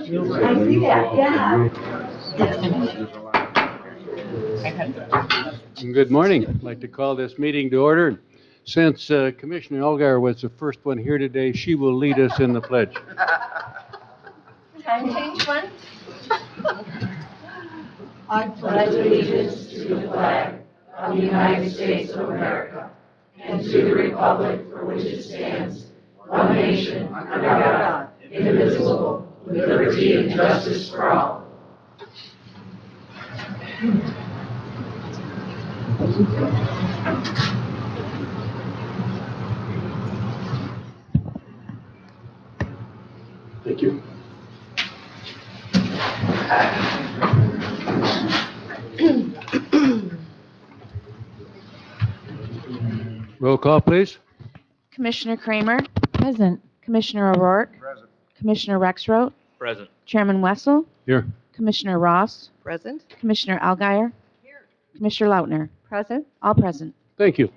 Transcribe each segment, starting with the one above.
I see that, yeah. Good morning. I'd like to call this meeting to order. Since Commissioner Elgar was the first one here today, she will lead us in the pledge. Time change one? I pledge allegiance to the flag of the United States of America and to the republic for which it stands, one nation, under God, indivisible, with liberty and justice for all. Thank you. Roll call, please. Commissioner Kramer, Present. Commissioner O'Rourke, Present. Commissioner Rexroth, Present. Chairman Wessel, Here. Commissioner Ross, Present. Commissioner Alguier, Commissioner Lautner. Present. All present. Thank you.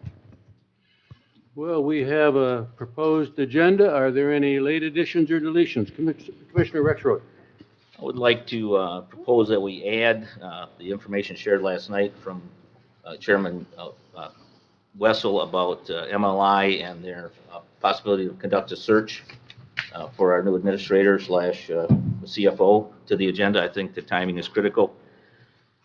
Well, we have a proposed agenda. Are there any late additions or deletions? Commissioner Rexroth. I would like to propose that we add the information shared last night from Chairman Wessel about MLI and their possibility to conduct a search for our new administrator slash CFO to the agenda. I think the timing is critical.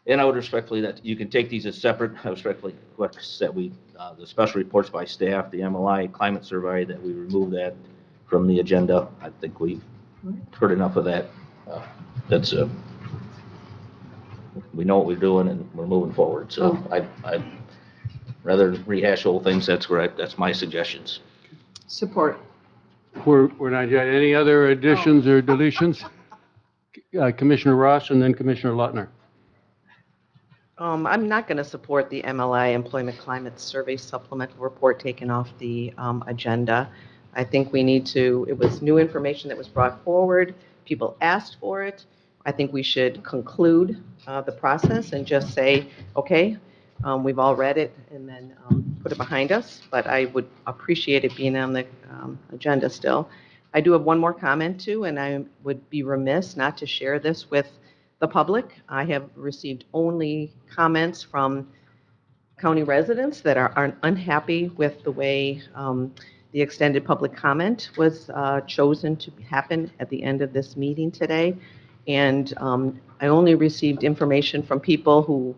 And I would respectfully that you can take these as separate. I respectfully request that we, the special reports by staff, the MLI climate survey, that we remove that from the agenda. I think we've heard enough of that. That's we know what we're doing and we're moving forward. So I'd rather than rehash old things. That's my suggestions. Support. We're not yet. Any other additions or deletions? Commissioner Ross and then Commissioner Lautner. I'm not going to support the MLI Employment Climate Survey supplemental report taken off the agenda. I think we need to, it was new information that was brought forward. People asked for it. I think we should conclude the process and just say, okay, we've all read it and then put it behind us. But I would appreciate it being on the agenda still. I do have one more comment too, and I would be remiss not to share this with the public. I have received only comments from county residents that are unhappy with the way the extended public comment was chosen to happen at the end of this meeting today. And I only received information from people who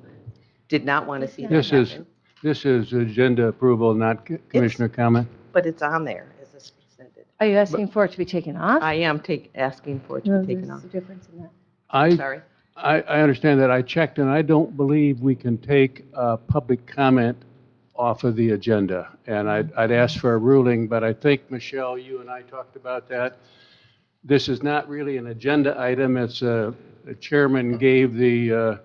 did not want to see that happen. This is agenda approval, not commissioner comment. But it's on there as a extended. Are you asking for it to be taken off? I am asking for it to be taken off. There's a difference in that. Sorry. I understand that. I checked, and I don't believe we can take public comment off of the agenda. And I'd ask for a ruling, but I think, Michelle, you and I talked about that. This is not really an agenda item. It's the chairman gave the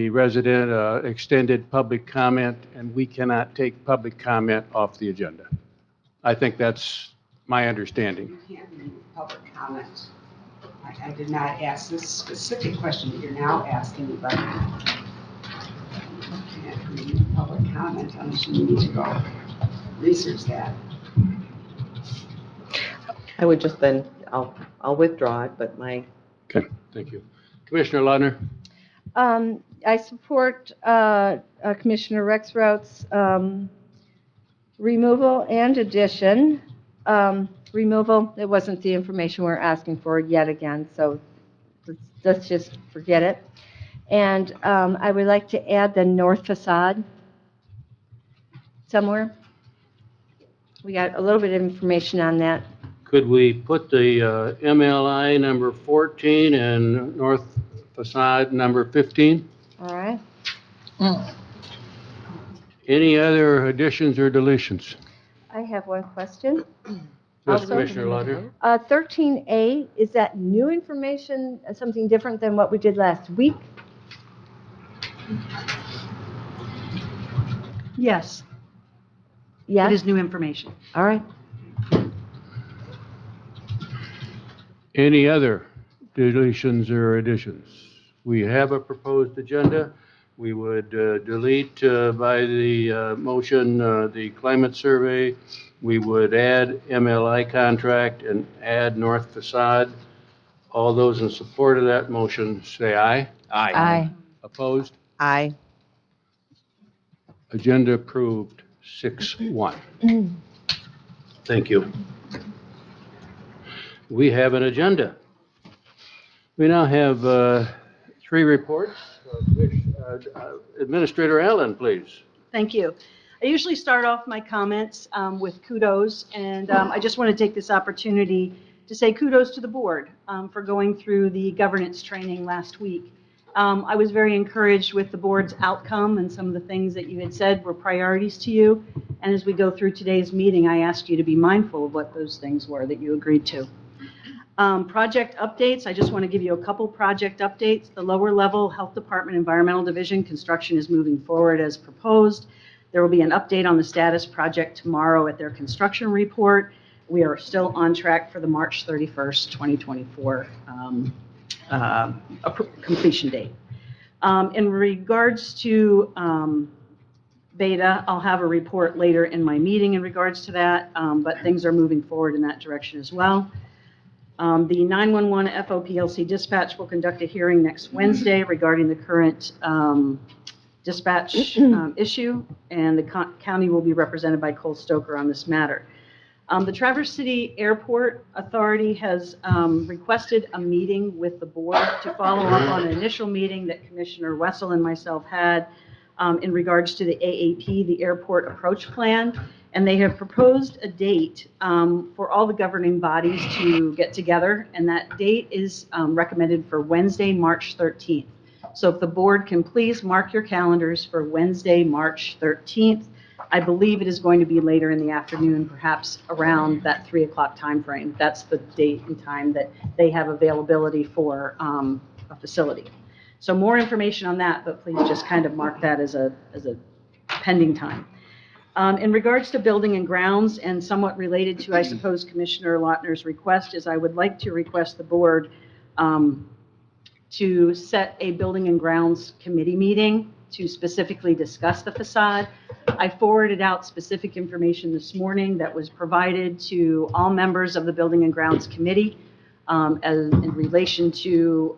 resident extended public comment, and we cannot take public comment off the agenda. I think that's my understanding. You can't remove public comment. I did not ask this specific question that you're now asking, but you can't remove public comment unless you need to go research that. I would just then, I'll withdraw it, but my. Okay, thank you. Commissioner Lautner? I support Commissioner Rexroth's removal and addition. Removal, it wasn't the information we're asking for yet again, so let's just forget it. And I would like to add the north facade somewhere. We got a little bit of information on that. Could we put the MLI number 14 and north facade number 15? All right. Any other additions or deletions? I have one question. Yes, Commissioner Lautner? 13A, is that new information, something different than what we did last week? Yes, Yes? it is new information. All right. Any other deletions or additions? We have a proposed agenda. We would delete by the motion the climate survey. We would add MLI contract and add north facade. All those in support of that motion, say aye. Aye. Opposed? Aye. Agenda approved, 6-1. Thank you. We have an agenda. We now have 3 reports. Administrator Allen, please. Thank you. I usually start off my comments with kudos, and I just want to take this opportunity to say kudos to the board for going through the governance training last week. I was very encouraged with the board's outcome, and some of the things that you had said were priorities to you. And as we go through today's meeting, I asked you to be mindful of what those things were that you agreed to. Project updates, I just want to give you a couple project updates. The lower level Health Department Environmental Division construction is moving forward as proposed. There will be an update on the status project tomorrow at their construction report. We are still on track for the March 31st, 2024 completion date. In regards to Beta, I'll have a report later in my meeting in regards to that, but things are moving forward in that direction as well. The 911 FOPLC dispatch will conduct a hearing next Wednesday regarding the current dispatch issue, and the county will be represented by Cole Stoker on this matter. The Traverse City Airport Authority has requested a meeting with the board to follow up on an initial meeting that Commissioner Wessel and myself had in regards to the AAP, the Airport Approach Plan. And they have proposed a date for all the governing bodies to get together, and that date is recommended for Wednesday, March 13th. So if the board can please mark your calendars for Wednesday, March 13th. I believe it is going to be later in the afternoon, perhaps around that 3 o'clock time frame. That's the date and time that they have availability for a facility. So more information on that, but please just kind of mark that as a pending time. In regards to building and grounds, and somewhat related to, I suppose, Commissioner Lautner's request, is I would like to request the board to set a building and grounds committee meeting to specifically discuss the facade. I forwarded out specific information this morning that was provided to all members of the Building and Grounds Committee in relation to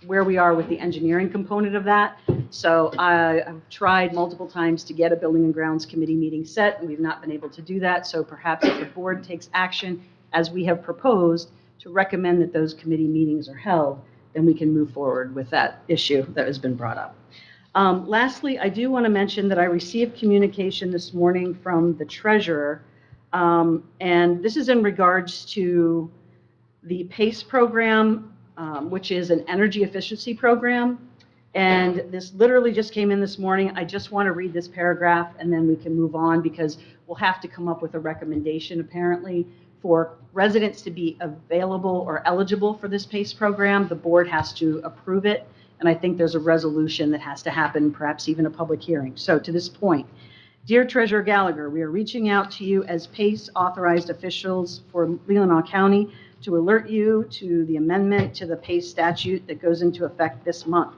where we are with the engineering component of that. So I've tried multiple times to get a Building and Grounds Committee meeting set, and we've not been able to do that. So perhaps if the board takes action, as we have proposed, to recommend that those committee meetings are held, then we can move forward with that issue that has been brought up. Lastly, I do want to mention that I received communication this morning from the treasurer, and this is in regards to the PACE program, which is an energy efficiency program. And this literally just came in this morning. I just want to read this paragraph, and then we can move on, because we'll have to come up with a recommendation, apparently, for residents to be available or eligible for this PACE program. The board has to approve it. And I think there's a resolution that has to happen, perhaps even a public hearing. So to this point, dear Treasurer Gallagher, we are reaching out to you as PACE authorized officials for Leelanau County to alert you to the amendment to the PACE statute that goes into effect this month.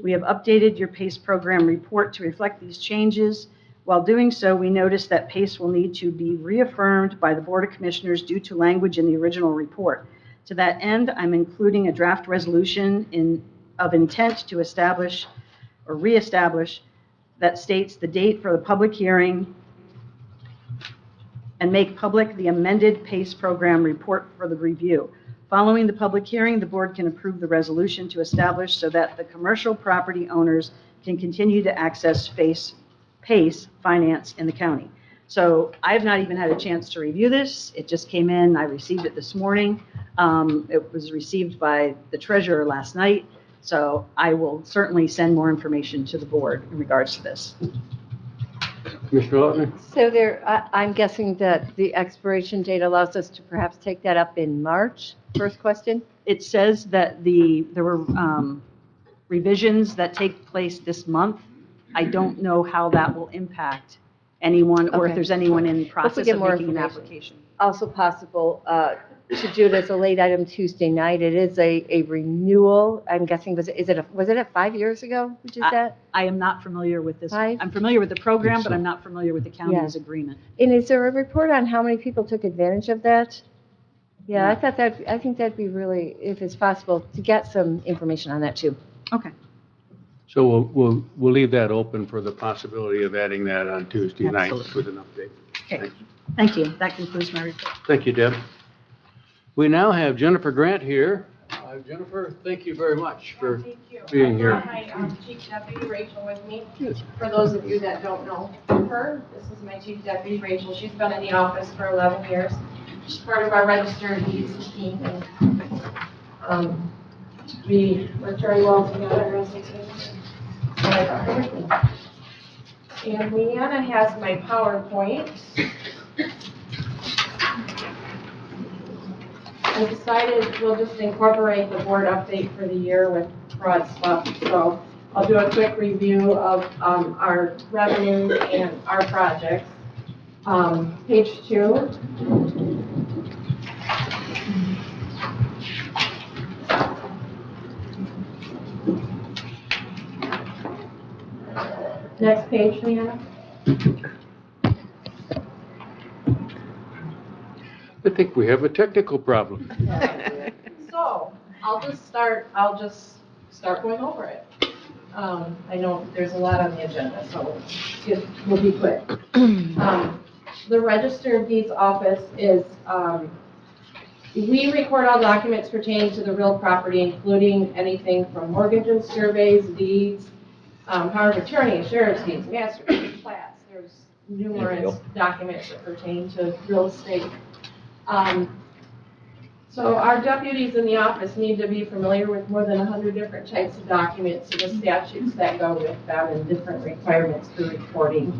We have updated your PACE program report to reflect these changes. While doing so, we noticed that PACE will need to be reaffirmed by the Board of Commissioners due to language in the original report. To that end, I'm including a draft resolution of intent to establish or reestablish that states the date for the public hearing and make public the amended PACE program report for the review. Following the public hearing, the board can approve the resolution to establish so that the commercial property owners can continue to access PACE finance in the county. So I've not even had a chance to review this. It just came in. I received it this morning. It was received by the treasurer last night. So I will certainly send more information to the board in regards to this. Mr. Lautner? So I'm guessing that the expiration date allows us to perhaps take that up in March? First question? It says that there were revisions that take place this month. I don't know how that will impact anyone, or if Okay. there's anyone in the process get of more making an information. application. Also possible to do it as a late item Tuesday night. It is a renewal. I'm guessing, was it 5 years ago we did that? I am not familiar with this. 5? I'm familiar with the program, Think but so. I'm not familiar with the county's agreement. And is there a report on how many people took advantage of that? Yeah, I think that'd be really, if it's possible, to get some information on that too. Okay. So we'll leave that open for the possibility of adding that on Tuesday night with an update. Okay. Thanks. Thank you. That concludes my report. Thank you, Deb. We now have Jennifer Grant here. Jennifer, thank you very much for Thank you. being I here. brought my Chief Deputy Rachel with me. Yes. For those of you that don't know her, this is my Chief Deputy Rachel. She's been in the office for 11 years. She's part of our Register of Deeds team. And, we work very well together as a team. So I brought her with me. And Leanna has my PowerPoint. I decided we'll just incorporate the board update for the year with broad stuff. So I'll do a quick review of our revenues and our projects. Page 2. Next page, Leanna. I think we have a technical problem. So I'll just start going over it. I know there's a lot on the agenda, so we'll be quick. The Register of Deeds office is, we record all documents pertaining to the real property, including anything from mortgages, surveys, deeds, power of attorney, sheriff's deeds, master deeds, plats. There's numerous documents that pertain to real estate. So our deputies in the office need to be familiar with more than 100 different types of documents and the statutes that go with them and different requirements for reporting.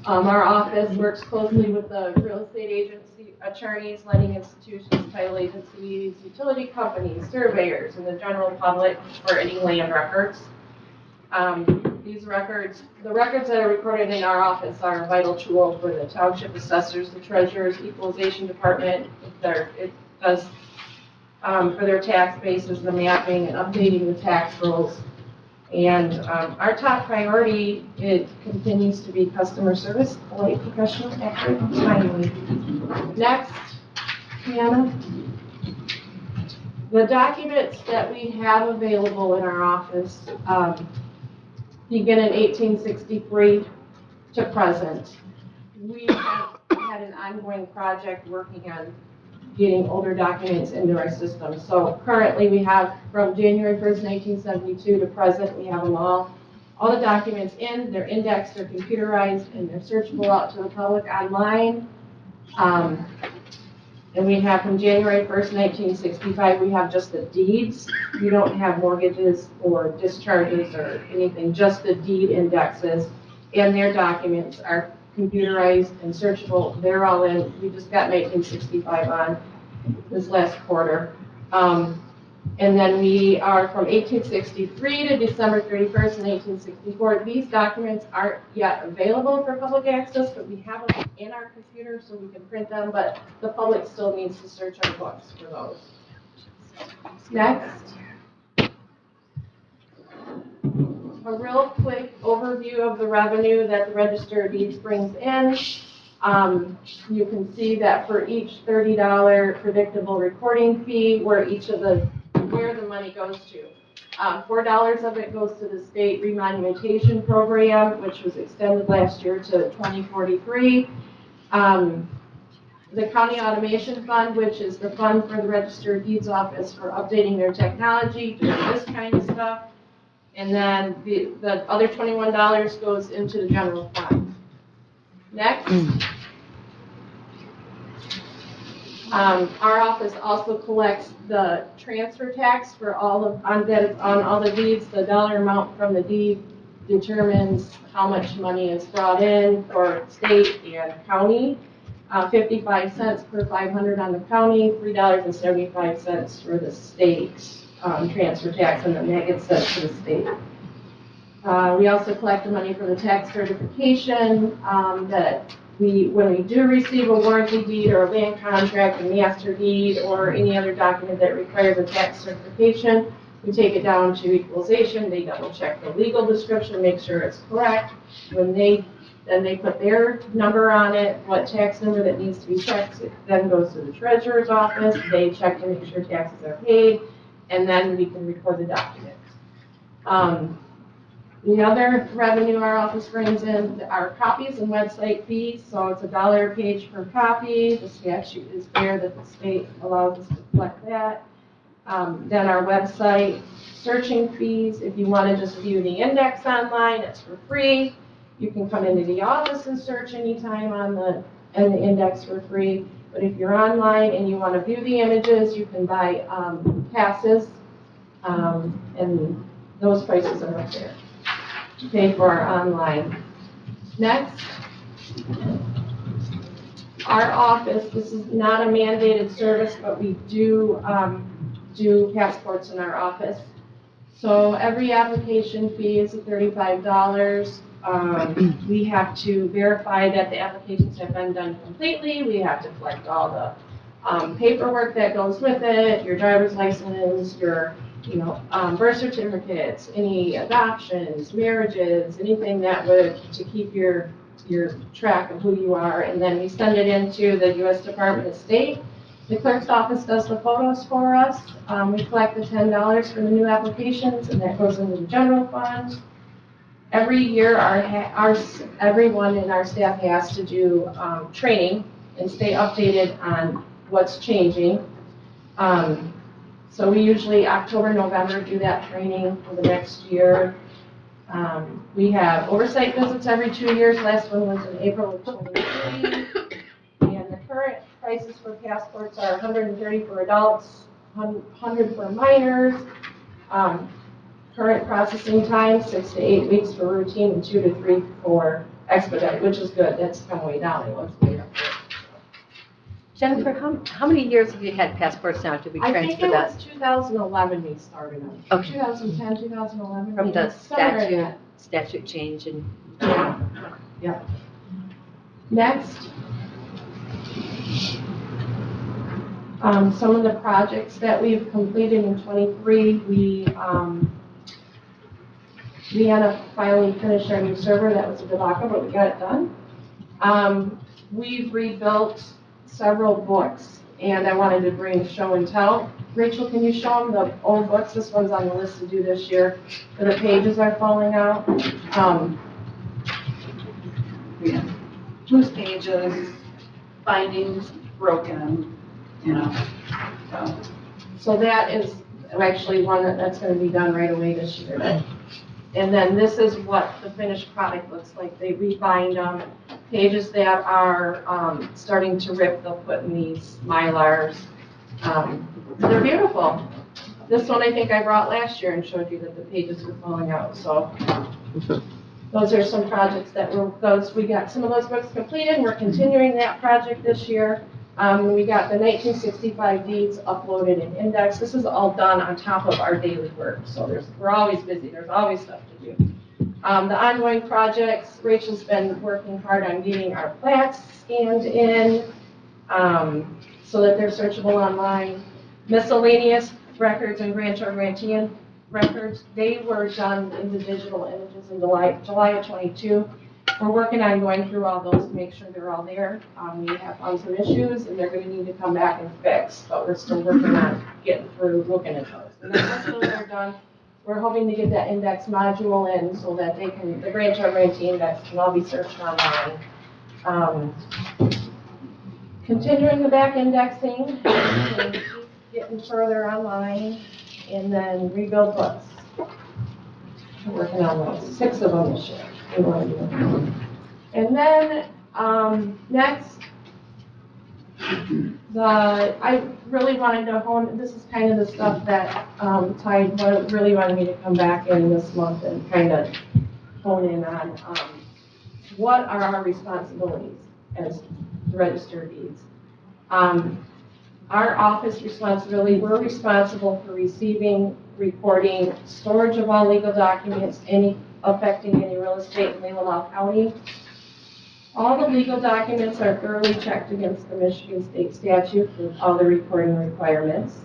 Our office works closely with the real estate agency, attorneys, lending institutions, title agencies, utility companies, surveyors, and the general public for any land records. These records, the records that are recorded in our office are a vital tool for the township assessors, the treasurers, equalization department. It does for their tax bases, the mapping and updating the tax rolls. And our top priority, it continues to be customer service, polite, professional, accurate, and timely. Next, Hannah. The documents that we have available in our office begin in 1863 to present. We have had an ongoing project working on getting older documents into our system. So currently we have from January 1st, 1972 to present, we have them all the documents in, they're indexed, they're computerized, and they're searchable out to the public online. And we have from January 1st, 1965, we have just the deeds. We don't have mortgages or discharges or anything, just the deed indexes. And their documents are computerized and searchable. They're all in. We just got 1965 on this last quarter. And then we are from 1863 to December 31st, 1864. These documents aren't yet available for public access, but we have them in our computer so we can print them, but the public still needs to search our books for those. Next. A real quick overview of the revenue that the Register of Deeds brings in. You can see that for each $30 predictable recording fee, where the money goes to. $4 of it goes to the state remonumentation program, which was extended last year to 2043. The county automation fund, which is the fund for the Register of Deeds office for updating their technology, doing this kind of stuff. And then the other $21 goes into the general fund. Next. Our office also collects the transfer tax for on all the deeds. The dollar amount from the deed determines how much money is brought in for state and county. 55 cents per 500 on the county, $3.75 for the state transfer tax, and then that gets sent to the state. We also collect the money for the tax certification when we do receive a warranty deed or a land contract, a master deed, or any other document that requires a tax certification, we take it down to equalization. They double check the legal description, make sure it's correct. When they Then they put their number on it, what tax number that needs to be checked. It then goes to the treasurer's office. They check to make sure taxes are paid, and then we can record the document. The other revenue our office brings in are copies and website fees, so it's $1 a page per copy. The statute is there that the state allows us to collect that. Then our website searching fees, if you want to just view the index online, it's for free. You can come into the office and search anytime on the index for free. But if you're online and you want to view the images, you can buy passes, and those prices are up there to pay for our online. Next, our office, this is not a mandated service, but we do do passports in our office. So every application fee is $35. We have to verify that the applications have been done completely. We have to collect all the paperwork that goes with it, your driver's license, your birth certificates, any adoptions, marriages, anything that would, to keep your track of who you are. And then we send it into the U.S. Department of State. The clerk's office does the photos for us. We collect the $10 for the new applications, and that goes into the general fund. Every year, everyone in our staff has to do training and stay updated on what's changing. So we usually October, November do that training for the next year. We have oversight visits every 2 years. Last one was in April of 2023. And the current prices for passports are $130 for adults, $100 for minors. Current processing time, 6 to 8 weeks for routine and 2 to 3 for expedite, which is good. That's come way down. It was way up there. Jennifer, how many years have you had passports now? Did we I think transfer it that? was 2011 we started them. Okay. 2010, 2011. From the somewhere in statute change and, that. Yeah. Next. Some of the projects that we've completed in '23, we had to finally finish our new server. That was a debacle, but we got it done. We've rebuilt several books, and I wanted to bring show and tell. Rachel, can you show them the old books? This one's on the list to do this year. The pages are falling out. Loose pages, bindings broken, So that is actually one that's going to be done right away this year. And then this is what the finished product looks like. They rebind them. Pages that are starting to rip, they'll put in these Mylars. They're beautiful. This one I think I brought last year and showed you that the pages were falling out. So those are some projects that we got some of those books completed. We're continuing that project this year. We got the 1965 deeds uploaded and indexed. This is all done on top of our daily work. So we're always busy. There's always stuff to do. The ongoing projects, Rachel's been working hard on getting our plats scanned in so that they're searchable online. Miscellaneous records and grantor grantee records, they were done into digital images in July of '22. We're working on going through all those to make sure they're all there. We have found some issues, and they're going to need to come back and fix, but we're still working on getting through looking at those. And then once those are done, we're hoping to get that index module in so that the grantor grantee index can all be searched online. Continuing the back indexing, getting further online, and then rebuild books. We're working on those, 6 of them this year. And then, next, I really wanted to this is kind of the stuff that Tide really wanted me to come back in this month and kind of hone in on what are our responsibilities as registered deeds. Our office responsibility, we're responsible for receiving, recording, storage of all legal documents, affecting any real estate in Leelanau County. All the legal documents are thoroughly checked against the Michigan State statute with all the recording requirements.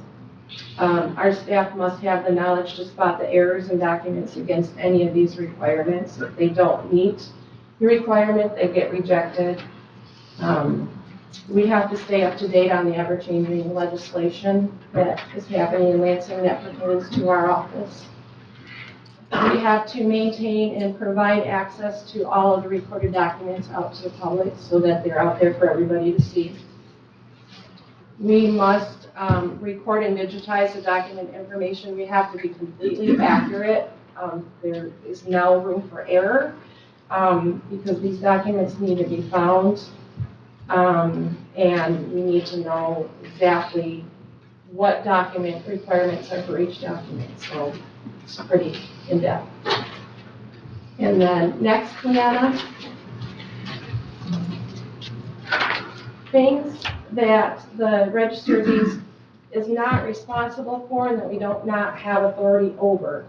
Our staff must have the knowledge to spot the errors in documents against any of these requirements. If they don't meet requirement, they get rejected. We have to stay up to date on the ever-changing legislation that is happening in Lansing that pertains to our office. We have to maintain and provide access to all of the recorded documents out to the public so that they're out there for everybody to see. We must record and digitize the document information. We have to be completely accurate. There is no room for error because these documents need to be found. And we need to know exactly what document requirements are for each document. So it's pretty in-depth. And then next, Leanna. Things that the Register of Deeds is not responsible for and that we don't not have authority over.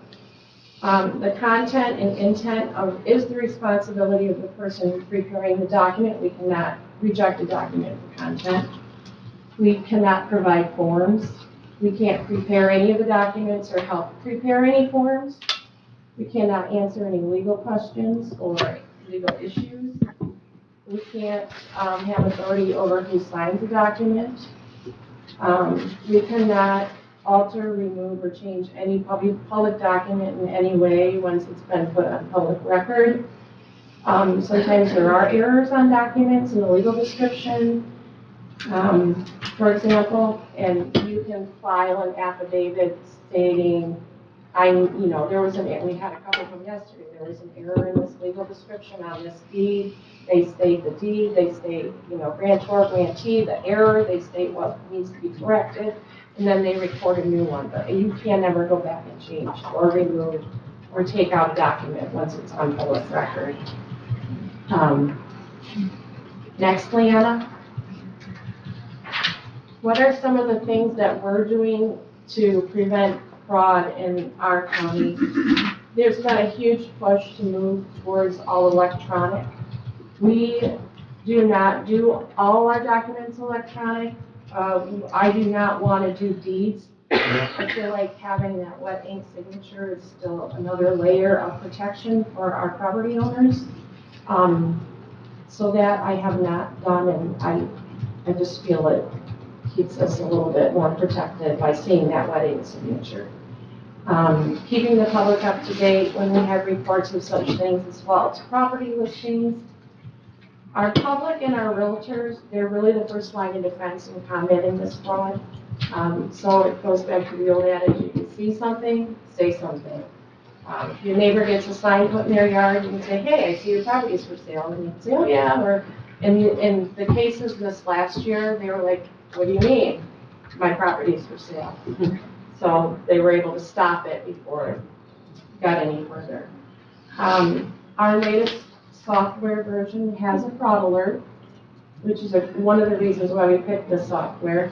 The content and intent is the responsibility of the person preparing the document. We cannot reject a document for content. We cannot provide forms. We can't prepare any of the documents or help prepare any forms. We cannot answer any legal questions or legal issues. We can't have authority over who signs the document. We cannot alter, remove, or change any public document in any way once it's been put on public record. Sometimes there are errors on documents in the legal description, for example, and you can file an affidavit stating, there was we had a couple of them yesterday, there was an error in this legal description on this deed. They state the deed, they state, grantor, grantee, the error, they state what needs to be corrected, and then they record a new one. But you can never go back and change or remove or take out a document once it's on public record. Next, Leanna. What are some of the things that we're doing to prevent fraud in our county? There's been a huge push to move towards all electronic. We do not do all our documents electronic. I do not want to do deeds. I feel like having that wet ink signature is still another layer of protection for our property owners. So that I have not done, and I just feel it keeps us a little bit more protected by seeing that wet ink signature. Keeping the public up to date when we have reports of such things as false property listings. Our public and our realtors, they're really the first line of defense in combating this fraud. So it goes back to the old adage, you can see something, say something. If your neighbor gets a sign put in their yard, you can say, hey, I see your property is for sale. And you can say, oh yeah, or in the cases this last year, they were like, what do you mean? My property is for sale. So they were able to stop it before it got any further. Our latest software version has a fraud alert, which is one of the reasons why we picked this software.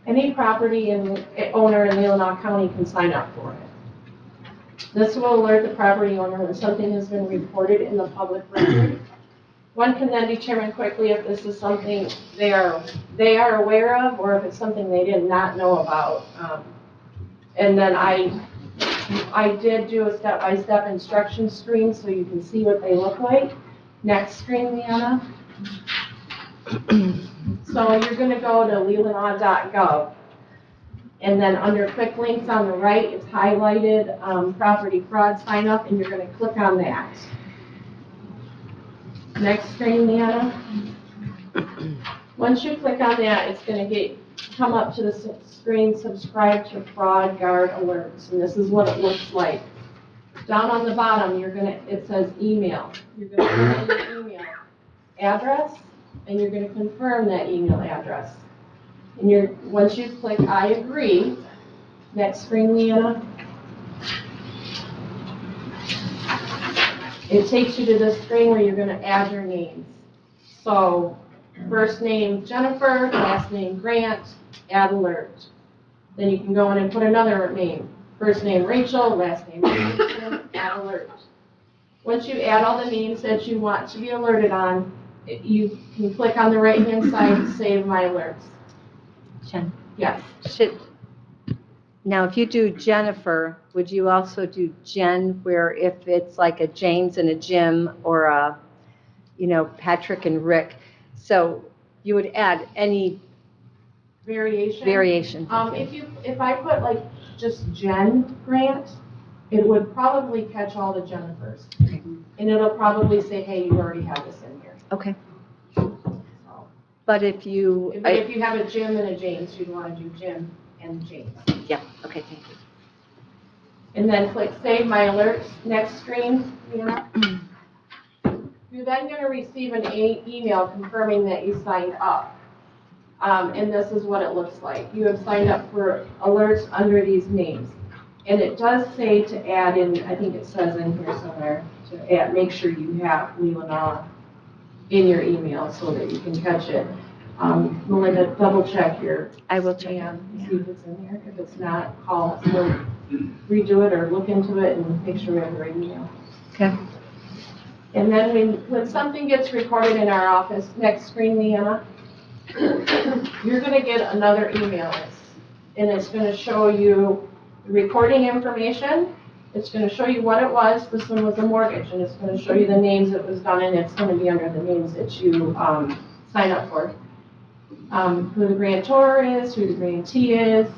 Any property owner in Leelanau County can sign up for it. This will alert the property owner when something has been reported in the public record. One can then determine quickly if this is something they are aware of or if it's something they did not know about. And then I did do a step-by-step instruction screen so you can see what they look like. Next screen, Leanna. So you're going to go to leelanau.gov. And then under quick links on the right, it's highlighted property fraud sign up, and you're going to click on that. Next screen, Leanna. Once you click on that, it's going to come up to the screen, subscribe to Fraud Guard Alerts, and this is what it looks like. Down on the bottom, it says email. You're going to put in your email address, and you're going to confirm that email address. And once you click I agree, next screen, Leanna, it takes you to the screen where you're going to add your names. So first name Jennifer, last name Grant, add alert. Then you can go in and put another name. First name Rachel, last name Rachel, add alert. Once you add all the names that you want to be alerted on, you can click on the right-hand side, save my alerts. Jen. Yes. Now, if you do Jennifer, would you also do Jen, where if it's like a James and a Jim or a Patrick and Rick. So you would add any Variation. variation. If I put like just Jen Grant, it would probably catch all the Jennifers. And it'll probably say, hey, you already have this in here. Okay. So, But if you, But if you have a Jim and a James, you'd want to do Jim and James. yeah, okay, thank you. And then click Save My Alerts, next screen. You're then going to receive an email confirming that you signed up. And this is what it looks like. You have signed up for alerts under these names. And it does say to add in, I think it says in here somewhere, to add, make sure you have Leelanau in your email so that you can catch it. Melinda, double check your I will check. spam, see if it's in there. If it's not, call us. We'll redo it or look into it and make sure we have the right email. Okay. And then when something gets recorded in our office, next screen, Leanna, you're going to get another email. And it's going to show you the recording information. It's going to show you what it was. This one was a mortgage. And it's going to show you the names it was done in. It's going to be under the names that you sign up for. Who the grantor is, who the grantee is.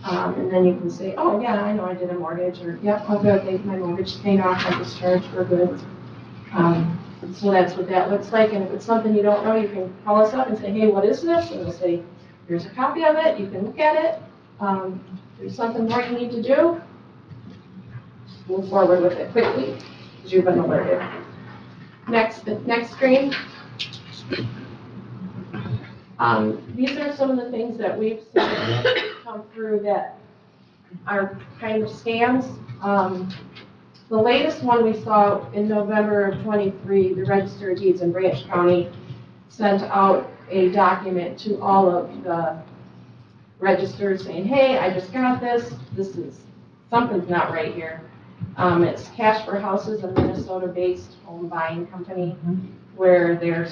And then you can say, oh, yeah, I know I did a mortgage. Or, yep, oh, good, my mortgage is paid off, I discharged, we're good. So that's what that looks like. And if it's something you don't know, you can call us up and say, hey, what is this? And we'll say, here's a copy of it. You can look at it. If there's something more you need to do, move forward with it quickly because you've been alerted. Next screen. These are some of the things that we've seen come through that are kind of scams. The latest one we saw in November of 23, the Register of Deeds in Branch County sent out a document to all of the registers saying, hey, I just got this. Something's not right here. It's Cash for Houses, a Minnesota-based home buying company where they are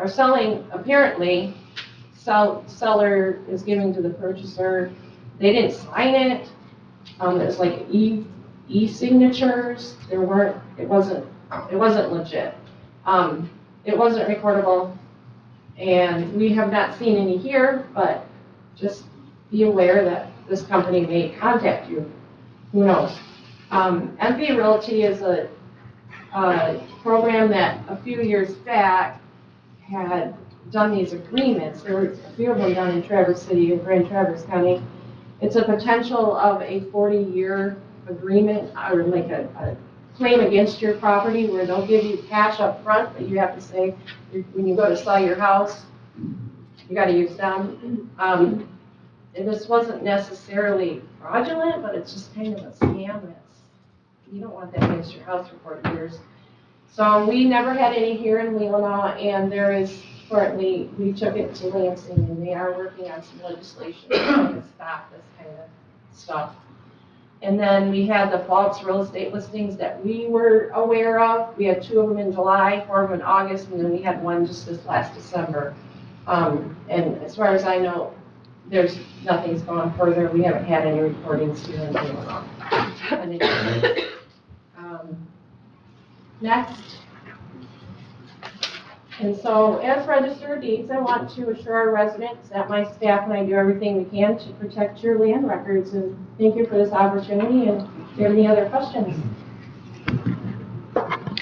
selling, apparently, seller is giving to the purchaser. They didn't sign it. It was like e-signatures. It wasn't legit. It wasn't recordable, and we have not seen any here, but just be aware that this company may contact you. Who knows? MP Realty is a program that a few years back had done these agreements. There were a few of them done in Traverse City and Grand Traverse County. It's a potential of a 40-year agreement or like a claim against your property where they'll give you cash up front, but you have to say when you go to sell your house, you got to use them. And this wasn't necessarily fraudulent, but it's just kind of a scam. You don't want that against your house for 40 years. So we never had any here in Leelanau, and there is currently, we took it to Lansing, and they are working on some legislation to kind of stop this kind of stuff. And then we had the false real estate listings that we were aware of. We had 2 of them in July, 4 of them in August, and then we had one just this last December. And as far as I know, nothing's gone further. We haven't had any recordings here in Leelanau. Next. And so as Register of Deeds, I want to assure our residents that my staff and I do everything we can to protect your land records. And thank you for this opportunity. And if you have any other questions?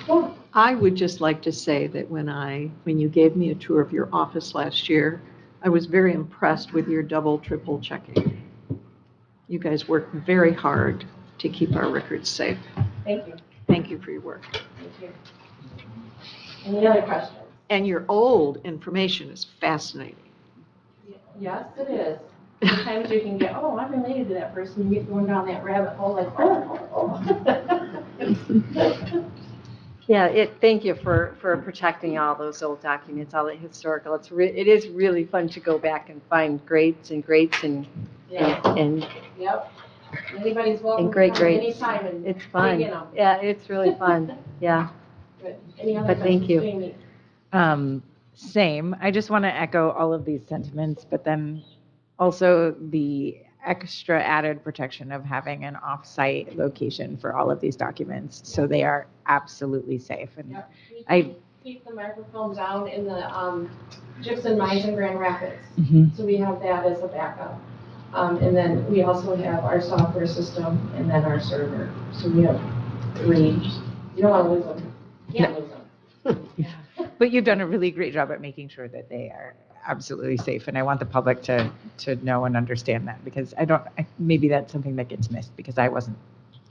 Yeah. I would just like to say that when you gave me a tour of your office last year, I was very impressed with your double, triple checking. You guys work very hard to keep our records safe. Thank you. Thank you for your work. Thank you. Any other questions? And your old information is fascinating. Yes, it is. Sometimes you can get, oh, I'm related to that person. You get going down that rabbit hole like, oh. Yeah, thank you for protecting all those old documents, all the historical. It is really fun to go back and find greats and Yeah. and Yep. Anybody's welcome and great to come greats. anytime and It's dig fun. in 'em. Yeah, it's really fun. Yeah. Good. Any other But thank questions, you. Jamie? Same. I just want to echo all of these sentiments, but then also the extra added protection of having an off-site location for all of these documents, so they are absolutely safe. And Yep. We I- keep the microphone down in the Gypsum Mines in Grand Rapids. Mhm. So we have that as a backup. And then we also have our software system and then our server. So we have 3. You don't want to lose them. You can't lose them. But you've done a really great job at making sure that they are absolutely safe, and I want the public to know and understand that, because maybe that's something that gets missed, because I wasn't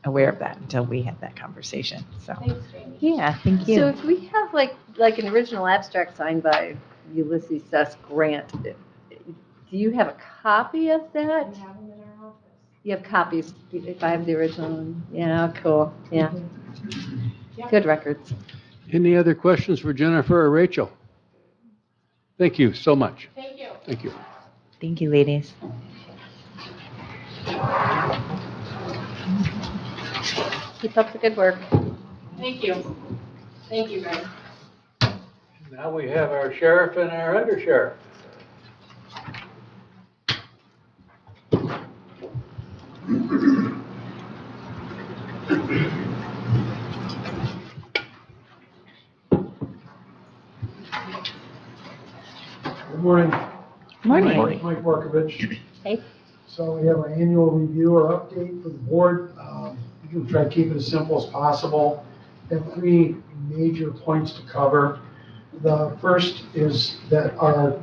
aware of that until we had that conversation, so. Thanks, Jamie. Yeah, thank So you. if we have like an original abstract signed by Ulysses S. Grant, do you have a copy of We that? have them in our office. You have copies, if I have the original one. Yeah, cool, yeah. Yep. Good records. Any other questions for Jennifer or Rachel? Thank you so much. Thank you. Thank you. Thank you, ladies. Keep up the good work. Thank you. Thank you, guys. Now we have our sheriff and our undersheriff. Good morning. Morning. Mike Markovich. Hey. So we have an annual review or update for the board. We can try to keep it as simple as possible. We have 3 major points to cover. The first is that our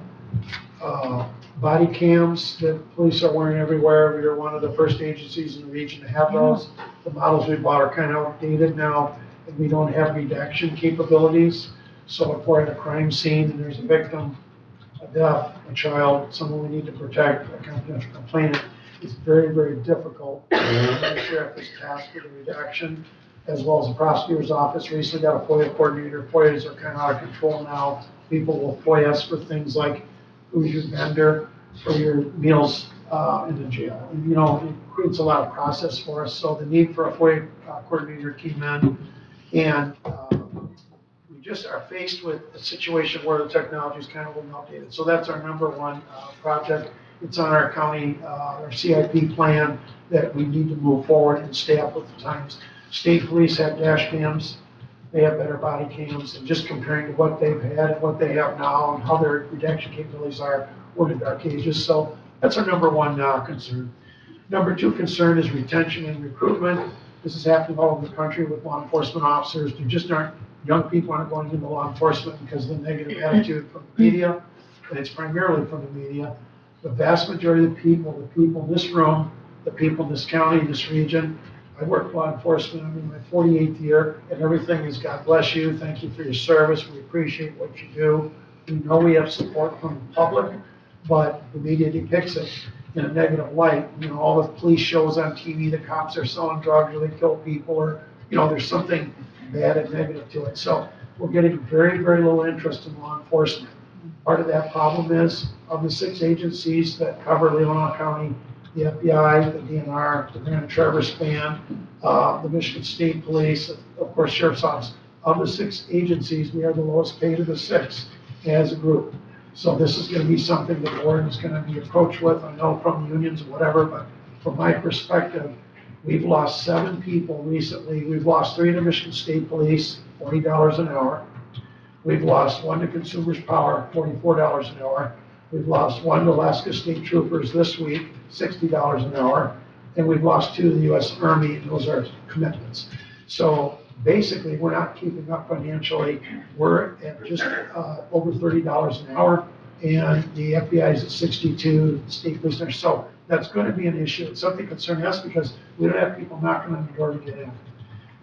body cams that police are wearing everywhere, we are one of the first agencies in the region to have those. The models we bought are kind of outdated now, and we don't have redaction capabilities. So if we're at a crime scene and there's a victim, a death, a child, someone we need to protect, a confidential complainant, it's very, very difficult. The sheriff is tasked with the redaction, as well as the prosecutor's office recently got a FOIA coordinator. FOIAs are kind of out of control now. People will FOIA us for things like, who's your vendor for your meals in the jail? And, it creates a lot of process for us. So the need for a FOIA coordinator came in, and we just are faced with a situation where the technology is kind of outdated. So that's our number one project. It's on our county, our CIP plan that we need to move forward and stay up with the times. State police have dash cams, they have better body cams, and just comparing to what they've had and what they have now and how their redaction capabilities are, we're in dark ages. So that's our number one concern. Number 2 concern is retention and recruitment. This is happening all over the country with law enforcement officers. There just aren't, young people aren't going into law enforcement because of the negative attitude from the media, and it's primarily from the media. The vast majority of the people in this room, the people in this county, this region, I work in law enforcement, I'm in my 48th year, and everything is God bless you, thank you for your service, we appreciate what you do. We know we have support from the public, but the media depicts it in a negative light. All the police shows on TV, the cops are selling drugs or they kill people, or, there's something bad and negative to it. So we're getting very, very little interest in law enforcement. Part of that problem is, of the 6 agencies that cover Leelanau County, the FBI, the DNR, the Grand Traverse Band, the Michigan State Police, of course, Sheriff's Office. Of the 6 agencies, we are the lowest paid of the 6 as a group. So this is going to be something the board is going to be approached with. I know from the unions or whatever, but from my perspective, we've lost 7 people recently. We've lost 3 to Michigan State Police, $40 an hour. We've lost 1 to Consumers Power, $44 an hour. We've lost 1 to Alaska State Troopers this week, $60 an hour. And we've lost 2 to the U.S. Army, and those are commitments. So basically, we're not keeping up financially. We're at just over $30 an hour, and the FBI is at 62, the state police are. So that's going to be an issue. It's something concerning us because we don't have people knocking on the door to get in.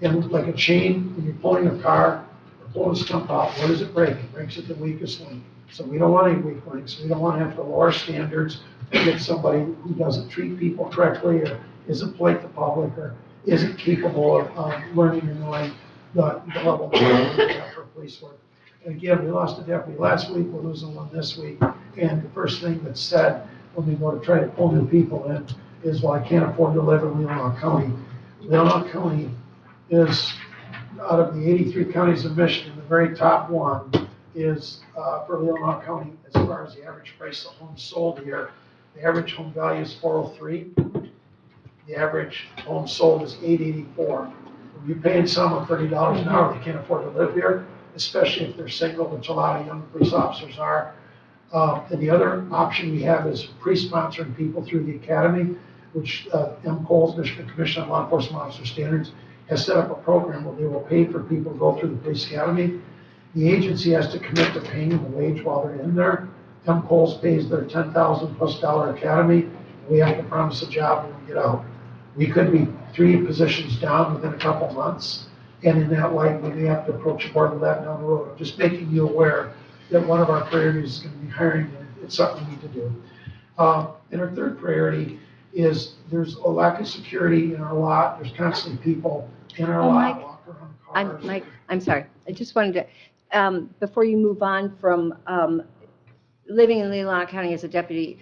And like a chain, when you're pulling a car, or pulling a stump out, where does it break? It breaks at the weakest link. So we don't want any weak links. We don't want to have to lower standards and get somebody who doesn't treat people correctly or isn't polite to the public or isn't capable of learning and knowing the level of police work. And again, we lost a deputy last week, we're losing 1 this week. And the first thing that's said when we go to try to pull new people in is, well, I can't afford to live in Leelanau County. Leelanau County is, out of the 83 counties in Michigan, the very top one is for Leelanau County as far as the average price of homes sold here. The average home value is 403. The average home sold is 884. When you're paying someone $30 an hour, they can't afford to live here, especially if they're single, which a lot of young police officers are. And the other option we have is pre-sponsoring people through the academy, which MCOLS, Michigan Commission on Law Enforcement Officer Standards, has set up a program where they will pay for people to go through the police academy. The agency has to commit to paying them a wage while they're in there. MCOLS pays their $10,000+ academy. We have to promise a job when we get out. We could be 3 positions down within a couple months, and in that light, we may have to approach a board with that down the road. I'm just making you aware that one of our priorities is going to be hiring, and it's something we need to do. And our third priority is there's a lack of security in our lot. There's constantly people in our lot, walk around cars. Mike, I'm sorry. I just wanted to, before you move on from living in Leelanau County as a deputy,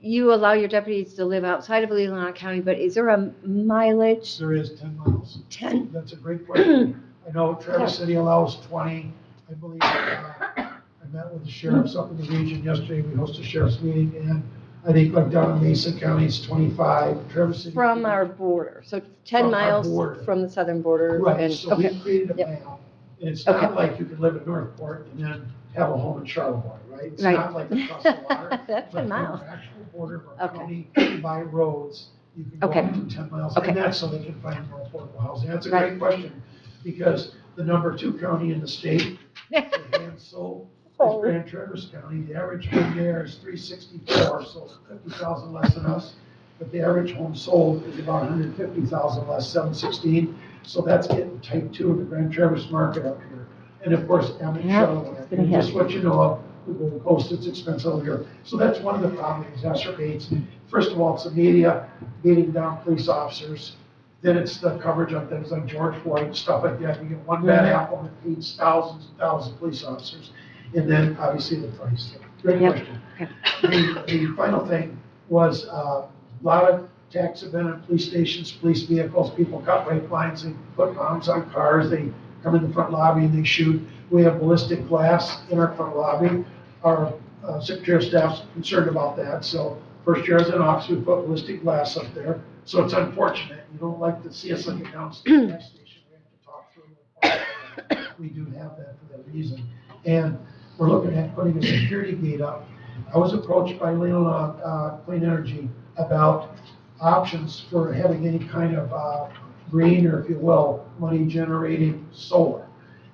you allow your deputies to live outside of Leelanau County, but is there a mileage? There is 10 miles. 10? That's a great question. I know Traverse City allows 20. I believe I met with the sheriffs up in the region yesterday. We hosted a sheriff's meeting, and I think like down in Mason County, it's 25. Traverse City. From our border, so 10 From our miles border. from the southern border? Right, and so okay. we created a Yep. map, and it's not Okay. like you can live in Northport and then have a home in Charlevoix, right? It's Right. not like across the water. That's 10 but miles. from our actual border of our Okay. county by roads, you can go Okay. up to 10 miles. Okay. And that's so they can find more affordable housing. That's a Right. great question, because the number 2 county in the state, for hand sold, is Grand Traverse County. The average home there is 364, so 50,000 less than us. But the average home sold is about 150,000 less, 716. So that's getting type 2 in the Grand Traverse market up here. And of course, Emmett, Yeah, Charlotte, it's gonna just hit. what you know of, the Gold Coast, it's expensive over here. So that's one of the problems exacerbates. First of all, it's the media beating down police officers. Then it's the coverage on things like George Floyd and stuff like that. You get one bad apple and it feeds thousands and thousands of police officers. And then obviously the price. Great Yep. question. The final thing was a lot of attacks have been on police stations, police vehicles. People cut brake lines, they put bombs on cars, they come in the front lobby and they shoot. We have ballistic glass in our front lobby. Our Secretary of Staff's concerned about that. So first year as an officer, we put ballistic glass up there. So it's unfortunate. You don't like to see us like a downstairs gas station. We have to talk through it. We do have that for that reason. And we're looking at putting a security gate up. I was approached by Leelanau Clean Energy about options for having any kind of green, or if you will, money generating solar.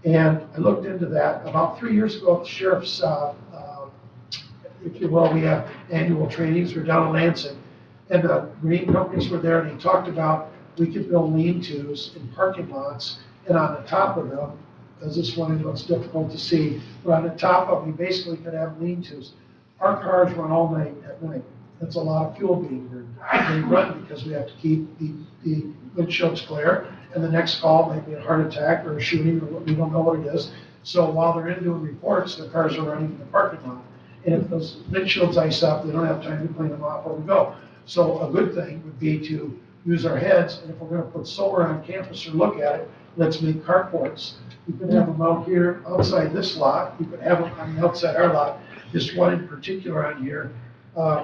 And I looked into that. About 3 years ago at the sheriff's, if you will, we have annual trainings. We're down in Lansing. And the green companies were there, and they talked about we could build lean-tos in parking lots, and on the top of them, as this one, I know it's difficult to see, but on the top of them, we basically could have lean-tos. Our cars run all night at night. That's a lot of fuel being burned. They run because we have to keep the windshields clear, and the next call might be a heart attack or a shooting, or we don't know what it is. So while they're in doing reports, the cars are running in the parking lot. And if those windshields ice up, they don't have time to clean them off where we go. So a good thing would be to use our heads, and if we're going to put solar on campus or look at it, let's make carports. You could have them out here outside this lot. You could have them on the outside our lot. This one in particular on here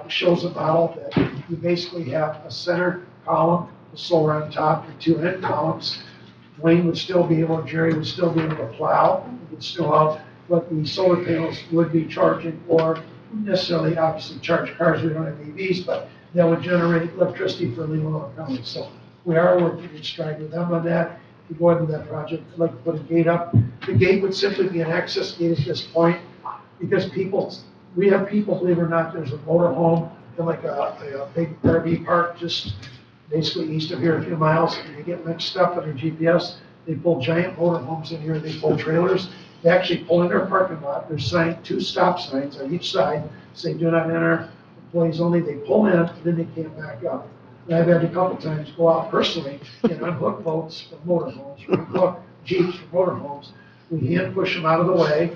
shows a model that you basically have a center column, the solar on top, and 2 end columns. Wayne would still be able, Jerry would still be able to plow, he would still out, but the solar panels would be charging, or necessarily obviously charge cars, we don't have EVs, but that would generate electricity for Leelanau County. So we are working in stride with them on that. To go into that project, I'd like to put a gate up. The gate would simply be an access gate at this point, because we have people, believe it or not, there's a motor home in like a big RV park just basically east of here a few miles, and they get mixed up on their GPS. They pull giant motor homes in here, they pull trailers. They actually pull in their parking lot. There's 2 stop signs on each side, say do not enter, employees only. They pull in, and then they can't back up. And I've had a couple times go out personally and unhook boats for motorhomes, or unhook Jeeps for motorhomes. We hand push them out of the way.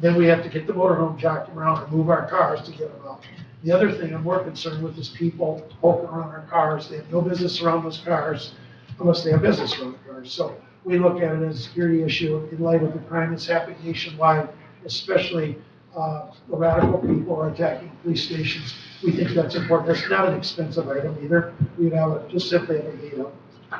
Then we have to get the motorhome, jack them around, and move our cars to get them out. The other thing I'm more concerned with is people poking around our cars. They have no business around those cars unless they have business around the cars. So we look at it as a security issue in light of the crime that's happening nationwide, especially radical people are attacking police stations. We think that's important. That's not an expensive item either. We'd have it, just simply have a gate up.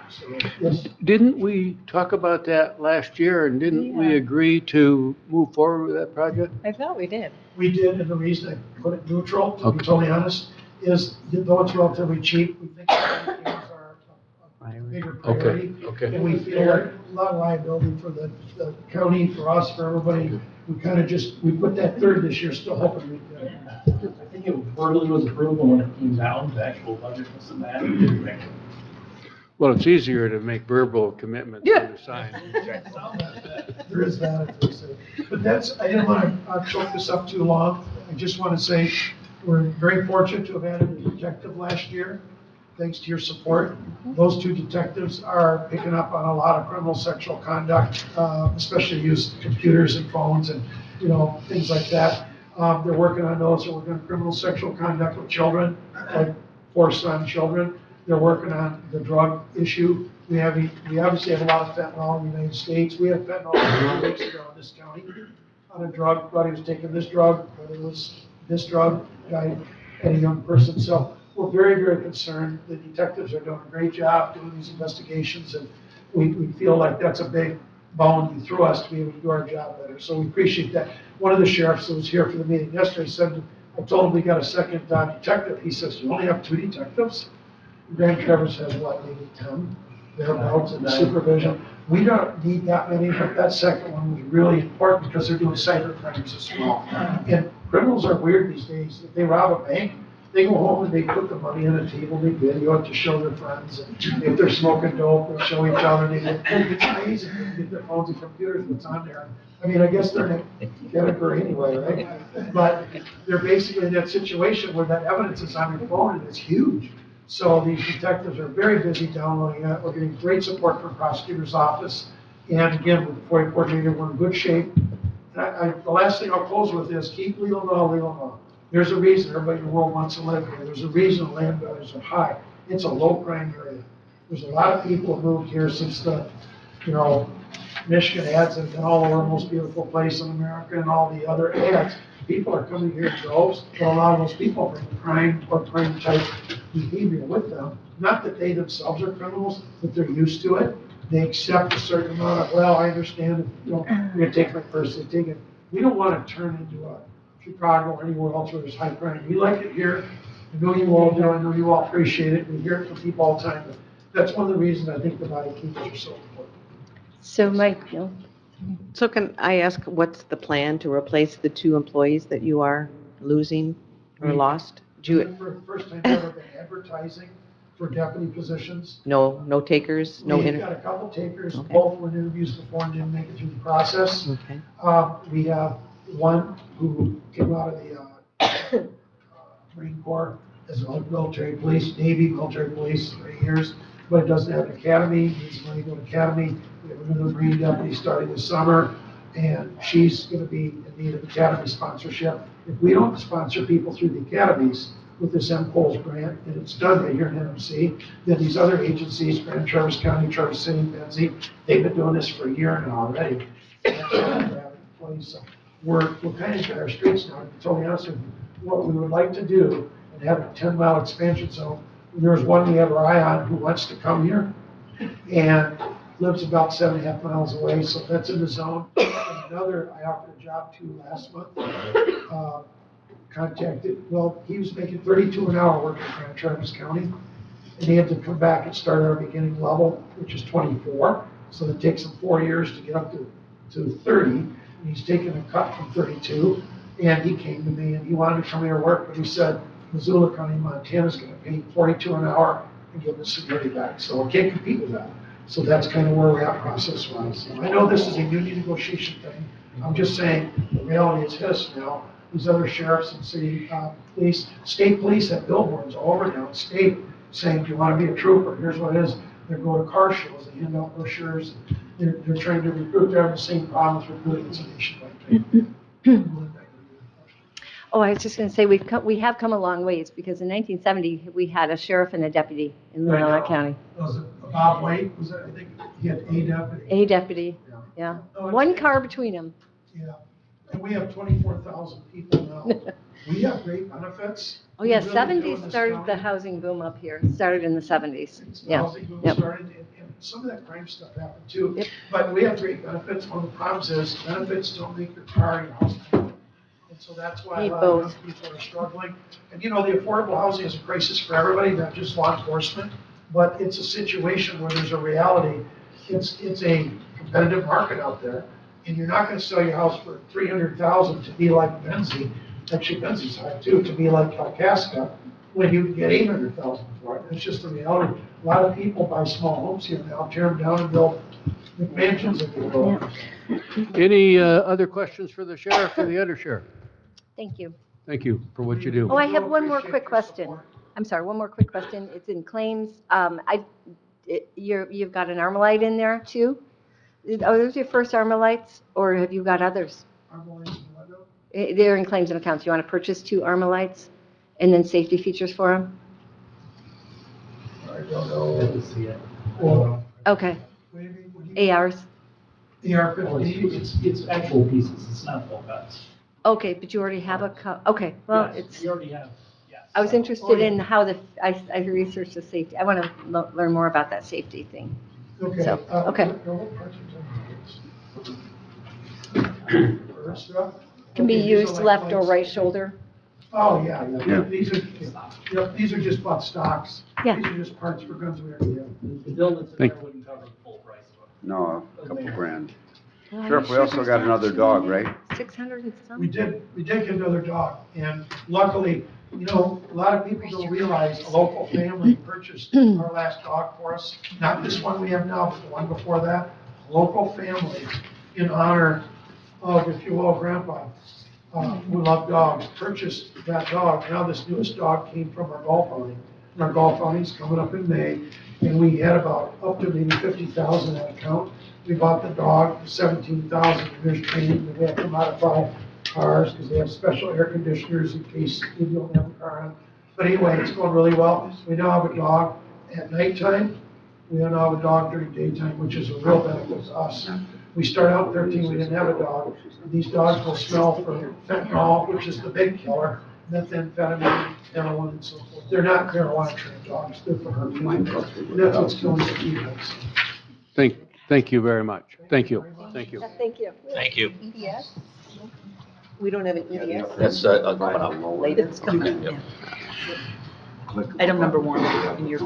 So, yes. Didn't we talk about that last year, and didn't we Yeah. agree to move forward with that project? I thought we did. We did, and the reason I put it neutral, to be Okay. totally honest, is though it's relatively cheap, we think that games are a bigger priority. Okay. And we feel like a lot of liability for the county, for us, for everybody. We kind of just, we put that third this year, still hoping we can. I think it verbally was approved, but when it came down, the actual budget was in that. It didn't make it. Well, it's easier to make verbal commitments than to sign. There is that, as they say. But that's, I didn't want to choke this up too long. I just want to say, we're very fortunate to have added a detective last year, thanks to your support. Those two detectives are picking up on a lot of criminal sexual conduct, especially use computers and phones and, things like that. They're working on those, they're working on criminal sexual conduct with children, like forced on children. They're working on the drug issue. We obviously have a lot of fentanyl in the United States. We had fentanyl a few weeks ago in this county on a drug, thought he was taking this drug, but it was this drug, guy and a young person. So we're very, very concerned. The detectives are doing a great job doing these investigations, and we feel like that's a big bone you threw us to be able to do our job better. So we appreciate that. One of the sheriffs that was here for the meeting yesterday said, I told him we got a second detective. He says, you only have 2 detectives? Grand Traverse has what, maybe 10 thereabouts in supervision. We don't need that many, but that second one was really important because they're doing cyber crimes as well. And criminals are weird these days. If they rob a bank, they go home and they put the money on the table, they video it to show their friends. And if they're smoking dope, they'll show each other. It's amazing. They get their phones and computers, what's on there. I mean, I guess they're in a category anyway, right? But they're basically in that situation where that evidence is on their phone and it's huge. So these detectives are very busy downloading it. We're getting great support from the prosecutor's office. And again, with the FOIA coordinator, we're in good shape. And the last thing I'll close with is keep Leelanau. There's a reason everybody in the world wants to live here. There's a reason land values are high. It's a low crime area. There's a lot of people who moved here since the, Michigan ads have been all over, most beautiful place in America and all the other ads. People are coming here in droves, but a lot of those people bring crime or crime type behavior with them. Not that they themselves are criminals, but they're used to it. They accept a certain amount of, well, I understand, you're gonna take my purse, they take it. We don't want to turn into a Chicago or anywhere else where there's high crime. We like it here. I know you all do. I know you all appreciate it. We hear it from people all the time. But that's one of the reasons I think the body keepers are so important. So Mike, So can I ask, what's the plan to replace the 2 employees that you are losing or lost? Do you, For the first time ever been advertising for deputy positions. no takers, no We've got a couple takers, Okay. both were in interviews before and didn't make it through the process. Okay. We have one who came out of the Marine Corps as a military police, Navy military police for 8 years, but doesn't have an academy, needs money to go to academy. We have another Marine deputy starting this summer, and she's going to be in need of academy sponsorship. If we don't sponsor people through the academies with this MPOLS grant, and it's done right here in NMC, then these other agencies, Grand Traverse County, Traverse City, Benzie, they've been doing this for a year now already. So we're kind of at our streets now, to be totally honest with you. What we would like to do, and have a 10-mile expansion zone, there's one we have our eye on who wants to come here, and lives about 7.5 miles away, so that's in the zone. And another, I offered a job to last month, he was making 32 an hour working in Grand Traverse County, and he had to come back and start at our beginning level, which is 24, so it takes him 4 years to get up to 30, and he's taking a cut from 32, and he came to me, and he wanted to come here and work, but he said, Missoula County, Montana's gonna pay 42 an hour and give the security back, so I can't compete with that. So that's kind of where we're at process-wise. I know this is a union negotiation thing. I'm just saying, the reality is this now. These other sheriffs and city police, state police have billboards all over downstate saying, do you want to be a trooper? Here's what it is. They go to car shows, they hand out brochures. They're trying to recruit. They're having the same problems with recruiting as a nationwide. oh, I was just going to say, we have come a long ways, because in 1970, we had a sheriff and a deputy in Leelanau County. Was it Bob White? Was that, I think he had a deputy. A deputy, yeah. Oh, One car between them. Yeah. And we have 24,000 people now. We have great benefits. Oh, yeah, We really do in 70s this started the county. housing boom up here, started in the 70s. The Yeah. housing boom Yep. started, and some of that crime stuff happened too. Yep. But we have great benefits. One of the problems is benefits don't make your car your house payment. And so that's why a Need lot of young both. people are struggling. And you know, the affordable housing is a crisis for everybody, not just law enforcement. But it's a situation where there's a reality. It's a competitive market out there. And you're not gonna sell your house for 300,000 to be like Benzie. Actually, Benzie's high too, to be like Kalkaska, when you can get 800,000 for it. It's just a reality. A lot of people buy small homes here now, tear them down and build mansions if you will. Any other questions for the sheriff or the undersheriff? Thank you. Thank you for what you do. Oh, I have one more Appreciate quick your question. support. I'm sorry, one more quick question. It's in claims. You've got an Armalite in there too? Are those your first Armalites, or have you got others? They're in claims and accounts. You want to purchase 2 Armalites and then safety features for them? I don't know. Didn't see it. Well, Okay. what do you mean? What do you- ARs? AR-15s? It's actual pieces, it's not full cuts. Okay, but you already have okay, well, Yes, it's, we already have, yes. I was interested in how I researched the safety. I want to learn more about that safety thing. Okay. So, okay. Can be Okay, these are used like left or lights. right shoulder? Oh, yeah, yeah. These are just about stocks. Yeah. These are just parts for guns we already have. The bill that's in Thank- there wouldn't cover the full price of it. No, a couple grand. Well, Sheriff, we also got another dog, right? 600 and some? We did get another dog, and luckily, you know, a lot of people don't realize a local family purchased our last dog for us. Not this one we have now, but the one before that. A local family, in honor of, if you will, Grandpa, who loved dogs, purchased that dog. Now this newest dog came from our golf outing. And our golf outing's coming up in May, and we had about up to maybe 50,000 in account. We bought the dog for 17,000. There's training that we have to modify cars because they have special air conditioners in case you don't have a car on. But anyway, it's going really well. We now have a dog at nighttime. We now have a dog during daytime, which is a real benefit to us. We started out 13, we didn't have a dog. These dogs will smell for fentanyl, which is the big killer, methamphetamine, heroin, and so forth. They're not marijuana trained dogs, they're for her. That's what's killing the kids. Thank you very much. Thank you. Thank you. Thank you. Thank you. EDS? We don't have an EDS? That's coming up. Later, it's coming up. Yep. Item number 1 in your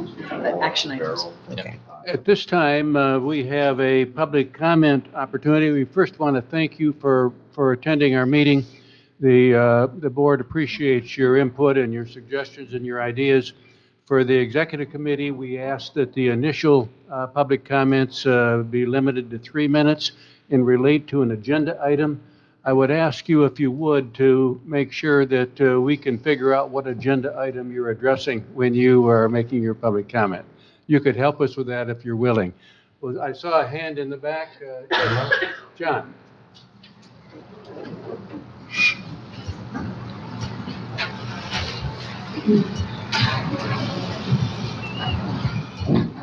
action items. Okay. At this time, we have a public comment opportunity. We first want to thank you for attending our meeting. The board appreciates your input and your suggestions and your ideas. For the executive committee, we ask that the initial public comments be limited to 3 minutes and relate to an agenda item. I would ask you, if you would, to make sure that we can figure out what agenda item you're addressing when you are making your public comment. You could help us with that if you're willing. Well, I saw a hand in the back. John.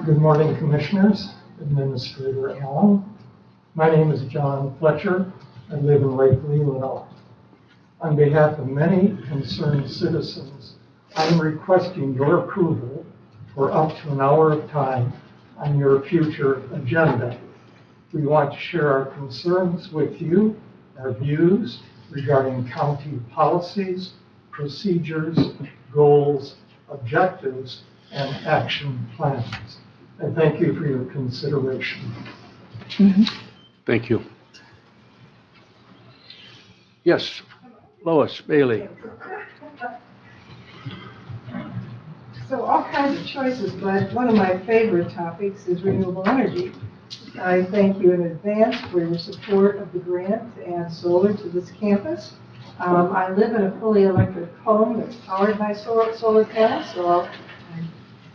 Good morning, Commissioners, Administrator Allen. My name is John Fletcher. I live in Lake Leelanau. On behalf of many concerned citizens, I'm requesting your approval for up to an hour of time on your future agenda. We want to share our concerns with you, our views regarding county policies, procedures, goals, objectives, and action plans. I thank you for your consideration. Thank you. Yes, Lois Bailey. So all kinds of choices, but one of my favorite topics is renewable energy. I thank you in advance for your support of the grant and solar to this campus. I live in a fully electric home that's powered by solar panels, so I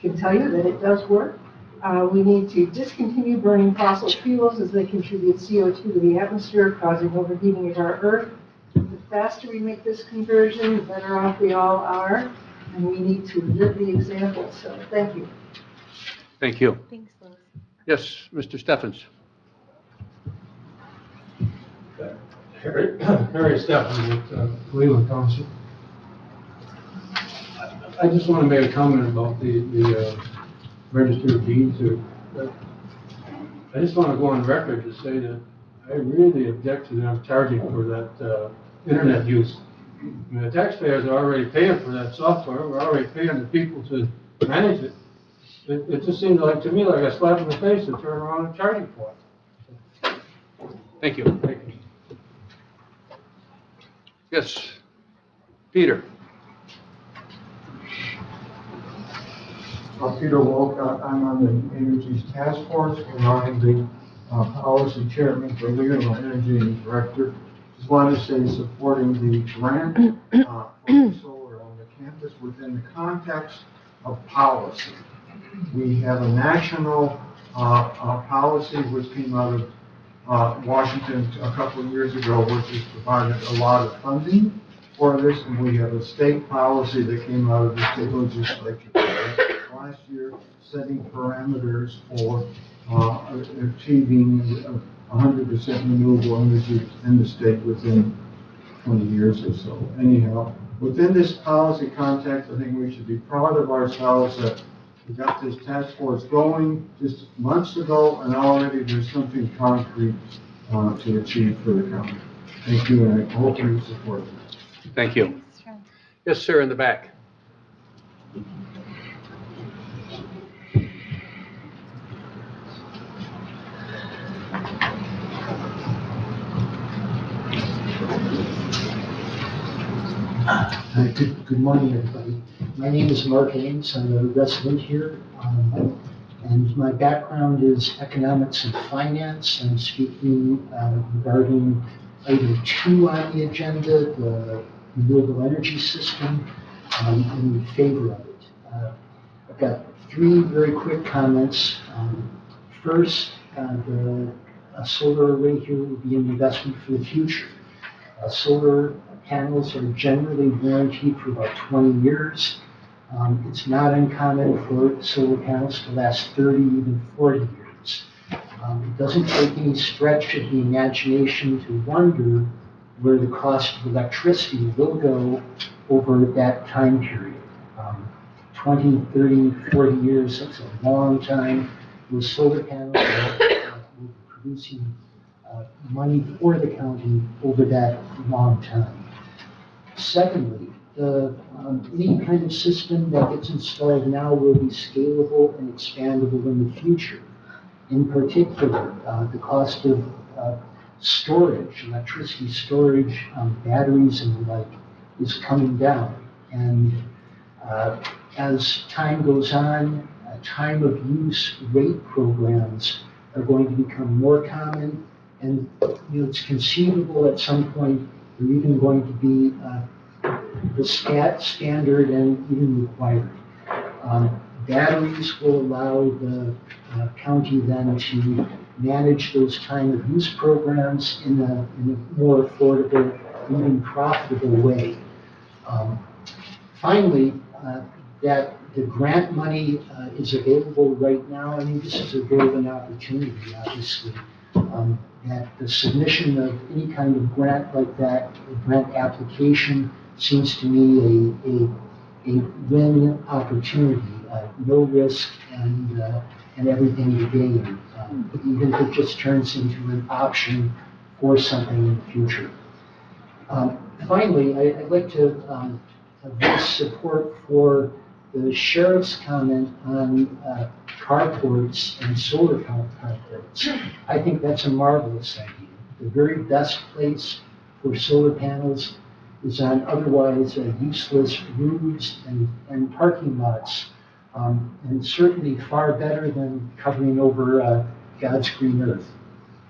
can tell you that it does work. We need to discontinue burning fossil fuels as they contribute CO2 to the atmosphere, causing overheating of our Earth. The faster we make this conversion, the better off we all are, and we need to live the example, so thank you. Thank you. Thanks, Lois. Yes, Mr. Steffens. Harry Steffen with Leelanau Township. I just want to make a comment about the register of deeds. I just want to go on record to say that I really object to them charging for that internet use. I mean, the taxpayers are already paying for that software. We're already paying the people to manage it. It just seems like, to me, like a slap in the face to turn around and charge for it. Thank you. Thank you. Yes, Peter. Peter Wolcott, I'm on the Energy Task Force, and I'm the policy chairman for Leelanau Energy and director. Just wanted to say supporting the grant for the solar on the campus within the context of policy. We have a national policy which came out of Washington a couple of years ago, which has provided a lot of funding for this, and we have a state policy that came out of the state legislature last year, setting parameters for achieving 100% renewable energy in the state within 20 years or so. Anyhow, within this policy context, I think we should be proud of ourselves that we got this task force going just months ago, and already there's something concrete to achieve for the county. Thank you, and I hope you support it. Thank you. Yes, sir, in the back. Good morning, everybody. My name is Mark Ames. I'm a resident here, and my background is economics and finance. I'm speaking regarding item 2 on the agenda, the renewable energy system, in favor of it. I've got 3 very quick comments. First, the solar array here will be an investment for the future. Solar panels are generally guaranteed for about 20 years. It's not uncommon for solar panels to last 30, even 40 years. It doesn't take any stretch of the imagination to wonder where the cost of electricity will go over that time period. 20, 30, 40 years, that's a long time. Those solar panels will be producing money for the county over that long time. Secondly, any kind of system that gets installed now will be scalable and expandable in the future. In particular, the cost of storage, electricity storage, batteries and the like, is coming down. And as time goes on, time of use rate programs are going to become more common, and it's conceivable at some point they're even going to be the standard and even required. Batteries will allow the county then to manage those time of use programs in a more affordable, even profitable way. Finally, that the grant money is available right now. I mean, this is a golden opportunity, obviously. That the submission of any kind of grant like that, a grant application, seems to me a win opportunity, no risk and everything to gain, even if it just turns into an option for something in the future. Finally, I'd like to voice support for the sheriff's comment on carports and solar carports. I think that's a marvelous idea. The very best place for solar panels is on otherwise useless roofs and parking lots, and certainly far better than covering over God's green earth.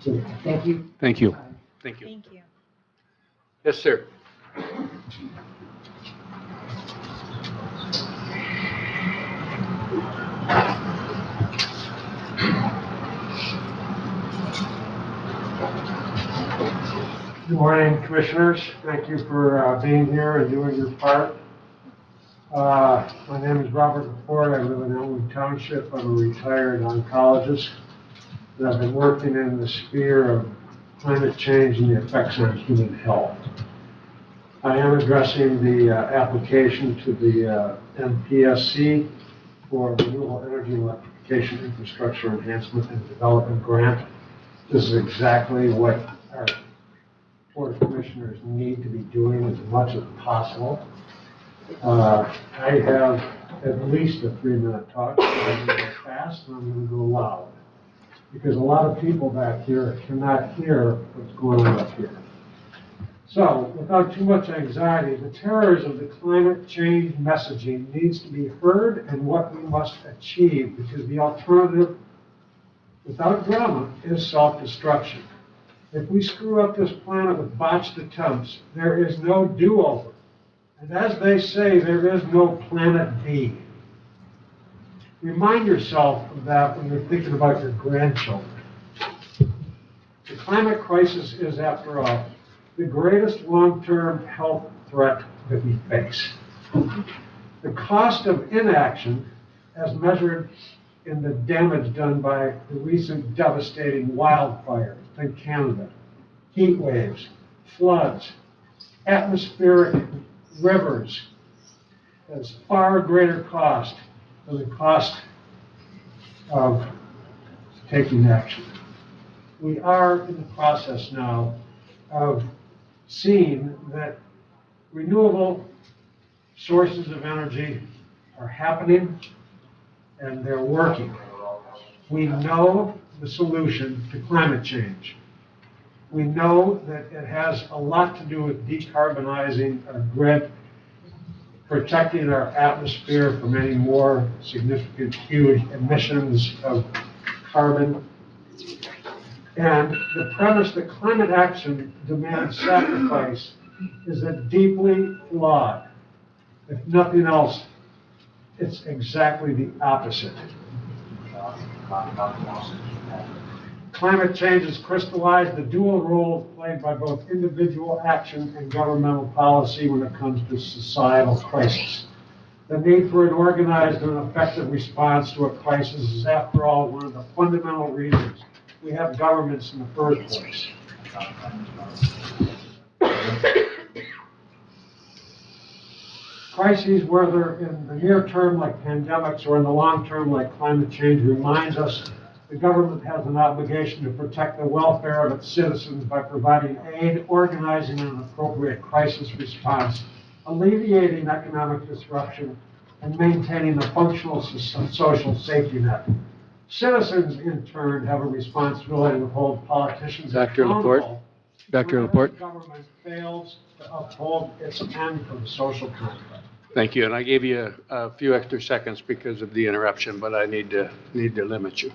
So thank you. Thank you. Thank you. Thank you. Yes, sir. Good morning, commissioners. Thank you for being here and doing your part. My name is Robert LaFord. I live in Elmwood Township. I'm a retired oncologist, and I've been working in the sphere of climate change and the effects on human health. I am addressing the application to the MPSC for Renewable Energy Electrification Infrastructure Enhancement and Development Grant. This is exactly what our Board of Commissioners need to be doing as much as possible. I have at least a 3-minute talk, so I'm going to go fast and I'm going to go loud, because a lot of people back here cannot hear what's going on up here. So, without too much anxiety, the terrors of the climate change messaging needs to be heard and what we must achieve, because the alternative, without drama, is self-destruction. If we screw up this planet with botched attempts, there is no do-over. And as they say, there is no planet B. Remind yourself of that when you're thinking about your grandchildren. The climate crisis is, after all, the greatest long-term health threat that we face. The cost of inaction, as measured in the damage done by the recent devastating wildfires in Canada, heat waves, floods, atmospheric rivers, has far greater cost than the cost of taking action. We are in the process now of seeing that renewable sources of energy are happening and they're working. We know the solution to climate change. We know that it has a lot to do with decarbonizing our grid, protecting our atmosphere from any more significant, huge emissions of carbon. And the premise that climate action demands sacrifice is a deeply flawed. If nothing else, it's exactly the opposite. Climate change has crystallized the dual role played by both individual action and governmental policy when it comes to societal crisis. The need for an organized and effective response to a crisis is, after all, one of the fundamental reasons we have governments in the first place. Crises, whether in the near term like pandemics or in the long term like climate change, reminds us the government has an obligation to protect the welfare of its citizens by providing aid, organizing an appropriate crisis response, alleviating economic disruption, and maintaining a functional social safety net. Citizens, in turn, have a responsibility to hold politicians accountable Dr. Laporte. when the government fails to uphold its end of the social contract. Thank you, and I gave you a few extra seconds because of the interruption, but I need to limit you.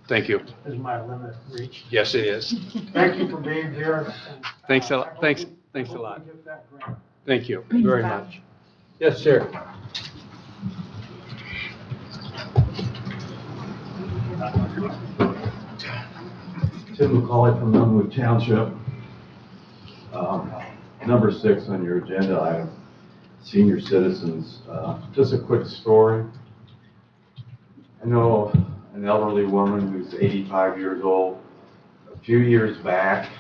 Thank you. Is my limit reached? Yes, it is. Thank you for being here. Thanks a lot. Thanks a lot. Thank you very much. Yes, sir. Tim McCauley from Elmwood Township. Number 6 on your agenda item, senior citizens. Just a quick story. I know an elderly woman who's 85 years old. A few years back,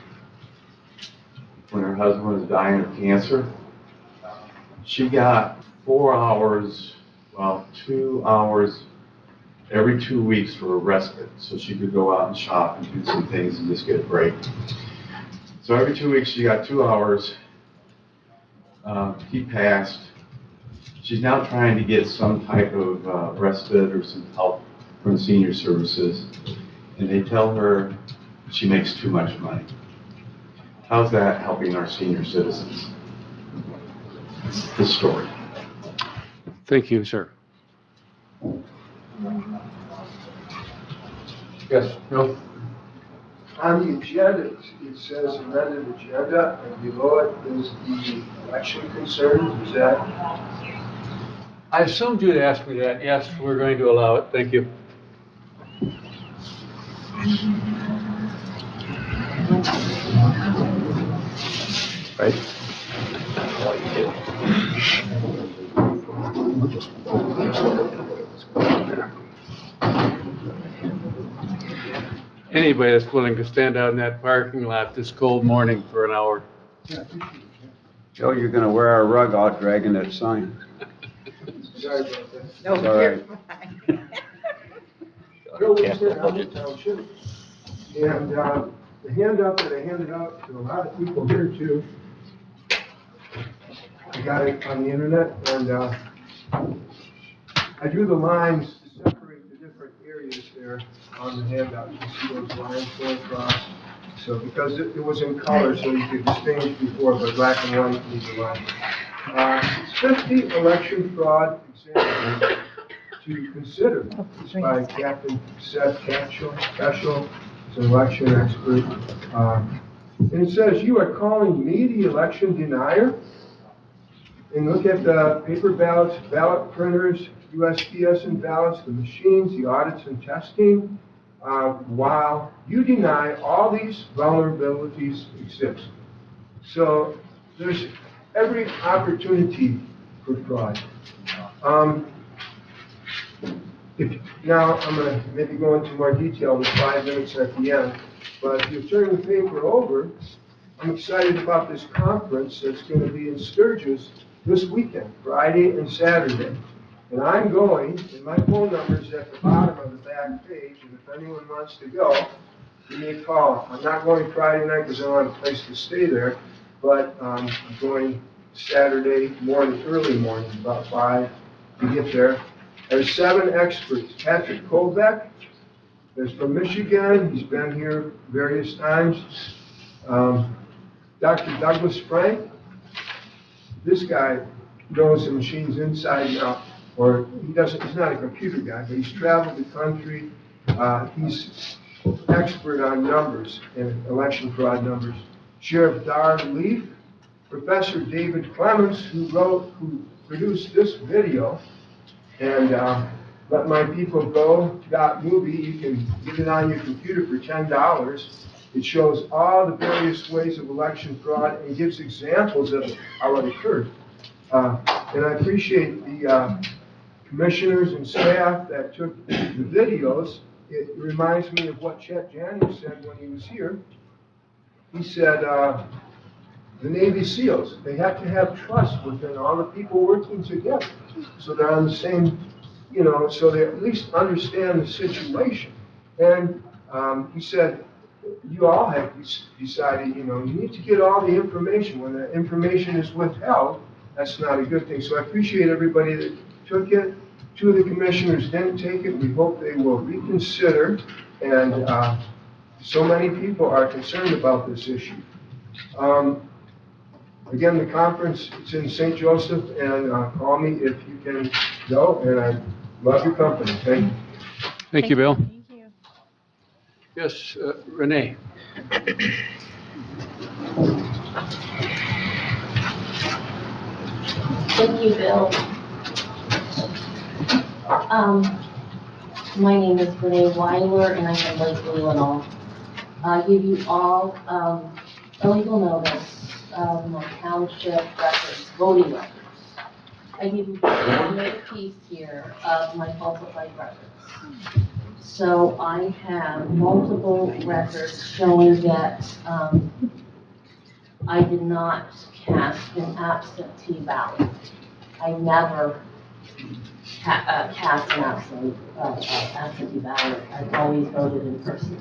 when her husband was dying of cancer, she got 4 hours, 2 hours every 2 weeks for a respite, so she could go out and shop and do some things and just get a break. So every 2 weeks she got 2 hours. He passed. She's now trying to get some type of respite or some help from senior services, and they tell her she makes too much money. How's that helping our senior citizens? This story. Thank you, sir. Yes, no? On the agenda, it says amended agenda, and below it is the election concern. Is that? I assumed you'd ask me that. Yes, we're going to allow it. Thank you. Right. anybody that's willing to stand out in that parking lot this cold morning for an hour. Joe, you're gonna wear our rug out dragging that sign. Sorry about that. No, It's all you're right. fine. Bill Winston, Allen Township. And the handout that I handed out to a lot of people here too, I got it on the internet, and I drew the lines to separate the different areas there on the handout. You can see those lines going across. So because it was in color, so you could distinguish before, but black and white need the line. It's 50 election fraud examples to consider. It's by Captain Seth Cashel. He's an election expert. And it says, you are calling me the election denier? And look at the paper ballots, ballot printers, USPS and ballots, the machines, the audits and testing, while you deny all these vulnerabilities exist. So there's every opportunity for fraud. Now, I'm going to maybe go into more detail in 5 minutes at the end, but if you turn the paper over, I'm excited about this conference that's going to be in Sturgis this weekend, Friday and Saturday. And I'm going, and my phone number is at the bottom of the back page, and if anyone wants to go, give me a call. I'm not going Friday night because I don't have a place to stay there, but I'm going Saturday morning, early morning, about 5 to get there. There's 7 experts. Patrick Kovac is from Michigan. He's been here various times. Dr. Douglas Frank, this guy knows the machines inside and out, or he's not a computer guy, but he's traveled the country. He's expert on numbers and election fraud numbers. Sheriff Dar Leaf, Professor David Clements, who produced this video, and Let My People Go movie. You can get it on your computer for $10. It shows all the various ways of election fraud and gives examples of how it occurred. And I appreciate the commissioners and staff that took the videos. It reminds me of what Chet Janney said when he was here. He said, the Navy SEALs, they have to have trust within all the people working together. So they're on the same, so they at least understand the situation. And he said, you all have decided, you need to get all the information. When the information is withheld, that's not a good thing. So I appreciate everybody that took it. 2 of the commissioners didn't take it. We hope they will reconsider. And so many people are concerned about this issue. Again, the conference, it's in St. Joseph, and call me if you can go, and I love your company. Thank you. Thank you, Bill. Yes, Renee. Thank you, Bill. My name is Renee Weiler, and I'm from Lake Leelanau. I give you all a legal notice of my township records, voting records. I give you one piece here of my falsified records. So I have multiple records showing that I did not cast an absentee ballot. I never cast an absentee ballot. I've always voted in person.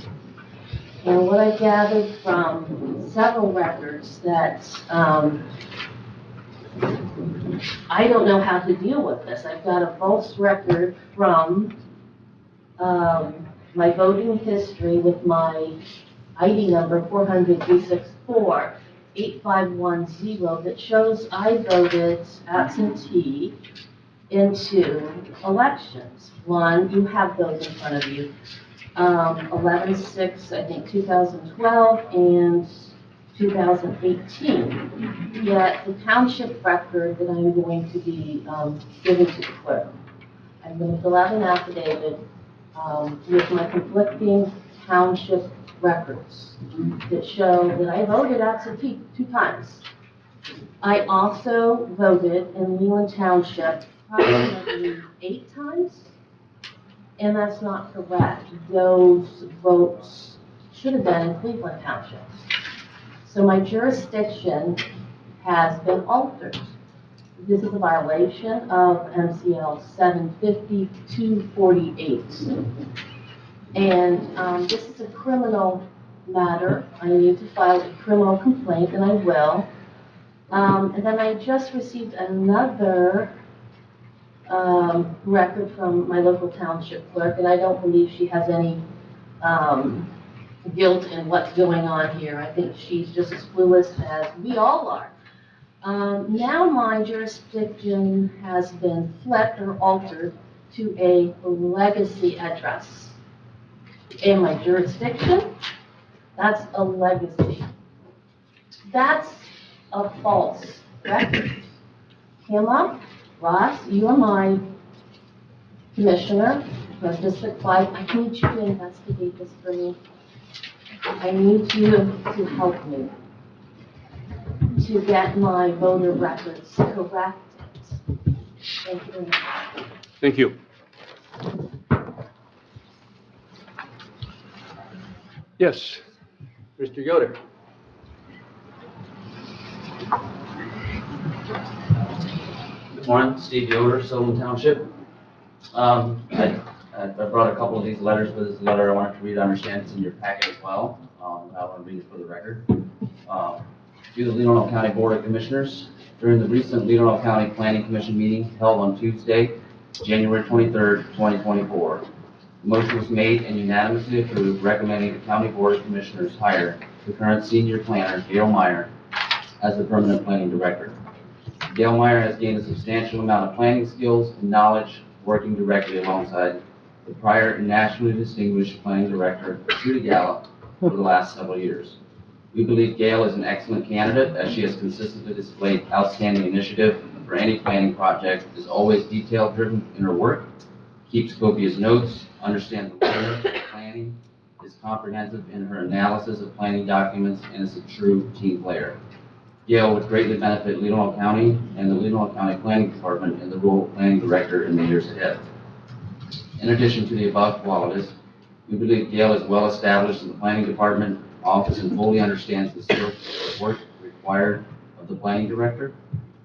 And what I gathered from several records that I don't know how to deal with this. I've got a false record from my voting history with my ID number 400-364-8510 that shows I voted absentee in 2 elections. One, you have those in front of you, 11/6, I think 2012 and 2018. Yet the township record that I'm going to be giving to the clerk, I'm going to fill out an affidavit with my conflicting township records that show that I voted absentee 2 times. I also voted in Leland Township approximately 8 times, and that's not correct. Those votes should have been in Cleveland Township. So my jurisdiction has been altered. This is a violation of MCL 750-248. And this is a criminal matter. I need to file a criminal complaint, and I will. And then I just received another record from my local township clerk, and I don't believe she has any guilt in what's going on here. I think she's just as clueless as we all are. Now my jurisdiction has been flipped or altered to a legacy address. In my jurisdiction, that's a legacy. That's a false record. Emma, Ross, you are my commissioner for District 5. I need you to investigate this for me. I need you to help me to get my voter records corrected. Thank you very much. Thank you. Yes, Mr. Yoder. Good morning, Steve Yoder, Sylvan Township. I brought a couple of these letters, but this letter I wanted to read, I understand it's in your packet as well. I want to read it for the record. To the Leelanau County Board of Commissioners, during the recent Leelanau County Planning Commission meeting held on Tuesday, January 23rd, 2024, the motion was made and unanimously approved recommending the County Board of Commissioners hire the current senior planner, Gail Meyer, as the permanent planning director. Gail Meyer has gained a substantial amount of planning skills and knowledge working directly alongside the prior and nationally distinguished planning director, Judy Gallup, for the last several years. We believe Gail is an excellent candidate as she has consistently displayed outstanding initiative for any planning project, is always detail-driven in her work, keeps copious notes, understands the layers of planning, is comprehensive in her analysis of planning documents, and is a true team player. Gail would greatly benefit Leelanau County and the Leelanau County Planning Department in the role of planning director in the years ahead. In addition to the above qualities, we believe Gail is well established in the planning department office and fully understands the skills and work required of the planning director.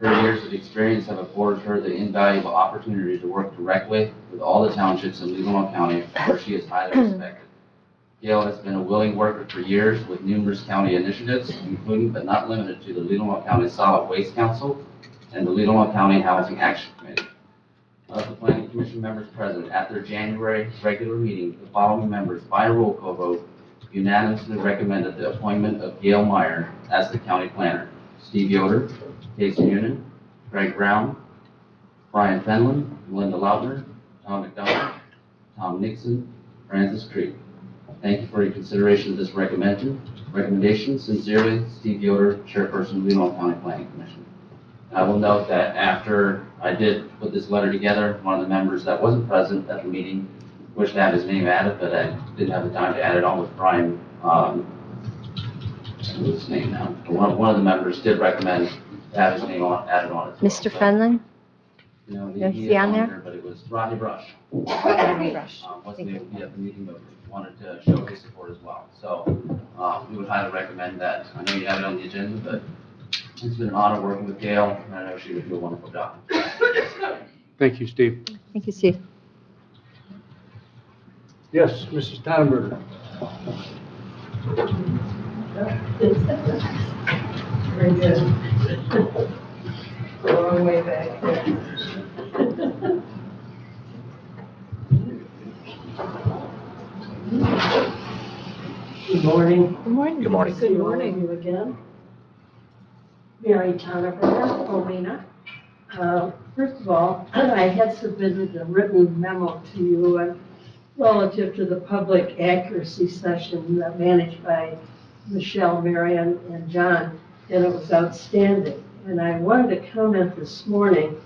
Her years of experience have afforded her the invaluable opportunity to work directly with all the townships in Leelanau County where she is highly respected. Gail has been a willing worker for years with numerous county initiatives, including but not limited to the Leelanau County Solid Waste Council and the Leelanau County Housing Action Committee. Of the Planning Commission members present at their January regular meeting, the following members by roll call vote unanimously recommended the appointment of Gail Meyer as the county planner. Steve Yoder, Casey Noonan, Greg Brown, Brian Fenlon, Linda Lautner, Tom McDonald, Tom Nixon, Francis Creek. Thank you for your consideration of this recommendation. Sincerely, Steve Yoder, Chairperson, Leelanau County Planning Commission. I will note that after I did put this letter together, one of the members that wasn't present at the meeting wished to have his name added, but I didn't have the time to add it on with Brian. What's his name now? One of the members did recommend to have his name added on it. Mr. Fenlon? No, Is he he is on on there? there, but it was Rodney Brush. Rodney Brush. Wasn't able to be at the meeting, but wanted to show his support as well. So we would highly recommend that. I know you have it on the agenda, but it's been an honor working with Gail, and I know she would do a wonderful job. Thank you, Steve. Thank you, Steve. Yes, Mrs. Tannenberger. Very good. Long way back there. Good morning. Good morning. Good morning. Good morning. You again. Mary Townerberger, Polina. First of all, I had submitted a written memo to you relative to the public accuracy session managed by Michelle, Marion, and John, and it was outstanding. And I wanted to comment this morning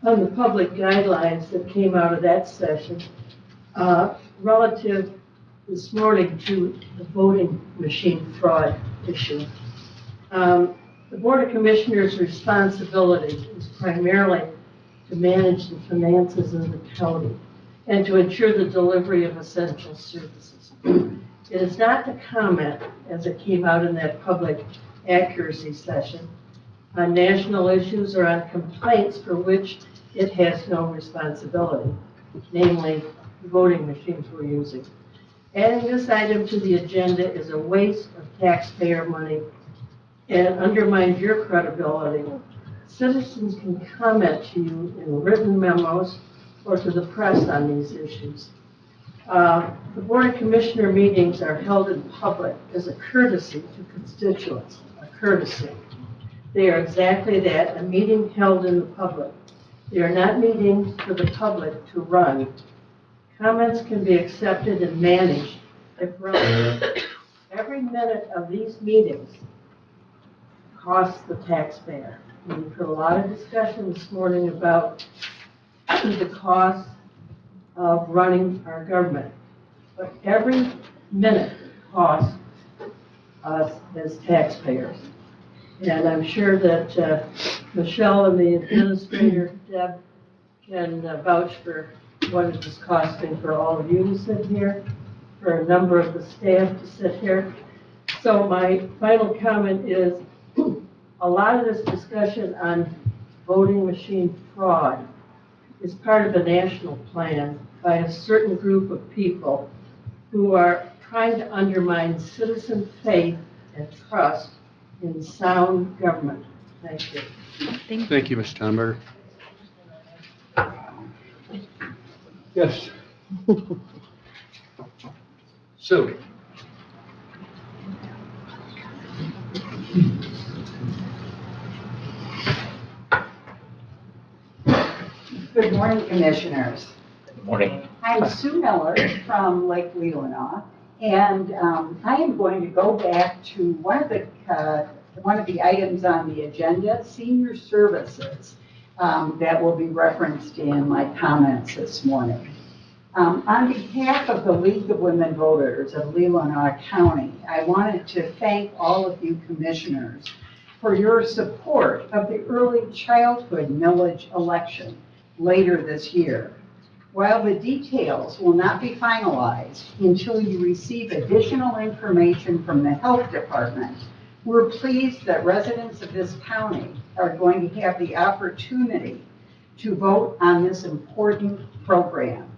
on the public guidelines that came out of that session relative this morning to the voting machine fraud issue. The Board of Commissioners' responsibility is primarily to manage the finances of the county and to ensure the delivery of essential services. It It is not to comment, as it came out in that public accuracy session, on national issues or on complaints for which it has no responsibility, namely the voting machines we're using. Adding this item to the agenda is a waste of taxpayer money and undermines your credibility. Citizens can comment to you in written memos or to the press on these issues. The Board of Commissioner meetings are held in public as a courtesy to constituents, a courtesy. They are exactly that, a meeting held in the public. They are not meetings for the public to run. Comments can be accepted and managed if relevant. Every minute of these meetings costs the taxpayer. We've heard a lot of discussion this morning about the cost of running our government. But every minute costs us as taxpayers. And I'm sure that Michelle and the administrator, Deb, can vouch for what it is costing for all of you to sit here, for a number of the staff to sit here. So my final comment is, a lot of this discussion on voting machine fraud is part of a national plan by a certain group of people who are trying to undermine citizen faith and trust in sound government. Thank you. Thank you, Ms. Tonberger. Yes. Sue. Good morning, Commissioners. Good morning. I'm Sue Miller from Lake Leelanau, and I am going to go back to one of the items on the agenda, senior services, that will be referenced in my comments this morning. On behalf of the League of Women Voters of Leelanau County, I wanted to thank all of you commissioners for your support of the early childhood millage election later this year. While the details will not be finalized until you receive additional information from the health department, we're pleased that residents of this county are going to have the opportunity to vote on this important program.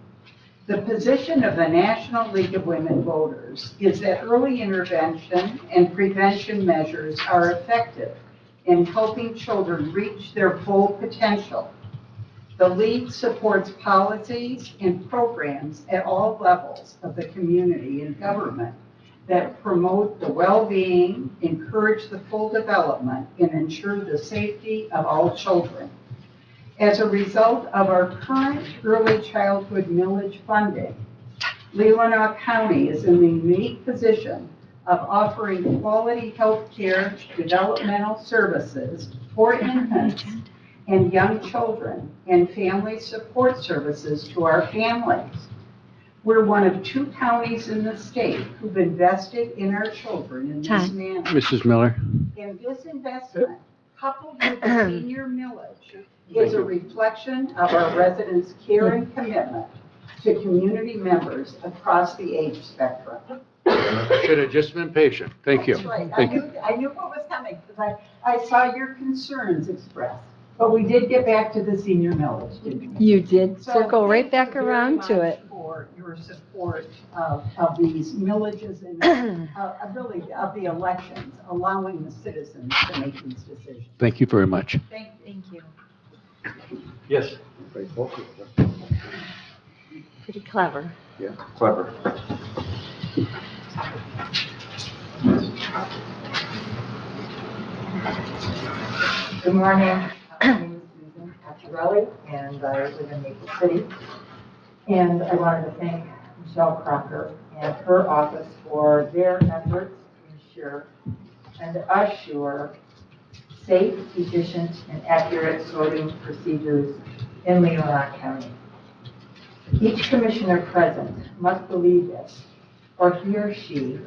The position of the National League of Women Voters is that early intervention and prevention measures are effective in helping children reach their full potential. The League supports policies and programs at all levels of the community and government that promote the well-being, encourage the full development, and ensure the safety of all children. As a result of our current early childhood millage funding, Leelanau County is in the unique position of offering quality health care, developmental services for infants and young children, and family support services to our families. We're one of 2 counties in the state who've invested in our children in this manner. Mrs. Miller. And this investment, coupled with the senior millage, is a reflection of our residents' care and commitment to community members across the age spectrum. Should have just been patient. Thank you. That's right. Thank you. I knew what was coming because I saw your concerns expressed. But we did get back to the senior millage, didn't we? You did So circle right thank you back around to very it. much for your support of these millages and really of the elections, allowing the citizens to make these decisions. Thank you very much. Thank you. Yes. Pretty clever. Yeah, clever. Good morning. My name is Susan Cacciarelli, and I live in Maple City. And I wanted to thank Michelle Crocker and her office for their efforts to ensure and assure safe, efficient, and accurate sorting procedures in Leelanau County. Each commissioner present must believe this, or he or she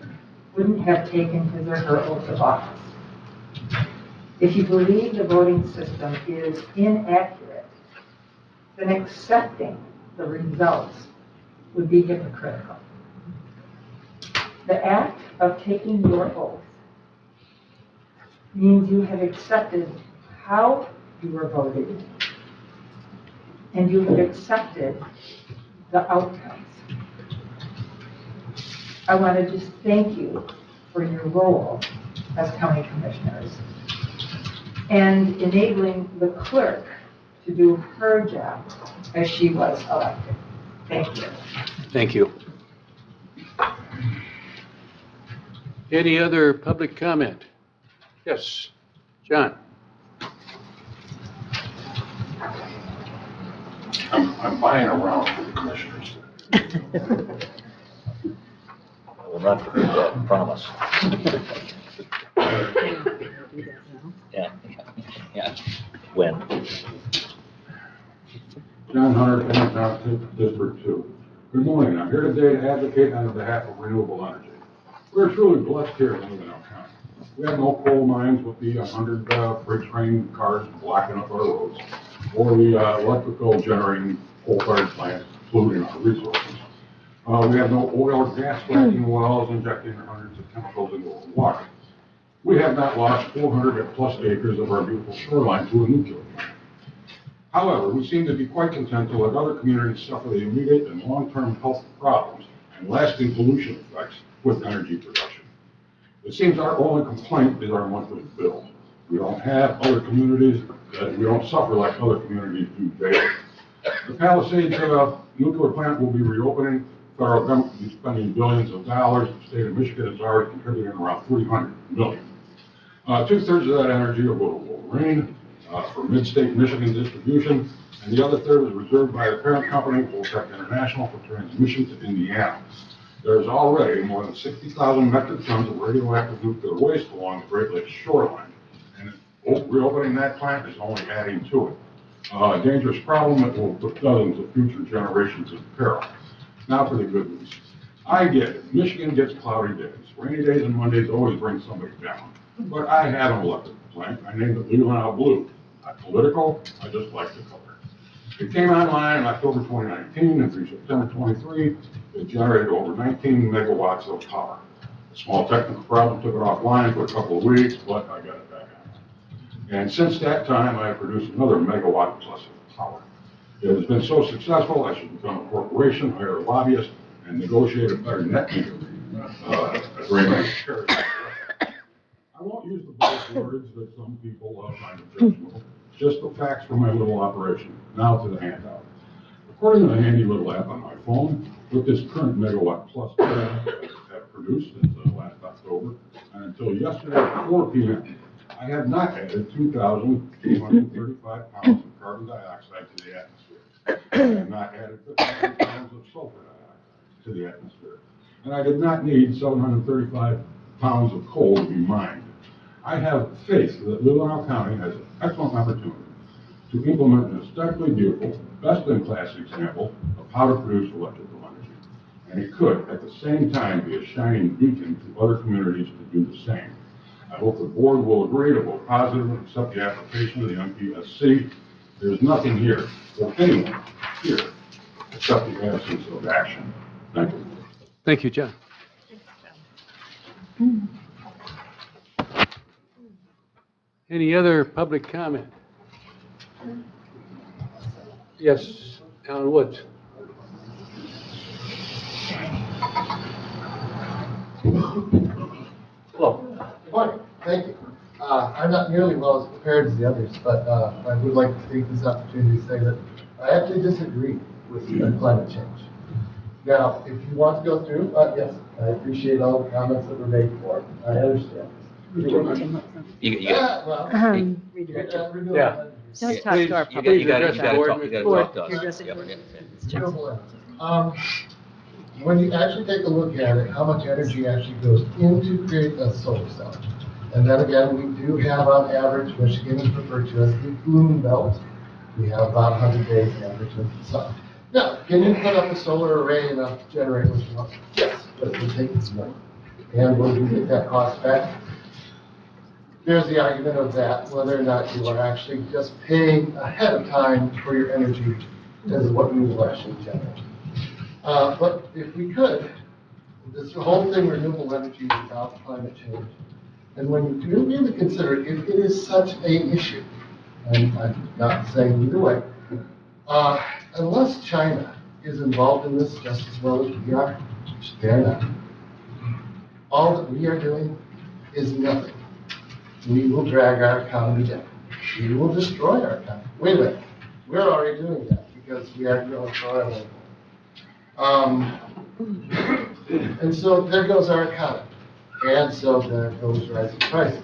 wouldn't have taken his or her oath of office. If you believe the voting system is inaccurate, then accepting the results would be hypocritical. The act of taking your oath means you have accepted how you were voted, and you have accepted the outcomes. I want to just thank you for your role as county commissioners and enabling the clerk to do her job as she was elected. Thank you. Thank you. Any other public comment? Yes, John. I'm buying around for the commissioners. I will not forget that, promise. Yeah, yeah. When? John Hunter, Cannon Township, District 2. Good morning. I'm here today to advocate on behalf of renewable energy. We're truly blessed here in Leelanau County. We have no coal mines with the 100 freight train cars blocking up our roads, or the electrical generating coal-fired plants polluting our resources. We have no oil or gas fracking wells injecting hundreds of chemicals into our water. We have not lost 400 plus acres of our beautiful shoreline to a nuclear plant. However, we seem to be quite content to let other communities suffer the immediate and long-term health problems and lasting pollution effects with energy production. It seems our only complaint is our monthly bill. We don't have other communities, we don't suffer like other communities do daily. The Palisades nuclear plant will be reopening. Federal government will be spending billions of dollars. The state of Michigan is already contributing around $300 million. 2/3 of that energy will go to Wolverine for mid-state Michigan distribution, and the other third is reserved by the parent company, Voltec International, for transmission to Indiana. There's already more than 60,000 metric tons of radioactive nuclear waste along the Great Lakes shoreline, and reopening that plant is only adding to it. A dangerous problem that will put dozens of future generations in peril. Now for the good news. I get it. Michigan gets cloudy days. Rainy days and Mondays always bring somebody down. But I have an electric plant. I named it Leelanau Blue. Not political. I just like the color. It came online in October 2019, and through September 23, it generated over 19 megawatts of power. A small technical problem took it offline for a couple of weeks, but I got it back on. And since that time, I have produced another megawatt plus of power. It has been so successful, I should become a corporation, hire a lobbyist, and negotiate a better net agreement. I won't use the buzzwords that some people find objectionable, just the facts from my little operation. Now to the handout. According to the handy little app on my phone, with this current megawatt plus I have produced since last October, and until yesterday at 4 p.m., I have not added 2,235 pounds of carbon dioxide to the atmosphere. I have not added 50 pounds of sulfur dioxide to the atmosphere. And I did not need 735 pounds of coal to be mined. I have faith that Leelanau County has an excellent opportunity to implement an aesthetically beautiful, best-in-class example of how to produce electrical energy. And it could, at the same time, be a shining beacon to other communities to do the same. I hope the board will agree to vote positive and accept the application of the MPSC. There's nothing here for anyone here except the absence of action. Thank you. Thank you, John. Any other public comment? Yes, Alan Woods. Hello. Good morning. Thank you. I'm not nearly well as prepared as the others, but I would like to take this opportunity to say that I actually disagree with climate change. Now, if you want to go through, yes, I appreciate all the comments that were made for it. I understand. Yeah. Don't talk to our public. You gotta talk to us. When you actually take a look at it, how much energy actually goes into creating a solar cell. And then again, we do have on average, Michigan is referred to as the bloom belt. We have about 100 days average of the sun. Now, can you put up a solar array and generate what you want? Yes, but it will take its money. And will you get that cost back? There's the argument of that, whether or not you are actually just paying ahead of time for your energy as what you will actually generate. But if we could, This whole thing, renewable energy is about climate change. And when you really consider it, it is such an issue. And I'm not saying either way. Unless China is involved in this just as well as we are, which they're not, all that we are doing is nothing. We will drag our economy down. We will destroy our economy. Wait a minute. We're already doing that because we are going to oil anymore. And so there goes our economy. And so there goes rising prices.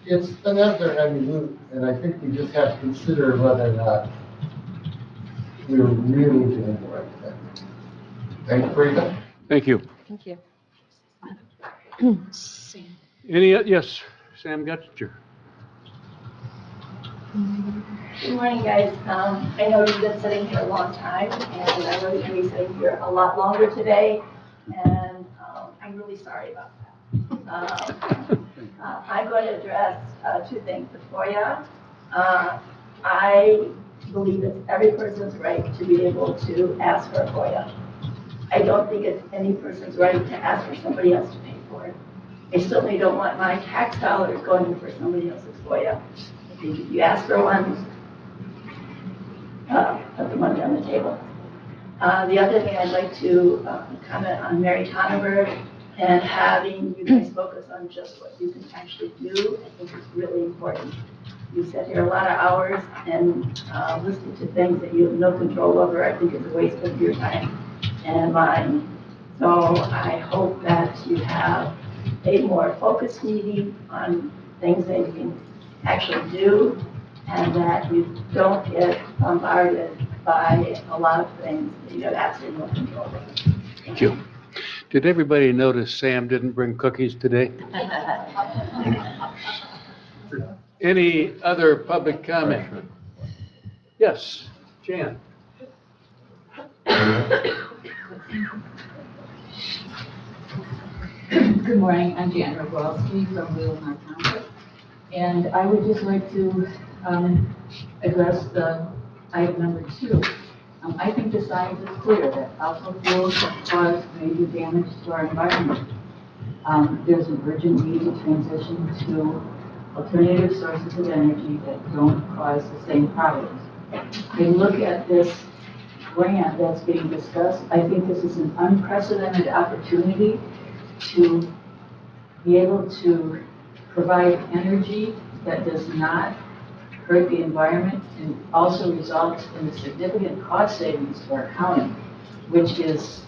It's a never-ending loop, and I think we just have to consider whether or not we're really doing the right thing. Thank you for your time. Thank you. Thank you. Yes, Sam Guttinger. Good morning, guys. I know you've been sitting here a long time, and I know you're going to be sitting here a lot longer today, and I'm really sorry about that. I'm going to address two things. The FOIA, I believe it's every person's right to be able to ask for a FOIA. I don't think it's any person's right to ask for somebody else to pay for it. I certainly don't want my tax dollars going for somebody else's FOIA. I think if you ask for one, put the money on the table. The other thing I'd like to comment on Mary Tonnenberg and having you guys focus on just what you can actually do, I think is really important. You sit here a lot of hours and listening to things that you have no control over, I think is a waste of your time and mine. So I hope that you have a more focused meeting on things that you can actually do, and that you don't get bombarded by a lot of things that you have absolutely no control over. Thank you. Did everybody notice Sam didn't bring cookies today? Any other public comment? Yes, Jan. Good morning, I'm Jan Rogalski from Leelanau Township, and I would just like to address the item number 2. I think the science is clear that fossil fuels have caused major damage to our environment. There's an urgent need to transition to alternative sources of energy that don't cause the same problems. If you look at this grant that's being discussed, I think this is an unprecedented opportunity to be able to provide energy that does not hurt the environment and also results in a significant cost savings for our county, which is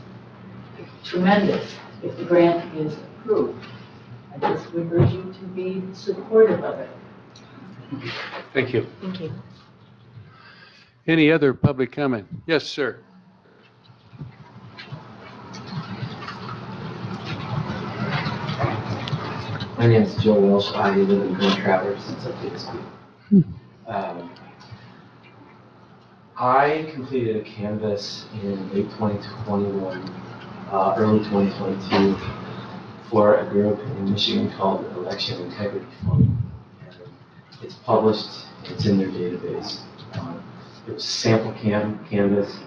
tremendous if the grant is approved. I just would urge you to be supportive of it. Thank you. Thank you. Any other public comment? Yes, sir. My name is Joe Welsh. I live in Grand Traverse since up to school. I completed a canvas in late 2021, early 2022 for a group in Michigan called Election Integrity Fund. And it's published, it's in their database. It was a sample canvas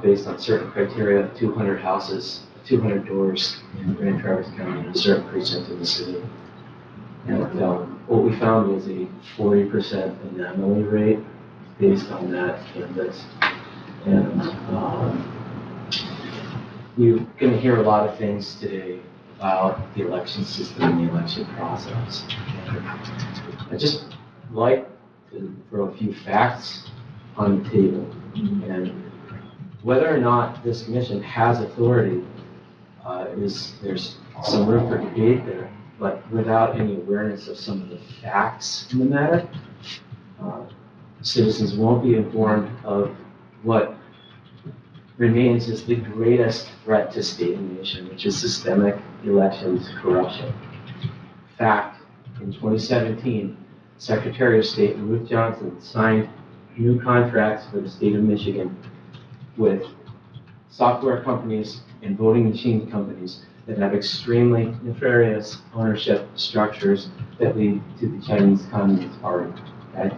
based on certain criteria, 200 houses, 200 doors in Grand Traverse County, in a certain precinct in the city. And what we found was a 40% anomaly rate based on that canvas. And we're going to hear a lot of things today about the election system and the election process. And I just like to throw a few facts on the table. And whether or not this commission has authority, there's some room for debate there, but without any awareness of some of the facts in the matter, citizens won't be informed of what remains as the greatest threat to state and nation, which is systemic elections corruption. Fact, in 2017, Secretary of State Ruth Johnson signed new contracts for the state of Michigan with software companies and voting machine companies that have extremely nefarious ownership structures that lead to the Chinese Communist Party. Okay?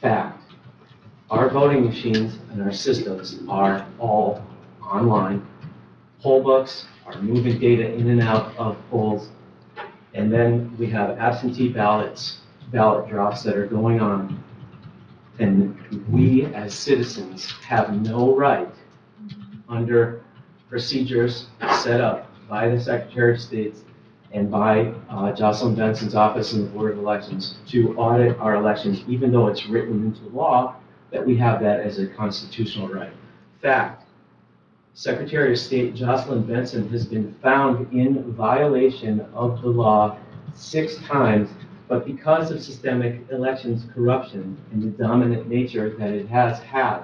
Fact, our voting machines and our systems are all online. poll books are moving data in and out of polls. And then we have absentee ballot drops that are going on. And we as citizens have no right under procedures set up by the Secretary of State and by Jocelyn Benson's office and the Board of Elections to audit our elections, even though it's written into law that we have that as a constitutional right. Fact, Secretary of State Jocelyn Benson has been found in violation of the law 6 times, but because of systemic elections corruption and the dominant nature that it has had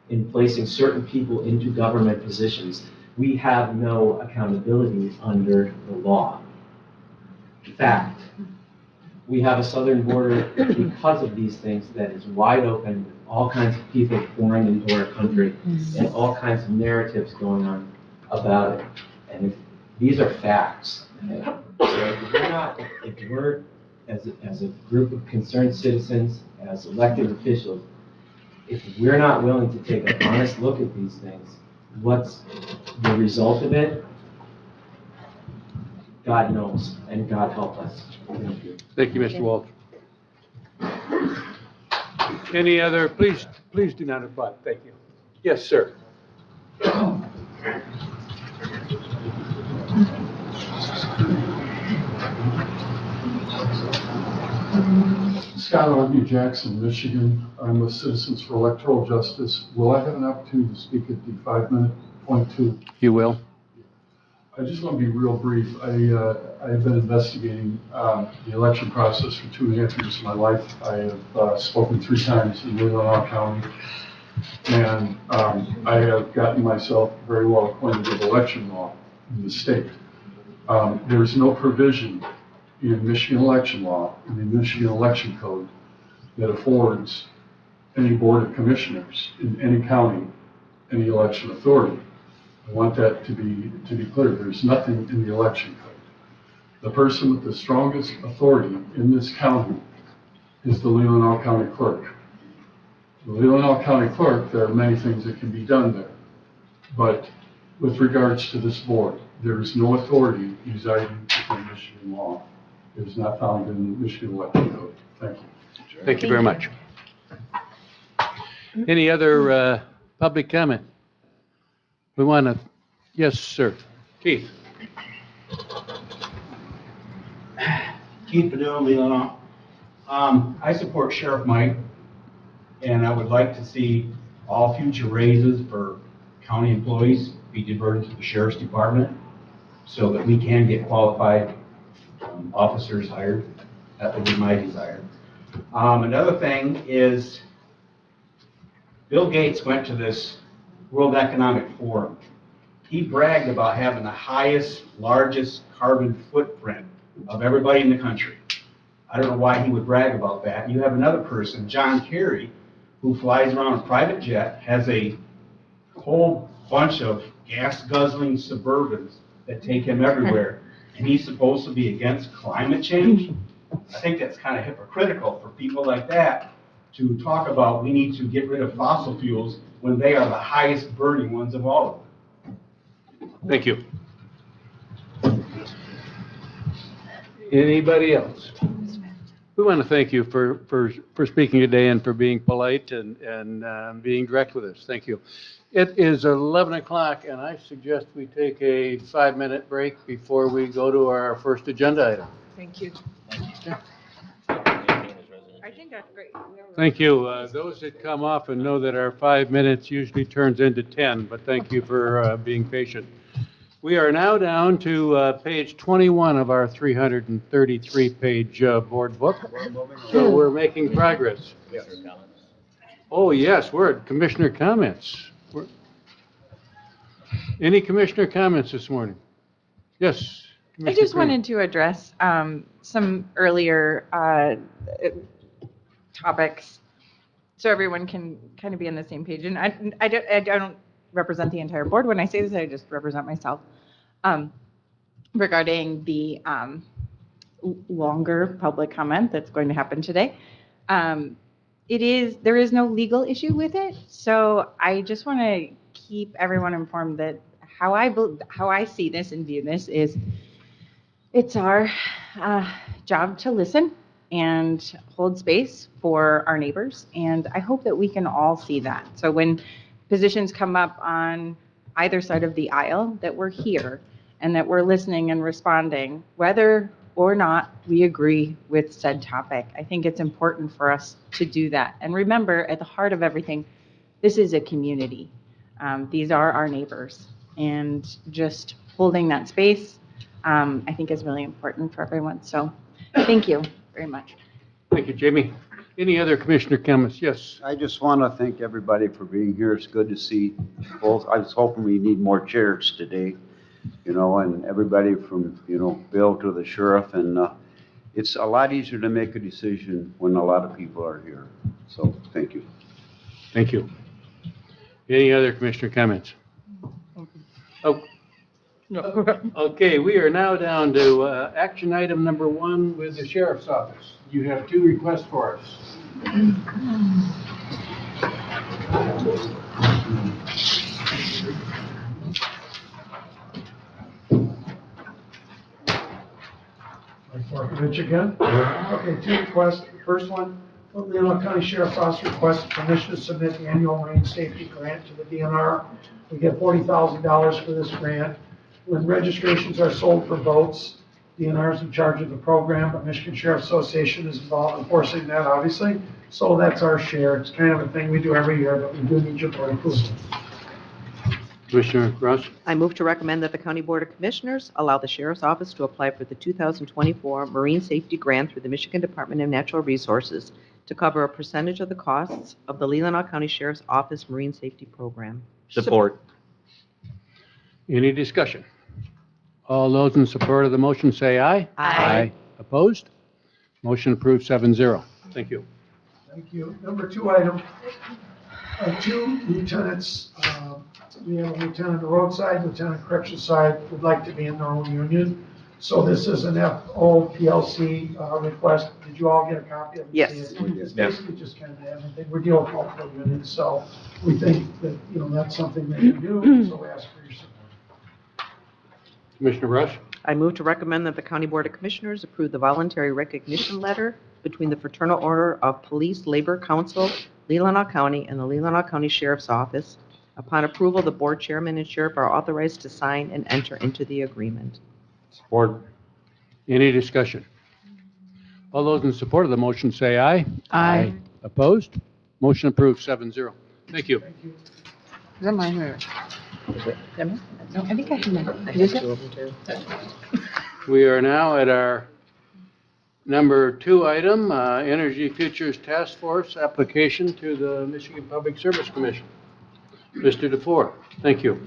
in placing certain people into government positions, we have no accountability under the law. Fact. We have a southern border because of these things that is wide open, with all kinds of people pouring into our country and all kinds of narratives going on about it. And these are facts. So if we're as a group of concerned citizens, as elected officials, if we're not willing to take an honest look at these things, what's the result of it? God knows, and God help us. Thank you. Thank you, Mr. Walsh. Any other, please do not abut. Thank you. Yes, sir. Scott R.B. Jackson, Michigan. I'm with Citizens for Electoral Justice. Will I have an opportunity to speak at the 5-minute point 2? You will. I just want to be real brief. I've been investigating the election process for 2.5 years of my life. I have spoken 3 times in Leelanau County, and I have gotten myself very well acquainted with election law in the state. There's no provision in Michigan election law, in the Michigan election code, that affords any board of commissioners in any county any election authority. I want that to be clear. There's nothing in the election code. The person with the strongest authority in this county is the Leelanau County Clerk. The Leelanau County Clerk, there are many things that can be done there. But with regards to this board, there is no authority residing within Michigan law. It is not found in the Michigan election code. Thank you. Thank you very much. Any other public comment? We want to, yes, sir. Keith. Keith Padilla, Leelanau. I support Sheriff Mike, and I would like to see all future raises for county employees be diverted to the Sheriff's Department so that we can get qualified officers hired. That would be my desire. Another thing is Bill Gates went to this World Economic Forum. He bragged about having the highest, largest carbon footprint of everybody in the country. I don't know why he would brag about that. You have another person, John Kerry, who flies around a private jet, has a whole bunch of gas-guzzling Suburbans that take him everywhere, and he's supposed to be against climate change? I think that's kind of hypocritical for people like that to talk about we need to get rid of fossil fuels when they are the highest burning ones of all of them. Thank you. Anybody else? We want to thank you for speaking today and for being polite and being direct with us. Thank you. It is 11 o'clock, and I suggest we take a 5-minute break before we go to our first agenda item. Thank you. I think that's great. Thank you. Those that come off and know that our 5 minutes usually turns into 10, but thank you for being patient. We are now down to page 21 of our 333-page board book, so we're making progress. Oh, yes, we're at commissioner comments. Any commissioner comments this morning? Yes. I just wanted to address some earlier topics so everyone can kind of be on the same page. And I don't represent the entire board when I say this, I just represent myself. Regarding the longer public comment that's going to happen today. There is no legal issue with it, so I just want to keep everyone informed that how I see this and view this is it's our job to listen and hold space for our neighbors. And I hope that we can all see that. So when positions come up on either side of the aisle, that we're here and that we're listening and responding, whether or not we agree with said topic. I think it's important for us to do that. And remember, at the heart of everything, this is a community. These are our neighbors. And just holding that space, I think is really important for everyone. So thank you very much. Thank you, Jamie. Any other commissioner comments? Yes. I just want to thank everybody for being here. It's good to see both. I was hoping we need more chairs today, and everybody from, Bill to the sheriff. And it's a lot easier to make a decision when a lot of people are here. So thank you. Thank you. Any other commissioner comments? Oh. Okay, we are now down to action item number 1 with the sheriff's office. You have 2 requests for us. Rich again? Okay, 2 requests. The first one, the Leelanau County Sheriff's Office requests permission to submit the annual marine safety grant to the DNR. We get $40,000 for this grant. When registrations are sold for boats, DNR is in charge of the program, but Michigan Sheriff Association is involved in enforcing that, obviously. So that's our share. It's kind of a thing we do every year, but we do need your board approval. Commissioner Ross? I move to recommend that the County Board of Commissioners allow the Sheriff's Office to apply for the 2024 Marine Safety Grant through the Michigan Department of Natural Resources to cover a percentage of the costs of the Leelanau County Sheriff's Office Marine Safety Program. Support. Any discussion? All those in support of the motion say aye. Aye. Opposed? Motion approved 7-0. Thank you. Thank you. Number 2 item, 2 lieutenants, we have a lieutenant on the roadside, lieutenant correction side, would like to be in their own union. So this is an FOPLC request. Did you all get a copy of it? Yes. It's basically just kind of everything. We're dealing with multiple units, so we think that, that's something they can do, so we ask for your support. Commissioner Rush? I move to recommend that the County Board of Commissioners approve the voluntary recognition letter between the Fraternal Order of Police Labor Council, Leelanau County, and the Leelanau County Sheriff's Office. Upon approval, the board chairman and sheriff are authorized to sign and enter into the agreement. Support. Any discussion? All those in support of the motion say aye. Aye. Opposed? Motion approved 7-0. Thank you. Is that mine or? Is it? No, I think I have mine. Is it? We are now at our number 2 item, Energy Futures Task Force application to the Michigan Public Service Commission. Mr. DeFore, thank you.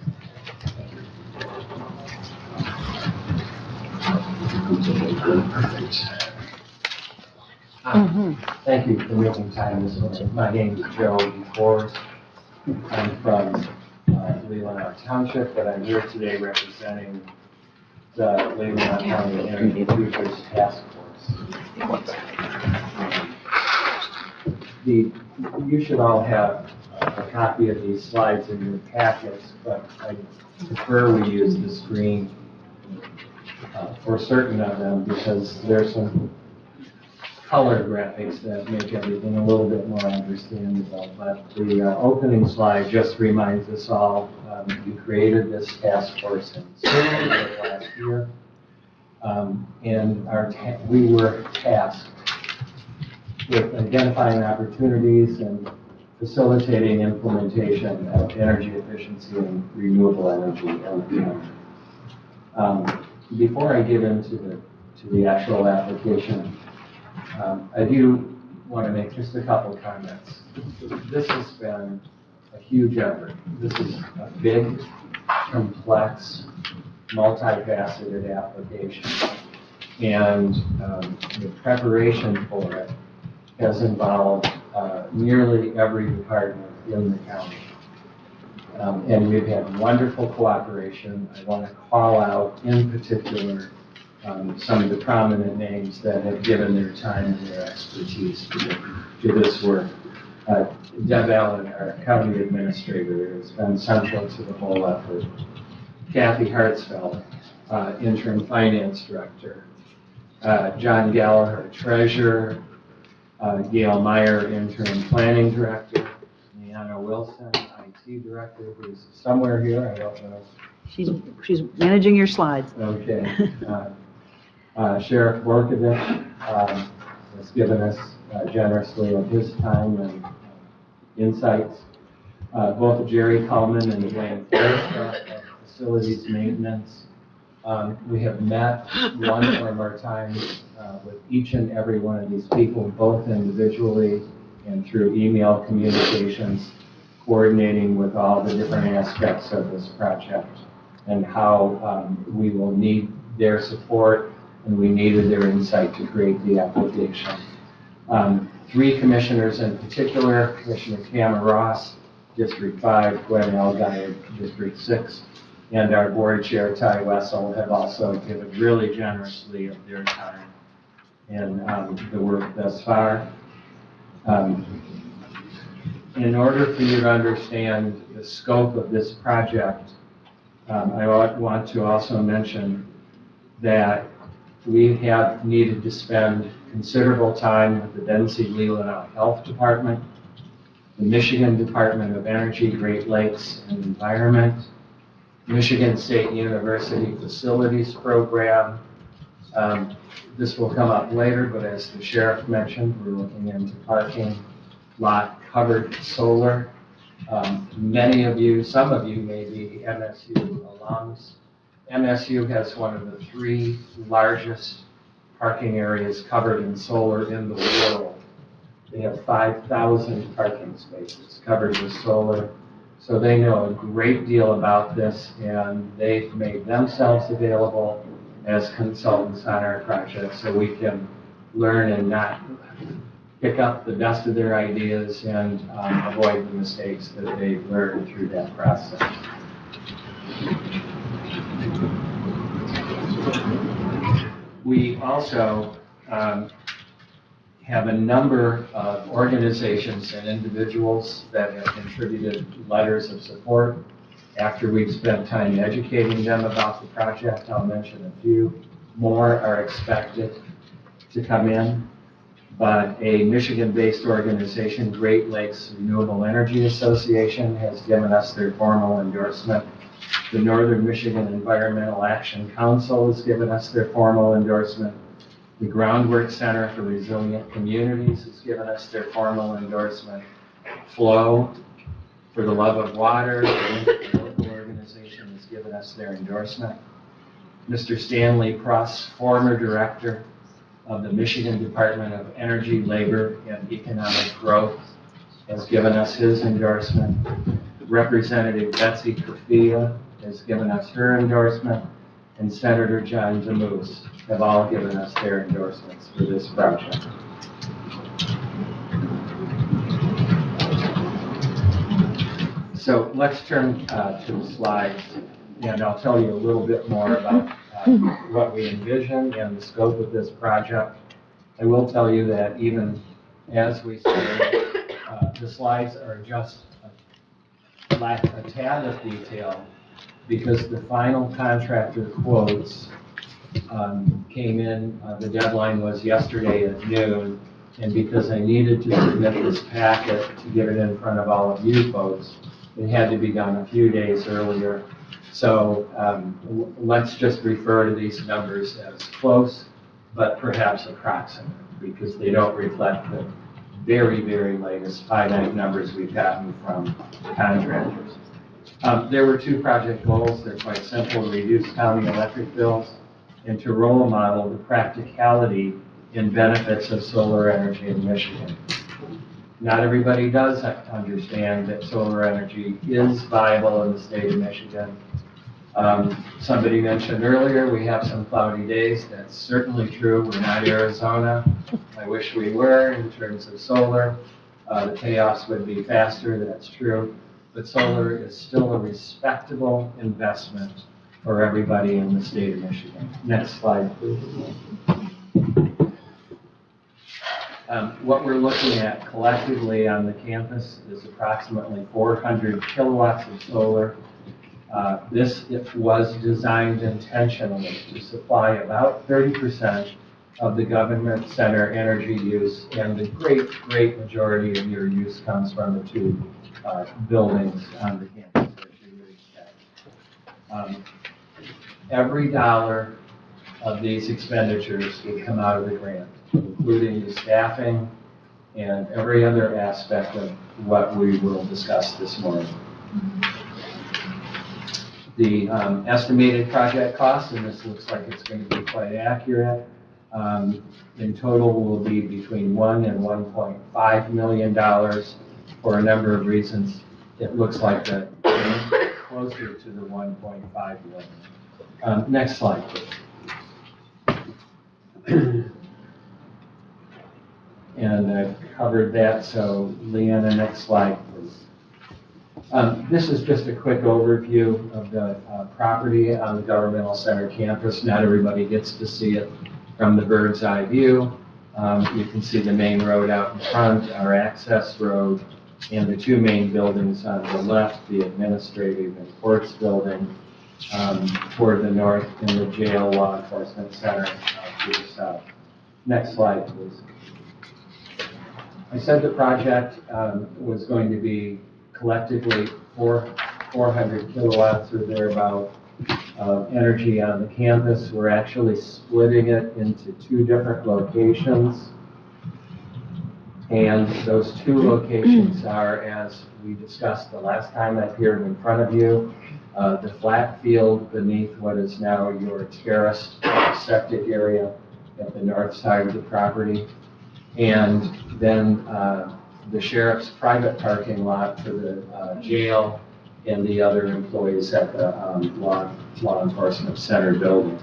Thank you for making time this morning. My name is Joe DeFore. I'm from Leelanau Township, but I'm here today representing the Leelanau County Energy Futures Task Force. You should all have a copy of these slides in your packets, but I prefer we use the screen for certain of them because there's some color graphics that make everything a little bit more understandable. But the opening slide just reminds us all, we created this task force in September of last year, and we were tasked with identifying opportunities and facilitating implementation of energy efficiency and renewable energy in the county. Before I get into the actual application, I do want to make just a couple of comments. This has been a huge effort. This is a big, complex, multifaceted application. And the preparation for it has involved nearly every department in the county. And we've had wonderful cooperation. I want to call out in particular some of the prominent names that have given their time and their expertise to this work. Deb Allen, our county administrator, has been central to the whole effort. Kathy Hartsfeld, interim finance director, John Gallagher, treasurer, Gail Meyer, interim planning director, Leanna Wilson, IT director, who's somewhere here, I don't know. She's managing your slides. Okay. Sheriff Borkovich has given us generously of his time and insights. Both Jerry Coleman and Dwayne Forrest of facilities maintenance. We have met one or more times with each and every one of these people, both individually and through email communications, coordinating with all the different aspects of this project and how we will need their support and we needed their insight to create the application. 3 commissioners in particular, Commissioner Tamara Ross, District 5, Gwen Algeyer, District 6, and our board chair, Ty Wessel, have also given really generously of their time in the work thus far. In order for you to understand the scope of this project, I want to also mention that we have needed to spend considerable time with the Leelanau Health Department, the Michigan Department of Energy, Great Lakes and Environment, Michigan State University Facilities Program. This will come up later, but as the sheriff mentioned, we're looking into parking lot covered solar. Many of you, some of you may be MSU alums. MSU has one of the 3 largest parking areas covered in solar in the world. They have 5,000 parking spaces covered with solar. So they know a great deal about this, and they've made themselves available as consultants on our project so we can learn and not pick up the best of their ideas and avoid the mistakes that they've learned through that process. We also have a number of organizations and individuals that have contributed letters of support. After we've spent time educating them about the project, I'll mention a few more are expected to come in. But a Michigan-based organization, Great Lakes Renewable Energy Association, has given us their formal endorsement. The Northern Michigan Environmental Action Council has given us their formal endorsement. The Groundwork Center for Resilient Communities has given us their formal endorsement. Flow for the Love of Water, the local organization, has given us their endorsement. Mr. Stanley Pruss, former director of the Michigan Department of Energy, Labor, and Economic Growth, has given us his endorsement. Representative Betsy Kofia has given us her endorsement, and Senator John DeMoose have all given us their endorsements for this project. So let's turn to the slides, and I'll tell you a little bit more about what we envision and the scope of this project. I will tell you that even as we say, the slides are just a tad of detail because the final contractor quotes came in, the deadline was yesterday at noon, and because I needed to submit this packet to get it in front of all of you folks, it had to be done a few days earlier. So let's just refer to these numbers as close, but perhaps approximate, because they don't reflect the very, very latest finite numbers we've gotten from contractors. There were 2 project goals. They're quite simple: reduce county electric bills and to role model the practicality and benefits of solar energy in Michigan. Not everybody does understand that solar energy is viable in the state of Michigan. Somebody mentioned earlier we have some cloudy days. That's certainly true. We're not Arizona. I wish we were in terms of solar. The payoffs would be faster, that's true. But solar is still a respectable investment for everybody in the state of Michigan. Next slide, please. What we're looking at collectively on the campus is approximately 400 kilowatts of solar. It was designed intentionally to supply about 30% of the government center energy use, and the great majority of your use comes from the two buildings on the campus, as you would expect. Every dollar of these expenditures would come out of the grant, including the staffing and every other aspect of what we will discuss this morning. The estimated project cost, and this looks like it's going to be quite accurate, in total will be between $1 and $1.5 million. For a number of reasons, it looks like that closer to the 1.5 million. Next slide, please. And I've covered that, so Leanna, next slide, please. This is just a quick overview of the property on the Governmental Center campus. Not everybody gets to see it from the bird's eye view. You can see the main road out in front, our access road, and the two main buildings on the left, the administrative and courts building toward the north, and the jail law enforcement center to the south. Next slide, please. I said the project was going to be collectively 400 kilowatts or thereabout of energy on the campus. We're actually splitting it into two different locations. And those two locations are, as we discussed the last time I appeared in front of you, the flat field beneath what is now your terraced septic area at the north side of the property, and then the sheriff's private parking lot for the jail and the other employees at the law enforcement center building.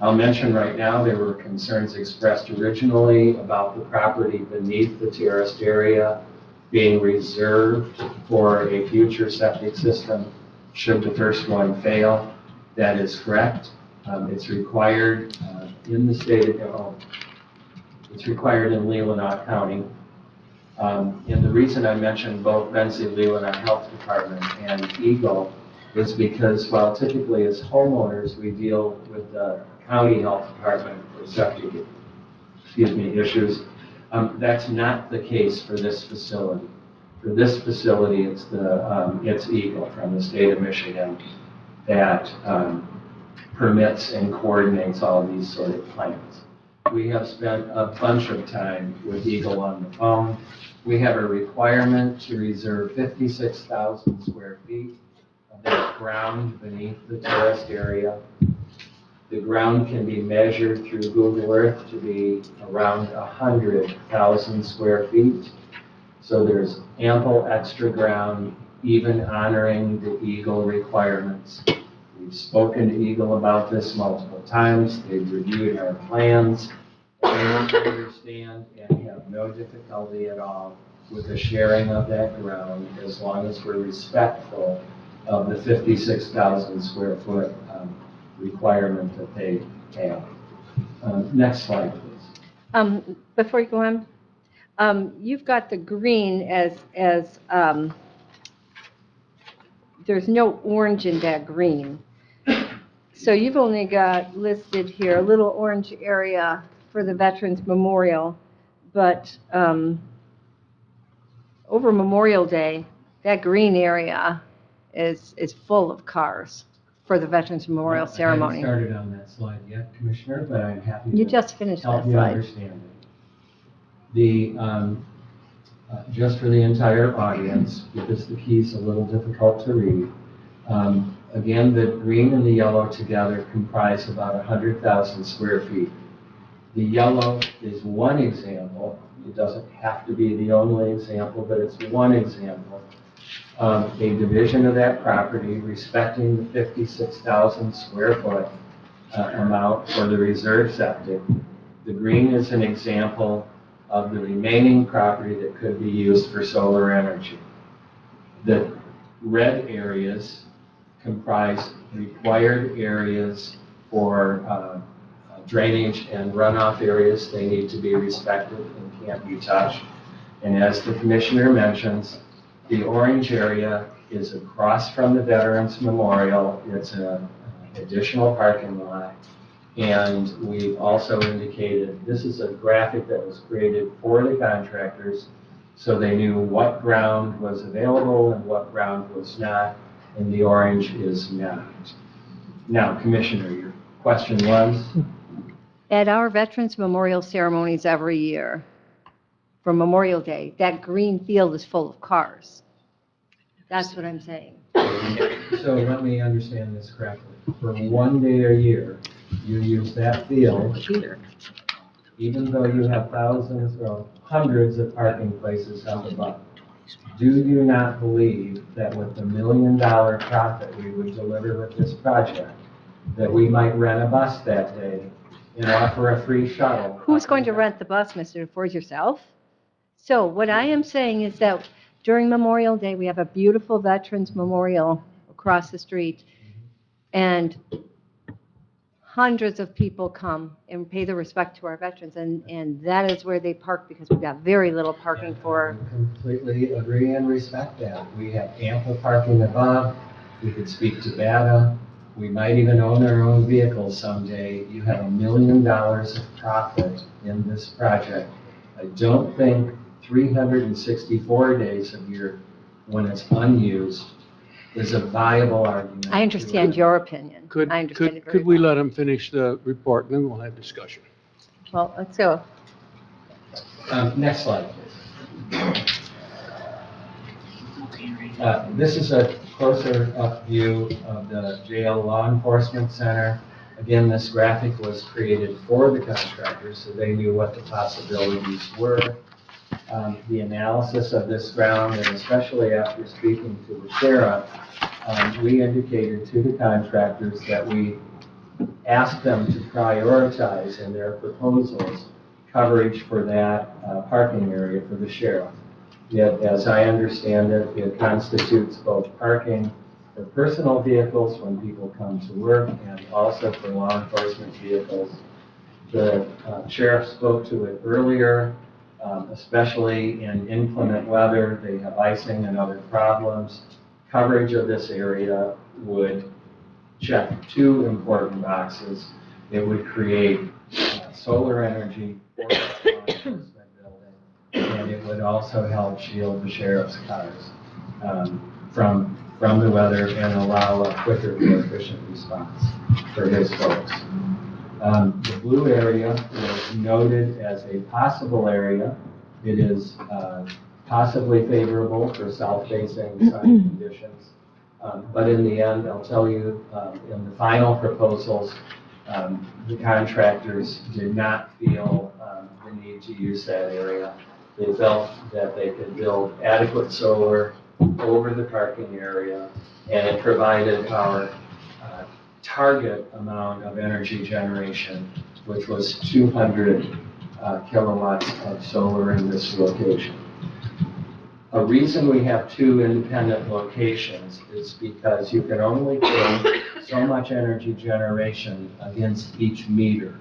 I'll mention right now there were concerns expressed originally about the property beneath the terraced area being reserved for a future septic system should the first one fail. That is correct. It's required in the state of it's required in Leelanau County. And the reason I mentioned both Benzie Leelanau Health Department and Eagle is because while typically as homeowners we deal with the county health department for septic issues, that's not the case for this facility. For this facility, it's Eagle from the state of Michigan that permits and coordinates all these sort of plans. We have spent a bunch of time with Eagle on the phone. We have a requirement to reserve 56,000 square feet of that ground beneath the terraced area. The ground can be measured through Google Earth to be around 100,000 square feet. So there's ample extra ground, even honoring the Eagle requirements. We've spoken to Eagle about this multiple times. They've reviewed our plans. They understand and have no difficulty at all with the sharing of that ground as long as we're respectful of the 56,000 square foot requirement that they have. Next slide, please. Before you go on, you've got the green as there's no orange in that green. So you've only got listed here a little orange area for the Veterans Memorial, but over Memorial Day, that green area is full of cars for the Veterans Memorial Ceremony. I haven't started on that slide yet, Commissioner, but I'm happy You to just finished help that you slide. understand it. Just for the entire audience, because the key's a little difficult to read, again, the green and the yellow together comprise about 100,000 square feet. The yellow is one example. It doesn't have to be the only example, but it's one example of a division of that property respecting the 56,000 square foot amount for the reserve septic. The green is an example of the remaining property that could be used for solar energy. The red areas comprise required areas for drainage and runoff areas. They need to be respected and can't be touched. And as the Commissioner mentions, the orange area is across from the Veterans Memorial. It's an additional parking lot. And we've also indicated, this is a graphic that was created for the contractors, so they knew what ground was available and what ground was not, and the orange is not. Now, Commissioner, your question was? At our Veterans Memorial ceremonies every year, for Memorial Day, that green field is full of cars. That's what I'm saying. So let me understand this correctly. For one day a year, you use that field, even though you have thousands or hundreds of parking places out above. Do you not believe that with the $1 million profit we would deliver with this project, that we might rent a bus that day and offer a free shuttle? Who's going to rent the bus, Mr. DeForest, yourself? So what I am saying is that during Memorial Day, we have a beautiful Veterans Memorial across the street, and hundreds of people come and pay their respect to our veterans, and that is where they park because we've got very little parking for. I completely agree and respect that. We have ample parking above. We could speak to data. We might even own our own vehicles someday. You have $1 million of profit in this project. I don't think 364 days a year when it's unused is a viable argument. I understand your opinion. I understand it very Could we well. let him finish the report, and then we'll have discussion? Well, let's go. Next slide, please. This is a closer up view of the jail law enforcement center. Again, this graphic was created for the contractors, so they knew what the possibilities were. The analysis of this ground, and especially after speaking to the sheriff, we indicated to the contractors that we asked them to prioritize in their proposals coverage for that parking area for the sheriff. Yet, as I understand it, it constitutes both parking for personal vehicles when people come to work and also for law enforcement vehicles. The sheriff spoke to it earlier, especially in inclement weather. They have icing and other problems. Coverage of this area would check two important boxes. It would create solar energy for the law enforcement building, and it would also help shield the sheriff's cars from the weather and allow a quicker, more efficient response for his folks. The blue area was noted as a possible area. It is possibly favorable for south-facing sun conditions. But in the end, I'll tell you, in the final proposals, the contractors did not feel the need to use that area. They felt that they could build adequate solar over the parking area, and it provided our target amount of energy generation, which was 200 kilowatts of solar in this location. A reason we have two independent locations is because you can only put so much energy generation against each meter.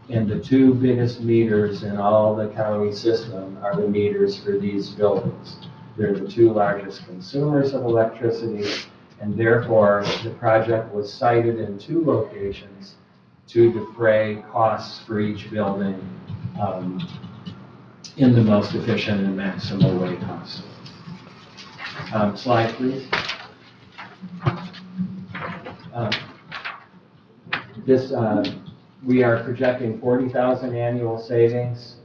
And the two biggest meters in all the county system are the meters for these buildings. They're the two largest consumers of electricity, and therefore the project was sited in two locations to defray costs for each building in the most efficient and maximal way possible. Slide, please. We are projecting 40,000 annual savings.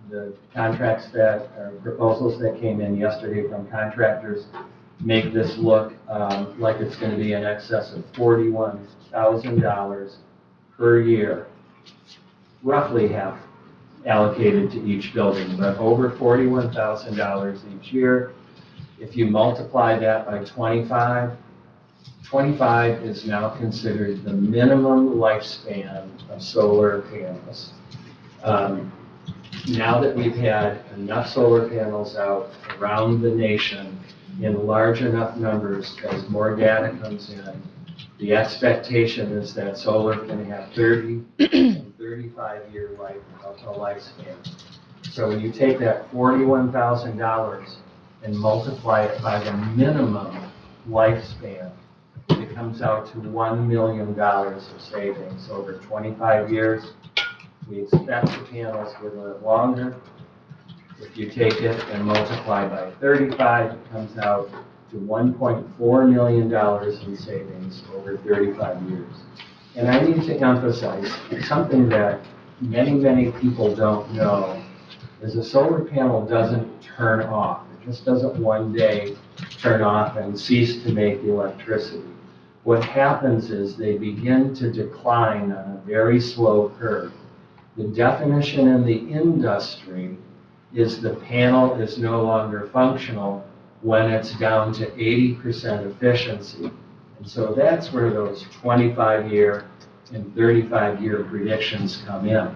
The contracts that, or proposals that came in yesterday from contractors make this look like it's going to be in excess of $41,000 per year, roughly half allocated to each building, but over $41,000 each year. If you multiply that by 25 is now considered the minimum lifespan of solar panels. Now that we've had enough solar panels out around the nation in large enough numbers as more data comes in, the expectation is that solar can have 30 and 35-year lifespan. So when you take that $41,000 and multiply it by the minimum lifespan, it comes out to $1 million of savings over 25 years. We expect the panels will live longer. If you take it and multiply by 35, it comes out to $1.4 million in savings over 35 years. And I need to emphasize something that many people don't know is a solar panel doesn't turn off. It just doesn't one day turn off and cease to make electricity. What happens is they begin to decline on a very slow curve. The definition in the industry is the panel is no longer functional when it's down to 80% efficiency. And so that's where those 25-year and 35-year predictions come in.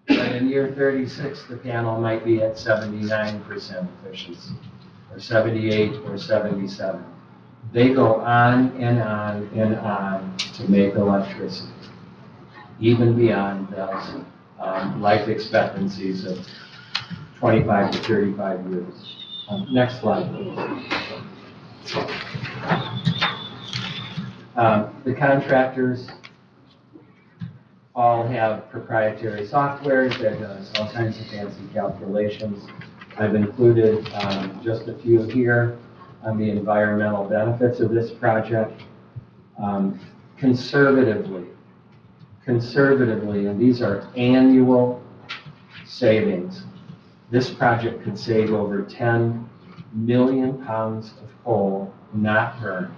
But in year 36, the panel might be at 79% efficiency, or 78, or 77. They go on and on and on to make electricity, even beyond those life expectancies of 25 to 35 years. Next slide, please. The contractors all have proprietary software that does all kinds of fancy calculations. I've included just a few here on the environmental benefits of this project. Conservatively, and these are annual savings, this project could save over 10 million pounds of coal not burned.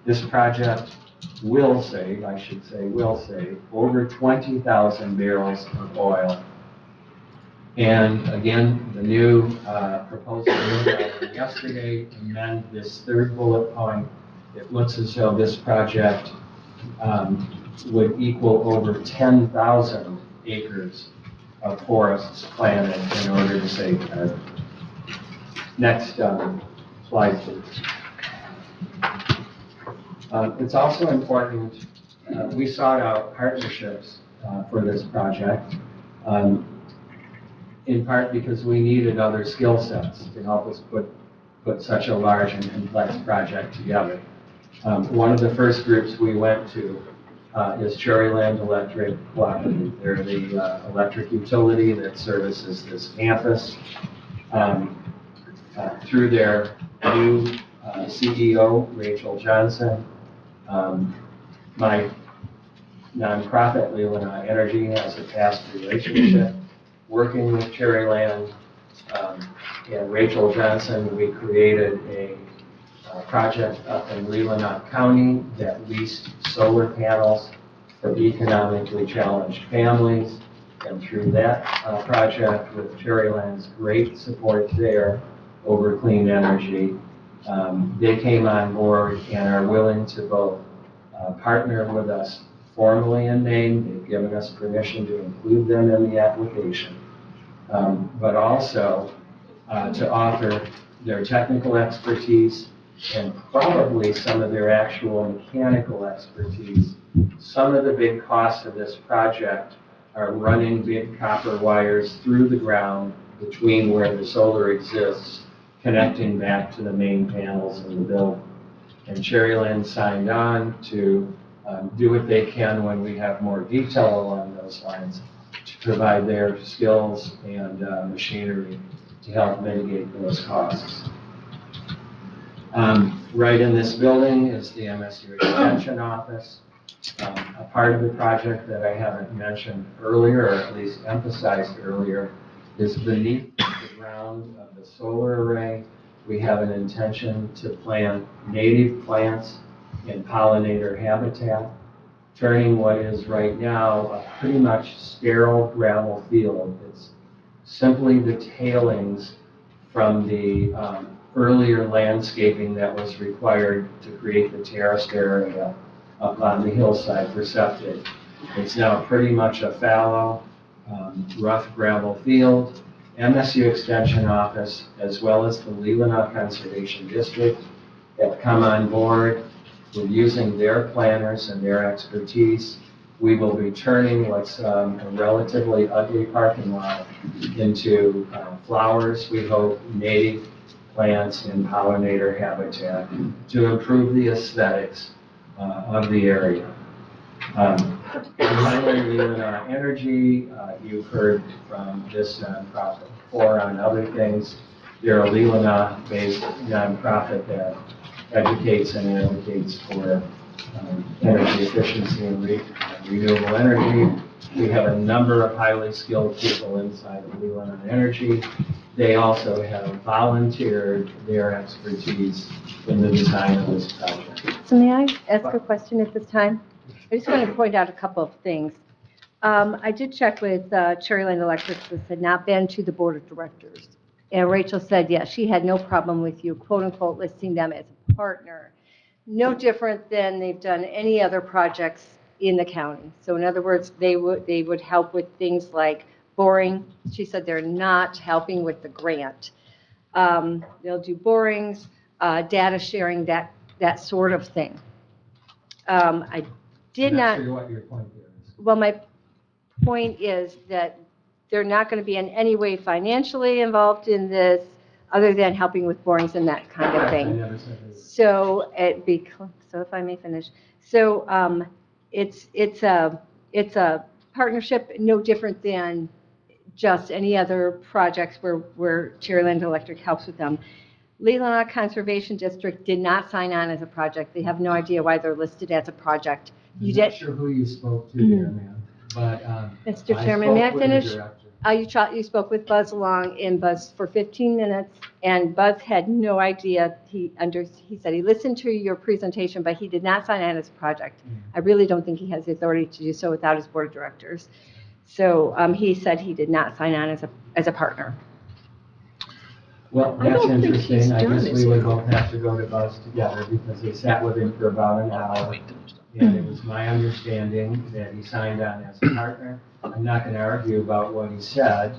This project will save, over 20,000 barrels of oil. And again, the new proposal yesterday amend this third bullet point. It looks as though this project would equal over 10,000 acres of forests planted in order to save carbon. Next slide, please. It's also important, we sought out partnerships for this project, in part because we needed other skill sets to help us put such a large and complex project together. One of the first groups we went to is Cherryland Electric Cooperative. They're the electric utility that services this campus. Through their new CEO, Rachel Johnson, my nonprofit, Leelanau Energy, has a past relationship working with Cherryland and Rachel Johnson. We created a project up in Leelanau County that leased solar panels for economically challenged families. And through that project, with Cherryland's great support there over clean energy, they came on board and are willing to both partner with us formally in name. They've given us permission to include them in the application, but also to offer their technical expertise and probably some of their actual mechanical expertise. Some of the big costs of this project are running big copper wires through the ground between where the solar exists, connecting back to the main panels in the building. And Cherryland signed on to do what they can when we have more detail along those lines to provide their skills and machinery to help mitigate those costs. Right in this building is the MSU Extension Office. A part of the project that I haven't mentioned earlier, or at least emphasized earlier, is beneath the ground of the solar array. We have an intention to plant native plants in pollinator habitat, turning what is right now a pretty much sterile gravel field. It's simply the tailings from the earlier landscaping that was required to create the terraced area up on the hillside for septic. It's now pretty much a fallow, rough gravel field. MSU Extension Office, as well as the Leelanau Conservation District, have come on board with using their planners and their expertise. We will be turning what's a relatively ugly parking lot into flowers, we hope, native plants and pollinator habitat to improve the aesthetics of the area. Finally, Leelanau Energy, you've heard from this nonprofit before on other things. They're a Leelanau-based nonprofit that educates and advocates for energy efficiency and renewable energy. We have a number of highly skilled people inside of Leelanau Energy. They also have volunteered their expertise in the design of this project. So may I ask a question at this time? I just want to point out a couple of things. I did check with Cherryland Electric, this had not been to the board of directors. And Rachel said, yes, she had no problem with you, quote unquote, listing them as a partner. No different than they've done any other projects in the county. So in other words, they would help with things like boring. She said they're not helping with the grant. They'll do borings, data sharing, that sort of thing. I did not. I'm not sure what your point is. Well, my point is that they're not going to be in any way financially involved in this, other than helping with borings and that kind of I thing. never said that. So so if I may finish, so it's a partnership no different than just any other projects where Cherryland Electric helps with them. Leelanau Conservation District did not sign on as a project. They have no idea why they're listed as a project. I'm not sure who you spoke to there, ma'am, but Mr. I Chairman, may I spoke with the finish? director. You spoke with Buzz Long and Buzz for 15 minutes, and Buzz had no idea. He said he listened to your presentation, but he did not sign on as a project. I really don't think he has the authority to do so without his board of directors. So he said he did not sign on as a partner. Well, I that's don't think he's interesting. I done guess it we would yet. both have to go to Buzz together because they sat with him for about an hour. And it was my understanding that he signed on as a partner. I'm not going to argue about what he said.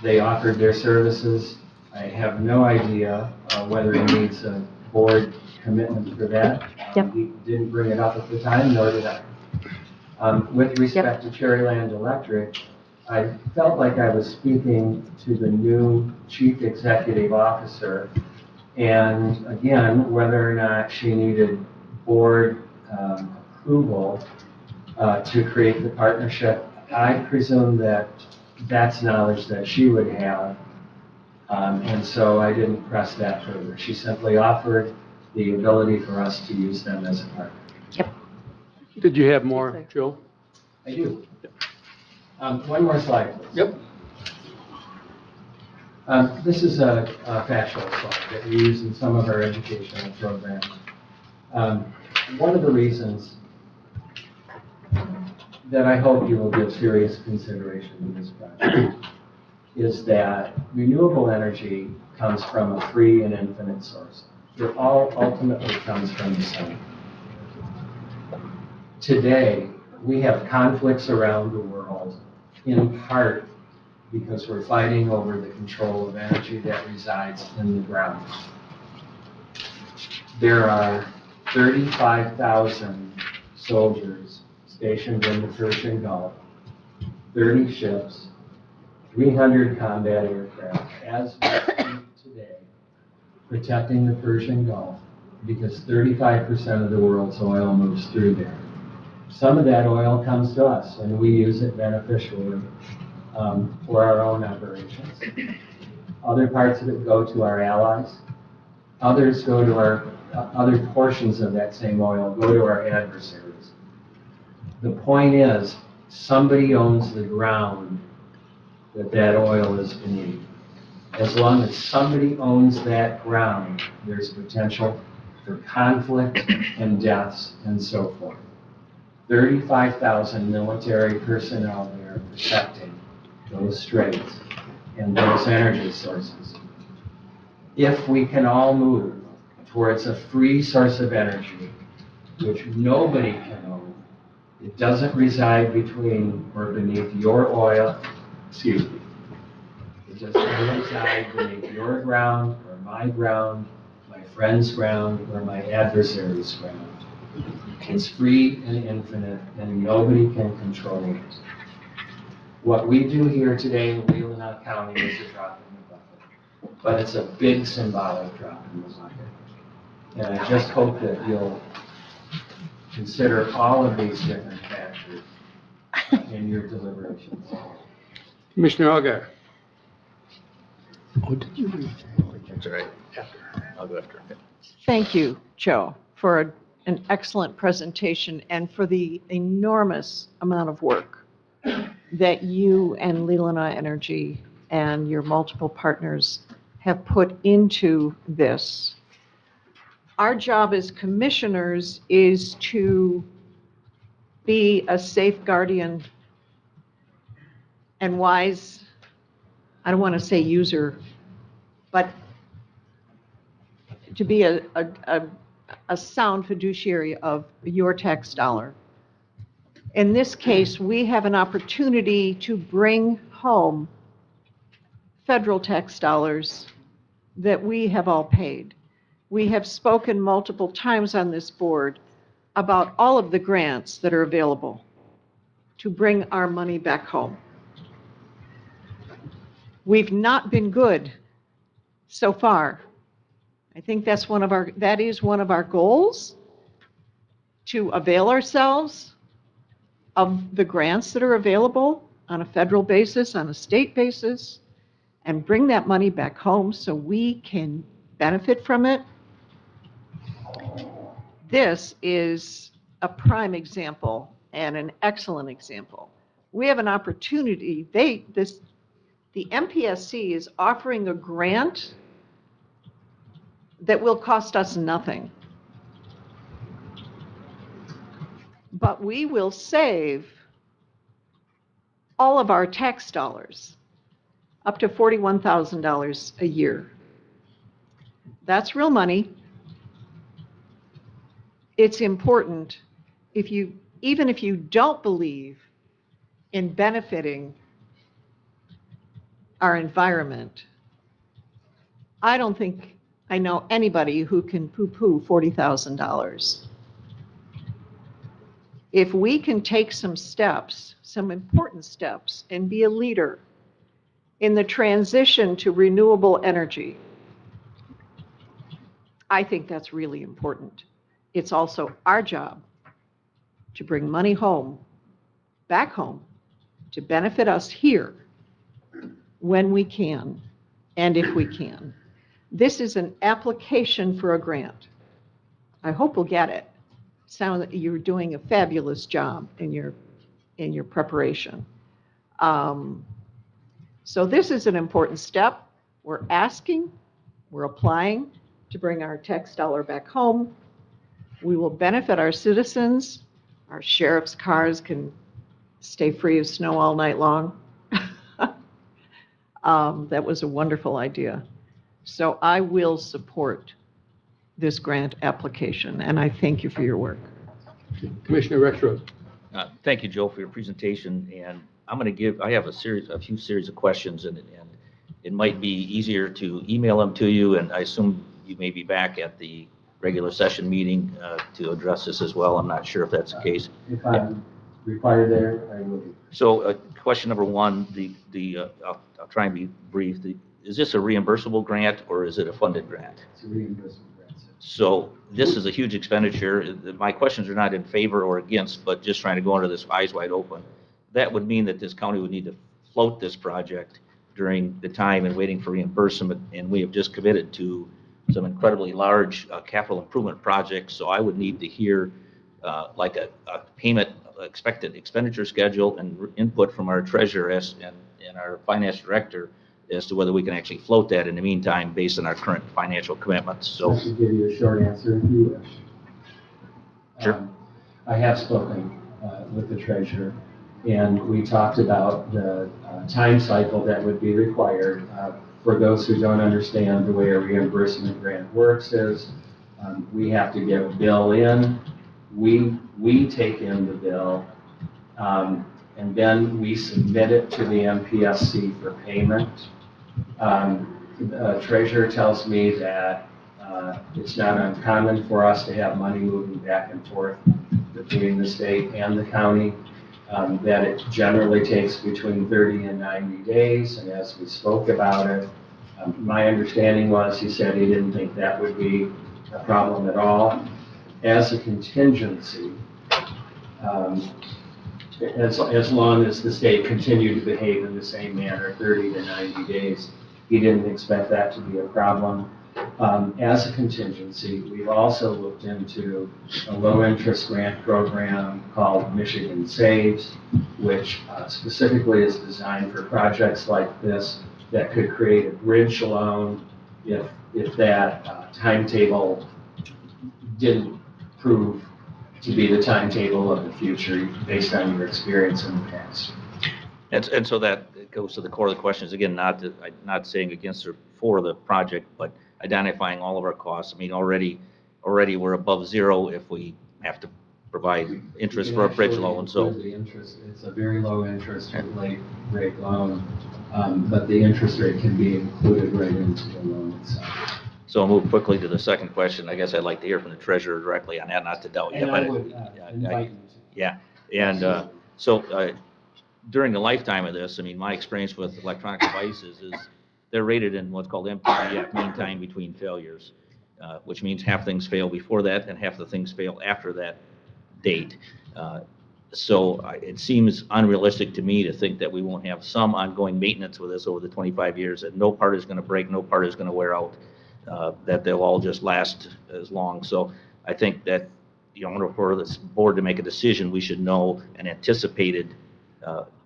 They offered their services. I have no idea whether he needs a board commitment for that. He didn't bring it up at the time, nor did I. With respect to Cherryland Electric, I felt like I was speaking to the new chief executive officer. And again, whether or not she needed board approval to create the partnership, I presume that that's knowledge that she would have. And so I didn't press that further. She simply offered the ability for us to use them as a partner. Did you have more, Joe? I do. One more slide, please. Yep. This is a factual slide that we use in some of our educational programs. One of the reasons that I hope you will give serious consideration to this project is that renewable energy comes from a free and infinite source. It all ultimately comes from the sun. Today, we have conflicts around the world, in part because we're fighting over the control of energy that resides in the ground. There are 35,000 soldiers stationed in the Persian Gulf, 30 ships, 300 combat aircraft, as we speak today, protecting the Persian Gulf, because 35% of the world's oil moves through there. Some of that oil comes to us, and we use it beneficially for our own operations. Other parts of it go to our allies. Others go to our, other portions of that same oil go to our adversaries. The point is, somebody owns the ground that oil is beneath. As long as somebody owns that ground, there's potential for conflict and deaths and so forth. 35,000 military personnel there protecting those straits and those energy sources. If we can all move towards a free source of energy, which nobody can own, it doesn't reside between or beneath your oil, excuse me, it doesn't reside beneath your ground or my ground, my friend's ground, or my adversary's ground. It's free and infinite, and nobody can control it. What we do here today in Leelanau County is a drop in the bucket. but it's a big symbolic drop in the bucket. And I just hope that you'll consider all of these different factors in your deliberations. Commissioner Algar. That's all right. I'll go after. Thank you, Joe, for an excellent presentation and for the enormous amount of work that you and Leelanau Energy and your multiple partners have put into this. Our job as commissioners is to be a safe guardian and wise, I don't want to say user, but to be a sound fiduciary of your tax dollar. In this case, we have an opportunity to bring home federal tax dollars that we have all paid. We have spoken multiple times on this board about all of the grants that are available to bring our money back home. We've not been good so far. I think that is one of our goals, to avail ourselves of the grants that are available on a federal basis, on a state basis, and bring that money back home so we can benefit from it. This is a prime example and an excellent example. We have an opportunity. The MPSC is offering a grant that will cost us nothing. But we will save all of our tax dollars, up to $41,000 a year. That's real money. It's important. Even if you don't believe in benefiting our environment, I don't think I know anybody who can poo-poo $40,000. If we can take some steps, some important steps, and be a leader in the transition to renewable energy, I think that's really important. It's also our job to bring money home, back home, to benefit us here when we can and if we can. This is an application for a grant. I hope we'll get it. Sound that you're doing a fabulous job in your preparation. So this is an important step. We're asking, we're applying to bring our tax dollar back home. We will benefit our citizens. Our sheriff's cars can stay free of snow all night long. That was a wonderful idea. So I will support this grant application, and I thank you for your work. Commissioner Rexroth. Thank you, Joe, for your presentation. And I have a few series of questions, and it might be easier to email them to you, and I assume you may be back at the regular session meeting to address this as well. I'm not sure if that's the case. If I'm required there, I will be. So question number one, I'll try and be brief. Is this a reimbursable grant or is it a funded grant? It's a reimbursement grant. So this is a huge expenditure. My questions are not in favor or against, but just trying to go into this eyes wide open. That would mean that this county would need to float this project during the time and waiting for reimbursement, and we have just committed to some incredibly large capital improvement projects. So I would need to hear like a payment expected expenditure schedule and input from our treasurer and our finance director as to whether we can actually float that in the meantime based on our current financial commitments. So I should give you a short answer if you wish. Sure. I have spoken with the treasurer, and we talked about the time cycle that would be required. For those who don't understand, the way a reimbursement grant works is we have to get a bill in, we take in the bill, and then we submit it to the MPSC for payment. The treasurer tells me that it's not uncommon for us to have money moving back and forth between the state and the county, that it generally takes between 30 and 90 days, and as we spoke about it, My understanding was, he said he didn't think that would be a problem at all. As a contingency, as long as the state continued to behave in the same manner, 30 to 90 days, he didn't expect that to be a problem. As a contingency, we've also looked into a low-interest grant program called Michigan Saves, which specifically is designed for projects like this that could create a bridge loan if that timetable didn't prove to be the timetable of the future based on your experience in the past. And so that goes to the core of the question is, again, not saying against or for the project, but identifying all of our costs. I mean, already we're above zero if we have to provide interest for a bridge loan, so. The interest, it's a very low interest rate loan, but the interest rate can be included right into the loan itself. So I'll move quickly to the second question. I guess I'd like to hear from the treasurer directly on that, not to doubt you. And I would invite you to. Yeah, and so during the lifetime of this, I mean, my experience with electronic devices is they're rated in what's called MTBF, mean time between failures, which means half things fail before that and half the things fail after that date. So it seems unrealistic to me to think that we won't have some ongoing maintenance with this over the 25 years, that no part is going to break, no part is going to wear out, that they'll all just last as long. So I think that, in order for this board to make a decision, we should know an anticipated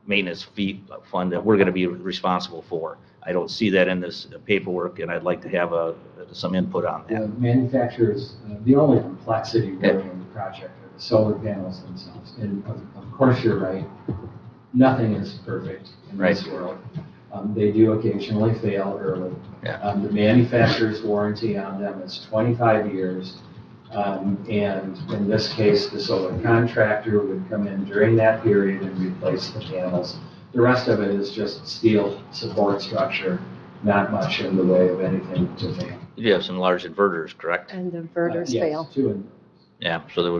maintenance fee fund that we're going to be responsible for. I don't see that in this paperwork, and I'd like to have some input on that. The manufacturers, the only complexity really in the project are the solar panels themselves. And of course, you're right, nothing is perfect in this world. They do occasionally fail early. The manufacturer's warranty on them is 25 years. And in this case, the solar contractor would come in during that period and replace the panels. The rest of it is just steel support structure, not much in the way of anything to fail. You have some large inverters, correct? And the inverters Yes, fail. 2 inverters. Yeah, so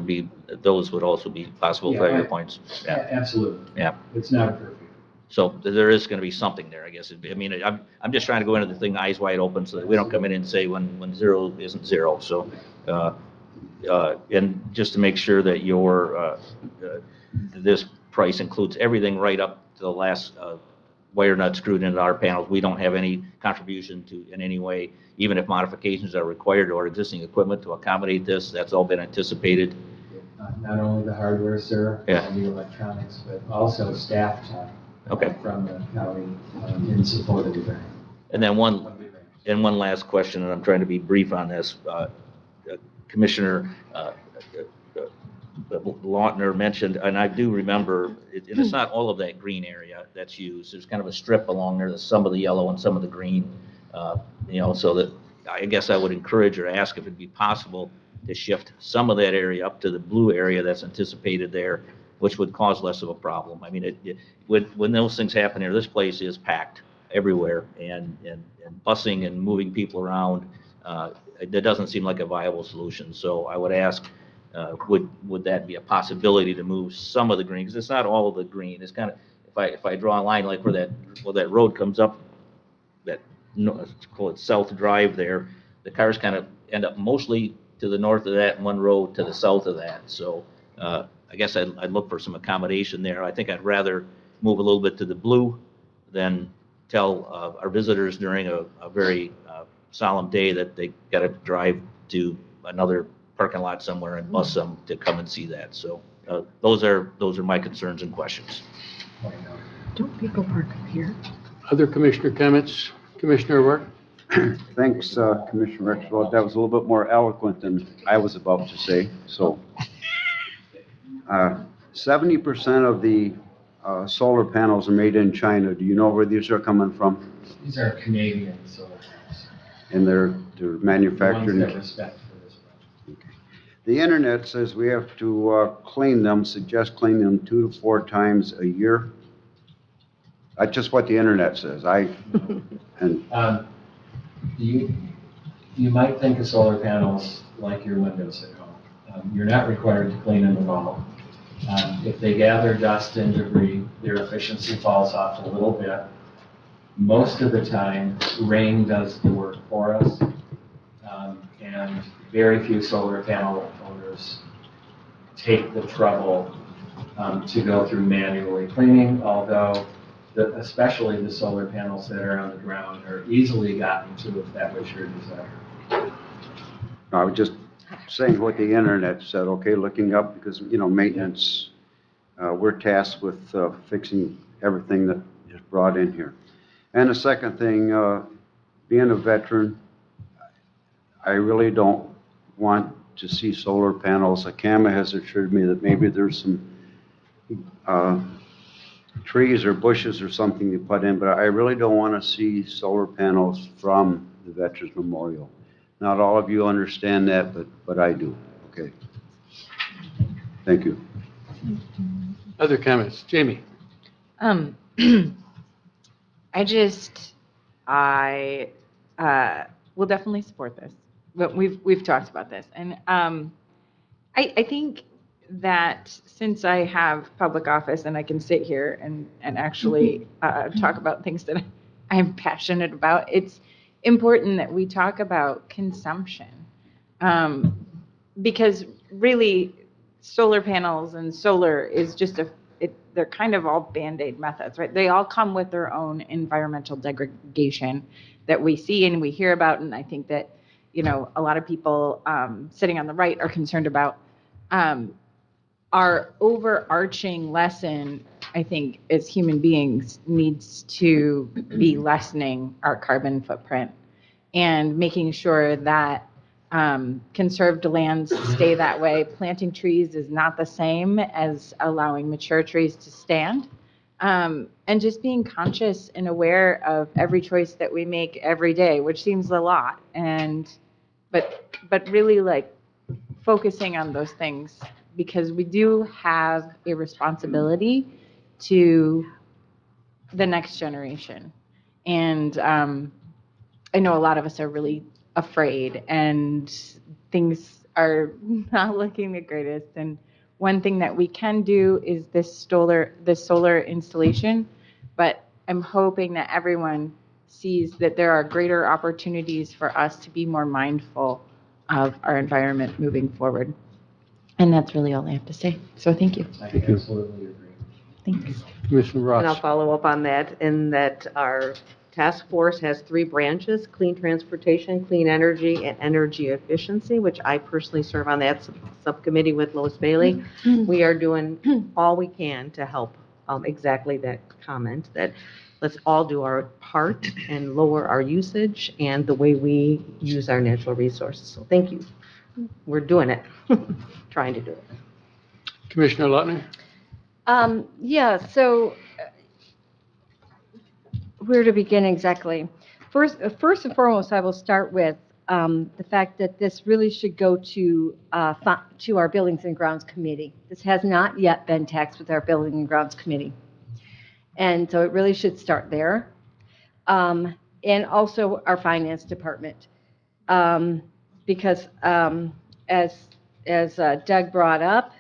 those would also be possible failure points. Yeah, absolutely. Yeah. It's not perfect. So there is going to be something there, I guess. I mean, I'm just trying to go into the thing eyes wide open so that we don't come in and say when zero isn't zero. So, and just to make sure that this price includes everything right up to the last wire nut screwed into our panels. We don't have any contribution to in any way, even if modifications are required to our existing equipment to accommodate this. That's all been anticipated. Not only the hardware, sir, Yeah. and the electronics, but also staff time. Okay. From the county in support of the grant. And then one last question, and I'm trying to be brief on this. Commissioner Lautner mentioned, and I do remember, and it's not all of that green area that's used. There's kind of a strip along there, that's some of the yellow and some of the green, so that I guess I would encourage or ask if it'd be possible to shift some of that area up to the blue area that's anticipated there, which would cause less of a problem. I mean, when those things happen here, this place is packed everywhere, and busing and moving people around, that doesn't seem like a viable solution. So I would ask, would that be a possibility to move some of the green? Because it's not all of the green. It's kind of, if I draw a line like where that road comes up, let's call it South Drive there, the cars kind of end up mostly to the north of that and one road to the south of that. So I guess I'd look for some accommodation there. I think I'd rather move a little bit to the blue than tell our visitors during a very solemn day that they got to drive to another parking lot somewhere and bus them to come and see that. So those are my concerns and questions. Don't people park up here? Other commissioner comments? Commissioner Work? Thanks, Commissioner Rexroth. That was a little bit more eloquent than I was about to say. So, 70% of the solar panels are made in China. Do you know where these are coming from? These are Canadian solar panels. And they're manufactured. The ones that respect for this project. The internet says we have to clean them, suggest cleaning them 2 to 4 times a year. That's just what the internet says. You might think of solar panels like your windows at home. You're not required to clean them at all. If they gather dust and debris, their efficiency falls off a little bit. Most of the time, rain does the work for us, and very few solar panel owners take the trouble to go through manually cleaning, although especially the solar panels that are on the ground are easily gotten to if that was your desire. I was just saying what the internet said, okay, looking up, because, maintenance, we're tasked with fixing everything that is brought in here. And the second thing, being a veteran, I really don't want to see solar panels. Akama has assured me that maybe there's some trees or bushes or something to put in, but I really don't want to see solar panels from the Veterans Memorial. Not all of you understand that, but I do. Okay. Thank you. Other comments? Jamie? I will definitely support this, but we've talked about this, and I think that since I have public office and I can sit here and actually talk about things that I'm passionate about, it's important that we talk about consumption, because really solar panels and solar is just they're kind of all Band-Aid methods, right? They all come with their own environmental degradation that we see and we hear about, and I think that, a lot of people sitting on the right are concerned about. Our overarching lesson, I think, as human beings needs to be lessening our carbon footprint and making sure that conserved lands stay that way. Planting trees is not the same as allowing mature trees to stand. And just being conscious and aware of every choice that we make every day, which seems a lot, but really like focusing on those things, because we do have a responsibility to the next generation. And I know a lot of us are really afraid and things are not looking the greatest. And one thing that we can do is this solar installation, but I'm hoping that everyone sees that there are greater opportunities for us to be more mindful of our environment moving forward. And that's really all I have to say. So thank you. I absolutely agree. Thanks. Commissioner Ross? And I'll follow up on that, in that our task force has 3 branches: clean transportation, clean energy, and energy efficiency, which I personally serve on that subcommittee with Lois Bailey. We are doing all we can to help exactly that comment, that let's all do our part and lower our usage and the way we use our natural resources. So thank you. We're doing it, trying to do it. Commissioner Lautner? So where to begin exactly? First and foremost, I will start with the fact that this really should go to our Buildings and Grounds Committee. This has not yet been taxed with our Building and Grounds Committee. And so it really should start there. And also our Finance Department. Because as Doug brought up,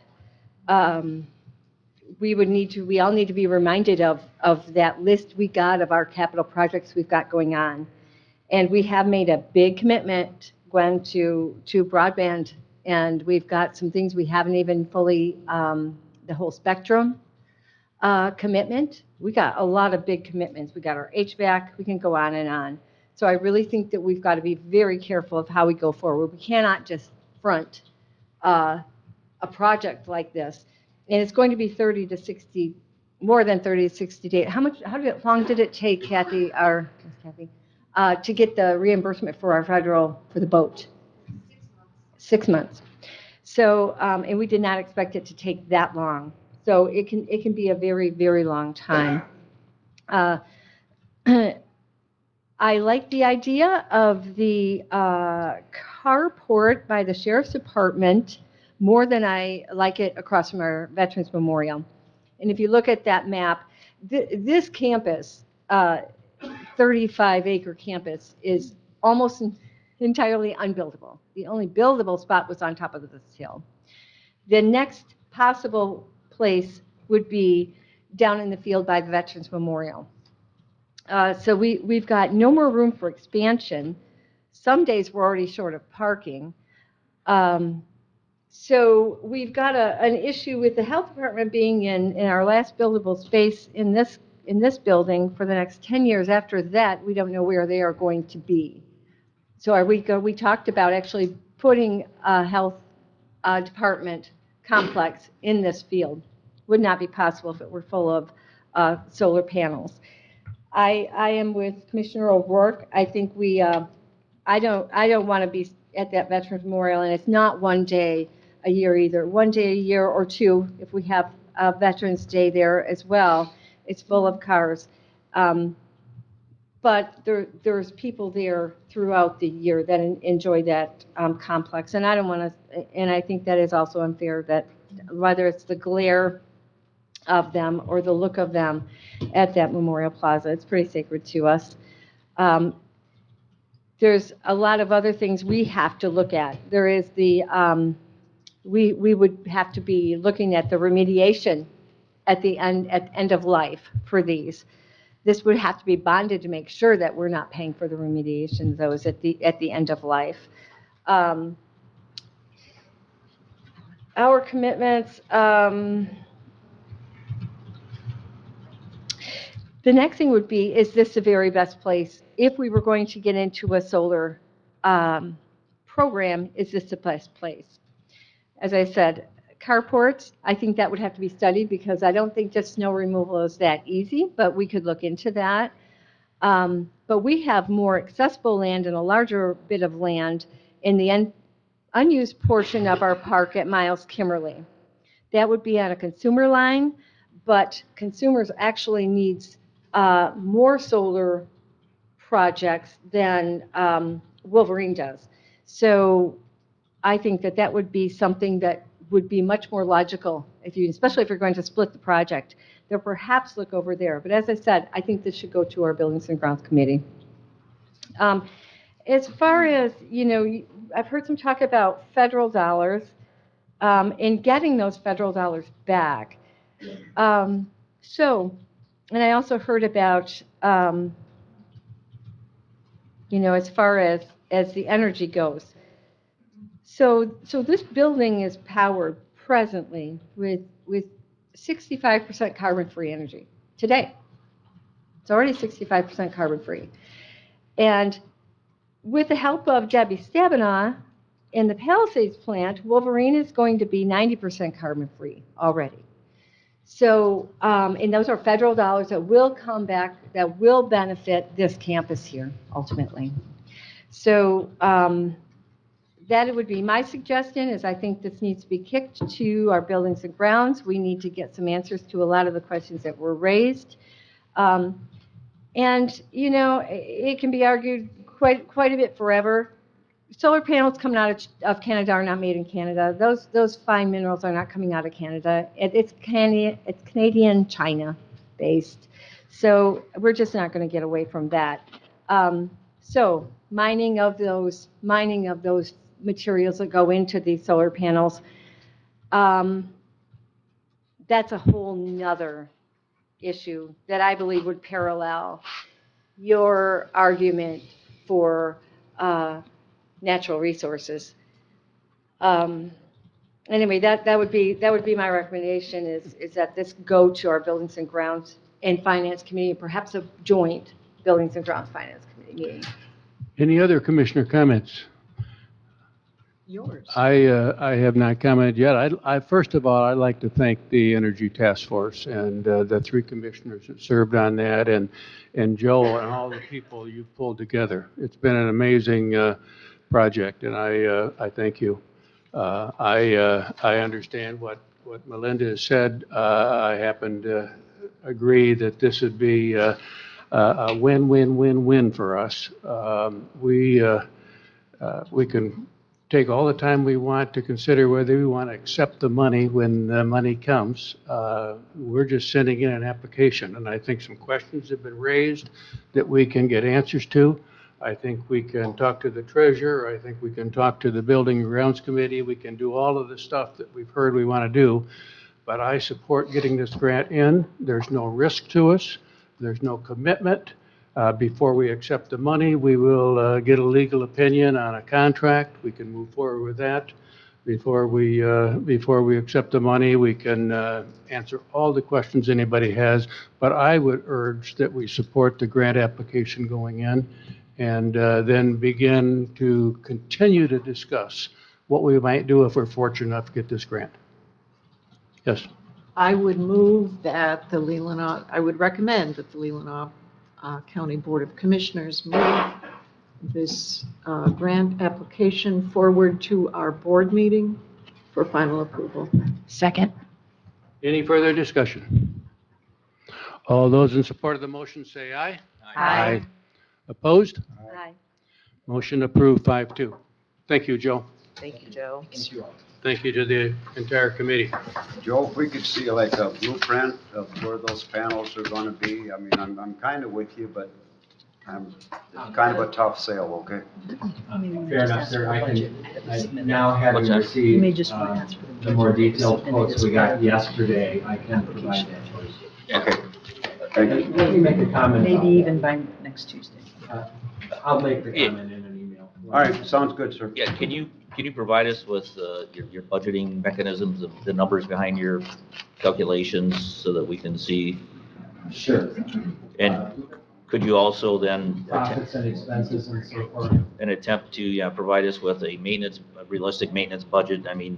we all need to be reminded of that list we got of our capital projects we've got going on. And we have made a big commitment, Gwen, to broadband, and we've got some things we haven't even fully, the whole spectrum commitment. We got a lot of big commitments. We got our HVAC, we can go on and on. So I really think that we've got to be very careful of how we go forward. We cannot just front a project like this. And it's going to be 30 to 60, more than 30 to 60 days. How long did it take, Kathy, to get the reimbursement for for the boat? 6 months. So, and we did not expect it to take that long. So it can be a very, very long time. I like the idea of the carport by the Sheriff's Department more than I like it across from our Veterans Memorial. And if you look at that map, this campus, 35-acre campus, is almost entirely unbuildable. The only buildable spot was on top of this hill. The next possible place would be down in the field by the Veterans Memorial. So we've got no more room for expansion. Some days we're already short of parking. Um, So we've got an issue with the health department being in our last buildable space in this building for the next 10 years. After that, we don't know where they are going to be. So we talked about actually putting a health department complex in this field. Would not be possible if it were full of solar panels. I am with Commissioner O'Rourke. I think I don't want to be at that Veterans Memorial, and it's not one day a year either. One day a year or two, if we have Veterans Day there as well. It's full of cars. But there's people there throughout the year that enjoy that complex, and I don't want to. And I think that is also unfair that whether it's the glare of them or the look of them at that Memorial Plaza, it's pretty sacred to us. There's a lot of other things we have to look at. There is we would have to be looking at the remediation at the end of life for these. This would have to be bonded to make sure that we're not paying for the remediation of those at the end of life. Our commitments. The next thing would be, is this the very best place? If we were going to get into a solar program, is this the best place? As I said, carports, I think that would have to be studied because I don't think just snow removal is that easy, but we could look into that. But we have more accessible land and a larger bit of land in the unused portion of our park at Miles Kimmerly. That would be on a consumer line, but consumers actually needs more solar projects than Wolverine does. So I think that would be something that would be much more logical, especially if you're going to split the project, they'll perhaps look over there. But as I said, I think this should go to our Buildings and Grounds Committee. As far as, I've heard some talk about federal dollars and getting those federal dollars back. And I also heard about, as far as the energy goes. So this building is powered presently with 65% carbon-free energy today. It's already 65% carbon-free. And with the help of Debbie Stabenow in the Palisades plant, Wolverine is going to be 90% carbon-free already. So, and those are federal dollars that will come back, that will benefit this campus here, ultimately. So, that would be my suggestion, is I think this needs to be kicked to our Buildings and Grounds. We need to get some answers to a lot of the questions that were raised. And, it can be argued quite a bit forever. Solar panels coming out of Canada are not made in Canada. Those fine minerals are not coming out of Canada. It's Canadian, China based. So we're just not going to get away from that. So mining of those materials that go into these solar panels, that's a whole nother issue that I believe would parallel your argument for natural resources. Anyway, that would be my recommendation, is that this go to our Buildings and Grounds and Finance Committee, perhaps a joint Buildings and Grounds Finance Committee meeting. Any other commissioner comments? Yours. I have not commented yet. First of all, I'd like to thank the Energy Task Force and the three commissioners that served on that, and Joe and all the people you've pulled together. It's been an amazing project, and I thank you. I understand what Melinda has said. I happen to agree that this would be a win-win-win-win for us. We can take all the time we want to consider whether we want to accept the money when the money comes. We're just sending in an application, and I think some questions have been raised that we can get answers to. I think we can talk to the treasurer. I think we can talk to the Building and Grounds Committee. We can do all of the stuff that we've heard we want to do, but I support getting this grant in. There's no risk to us. There's no commitment. Before we accept the money, we will get a legal opinion on a contract. We can move forward with that. Before we accept the money, we can answer all the questions anybody has. But I would urge that we support the grant application going in and then begin to continue to discuss what we might do if we're fortunate enough to get this grant. Yes. I would move that I would recommend that the Leelanau County Board of Commissioners move this grant application forward to our board meeting for final approval. Second. Any further discussion? All those in support of the motion say aye. Aye. Opposed? Aye. Motion approved 5-2. Thank you, Joe. Thank you, Joe. Thank you to the entire committee. Joe, if we could see like a blueprint of where those panels are gonna be, I mean, I'm kind of with you, but it's kind of a tough sale, okay? Fair enough, sir. Now having You received may just want to ask for the more detailed quotes we got yesterday, I can provide that for you. Okay. Let me make a comment. Maybe even by next Tuesday. I'll make the comment in an email. All right, sounds good, sir. Yeah, can you provide us with your budgeting mechanisms, the numbers behind your calculations so that we can see? Sure. And could you also then Profits and expenses and so forth. attempt to provide us with a realistic maintenance budget? I mean,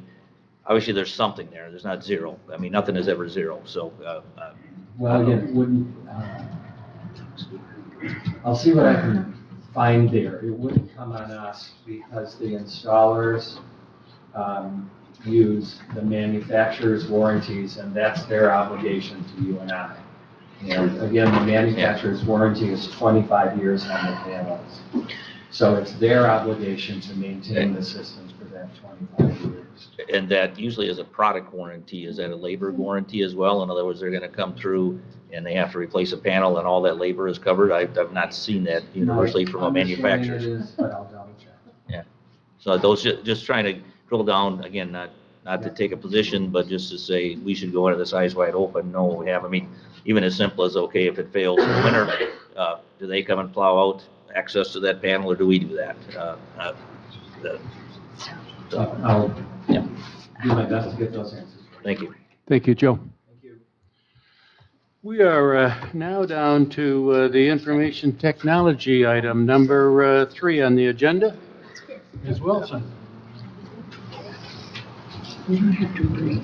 obviously there's something there. There's not zero. I mean, nothing is ever zero. So. Well, again, I'll see what I can find there. It wouldn't come on us because the installers use the manufacturer's warranties, and that's their obligation to you and I. And again, the manufacturer's warranty is 25 years on the panels. So it's their obligation to maintain the systems for that 25 years. And that usually is a product warranty. Is that a labor warranty as well? In other words, they're going to come through and they have to replace a panel and all that labor is covered? I've not seen that universally from a manufacturer. It is, but I'll double check. Yeah. So those, just trying to drill down, again, not to take a position, but just to say we should go into this eyes wide open. No, we have, I mean, even as simple as, okay, if it fails in the winter, do they come and plow out access to that panel or do we do that? I'll do my best to get those answers. Thank you. Thank you, Joe. Thank you. We are now down to the information technology item number 3 on the agenda. Ms. Wilson. You don't have to agree.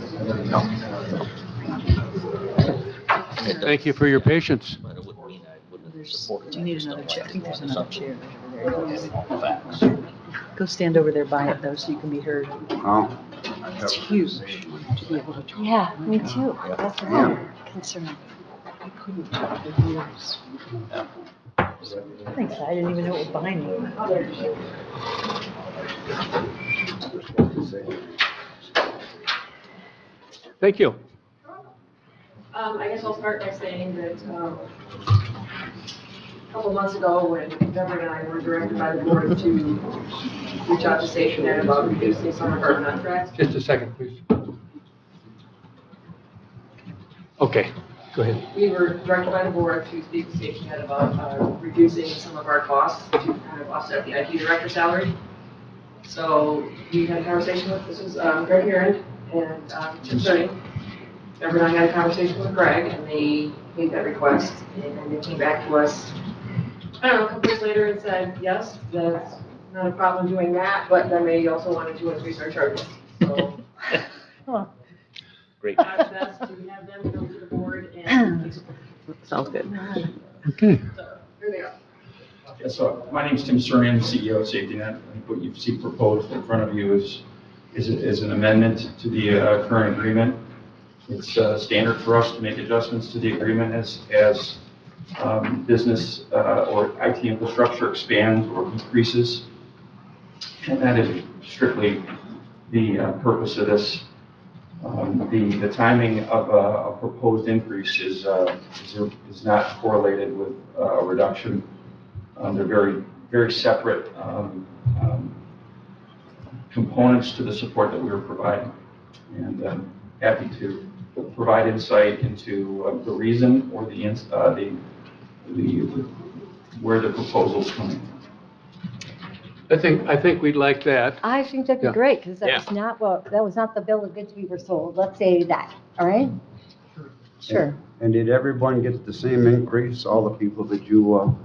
Thank you for your patience. But it wouldn't mean I wouldn't Do support you need another chair? I think there's another chair over facts. there. Go stand over there by it though, so you can be heard. Oh. It's huge to be able to talk. Yeah, me too. That's a real concern. I couldn't talk for years. Thanks, I didn't even know it was behind me. Thank you. I guess I'll start by saying that a couple months ago, when Deborah and I were directed by the board to reach out to Station Ed about reducing some of our contracts. Just a second, please. Okay, go ahead. We were directed by the board to speak to Station Ed about reducing some of our costs to kind of offset the IT director salary. So we had a conversation with, this is Greg Aaron and Tim Sturning. Deborah and I had a conversation with Greg, and they made that request, and then they came back to us, I don't know, a couple weeks later and said, yes, that's not a problem doing that, but then they also wanted to increase our charges. So Great. I was asked to have them come to the board and. Sounds good. Okay. So here they are. Yeah, so my name's Tim Surian, CEO of Safety Net. I think what you see proposed in front of you is an amendment to the current agreement. It's standard for us to make adjustments to the agreement as business or IT infrastructure expands or increases. And that is strictly the purpose of this. The timing of a proposed increase is not correlated with a reduction. They're very, very separate components to the support that we are providing. And happy to provide insight into the reason or the where the proposal's coming from. I think we'd like that. I think that'd be Yeah. great, because that Yeah. was not that was not the bill of goods we were sold. Let's say that, all right? Sure. And did everyone get the same increase, all the people that you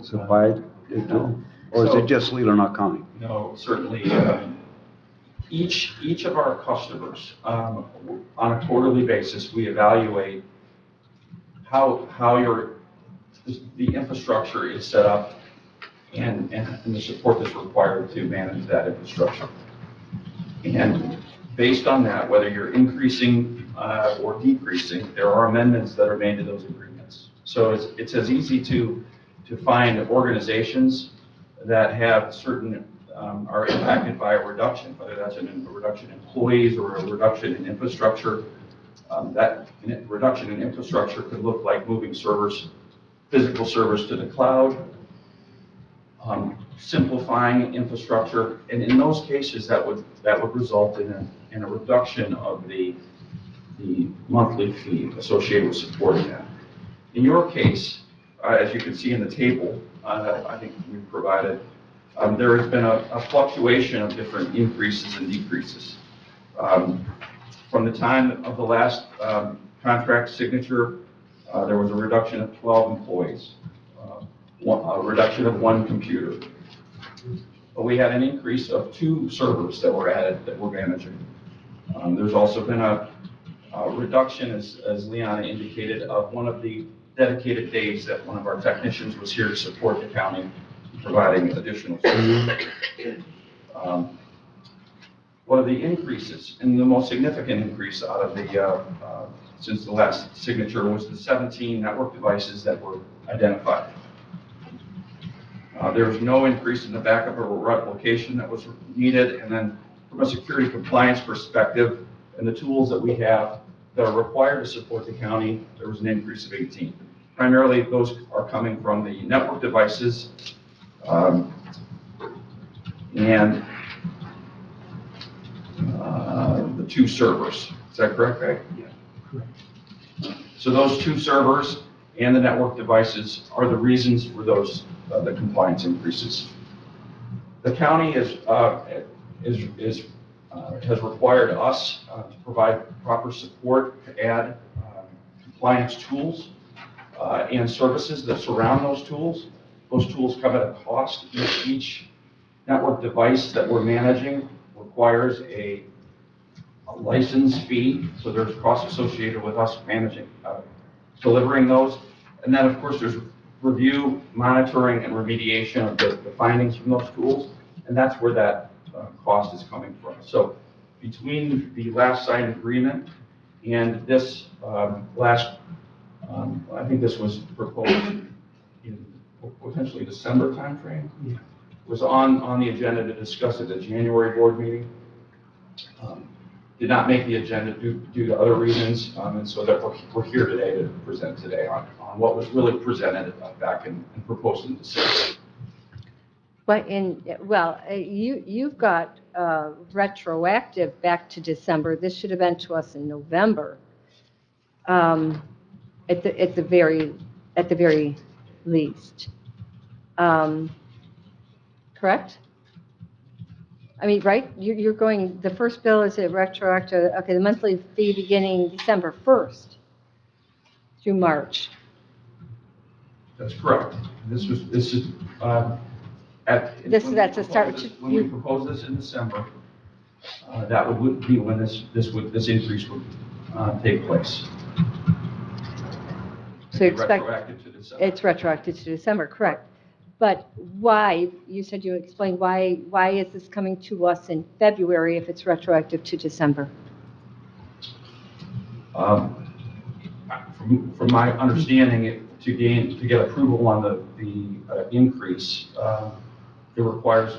supplied it to? Or is it just Leelanau County? No, certainly, each of our customers, on a quarterly basis, we evaluate how the infrastructure is set up and the support that's required to manage that infrastructure. And based on that, whether you're increasing or decreasing, there are amendments that are made to those agreements. So it's as easy to find organizations that have certain, are impacted by a reduction, whether that's a reduction in employees or a reduction in infrastructure. That reduction in infrastructure could look like moving servers, physical servers to the cloud, simplifying infrastructure, and in those cases, that would result in a reduction of the monthly fee associated with supporting that. In your case, as you can see in the table, I think we provided, there has been a fluctuation of different increases and decreases. From the time of the last contract signature, there was a reduction of 12 employees, a reduction of 1 computer. But we had an increase of 2 servers that were added that we're managing. There's also been a reduction, as Leanna indicated, of one of the dedicated days that one of our technicians was here to support the county, providing additional service. One of the increases, and the most significant increase out of the, since the last signature, was the 17 network devices that were identified. There was no increase in the backup or replication that was needed, and then from a security compliance perspective, and the tools that we have that are required to support the county, there was an increase of 18. Primarily, those are coming from the network devices and the 2 servers. Is that correct, Greg? Yeah, correct. So those 2 servers and the network devices are the reasons for those the compliance increases. The county has required us to provide proper support to add compliance tools and services that surround those tools. Those tools come at a cost. Each network device that we're managing requires a license fee, so there's costs associated with us managing, delivering those. And then, of course, there's review, monitoring, and remediation of the findings from those tools, and that's where that cost is coming from. So between the last signed agreement and this last, I think this was proposed in potentially December timeframe. Yeah. Was on the agenda to discuss at the January board meeting. Did not make the agenda due to other reasons, and so that we're here today to present today on what was really presented back and proposed in December. But you've got retroactive back to December. This should have been to us in November. At the very least. Correct? I mean, right? You're going, the first bill is a retroactive, okay, the monthly fee beginning December 1st through March. That's correct. This is That's a start. When we proposed this in December, that would be when this increase would take place. So you expect Retroactive to December. it's retroactive to December, correct? But why? You said you explained why is this coming to us in February if it's retroactive to December? From my understanding, to get approval on the increase, it requires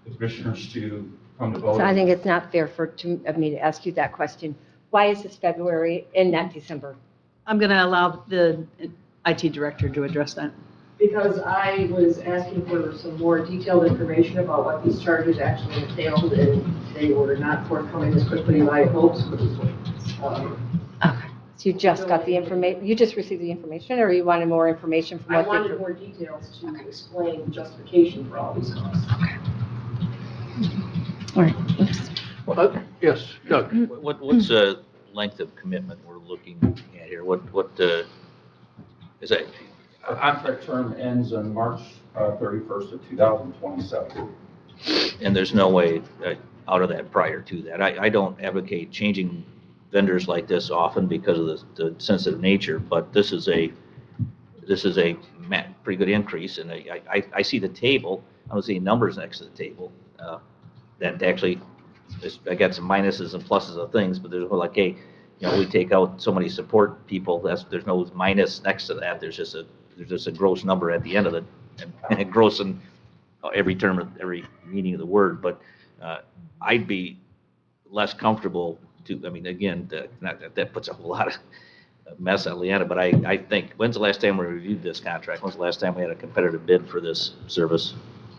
the commissioners to come to vote. So I think it's not fair of me to ask you that question. Why is this February and not December? I'm going to allow the IT director to address that. Because I was asking for some more detailed information about what these charges actually entailed, and they were not forthcoming as quickly as I had hoped. Okay. So you just got the information, you just received the information, or you wanted more information from I what they... wanted more details to explain justification for all these costs. All right. Yes, Doug? What's the length of commitment we're looking at here? What is that? Our contract term ends on March 31st of 2027. And there's no way out of that prior to that. I don't advocate changing vendors like this often because of the sensitive nature, but this is a pretty good increase, and I see the table. I don't see numbers next to the table. That actually, I got some minuses and pluses of things, but there's like, hey, we take out so many support people. There's no minus next to that. There's just a gross number at the end of it, and gross in every term, every meaning of the word. But I'd be less comfortable I mean, again, that puts a whole lot of mess on Leanna, but I think, when's the last time we reviewed this contract? When's the last time we had a competitive bid for this service?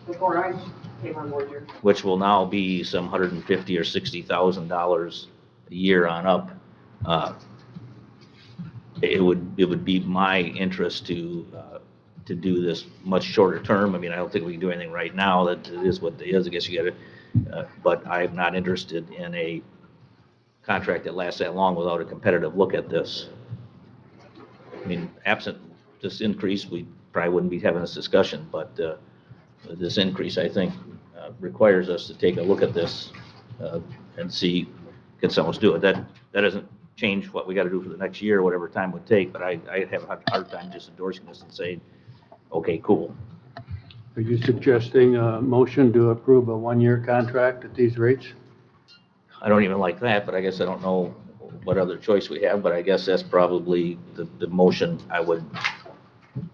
Before I came on board here. Which will now be some $150,000 or $60,000 a year on up. It would be my interest to do this much shorter term. I mean, I don't think we can do anything right now. That it is what it is. I guess you got to, but I'm not interested in a contract that lasts that long without a competitive look at this. I mean, absent this increase, we probably wouldn't be having this discussion, but this increase, I think, requires us to take a look at this and see, can someone do it? That doesn't change what we got to do for the next year, whatever time it would take, but I have a hard time just endorsing this and saying, okay, cool. Are you suggesting a motion to approve a one-year contract at these rates? I don't even like that, but I guess I don't know what other choice we have, but I guess that's probably the motion I would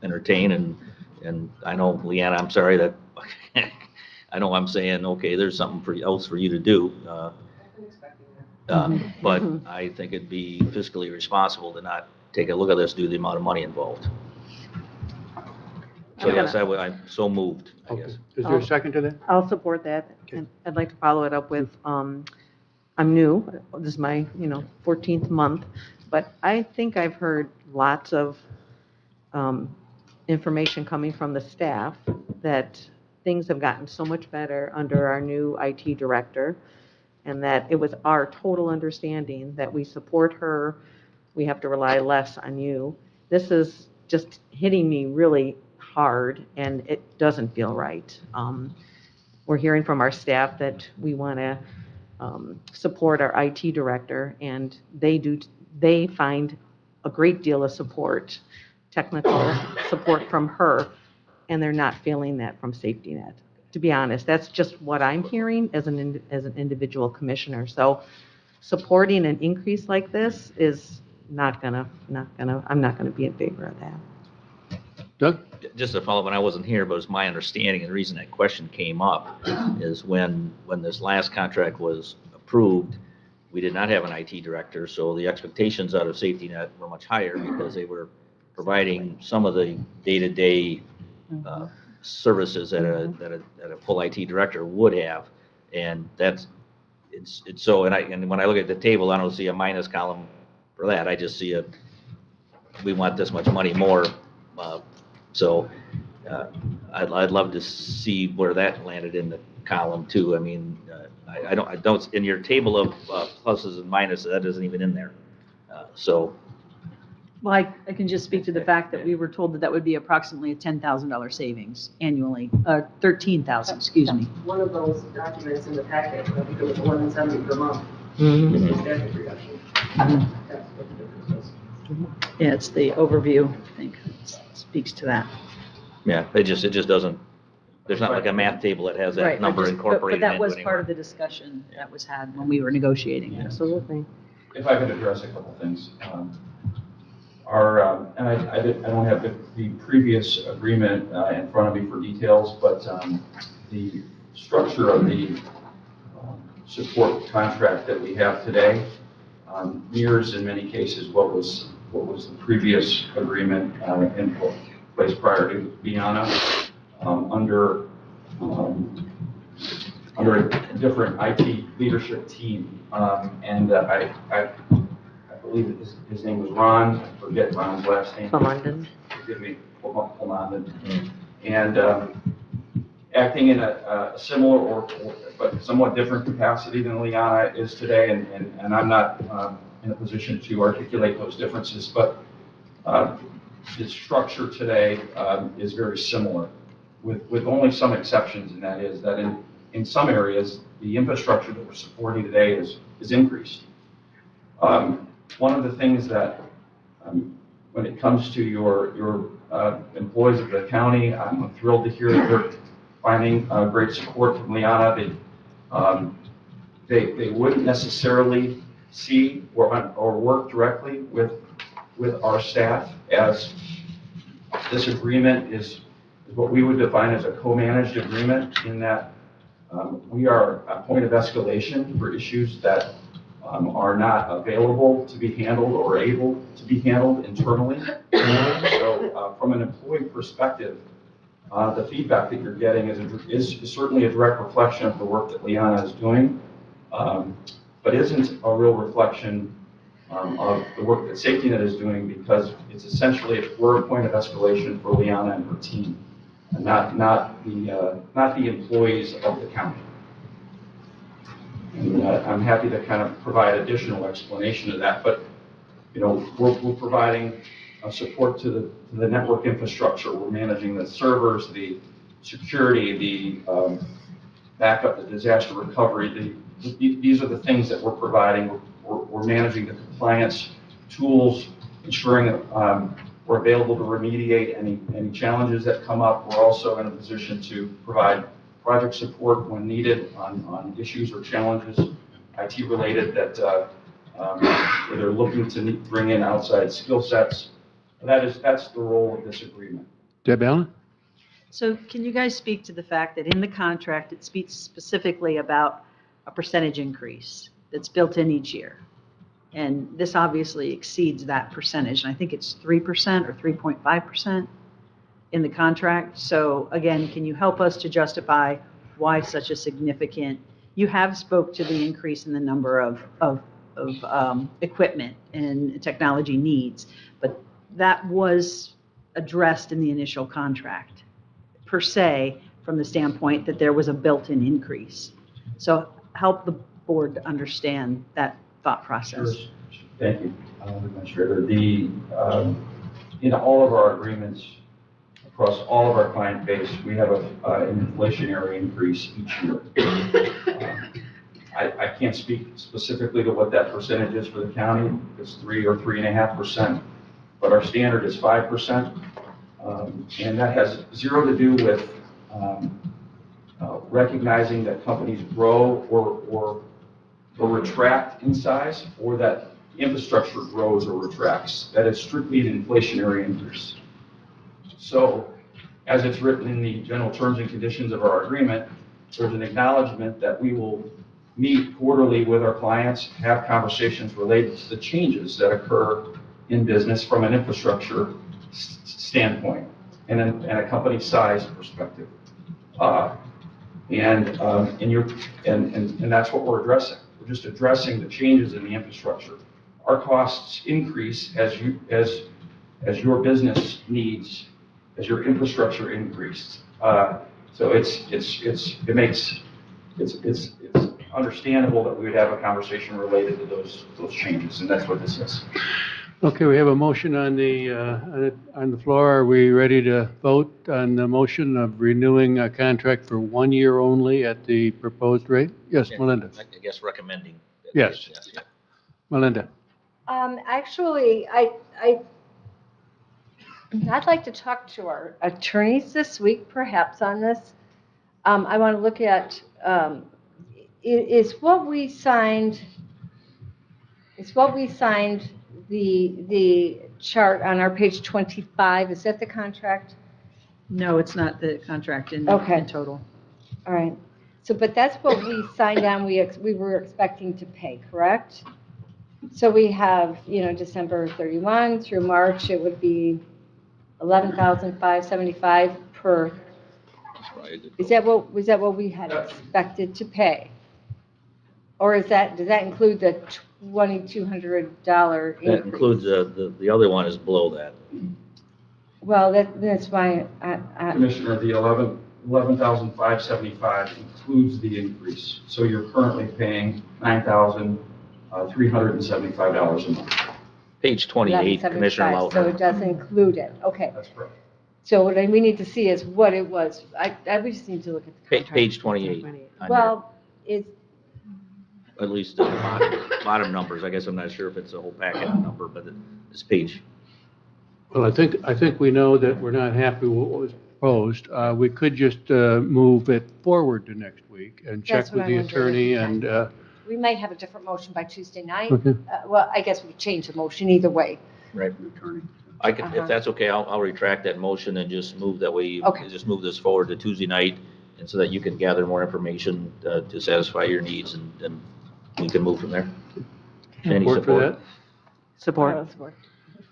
entertain, and I know, Leanna, I'm sorry that, I know I'm saying, okay, there's something else for you to do, but I think it'd be fiscally responsible to not take a look at this due to the amount of money involved. So yes, I'm so moved, I guess. Is there a second to that? I'll support that. And I'd like to follow it up with, I'm new, this is my, 14th month, but I think I've heard lots of information coming from the staff that things have gotten so much better under our new IT director, and that it was our total understanding that we support her, we have to rely less on you. This is just hitting me really hard, and it doesn't feel right. We're hearing from our staff that we want to support our IT director, and they find a great deal of support, technical support from her, and they're not feeling that from Safety Net. To be honest, that's just what I'm hearing as an individual commissioner. So supporting an increase like this is I'm not gonna be in favor of that. Doug? Just to follow up, and I wasn't here, but it's my understanding, and the reason that question came up is when this last contract was approved, we did not have an IT director, so the expectations out of Safety Net were much higher because they were providing some of the day-to-day services that a full IT director would have, and it's so. And when I look at the table, I don't see a minus column for that. I just see we want this much money more. So I'd love to see where that landed in the column too. I mean, I don't in your table of pluses and minuses, that isn't even in there. So. Well, I can just speak to the fact that we were told that would be approximately a $10,000 savings annually, 13,000, excuse me. One of those documents in the packet, I think it was $11.70 per month. Mhm. It's a staff reduction. That's what the difference is. Yeah, it's the overview, I think, speaks to that. Yeah, it just doesn't, there's not like a math table that has that Right, number incorporated. But that was into part anywhere. of the discussion that was had when we were negotiating. Absolutely. If I could address a couple things. And I don't have the previous agreement in front of me for details, but the structure of the support contract that we have today mirrors in many cases what was the previous agreement in place prior to Biana under a different IT leadership team. And I believe his name was Ron, I forget Ron's last name. London. Forgive me, London. And acting in a similar but somewhat different capacity than Leelanau is today, and I'm not in a position to articulate those differences, but the structure today is very similar, with only some exceptions, and that is that in some areas, the infrastructure that we're supporting today is increased. One of the things that, when it comes to your employees of the county, I'm thrilled to hear that they're finding great support from Leelanau. They wouldn't necessarily see or work directly with our staff, as this agreement is what we would define as a co-managed agreement, in that we are a point of escalation for issues that are not available to be handled or able to be handled internally. So from an employee perspective, the feedback that you're getting is certainly a direct reflection of the work that Leelanau is doing, but isn't a real reflection of the work that SafetyNet is doing, because it's essentially, we're a point of escalation for Leelanau and her team, and not the employees of the county. And I'm happy to kind of provide additional explanation of that, but we're providing support to the network infrastructure. We're managing the servers, the security, the backup, the disaster recovery. These are the things that we're providing. We're managing the compliance tools, ensuring that we're available to remediate any challenges that come up. We're also in a position to provide project support when needed on issues or challenges, IT related, that where they're looking to bring in outside skill sets. That's the role of this agreement. Deb Allen? So can you guys speak to the fact that in the contract, it speaks specifically about a percentage increase that's built in each year? And this obviously exceeds that percentage, and I think it's 3% or 3.5% in the contract. So again, can you help us to justify why such a significant, you have spoke to the increase in the number of equipment and technology needs, but that was addressed in the initial contract, per se, from the standpoint that there was a built-in increase. So help the board to understand that thought process. Sure. Thank you, Administrator. In all of our agreements, across all of our client base, we have an inflationary increase each year. I can't speak specifically to what that percentage is for the county. It's 3 or 3.5%, but our standard is 5%, and that has zero to do with recognizing that companies grow or retract in size, or that infrastructure grows or retracts. That is strictly an inflationary increase. So, as it's written in the general terms and conditions of our agreement, there's an acknowledgement that we will meet quarterly with our clients, have conversations related to the changes that occur in business from an infrastructure standpoint and a company size perspective. And that's what we're addressing. We're just addressing the changes in the infrastructure. Our costs increase as your business needs, as your infrastructure increases. So it's understandable that we would have a conversation related to those changes, and that's what this is. Okay, we have a motion on the floor. Are we ready to vote on the motion of renewing a contract for 1 year only at the proposed rate? Yes, Melinda. I guess recommending. Yes. Yeah. Melinda. Actually, I'd like to talk to our attorneys this week, perhaps, on this. I want to look at, is what we signed the chart on our page 25, is that the contract? No, it's not the contract in total. All right. So, but that's what we signed on, we were expecting to pay, correct? So we have, December 31 through March, it would be $11,575 per. Was that what we had expected to pay? Or does that include the wanting $200 increase. That includes, the other one is below that. Well, that's fine. Commissioner, the 11,575 includes the increase. So you're currently paying $9,375 a month. Page 28, Commissioner 1175, so Lautner. it does include it, okay. That's correct. So what we need to see is what it was. I we just need to look at the contract. Page 28. on Well, it's, your- At least the bottom numbers. I guess I'm not sure if it's a whole packet number, but it's page. Well, I think we know that we're not happy with what was proposed. We could just move it forward to next week and check That's what with I'm the wondering attorney if we and, can. We might have a different motion by Tuesday night. Okay. Well, I guess we could change the motion either way. Right. I can, if that's okay, I'll retract that motion and just move that way. Okay. Just move this forward to Tuesday night, and so that you can gather more information to satisfy your needs, and we can move from there. Any Support for that? Support.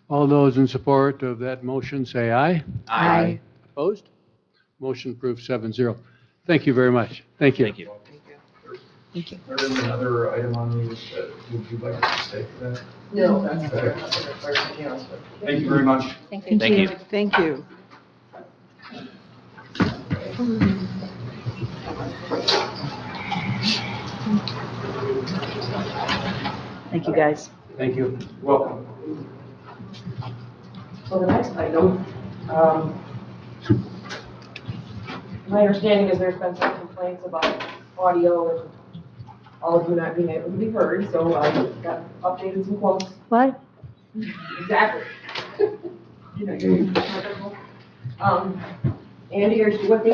All those in support of that motion, say aye. Aye. Opposed? Motion approved 7-0. Thank you very much. Thank you. Thank you. There is another item on the, would you like to stay for that? No, that's, not required, something else, but. Thank you very much. Thank you. Thank you. Thank you. Thank you, guys. Thank you. Welcome. So the next item, my understanding is there's been some complaints about audio and all of you not being able to be heard, so I got updated some quotes. What? Exactly. You know, your microphone. Andy, are you with me?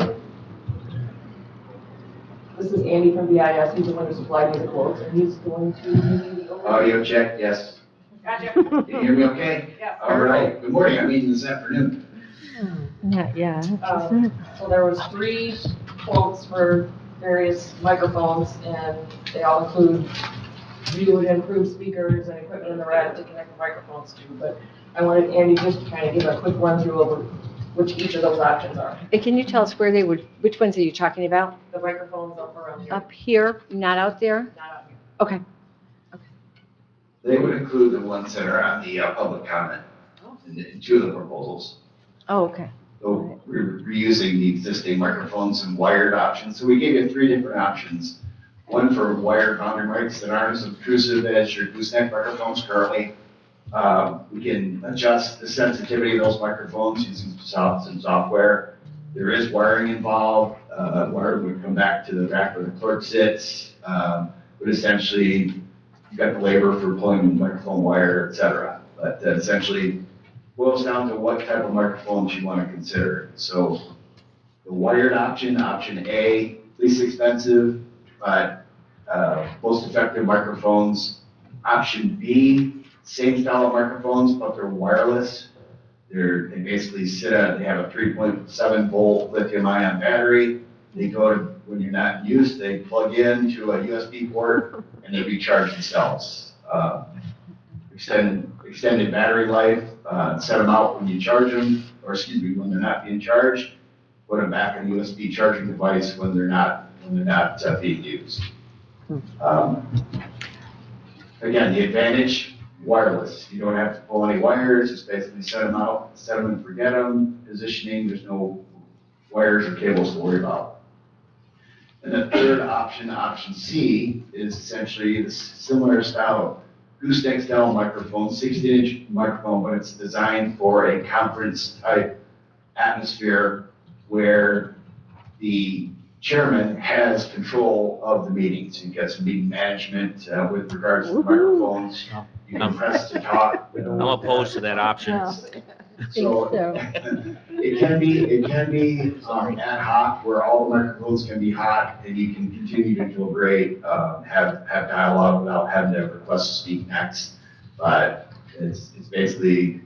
This is Andy from BIS, he's the one who supplied me the quotes, and he's going to give me the. Audio check, yes. Gotcha. Can you hear me okay? Yes. All right, good morning, I'm meeting this afternoon. Not yet. So there was 3 quotes for various microphones, and they all include new and improved speakers and equipment in the rack to connect the microphones to. But I wanted Andy just to kind of give a quick run through over which each of those options are. And can you tell us where they would, which ones are you talking about? The microphones up around here. Up here, not out there? Not out here. Okay. They would include the ones that are on the public comment in 2 of the proposals. Oh, okay. So we're reusing the existing microphones and wired options. So we gave you 3 different options. One for wired boundary mics that aren't as obtrusive as your gooseneck microphones currently. We can adjust the sensitivity of those microphones using some software. There is wiring involved. Wire would come back to the rack where the clerk sits. But essentially, you've got the labor for pulling the microphone wire, et cetera. But essentially, boils down to what type of microphones you want to consider. So the wired option, option A, least expensive, but most effective microphones. Option B, same style of microphones, but they're wireless. They basically they have a 3.7 volt lithium ion battery. They go to, when you're not in use, they plug in to a USB port and they recharge themselves. Extended battery life, set them out when you charge them, or excuse me, when they're not being charged. Put them back in a USB charging device when they're not being used. Again, the advantage, wireless. You don't have to pull any wires, just basically set them out, set them and forget them. Positioning, there's no wires or cables to worry about. And the third option, option C, is essentially the similar style of gooseneck style microphone, 16-inch microphone, but it's designed for a conference type atmosphere where the chairman has control of the meetings. He gets meeting management with regards to the microphones. You can press to talk. I'm opposed to that option. So it can be ad hoc where all the microphones can be hot and you can continue to deliberate, have dialogue without having to request to speak next. But it's basically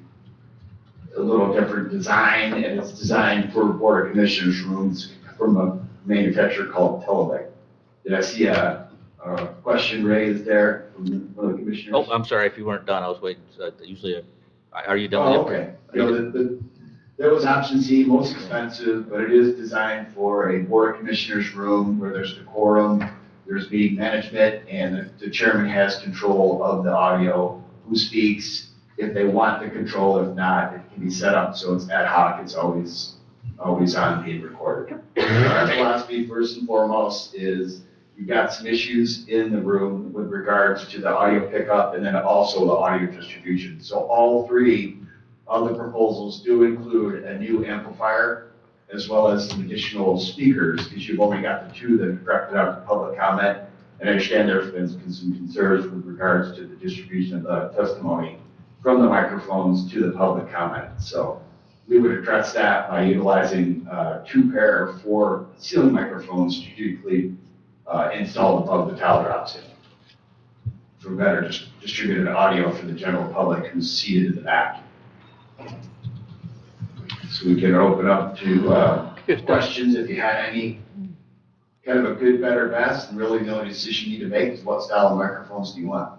a little different design, and it's designed for Board of Commissioners rooms from a manufacturer called Televic. Did I see a question raised there from one of the commissioners? Oh, I'm sorry if you weren't done. I was waiting. Usually, are you done? Oh, okay. That was option C, most expensive, but it is designed for a Board of Commissioners room where there's decorum, there's meeting management, and the chairman has control of the audio, who speaks, if they want the control, if not, it can be set up so it's ad hoc, it's always on being recorded. Our philosophy, first and foremost, is you've got some issues in the room with regards to the audio pickup and then also the audio distribution. So all three of the proposals do include a new amplifier as well as some additional speakers, because you've only got the two that are directed out to public comment. And I understand there's been some concerns with regards to the distribution of the testimony from the microphones to the public comment. So we would address that by utilizing two pair of 4 ceiling microphones strategically installed above the towel drops for better distributed audio for the general public who's seated in the back. So we can open up to questions if you had any. Kind of a good, better, best, and really the only decision you need to make is what style of microphones do you want?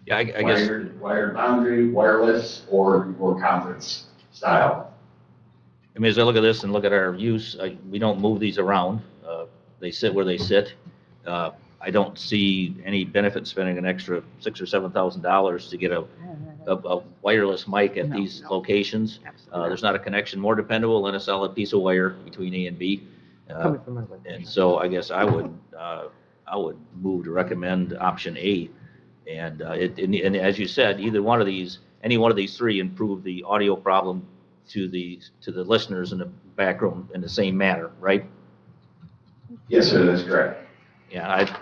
Yeah, I guess. Wired boundary, wireless, or conference style. I mean, as I look at this and look at our use, we don't move these around. They sit where they sit. I don't see any benefit in spending an extra $6,000 or $7,000 to get a wireless mic at these locations. There's not a connection more dependable than a solid piece of wire between A and B. And so I guess I would move to recommend option A. And as you said, either one of these, any one of these three improve the audio problem to the listeners in the back room in the same manner, right? Yes, sir, that's correct. Yeah,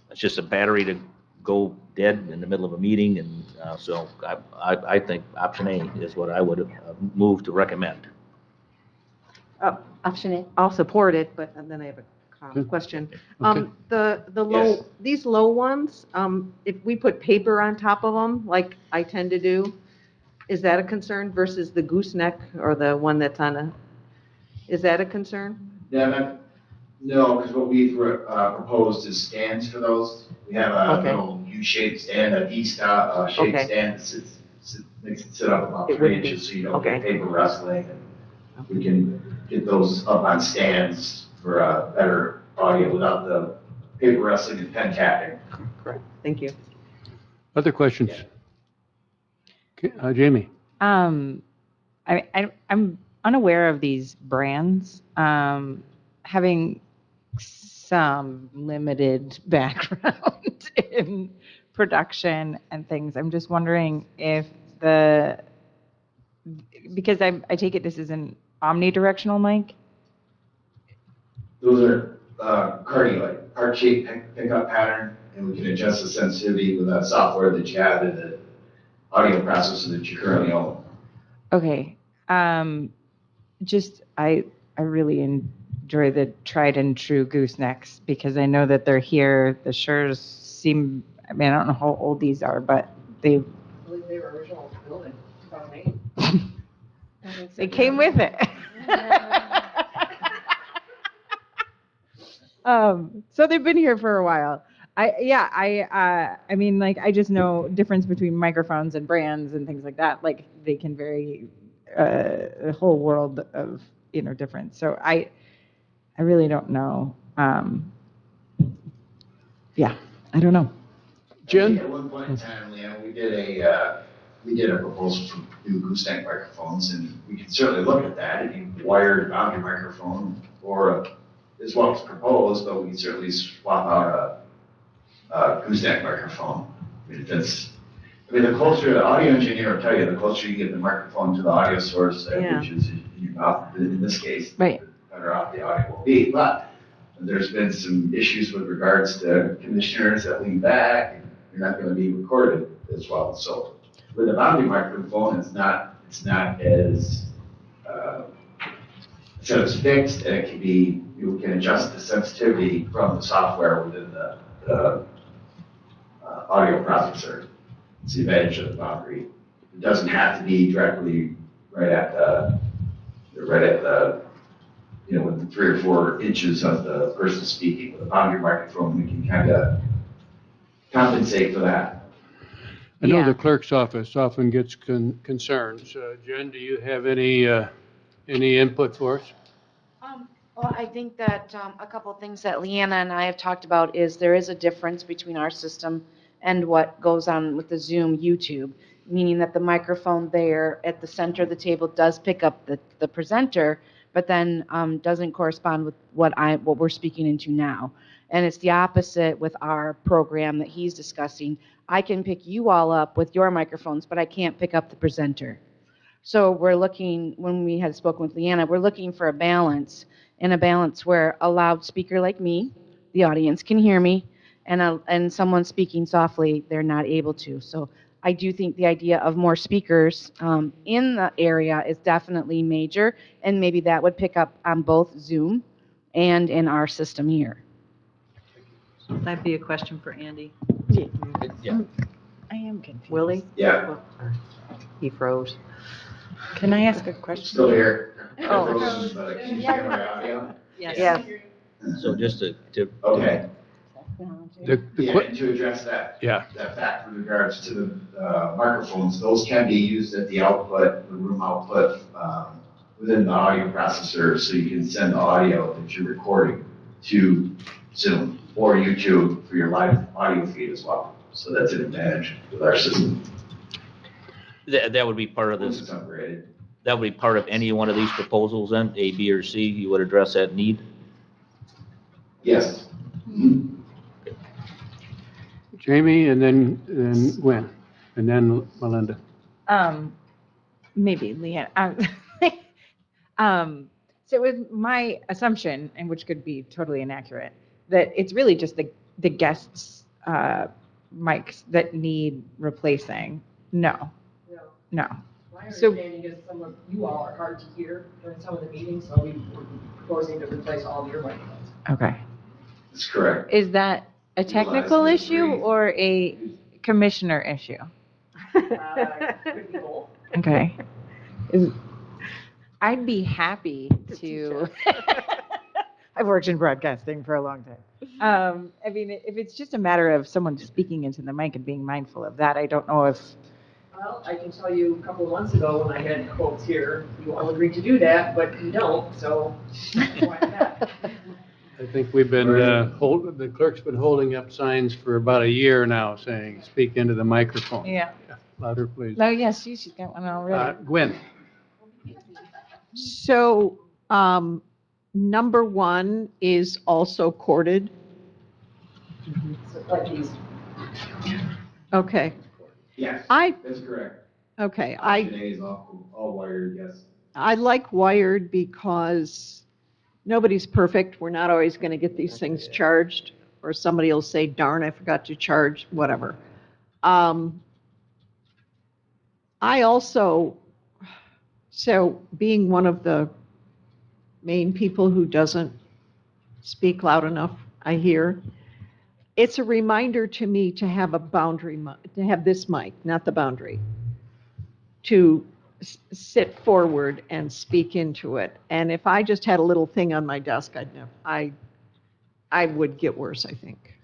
it's just a battery to go dead in the middle of a meeting, and so I think option A is what I would move to recommend. Option A. I'll support it, but then I have a question. Okay. The low, these low ones, if we put paper on top of them, like I tend to do, is that a concern versus the gooseneck or the one that's on a, is that a concern? Yeah, no, because what we've proposed is stands for those. We have a little U-shaped stand, a D-style shaped stand that makes it sit up about 3 inches so you don't get paper rustling. And we can get those up on stands for better audio without the paper rustling and pen tapping. Correct. Thank you. Other questions? Okay, Jamie? I'm unaware of these brands. Having some limited background in production and things, I'm just wondering if because I take it this is an omnidirectional mic? Those are cardioid, heart-shaped pickup pattern, and we can adjust the sensitivity with that software that you have in the audio processor that you currently own. Okay. I really enjoy the tried and true goosenecks because I know that they're here. The Sures seem, I mean, I don't know how old these are, but I believe they were original built in 2008. they came with it. So they've been here for a while. I mean, like, I just know difference between microphones and brands and things like that. Like, they can vary a whole world of, difference. So I really don't know. Yeah, I don't know. Jen? At one point in time, Leanna, we did a proposal for new gooseneck microphones, and we can certainly look at that. If you wired boundary microphone or as well as proposed, but we can certainly swap out a gooseneck microphone. I mean, the closer the audio engineer will tell you, the closer you get the microphone to the audio source, which is in your mouth, in this case, right, the better off the audio will be. But there's been some issues with regards to commissioners that lean back, and you're not going to be recorded as well. So with a boundary microphone, it's not as so it's fixed, and it can be, you can adjust the sensitivity from the software within the audio processor. It's the advantage of the boundary. It doesn't have to be directly right at the within 3 or 4 inches of the person speaking. With a boundary microphone, we can kind of compensate for that. I know the clerk's office often gets concerns. Jen, do you have any input for us? Well, I think that a couple of things that Leanna and I have talked about is there is a difference between our system and what goes on with the Zoom YouTube, meaning that the microphone there at the center of the table does pick up the presenter, but then doesn't correspond with what we're speaking into now. And it's the opposite with our program that he's discussing. I can pick you all up with your microphones, but I can't pick up the presenter. So we're looking, when we had spoken with Leanna, we're looking for a balance, and a balance where a loudspeaker like me, the audience can hear me, and someone speaking softly, they're not able to. So I do think the idea of more speakers in the area is definitely major, and maybe that would pick up on both Zoom and in our system here. That'd be a question for Andy. Yeah. I am confused. Willie? Yeah. He froze. Can I ask a question? Still here. Oh. But can you hear my audio? Yes. So just to Okay. The Yeah, and to address that. Yeah. That fact with regards to the microphones, those can be used at the output, the room output, within the audio processor, so you can send the audio that you're recording to Zoom or YouTube for your live audio feed as well. So that's an advantage with our system. that would be part of Once this, it's upgraded. that would be part of any one of these proposals then, A, B, or C, you would address that need? Yes. Jamie, and then Gwen, and then Melinda. Maybe Leanne. So it was my assumption, and which could be totally inaccurate, that it's really just the guests' mics that need replacing. No. No. My So- understanding is some of you all are hard to hear during some of the meetings, so we were proposing to replace all of your microphones. Okay. That's correct. Is that a technical Utilize the issue three. or a commissioner issue? Could be both. Okay. I'd be happy to. I've worked in broadcasting for a long time. I mean, if it's just a matter of someone speaking into the mic and being mindful of that, I don't know if. Well, I can tell you a couple of months ago when I had quotes here, you all agreed to do that, but you don't, so why not? I think we've been, the clerk's been holding up signs for about a year now saying, speak into the microphone. Yeah. Louder, please. No, yes, she's got one already. Gwen. So, number one is also corded. So, like these. Okay. Yes, I, that's correct. okay, Option A is all wired, yes. I like wired because nobody's perfect. We're not always going to get these things charged, or somebody will say, darn, I forgot to charge, whatever. I also, so being one of the main people who doesn't speak loud enough, I hear, it's a reminder to me to have a boundary, to have this mic, not the boundary, to sit forward and speak into it. And if I just had a little thing on my desk, I would get worse, I think.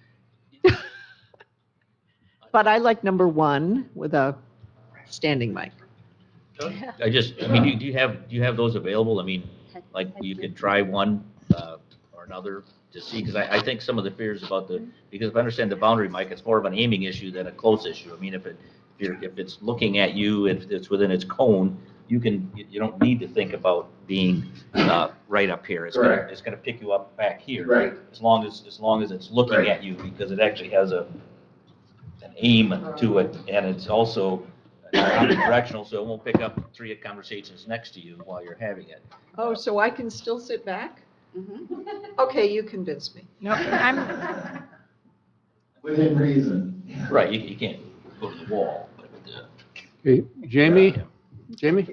But I like number one with a standing mic. I mean, do you have those available? I mean, like you could try one or another to see, because I think some of the fears about because if I understand the boundary mic, it's more of an aiming issue than a close issue. I mean, if it's looking at you, if it's within its cone, you don't need to think about being right up here. It's gonna pick you up back here. Right. As long as it's looking at you, because it actually has an aim to it, and it's also omnidirectional, so it won't pick up 3 conversations next to you while you're having it. Oh, so I can still sit back? Okay, you convinced me. No, I'm, Within reason. Right, you can't go to the wall. But, Okay, Jamie? Jamie?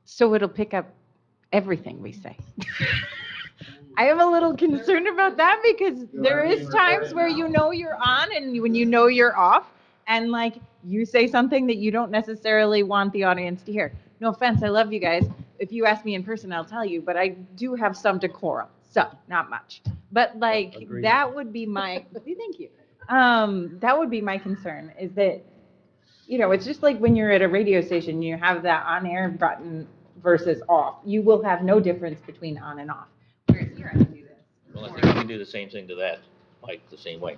so it'll pick up everything we say. I am a little concerned about that because there is times where you know you're on and when you know you're off, and like you say something that you don't necessarily want the audience to hear. No offense, I love you guys. If you ask me in person, I'll tell you, but I do have some decorum. So, not much. But like Agreed. that would be my thank you. That would be my concern, is that, you know, it's just like when you're at a radio station, you have that on-air button versus off. You will have no difference between on and off. Whereas here, I can do this. Well, I think we can do the same thing to that mic the same way.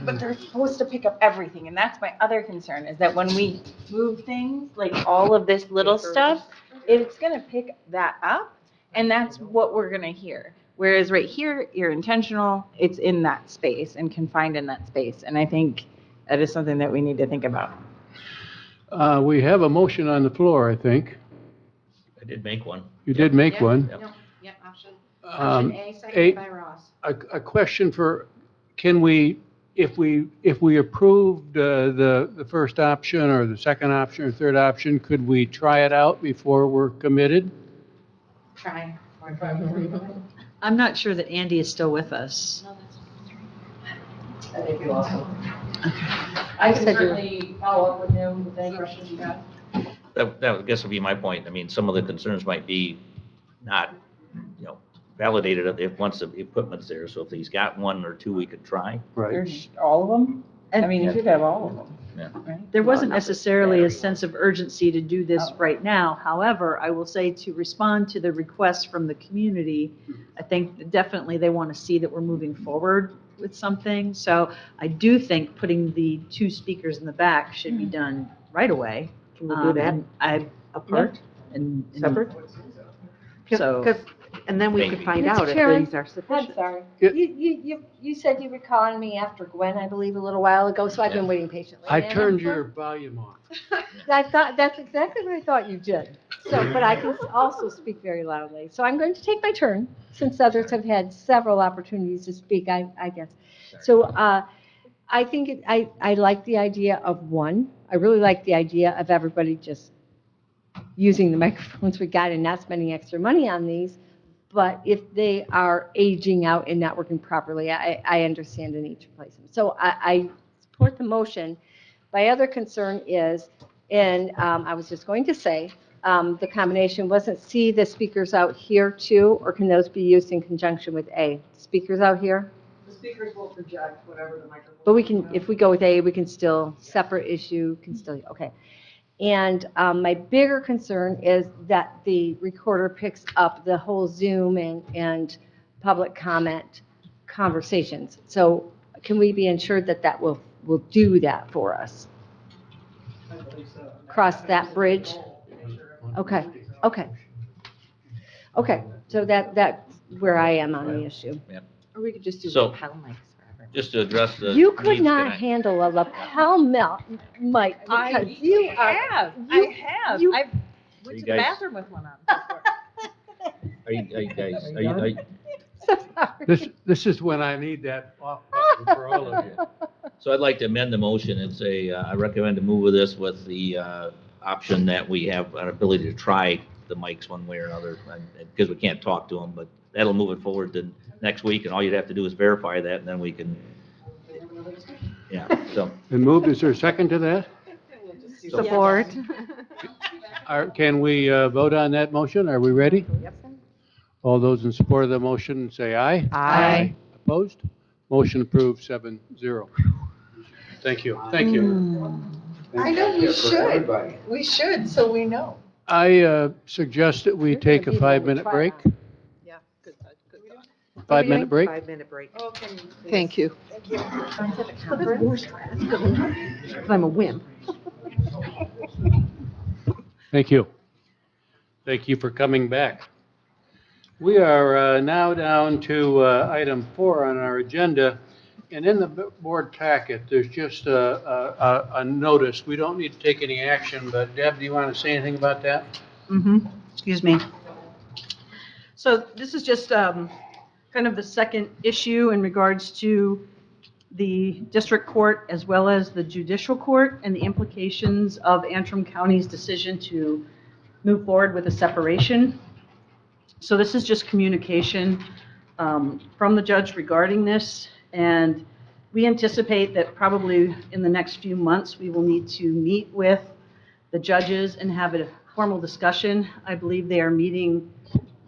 But they're supposed to pick up everything, and that's my other concern, is that when we move things, like all of this little stuff, it's gonna pick that up, and that's what we're gonna hear. Whereas right here, you're intentional, it's in that space and confined in that space, and I think that is something that we need to think about. We have a motion on the floor, I think. I did make one. You did make one. Yeah, option Um, A, seconded by Ross. A question for, can we, if we approved the first option or the second option or third option, could we try it out before we're committed? Try. I'm not sure that Andy is still with us. I think we lost him. I can certainly follow up with him with any questions you have. That I guess would be my point. I mean, some of the concerns might be not, validated if once the equipment's there. So if he's got one or two, we could try. There's all of them? I mean, you should have all of them. Yeah. Right? There wasn't Well, not necessarily a very sense of urgency to do this Oh. right now. However, I will say to respond to the requests from the community, I think definitely they want to see that we're moving forward with something. So I do think putting the two speakers in the back should be done right away. Can we do that? Apart and. Separate? So. And then we could find Mr. out if Chairman, these are I'm sufficient. sorry. Yeah. You said you were calling me after Gwen, I believe, a little while ago, so I've been waiting patiently. I And turned your volume off. I thought, that's exactly what I thought you did. So, but I can also speak very loudly. So I'm going to take my turn, since others have had several opportunities to speak, I guess. So I think, I like the idea of one. I really like the idea of everybody just using the microphones we got and not spending extra money on these. But if they are aging out and not working properly, I understand the need to replace them. So I support the motion. My other concern is, and I was just going to say, the combination wasn't C, the speakers out here too, or can those be used in conjunction with A? Speakers out here? The speakers will project whatever the microphone. But we can, if we go with A, we can still, separate issue, can still, okay. And my bigger concern is that the recorder picks up the whole Zoom and public comment conversations. So can we be ensured that that will do that for us? I believe so. Cross that bridge? Okay, okay. Okay, so that's where I am on the issue. Or we could just do So- lapel mics forever. Just to address the. You could needs, not can I- handle a lapel mic because you are. I have. you- I Are went you to the guys- bathroom with one on before. Are you guys, are you, So sorry. This is when I need that off button for all of you. so I'd like to amend the motion and say, I recommend to move with this with the option that we have an ability to try the mics one way or another, because we can't talk to them, but that'll move it forward to next week, and all you'd have to do is verify that, and then we can, yeah, so. Been moved, is there a second to that? Support. Can we vote on that motion? Are we ready? All those in support of the motion, say aye. Aye. Opposed? Motion approved, 7-0. Thank you, thank you. I know we should. We should, so we know. I suggest that we take a 5-minute break. Yeah, good, good. 5-minute break? 5-minute break. Thank you. Because I'm a wimp. Thank you. Thank you for coming back. We are now down to item 4 on our agenda, and in the board packet, there's just a notice. We don't need to take any action, but Deb, do you want to say anything about that? Excuse me. So this is just kind of the second issue in regards to the district court as well as the judicial court and the implications of Antrim County's decision to move forward with a separation. So this is just communication from the judge regarding this, and we anticipate that probably in the next few months, we will need to meet with the judges and have a formal discussion. I believe they are meeting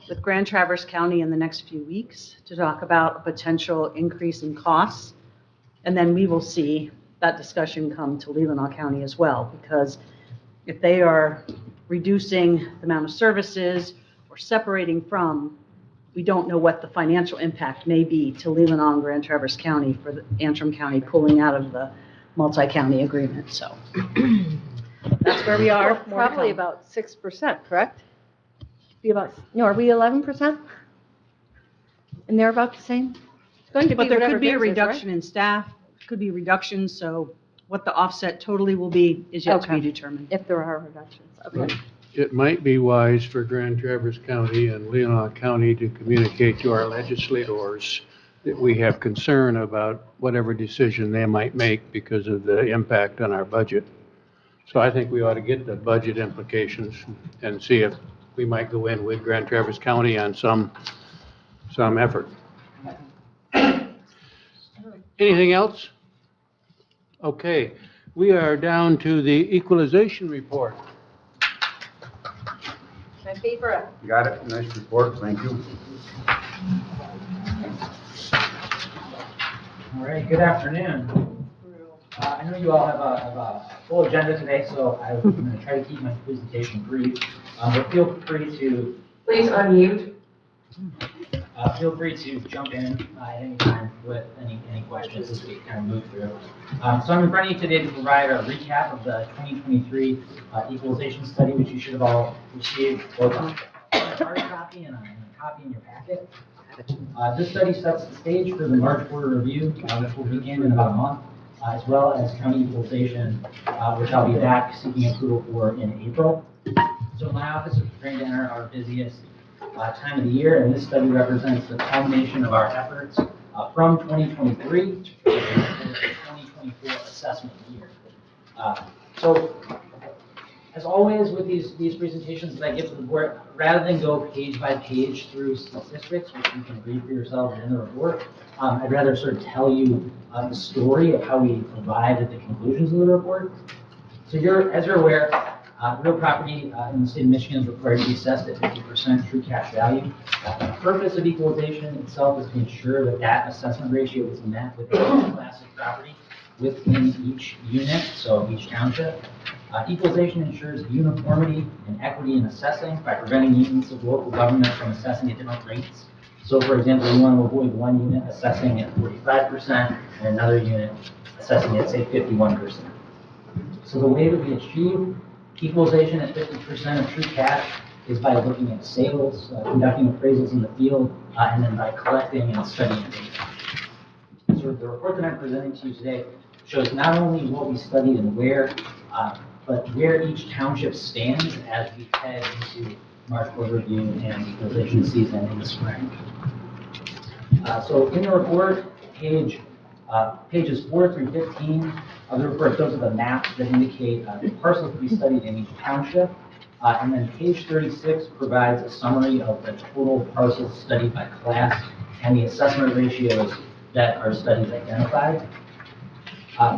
with Grand Traverse County in the next few weeks to talk about a potential increase in costs. And then we will see that discussion come to Leelanau County as well, because if they are reducing the amount of services or separating from, we don't know what the financial impact may be to Leelanau and Grand Traverse County for the Antrim County pulling out of the multi-county agreement, so. That's where we are. Well, probably about 6%, correct? Be about, no, are we 11%? And they're about the same? It's going to be But there whatever could be a theirs is, right? reduction in staff, could be reductions, so what the offset totally will be is yet to be Okay. determined. If there are reductions, okay. It might be wise for Grand Traverse County and Leelanau County to communicate to our legislators that we have concern about whatever decision they might make because of the impact on our budget. So I think we ought to get the budget implications and see if we might go in with Grand Traverse County on some effort. Anything else? Okay, we are down to the equalization report. My favorite. Got it, nice report, thank you. All right, good afternoon. I know you all have a full agenda today, so I'm going to try to keep my presentation brief. But feel free to, please unmute. Feel free to jump in at any time with any questions as we kind of move through. So I'm in front of you today to provide a recap of the 2023 equalization study, which you should have all received both on a hard copy and a copy in your packet. This study sets the stage for the March quarter review, which will begin in about a month, as well as county equalization, which I'll be back seeking approval for in April. So my office is preparing to enter our busiest time of the year, and this study represents the culmination of our efforts from 2023 to the 2024 assessment year. So, as always with these presentations that I give to the board, rather than go page by page through statistics, which you can read for yourself in the report, I'd rather sort of tell you the story of how we arrived at the conclusions of the report. So as you're aware, real property in the state of Michigan is required to be assessed at 50% true cash value. The purpose of equalization itself is to ensure that that assessment ratio is met with each class of property within each unit, so each township. Equalization ensures uniformity and equity in assessing by preventing units of local government from assessing at different rates. So, for example, we want to avoid one unit assessing at 45% and another unit assessing at, say, 51%. So the way that we achieve equalization at 50% of true cash is by looking at sales, conducting appraisals in the field, and then by collecting and studying data. So the report that I'm presenting to you today shows not only what we studied and where, but where each township stands as we head into March quarter review and equalization season in the spring. So in the report, pages 4 through 15 of the report, those are the maps that indicate the parcels to be studied in each township. And then page 36 provides a summary of the total parcels studied by class and the assessment ratios that our studies identified.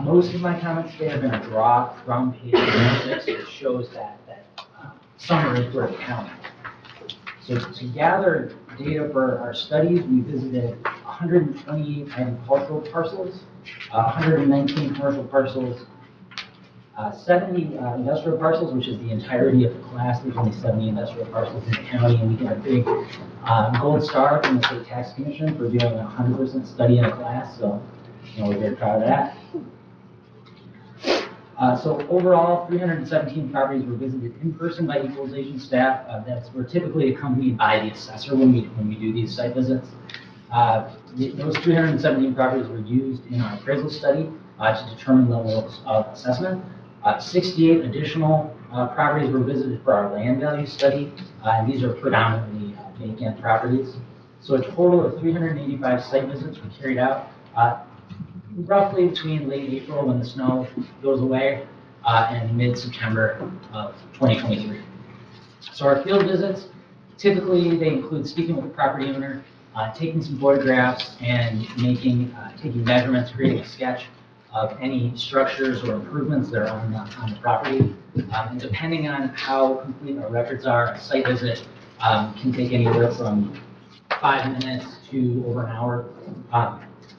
Most of my comments today are going to draw from page 36, which shows that summary for the county. So to gather data for our studies, we visited 128 agricultural parcels, 119 commercial parcels, 70 industrial parcels, which is the entirety of the class. There's only 70 industrial parcels in the county, and we get a big gold star from the State Tax Commission for doing a 100% study in a class, so we're very proud of that. So overall, 317 properties were visited in person by equalization staff. We're typically accompanied by the assessor when we do these site visits. Those 317 properties were used in our appraisal study to determine levels of assessment. 68 additional properties were visited for our land value study, and these are predominantly vacant properties. So a total of 385 site visits were carried out, roughly between late April when the snow goes away and mid-September of 2023. So our field visits, typically they include speaking with the property owner, taking some photographs, and taking measurements, creating a sketch of any structures or improvements that are on the property. And depending on how complete our records are, a site visit can take anywhere from 5 minutes to over an hour.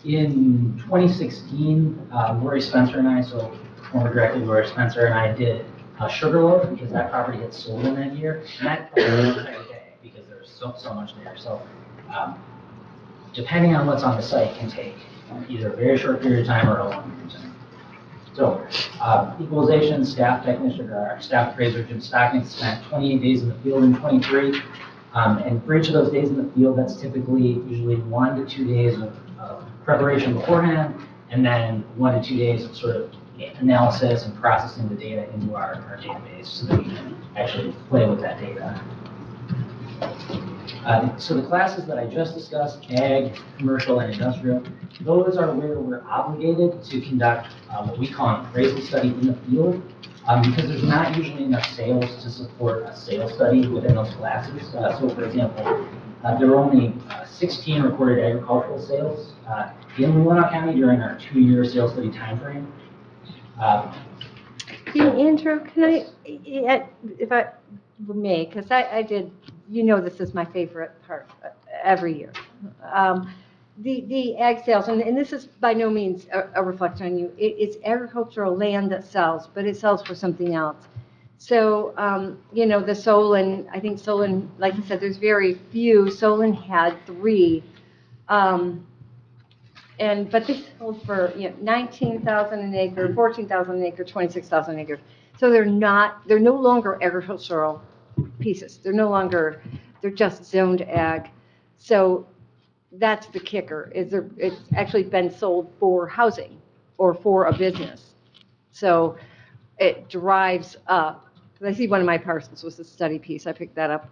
In 2016, Lori Spencer and I, so former director Lori Spencer and I did Sugarloaf, because that property gets sold in that year, and that probably won't take a day, because there's so much there. So, depending on what's on the site, can take either a very short period of time or a long period of time. So, equalization, staff technician, or our staff appraiser, Jim Stockton, spent 28 days in the field in 23. And for each of those days in the field, that's typically usually 1 to 2 days of preparation beforehand, and then 1 to 2 days of sort of analysis and processing the data into our database so that we can actually play with that data. So the classes that I just discussed, ag, commercial, and industrial, those are where we're obligated to conduct what we call an appraisal study in the field, because there's not usually enough sales to support a sales study within those classes. So for example, there were only 16 recorded agricultural sales in Leelanau County during our 2-year sales study timeframe. Andrew, can I, if I may, because I did, this is my favorite part every year. The ag sales, and this is by no means a reflection on you, it's agricultural land that sells, but it sells for something else. So, the Solon, I think Solon, like I said, there's very few. Solon had 3. But they sold for 19,000 an acre, 14,000 an acre, 26,000 an acre. So they're no longer agricultural pieces. They're just zoned ag. So that's the kicker, it's actually been sold for housing or for a business. So it drives up, because I see one of my parcels was a study piece, I picked that up.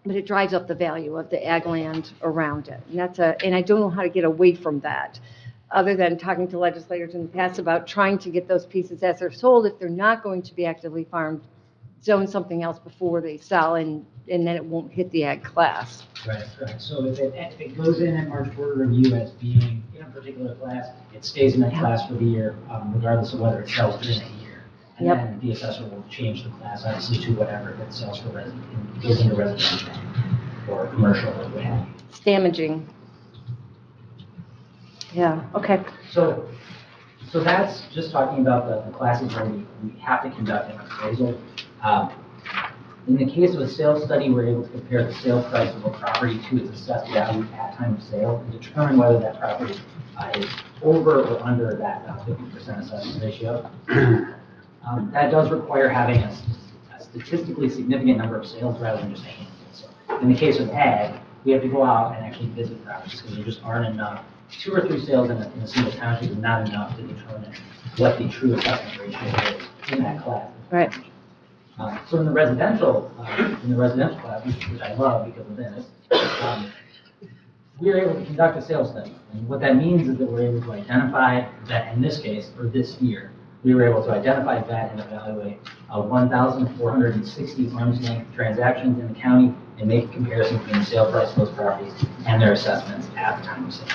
But it drives up the value of the ag land around it. And I don't know how to get away from that, other than talking to legislators in the past about trying to get those pieces as they're sold, if they're not going to be actively farmed, zone something else before they sell, and then it won't hit the ag class. Right. So if it goes in at March Board review as being in a particular class, it stays in that class for the year, regardless of whether it sells within a year. And then the assessor will change the class, obviously, to whatever it sells for goes into residential or commercial or what have you. It's damaging. Yeah, okay. So that's just talking about the classes where we have to conduct an appraisal. In the case of a sales study, we're able to compare the sales price of a property to its assessed value at time of sale and determine whether that property is over or under that 50% assessment ratio. That does require having a statistically significant number of sales rather than just a handful. So in the case of ag, we have to go out and actually visit properties because there just aren't enough. 2 or 3 sales in a single township is not enough to determine what the true assessment ratio is in that class. Right. So in the residential class, which I love because of this, we are able to conduct a sales study. And what that means is that we're able to identify that, in this case, for this year, we were able to identify that and evaluate 1,460 arm's length transactions in the county and make a comparison between the sale price of those properties and their assessments at the time of sale.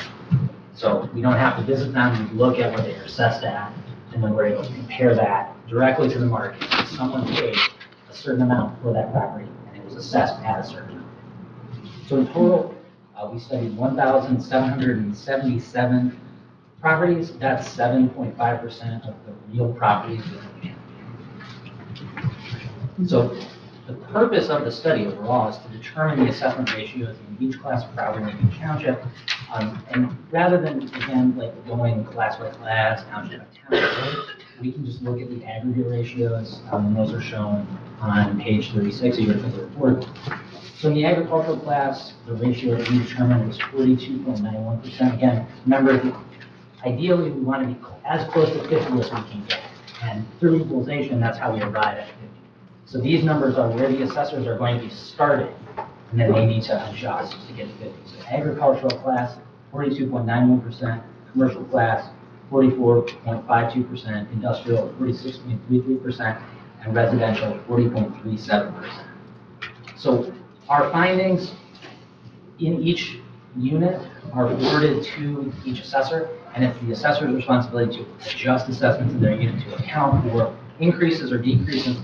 So we don't have to visit them, we look at what they are assessed at, and then we're able to compare that directly to the market. Someone paid a certain amount for that property, and it was assessed at a certain amount. So in total, we studied 1,777 properties. That's 7.5% of the real properties within the county. So the purpose of the study overall is to determine the assessment ratios in each class of property in each township. And rather than, again, like going class by class, township by township, we can just look at the aggregate ratios, and those are shown on page 36 of your report. So in the agricultural class, the ratio that we determined was 42.91%. Again, remember, ideally we want to be as close to 50 as we can get. And through equalization, that's how we arrive at 50. So these numbers are where the assessors are going to be starting, and then they need to adjust to get to 50. So agricultural class, 42.91%, commercial class, 44.52%, industrial, 46.33%, and residential, 40.37%. So our findings in each unit are forwarded to each assessor, and it's the assessor's responsibility to adjust assessments in their unit to account for increases or decreases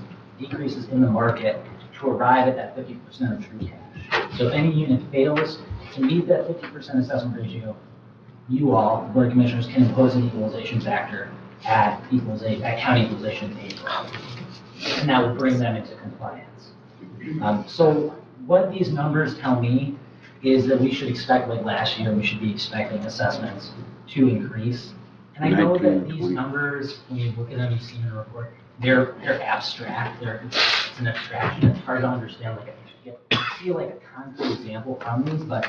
in the market to arrive at that 50% of true cash. So if any unit fails to meet that 50% assessment ratio, you all, the Board of Commissioners, can impose an equalization factor at county equalization in April. And that would bring them into compliance. So what these numbers tell me is that we should expect, like last year, we should be expecting assessments to increase. And I know that these numbers, when you look at them, you see in the report, they're abstract, it's an abstraction, it's hard to understand, see like a concrete example from these, but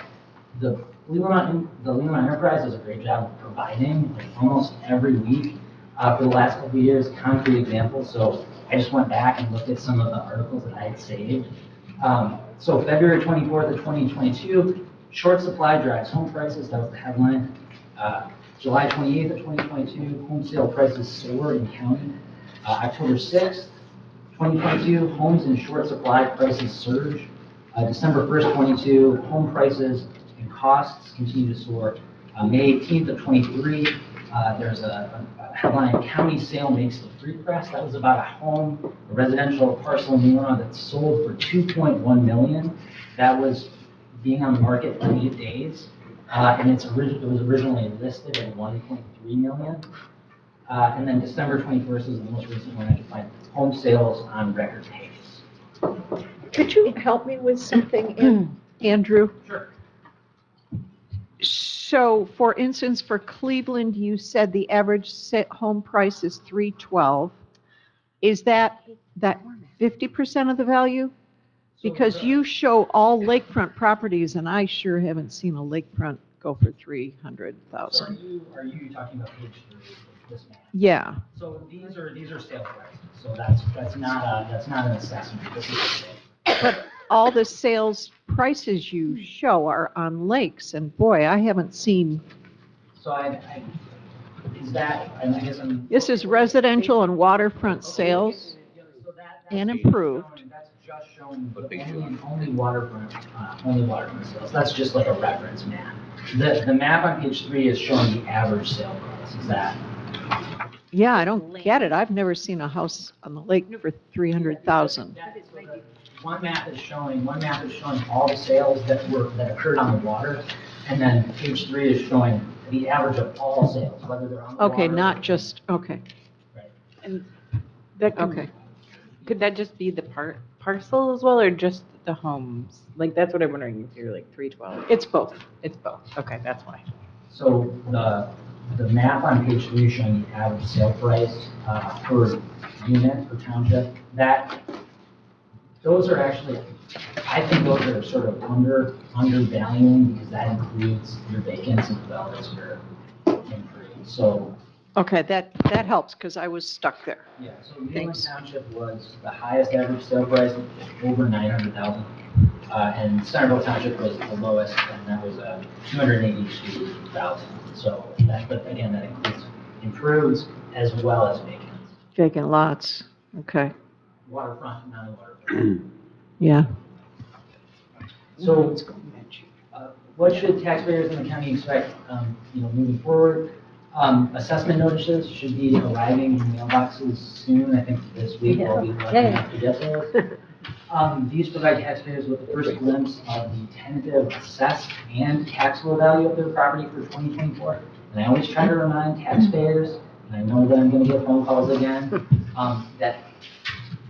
the Leelanau Enterprise does a great job of providing, like almost every week, for the last couple of years, concrete examples. So I just went back and looked at some of the articles that I had saved. So February 24th of 2022, short supply drives home prices, that was the headline. July 28th of 2022, home sale prices soar in county. October 6th, 2022, homes in short supply prices surge. December 1st, 22, home prices and costs continue to soar. May 18th of 23, there's a headline, county sale makes the free press. That was about a home, a residential parcel in Leelanau that sold for $2.1 million. That was being on the market for 8 days. And it was originally listed at $1.3 million. And then December 21st is the most recent one I could find. Home sales on record pace. Could you help me with something, Andrew? Sure. So, for instance, for Cleveland, you said the average home price is $312. Is that 50% of the value? Because you show all lakefront properties, and I sure haven't seen a lakefront go for $300,000. So are you talking about page 3 of this map? Yeah. So these are sale prices. So that's not an assessment. This is a sale. But all the sales prices you show are on lakes, and boy, I haven't seen. So I guess I'm. This is residential and waterfront sales, and improved. That's just showing only waterfront sales. That's just like a reference map. The map on page 3 is showing the average sale price. Is that? Yeah, I don't get it. I've never seen a house on the lake for $300,000. One map is showing all the sales that occurred on the water, and then page 3 is showing the average of all sales, whether they're on the water. Okay, not just, okay. Right. And that Okay. Could that just be the parcel as well, or just the homes? Like, that's what I'm wondering, if you're like 312. It's both. It's both. Okay, that's why. So the map on page 3 is showing the average sale price per unit, per township. Those are actually, I think those are sort of undervaluing, because that includes your vacants and developers where increase. So. Okay, that helps, because I was stuck there. Yeah, so Leelanau Township was the highest average sale price, over $900,000. And Centerville Township was the lowest, and that was $282,000. So but again, that includes improves as well as vacants. Vacant lots, okay. Waterfront, non-waterfront. Yeah. So, what should taxpayers in the county expect, moving forward? Assessment notices should be arriving in mailboxes soon. I think this week we'll be lucky enough to get those. These provide taxpayers with the first glimpse of the tentative assessed and taxable value of their property for 2024. And I always try to remind taxpayers, and I know that I'm going to get phone calls again, that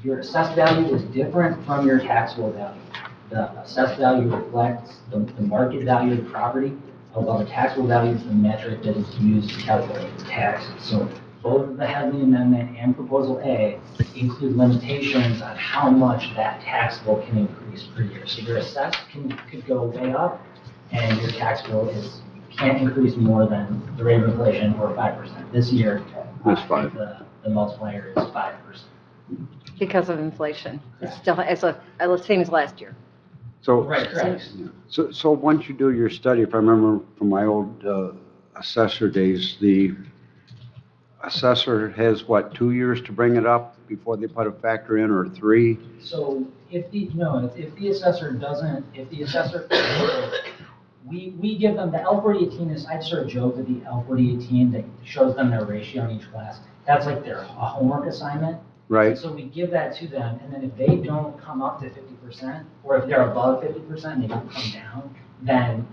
your assessed value is different from your taxable value. The assessed value reflects the market value of the property, while the taxable value is the metric that is used to calculate the taxes. So both the Headley Amendment and Proposal A include limitations on how much that taxable can increase per year. So your assessed could go way up, and your taxable can't increase more than the rate of inflation, or 5%. This year, the multiplier is 5%. Because of inflation. It's still the same as last year. So, Right, correct. so once you do your study, if I remember from my old assessor days, the assessor has, 2 years to bring it up before they put a factor in, or 3? So if the assessor, we give them the L4018 is, I sort of joke that the L4018 that shows them their ratio in each class, that's like their homework assignment. Right. So we give that to them, and then if they don't come up to 50%, or if they're above 50% and they don't come down, then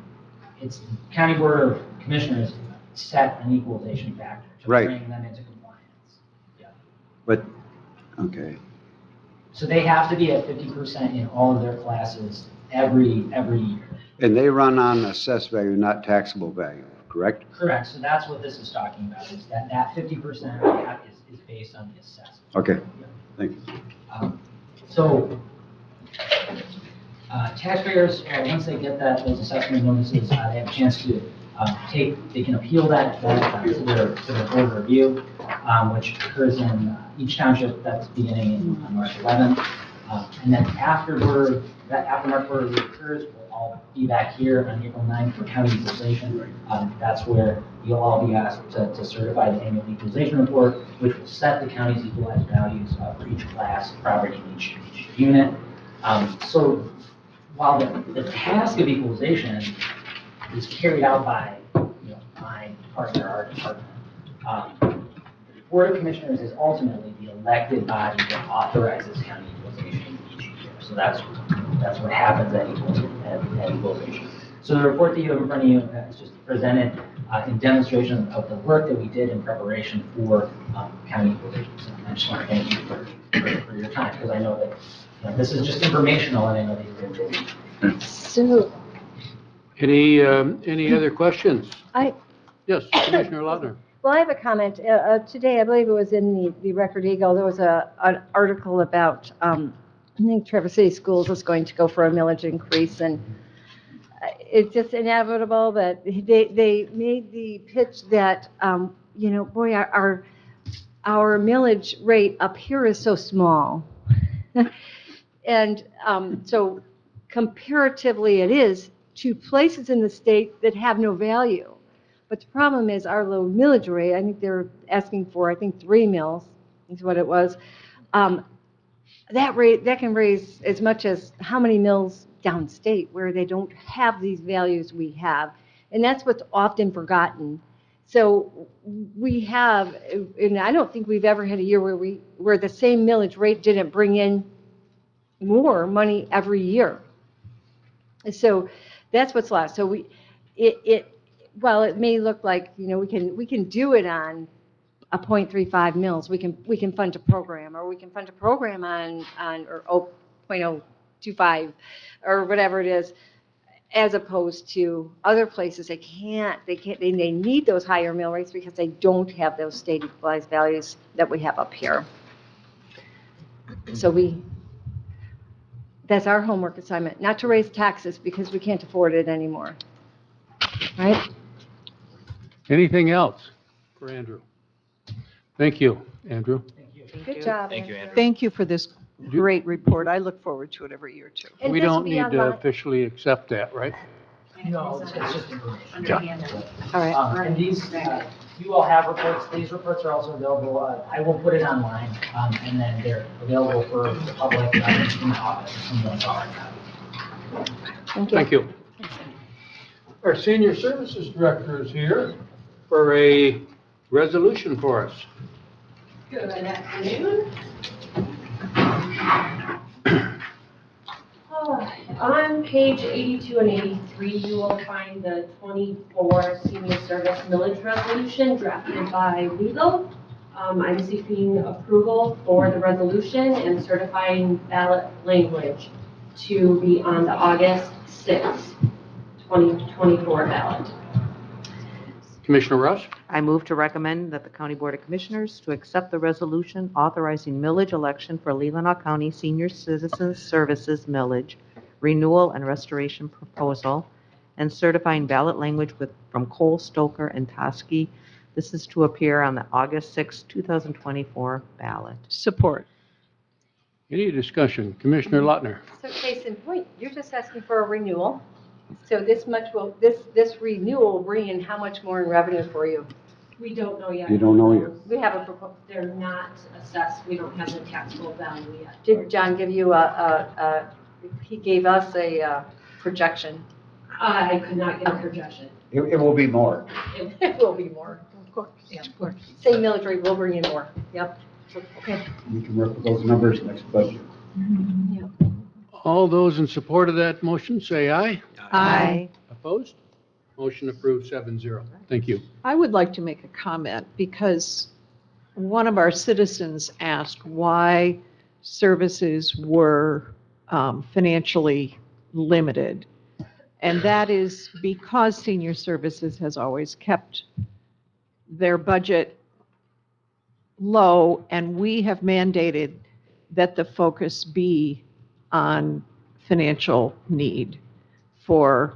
it's County Board of Commissioners set an equalization factor to bring them into compliance. But, okay. So they have to be at 50% in all of their classes every year. And they run on assessed value, not taxable value, correct? Correct, so that's what this is talking about, is that 50% is based on the assessment. Okay, thank you. So taxpayers, once they get those assessment notices, they have a chance to they can appeal that to their board review, which occurs in each township. That's beginning on March 11th. And then after March review occurs, we'll all be back here on April 9th for county equalization. That's where you'll all be asked to certify the annual equalization report, which will set the county's equalized values for each class, property in each unit. So while the task of equalization is carried out by my department or our department, the Board of Commissioners is ultimately the elected body that authorizes county equalization each year. So that's what happens at equalization. So the report that you have in front of you is just presented in demonstration of the work that we did in preparation for county equalization. So I just want to thank you for your time, because I know that this is just informational, and I know that you're very busy. So, Any other questions? Yes, Commissioner Lautner. Well, I have a comment. Today, I believe it was in the Record Eagle, there was an article about, I think Traverse City Schools is going to go for a millage increase, and it's just inevitable that they made the pitch that, boy, our millage rate up here is so small. And so comparatively it is to places in the state that have no value. But the problem is our low millage rate, I think they're asking for, 3 mills is what it was. That can raise as much as how many mills downstate where they don't have these values we have. And that's what's often forgotten. So we have, and I don't think we've ever had a year where the same millage rate didn't bring in more money every year. So that's what's lost. So while it may look like, we can do it on a 0.35 mils, we can fund a program, or we can fund a program on or 0.025 or whatever it is, as opposed to other places they need those higher mill rates because they don't have those state equalized values that we have up here. So that's our homework assignment, not to raise taxes because we can't afford it anymore. Right? Anything else for Andrew? Thank you, Andrew. Good job. Thank you, Andrew. Thank you for this great report. I look forward to it every year, too. And We this will don't be need to online. officially accept that, right? No, it's just information. All right. And these, you all have reports. These reports are also available. I will put it online, and then they're available for the public in my office. Thank you. Our Senior Services Director is here for a resolution for us. Good afternoon. On page 82 and 83, you will find the 24 senior service millage resolution drafted by legal. I'm seeking approval for the resolution and certifying ballot language to be on the August 6th, 2024 ballot. Commissioner Rush? I move to recommend that the County Board of Commissioners to accept the resolution authorizing millage election for Leelanau County Senior Citizens Services millage renewal and restoration proposal and certifying ballot language from Cole, Stoker, and Toski. This is to appear on the August 6, 2024 ballot. Support. Any discussion? Commissioner Lautner? So case in point, you're just asking for a renewal. So this renewal will bring in how much more in revenue for you? We don't know yet. You don't know yet. We have a proposal. They're not assessed. We don't have the taxable value yet. Did John give you he gave us a projection? I could not get a projection. It will be more. It will be more. Of course. Yeah. Same millage rate will bring in more. Yep. Okay. We can work with those numbers next budget. Yep. All those in support of that motion, say aye. Aye. Opposed? Motion approved 7-0. Thank you. I would like to make a comment because one of our citizens asked why services were financially limited. And that is because senior services has always kept their budget low, and we have mandated that the focus be on financial need for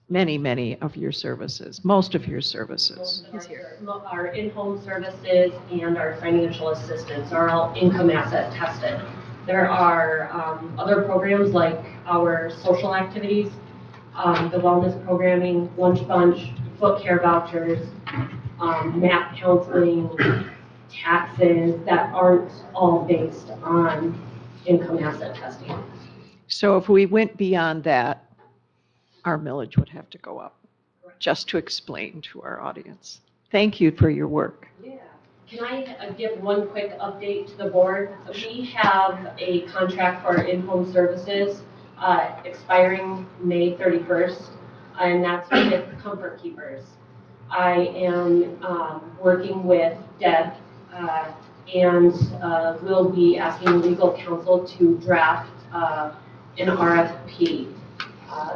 many, many of your services, most of your services. Our in-home services and our financial assistance are all income asset tested. There are other programs like our social activities, the wellness programming, lunch bunch, foot care vouchers, MAP counseling, taxes that aren't all based on income asset testing. So if we went beyond that, our millage would have to go up, just to explain to our audience. Thank you for your work. Yeah. Can I give one quick update to the board? We have a contract for our in-home services expiring May 31st, and that's with Comfort Keepers. I am working with Deb and will be asking legal counsel to draft an RFP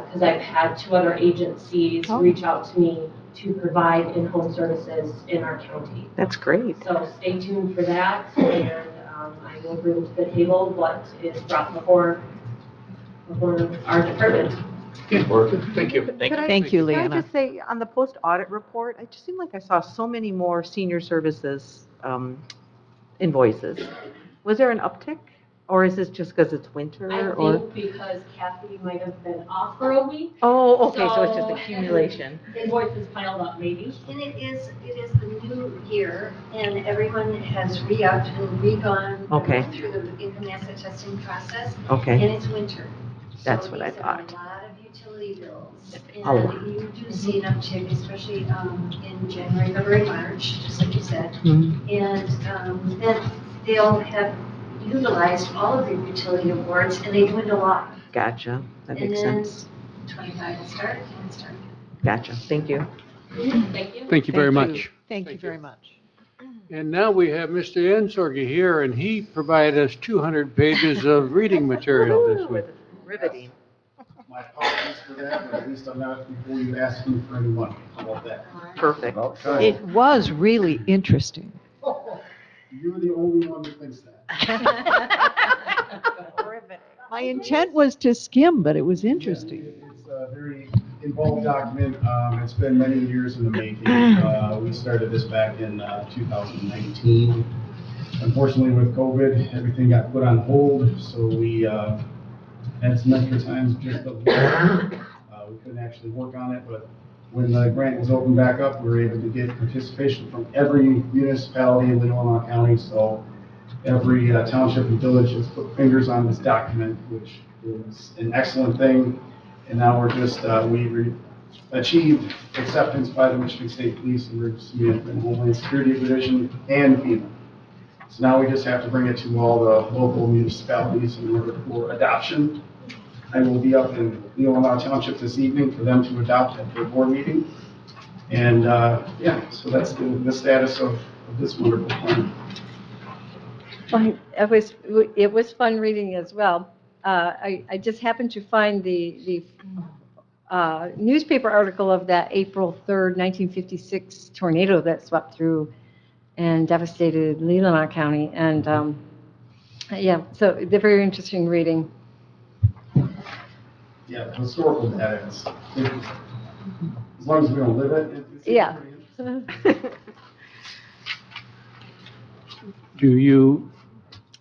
because I've had 2 other agencies reach out to me to provide in-home services in our county. That's great. So stay tuned for that, and I will bring to the table what is brought before our department. Thank you. Thank you, Can I Leanna. just say, on the post-audit report, I just seemed like I saw so many more senior services invoices. Was there an uptick? Or is this just because it's winter? I think because Kathy might have been off for a week. Oh, okay, so it's just accumulation. Invoices piled up, maybe. And it is the new year, and everyone has re-upped and re-gone through the income asset testing process. Okay. And it's winter. That's what I thought. So these are a lot of utility bills. A lot. And you do see an uptick, especially in January, February, March, just like you said. Mhm. And then they'll have utilized all of their utility awards, and they dwindle off. Gotcha, that makes And then sense. 25 will start and start again. Gotcha, thank you. Thank you. Thank you very much. Thank you very much. And now we have Mr. Ensorgi here, and he provided us 200 pages of reading material this week. Riveting. My apologies for that, but at least I'm not before you asking for any money. How about that? Perfect. It was really interesting. You're the only one that thinks that. My intent was to skim, but it was interesting. It's a very involved document. It's been many years in the making. We started this back in 2019. Unfortunately, with COVID, everything got put on hold, so we had some extra time just of we couldn't actually work on it, but when the grant was opened back up, we were able to get participation from every municipality in Leelanau County, so every township and village has put fingers on this document, which is an excellent thing. And now we're just, achieved acceptance by the Michigan State Police Emergency Management Homeland Security Division and FEMA. So now we just have to bring it to all the local municipalities in order for adoption. I will be up in Leelanau Township this evening for them to adopt at their board meeting. And so that's the status of this wonderful plan. It was fun reading as well. I just happened to find the newspaper article of that April 3rd, 1956 tornado that swept through and devastated Leelanau County. And so they're very interesting reading. Yeah, the historical data is, as long as we don't live it, it's Yeah. Do you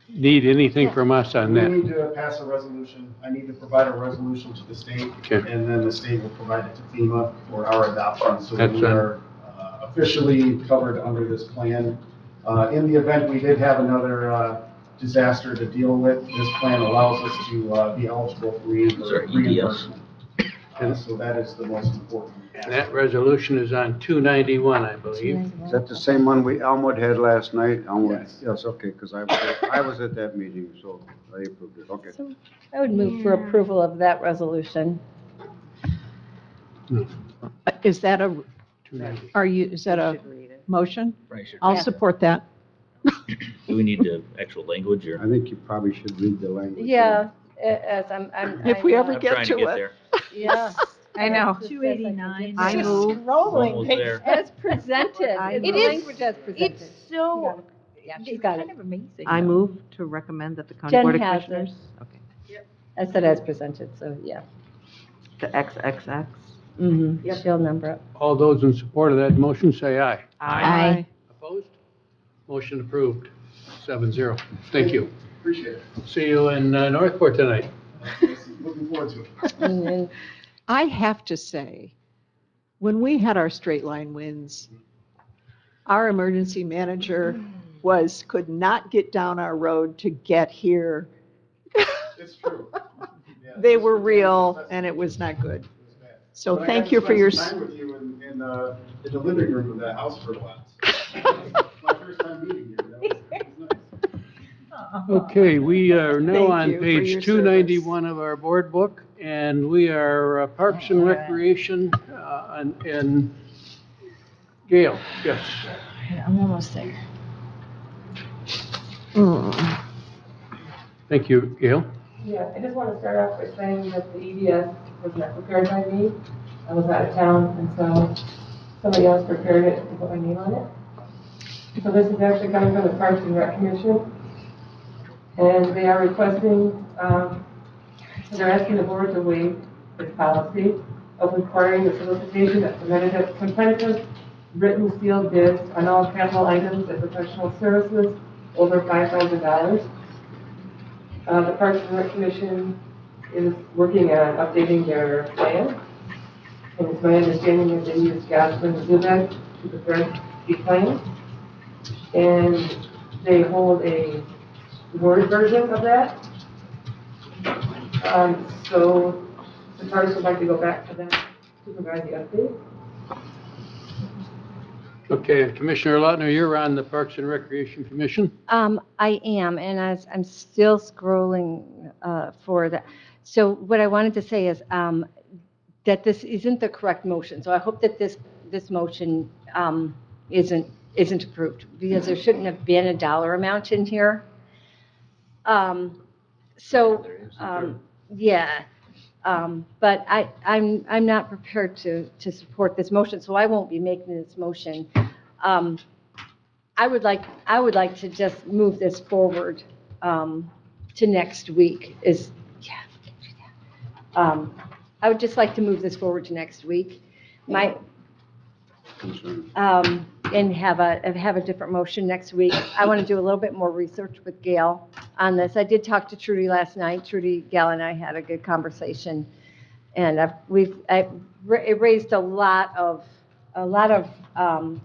need anything from us on We that? need to pass a resolution. I need to provide a resolution to the state, and then the state will provide it to FEMA for our adoption. So That's we are officially covered under this plan. In the event we did have another disaster to deal with, this plan allows us to be eligible for reimbursement. So that is the most important. That resolution is on 291, I believe. Is that the same one Elmwood had last night? Elmwood, yes, okay, because I was at that meeting, so I approved it, okay. So I would move for approval of that resolution. Is that a, 290. is that a motion? Right, sure. I'll Yeah. support that. Do we need the actual language or? I think you probably should read the language. Yeah, as If we ever I'm get trying to to get it. there. Yeah. I know. 289. I Just move, scrolling. Almost It's- there. As presented, it's It the is- language as presented. It's so, Yeah, she's it's got kind it. of amazing. I though. move to recommend that the County Jen Board of has it. Commissioners. Okay. I said as presented, so yeah. The XXX. Mm-hmm. She'll number it. All those in support of that motion, say aye. Aye. Opposed? Motion approved, 7-0. Thank you. Appreciate it. See you in Northport tonight. Looking forward to it. And then I have to say, when we had our straight line wins, our emergency manager could not get down our road to get here. It's true. They were real, and it was not good. So But I thank got you to for your, spend some time with you in the living room of that house for a while. My first time meeting you. That was nice. Okay, we are now Thank on you for your page 291 of our board book, and we are Parks and Recreation, and Gail, yes. I'm almost there. Thank you, Gail. Yeah, I just want to start off by saying that the EDS was not prepared by me. I was out of town, and so somebody else prepared it and put my name on it. So this is actually coming from the Parks and Rec Commission. And they are requesting, they're asking the board to waive its policy of requiring the solicitation of competitive written sealed bids on all capital items and professional services over $5,000. The Parks and Rec Commission is working on updating their plan. And it's my understanding that they use Goslin and Zubek to prepare the plan. And they hold a Word version of that. So the parties would like to go back to them to provide the update. Okay, and Commissioner Lautner, you're on the Parks and Recreation Commission. I am, and I'm still scrolling for that. So what I wanted to say is that this isn't the correct motion. So I hope that this motion isn't approved, because there shouldn't have been a dollar amount in here. Yeah. But I'm not prepared to support this motion, so I won't be making this motion. I would like to just move this forward to next week. I would just like to move this forward to next week. And have a different motion next week. I want to do a little bit more research with Gail on this. I did talk to Trudy last night. Trudy, Gail, and I had a good conversation, and it raised a lot of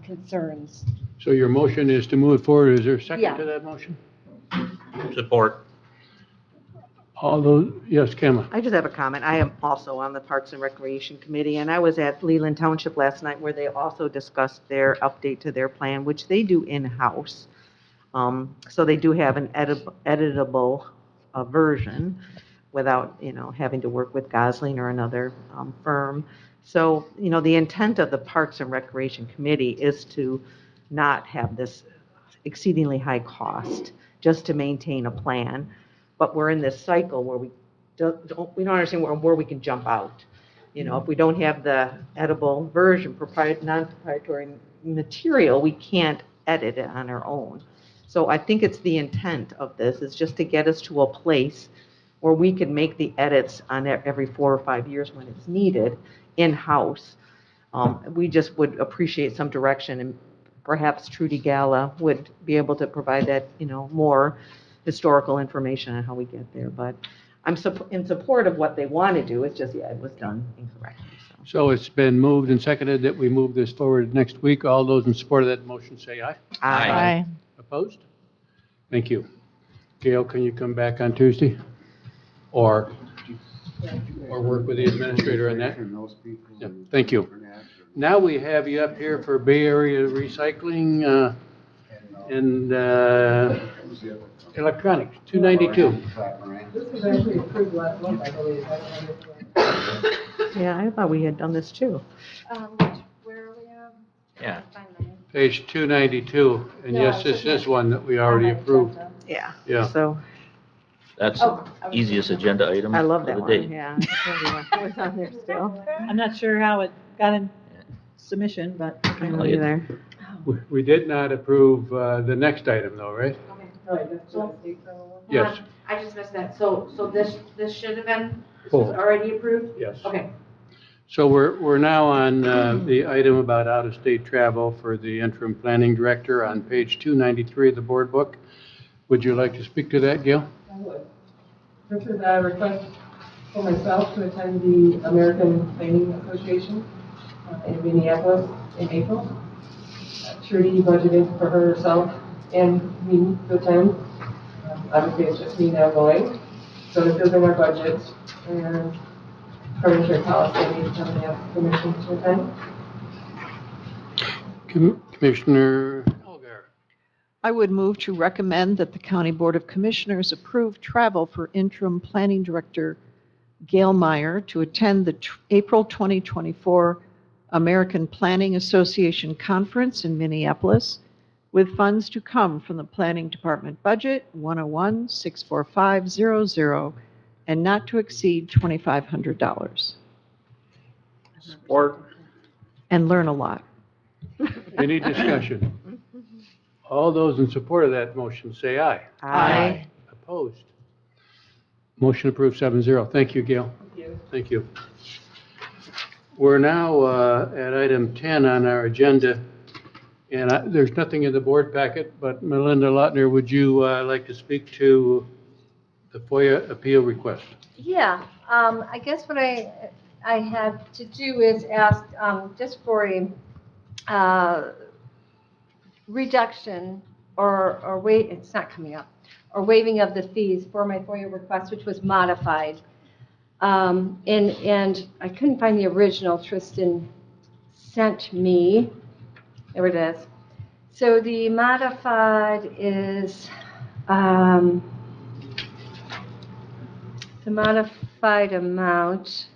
concerns. So your motion is to move it forward. Is there a second Yeah. to that motion? Support. All those, yes, Kemma. I just have a comment. I am also on the Parks and Recreation Committee, and I was at Leland Township last night where they also discussed their update to their plan, which they do in-house. So they do have an editable version without, having to work with Gosling or another firm. So, the intent of the Parks and Recreation Committee is to not have this exceedingly high cost, just to maintain a plan. But we're in this cycle where we don't understand where we can jump out. If we don't have the edible version, non-proprietary material, we can't edit it on our own. So I think it's the intent of this is just to get us to a place where we can make the edits on every 4 or 5 years when it's needed in-house. We just would appreciate some direction, and perhaps Trudy Gala would be able to provide that, more historical information on how we get there. But I'm in support of what they want to do. It's just, it was done incorrectly. So it's been moved and seconded that we move this forward next week. All those in support of that motion say aye. Aye. Opposed? Thank you. Gail, can you come back on Tuesday? Or work with the administrator on that? Yeah, thank you. Now we have you up here for Bay Area Recycling and Electronics, 292. This was actually approved last month, I believe. Yeah, I thought we had done this too. Where are we at? Yeah. Find mine. Page 292, and yes, this is one that we already approved. Yeah. Yeah. So That's Oh, the easiest agenda item I love of that the one, day. yeah. It was on there still. I'm not sure how it got in submission, but. I don't either. We did not approve the next item, though, right? Yes. I just missed that. So this should have been, this Full. was already approved? Yes. Okay. So we're now on the item about out-of-state travel for the interim planning director on page 293 of the board book. Would you like to speak to that, Gail? I would. This is a request for myself to attend the American Planning Association in Minneapolis in April. Trudy budgeted for herself and me to attend. Obviously, it's just me now going. So this is in our budget, and according to your policy, I need to have permission to attend. Commissioner, I would move to recommend that the County Board of Commissioners approve travel for interim planning director Gail Meyer to attend the April 2024 American Planning Association Conference in Minneapolis, with funds to come from the Planning Department budget 101-64500 and not to exceed $2,500. Support. And learn a lot. Any discussion? All those in support of that motion say aye. Aye. Opposed? Motion approved 7-0. Thank you, Gail. Thank you. Thank you. We're now at item 10 on our agenda, and there's nothing in the board packet, but Melinda Lautner, would you like to speak to the FOIA appeal request? Yeah, I guess what I have to do is ask just for a reduction or wait, it's not coming up, or waiving of the fees for my FOIA request, which was modified. And I couldn't find the original Tristan sent me. There it is. So the modified is, the modified amount,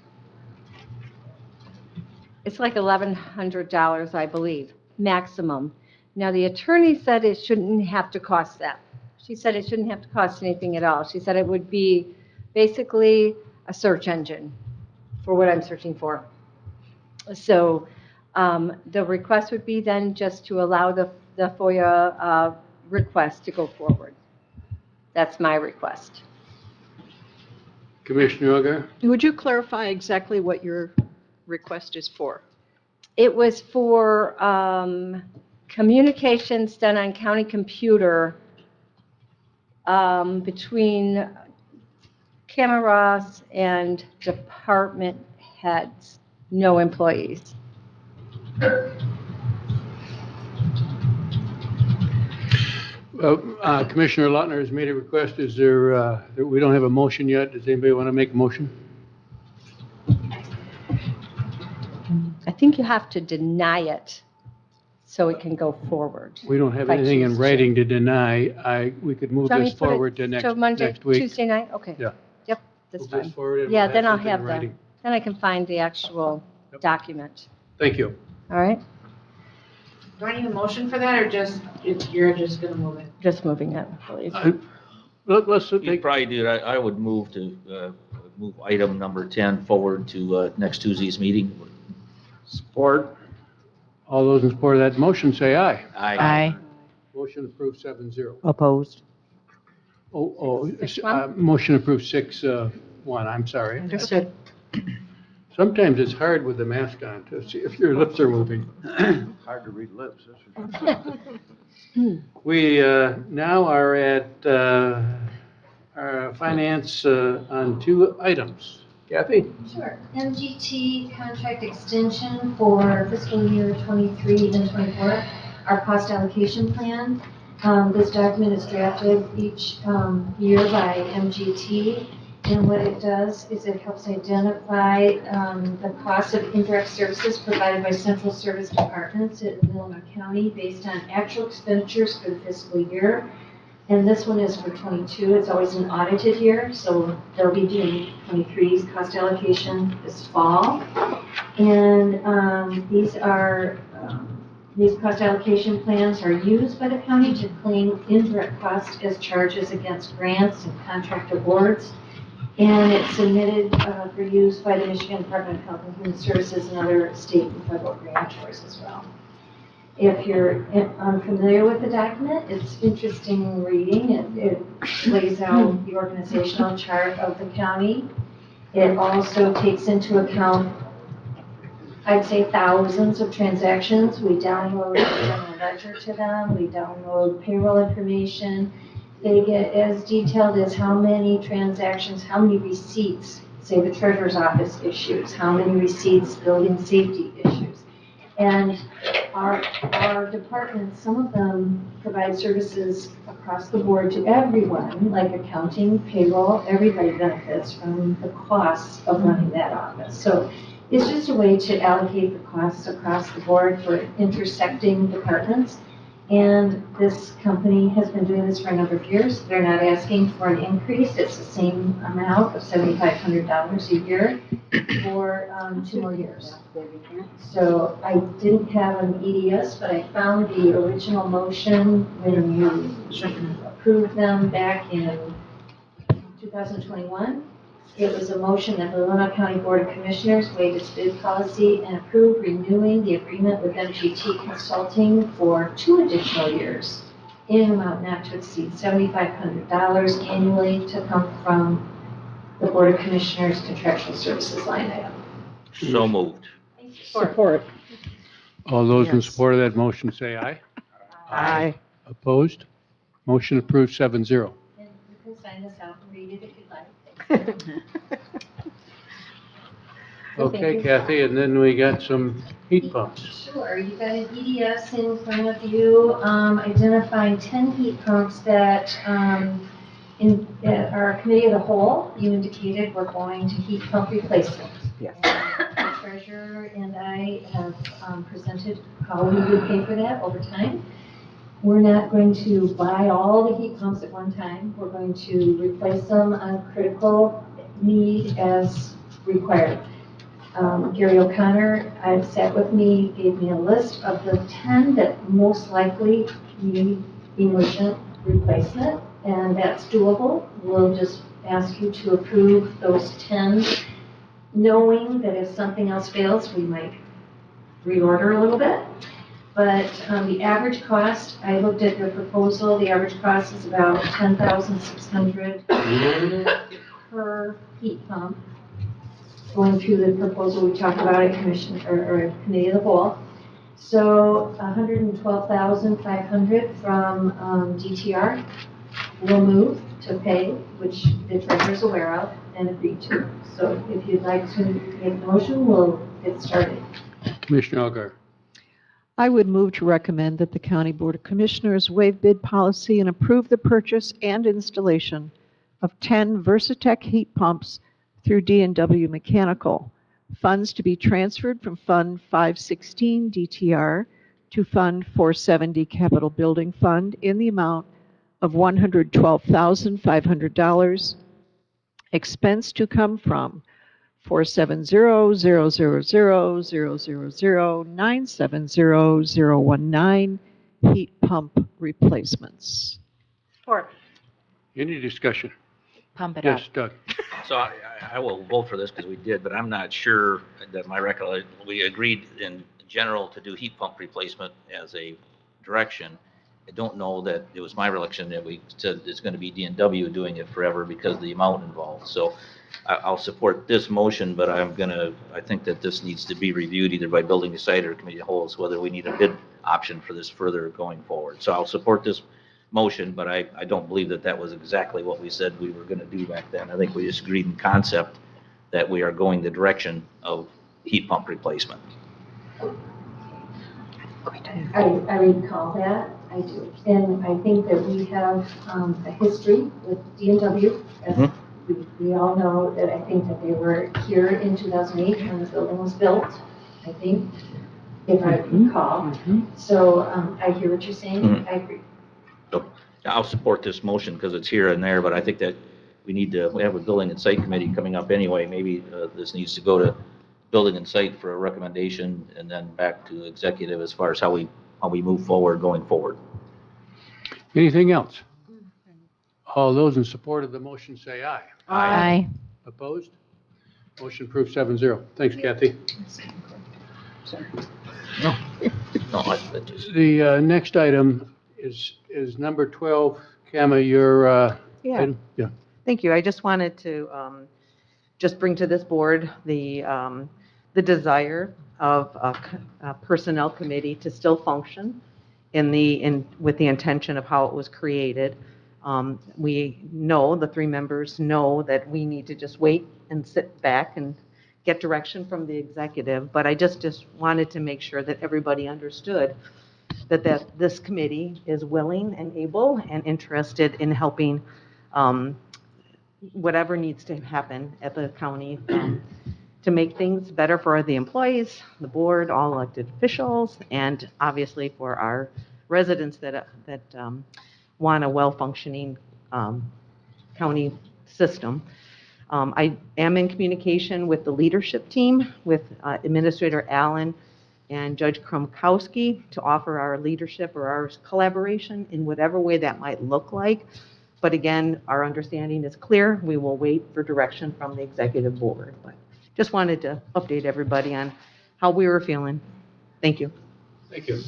it's like $1,100, I believe, maximum. Now, the attorney said it shouldn't have to cost that. She said it shouldn't have to cost anything at all. She said it would be basically a search engine for what I'm searching for. So the request would be then just to allow the FOIA request to go forward. That's my request. Commissioner Ugar? Would you clarify exactly what your request is for? It was for communications done on county computer between cameras and department heads, no employees. Commissioner Lautner has made a request. Is there, we don't have a motion yet. Does anybody want to make a motion? I think you have to deny it so it can go forward. We don't have If I anything in choose to. writing to deny. We could move Do you want me this to put it forward to till Monday, next week. Tuesday night? Okay. Yeah. Yep, that's Move this fine. forward and Yeah, we'll then I'll something in have the, writing. then I can find the actual document. Thank you. All right? Do I need a motion for that, or just, you're just gonna move it? Just moving it, please. Let's You take, probably do, I would move to, move item number 10 forward to next Tuesday's meeting. Support. All those in support of that motion say aye. Aye. Motion approved 7-0. Opposed. Motion approved 6-1, I'm sorry. Understood. Sometimes it's hard with the mask on to see if your lips are moving. Hard to read lips, that's for sure. We now are at our finance on 2 items. Kathy? Sure. MGT contract extension for fiscal year 23 and 24, our cost allocation plan. This document is drafted each year by MGT, and what it does is it helps identify the cost of indirect services provided by central service departments in Leelanau County based on actual expenditures for the fiscal year. And this one is for 22. It's always an audited year, so they'll be doing 23's cost allocation this fall. And these are These cost allocation plans are used by the county to claim indirect costs as charges against grants and contract awards. And it's submitted for use by the Michigan Department of Health and Human Services and other state and federal grantors as well. If you're unfamiliar with the document, it's interesting reading. It lays out the organizational chart of the county. It also takes into account, I'd say, thousands of transactions. We download the general ledger to them. We download payroll information. They get as detailed as how many transactions, how many receipts, say the treasurer's office issues, how many receipts building safety issues. And our departments, some of them provide services across the board to everyone, like accounting, payroll, everybody benefits from the costs of running that office. So it's just a way to allocate the costs across the board for intersecting departments. And this company has been doing this for a number of years. They're not asking for an increase. It's the same amount of $7,500 a year for 2 more years. So I didn't have an EDS, but I found the original motion when you approved them back in 2021. It was a motion that the Leelanau County Board of Commissioners waived its bid policy and approved renewing the agreement with MGT Consulting for 2 additional years in an amount not to exceed $7,500 annually to come from the Board of Commissioners contractual services line item. So moved. Support. All those in Yes. support of that motion say aye. Aye. Opposed? Motion approved 7-0. And you can sign this out and read it if you'd like. Okay, Kathy, and then we got some heat pumps. Sure, you've got an EDS in front of you, identifying 10 heat pumps that, in our committee of the whole, you indicated we're going to heat pump replacement. Yes. The treasurer and I have presented how we would pay for that over time. We're not going to buy all the heat pumps at one time. We're going to replace them on critical need as required. Gary O'Connor, sat with me, gave me a list of the 10 that most likely need emergent replacement, and that's doable. We'll just ask you to approve those 10, knowing that if something else fails, we might reorder a little bit. But the average cost, I looked at their proposal, the average cost is about $10,600 per heat pump. Going through the proposal we talked about at commission or committee of the whole. So $112,500 from DTR will move to pay, which the treasurer is aware of and agreed to. So if you'd like to make the motion, we'll get started. Commissioner Algar. I would move to recommend that the County Board of Commissioners waive bid policy and approve the purchase and installation of 10 Versatech heat pumps through D&W Mechanical. Funds to be transferred from Fund 516 DTR to Fund 470 Capital Building Fund in the amount of $112,500. Expense to come from 470-000-000-970-019 heat pump replacements. Support. Any discussion? Pump it up. Yes, Doug. So I will vote for this because we did, but I'm not sure that my recollection, we agreed in general to do heat pump replacement as a direction. I don't know that it was my recollection that we said it's going to be D&W doing it forever because of the amount involved. So I'll support this motion, but I think that this needs to be reviewed either by building a site or committee of wholes, whether we need a bid option for this further going forward. So I'll support this motion, but I don't believe that that was exactly what we said we were going to do back then. I think we just agreed in concept that we are going the direction of heat pump replacement. I recall that, I do. And I think that we have a history with D&W. As we all know that I think that they were here in 2008 when the building was built, I think, if I recall. So I hear what you're saying. I agree. So I'll support this motion because it's here and there, but I think that we have a building and site committee coming up anyway. Maybe this needs to go to building and site for a recommendation and then back to executive as far as how we how we move forward going forward. Anything else? All those in support of the motion say aye. Aye. Opposed? Motion approved 7-0. Thanks, Kathy. No, I just. The next item is number 12. Kama, your Yeah. item? Yeah. Thank you. I just wanted to just bring to this board the desire of a personnel committee to still function with the intention of how it was created. We know, the three members know that we need to just wait and sit back and get direction from the executive, but I just wanted to make sure that everybody understood that this committee is willing and able and interested in helping whatever needs to happen at the county to make things better for the employees, the board, all elected officials, and obviously for our residents that want a well-functioning county system. I am in communication with the leadership team, with Administrator Allen and Judge Kromkowski, to offer our leadership or our collaboration in whatever way that might look like. But again, our understanding is clear. We will wait for direction from the executive board. But just wanted to update everybody on how we were feeling. Thank you. Thank you.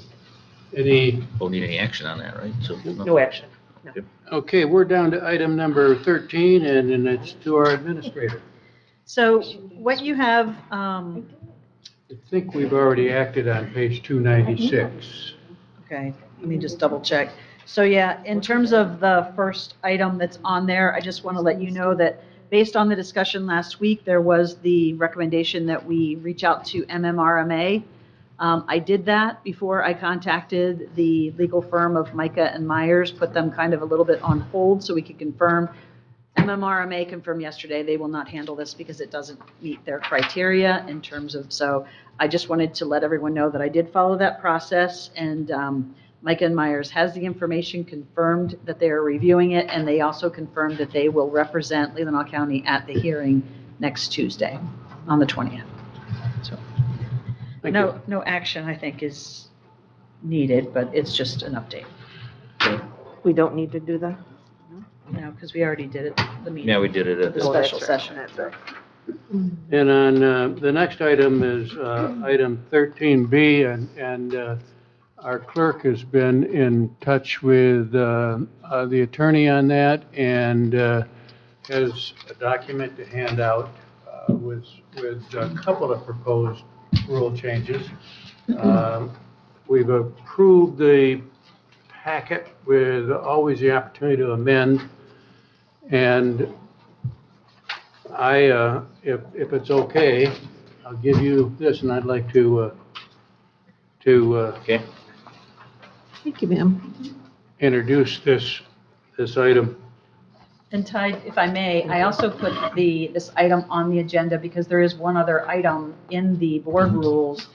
Don't need any action on that, right? So No action. No. Okay, we're down to item number 13, and then it's to our administrator. So what you have, I think we've already acted on page 296. okay, let me just double check. So yeah, in terms of the first item that's on there, I just want to let you know that based on the discussion last week, there was the recommendation that we reach out to MMRMA. I did that before I contacted the legal firm of Micah and Myers, put them kind of a little bit on hold so we could confirm. MMRMA confirmed yesterday they will not handle this because it doesn't meet their criteria in terms of, so I just wanted to let everyone know that I did follow that process, and Micah and Myers has the information, confirmed that they are reviewing it, and they also confirmed that they will represent Leelanau County at the hearing next Tuesday on the 20th. So no action, I think, is needed, but it's just an update. We don't need to do that? No, because we already did it, the meeting. Yeah, we did it at The the special session. And on the next item is item 13B, and our clerk has been in touch with the attorney on that, and has a document to hand out with a couple of proposed rule changes. We've approved the packet with always the opportunity to amend, and if it's okay, I'll give you this, and I'd like to Okay. Thank you, ma'am. introduce this item. And Ty, if I may, I also put this item on the agenda because there is one other item in the board rules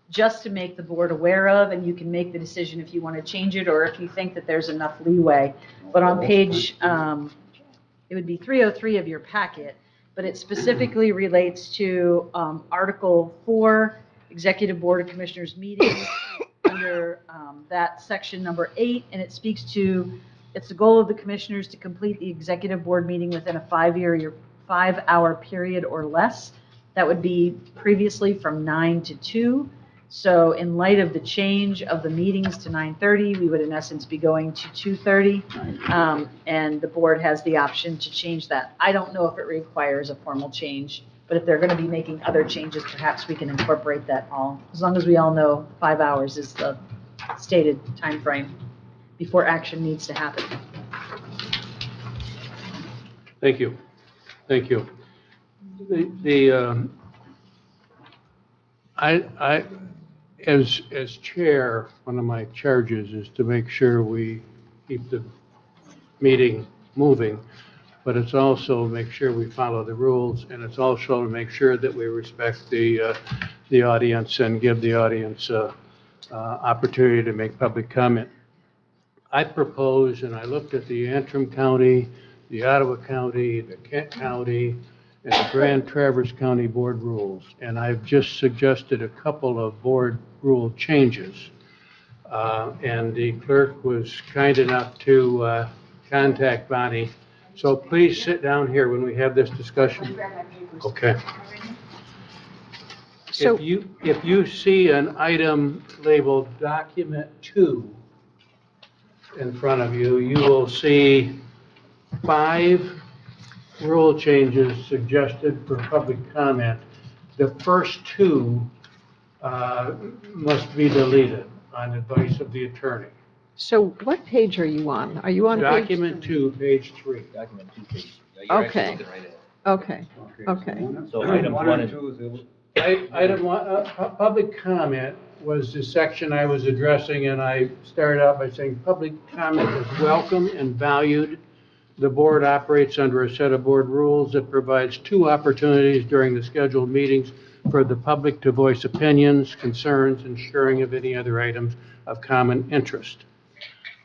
just to make the board aware of, and you can make the decision if you want to change it or if you think that there's enough leeway. But on page, it would be 303 of your packet, but it specifically relates to Article 4, Executive Board of Commissioners meetings, under that section number 8, and it speaks to, it's the goal of the commissioners to complete the executive board meeting within a 5-hour period or less. That would be previously from 9 to 2. So in light of the change of the meetings to 9:30, we would in essence be going to 2:30. And the board has the option to change that. I don't know if it requires a formal change, but if they're going to be making other changes, perhaps we can incorporate that all. As long as we all know 5 hours is the stated time frame before action needs to happen. Thank you. Thank you. As chair, one of my charges is to make sure we keep the meeting moving, but it's also make sure we follow the rules, and it's also to make sure that we respect the audience and give the audience opportunity to make public comment. I propose, and I looked at the Antrim County, the Ottawa County, the Kent County, and the Grand Traverse County board rules, and I've just suggested a couple of board rule changes. And the clerk was kind enough to contact Bonnie. So please sit down here when we have this discussion. Okay. So- If you see an item labeled Document 2 in front of you, you will see 5 rule changes suggested for public comment. The first 2 must be deleted on advice of the attorney. So what page are you on? Are you on page? Document 2, page 3. Document 2, page. You're actually Okay. looking right at it. Okay, okay. So item 1 and Item 1, public comment was the section I was addressing, and I started out by saying public comment is welcome and valued. The board operates under a set of board rules that provides 2 opportunities during the scheduled meetings for the public to voice opinions, concerns, and sharing of any other items of common interest.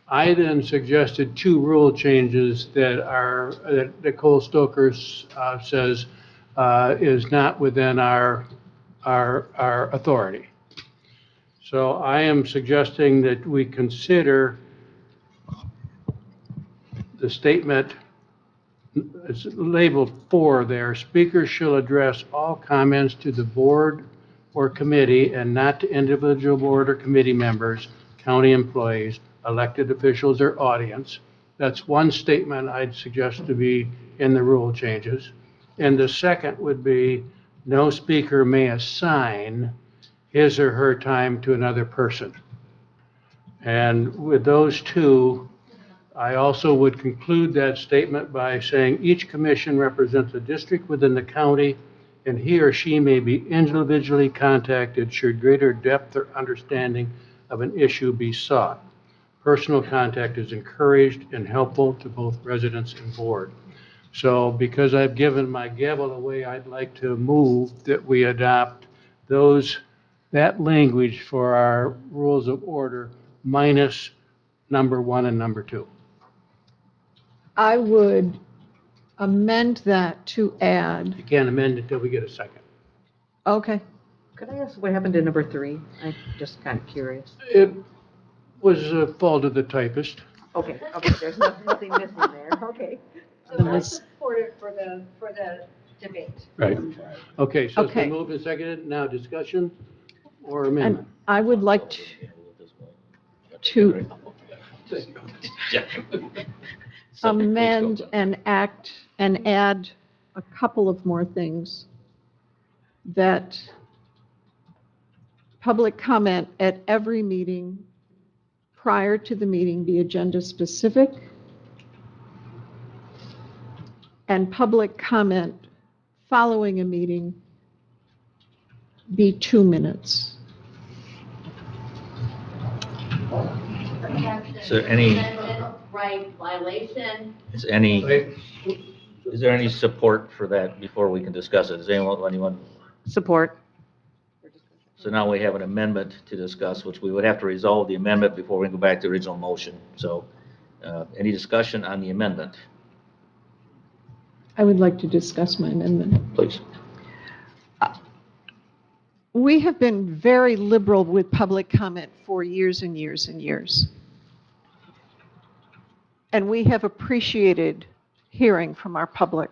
I then suggested 2 rule changes that Nicole Stokers says is not within our authority. So I am suggesting that we consider the statement, it's labeled 4 there, speakers shall address all comments to the board or committee and not to individual board or committee members, county employees, elected officials, or audience. That's one statement I'd suggest to be in the rule changes. And the second would be, no speaker may assign his or her time to another person. And with those 2, I also would conclude that statement by saying each commission represents a district within the county, and he or she may be individually contacted should greater depth or understanding of an issue be sought. Personal contact is encouraged and helpful to both residents and board. So because I've given my gavel away, I'd like to move that we adopt that language for our rules of order minus number 1 and number 2. I would amend that to add, You can't amend it until we get a second. okay, Could I ask what happened to number 3? I'm just kind of curious. It was a fault of the typist. Okay, there's nothing missing there, okay. So I support it for the debate. Right. Okay, so it's been Okay. moved and seconded. Now discussion or and amendment? I would like to amend and add a couple of more things. That public comment at every meeting prior to the meeting be agenda specific, and public comment following a meeting be 2 minutes. Is there any, Right, violation. is there any support for that before we can discuss it? Does anyone? Support. So now we have an amendment to discuss, which we would have to resolve the amendment before we go back to the original motion. So any discussion on the amendment? I would like to discuss my amendment. Please. We have been very liberal with public comment for years and years and years. And we have appreciated hearing from our public.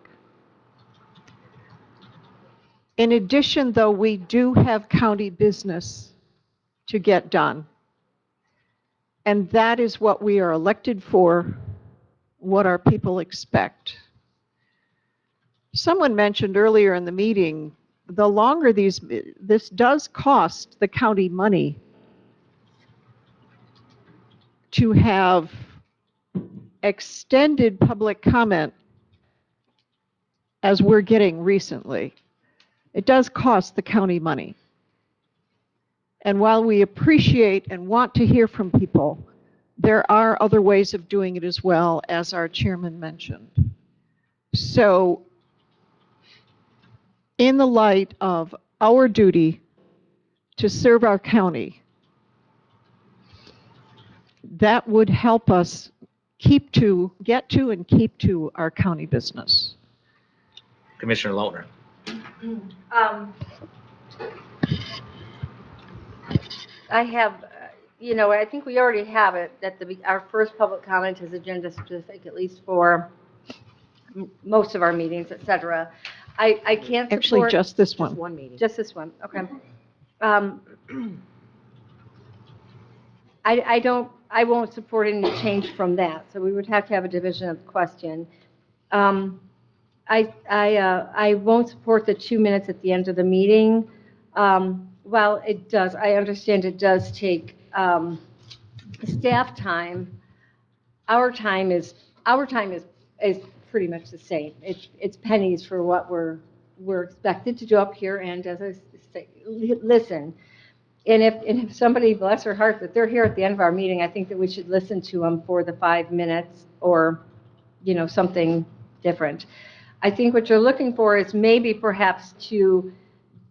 In addition, though, we do have county business to get done. And that is what we are elected for, what our people expect. Someone mentioned earlier in the meeting, the longer this does cost the county money to have extended public comment as we're getting recently. It does cost the county money. And while we appreciate and want to hear from people, there are other ways of doing it as well, as our chairman mentioned. So, in the light of our duty to serve our county, that would help us get to and keep to our county business. Commissioner Lautner. I have, I think we already have it, that our first public comment is agenda specific, at least for most of our meetings, et cetera. I can't support. Actually, just this one. One meeting. Just this one, okay. I won't support any change from that, so we would have to have a division of the question. I won't support the 2 minutes at the end of the meeting. Well, I understand it does take staff time. Our time is pretty much the same. It's pennies for what we're expected to do up here, and as I say, listen. And if somebody, bless her heart, that they're here at the end of our meeting, I think that we should listen to them for the 5 minutes or, something different. I think what you're looking for is maybe perhaps to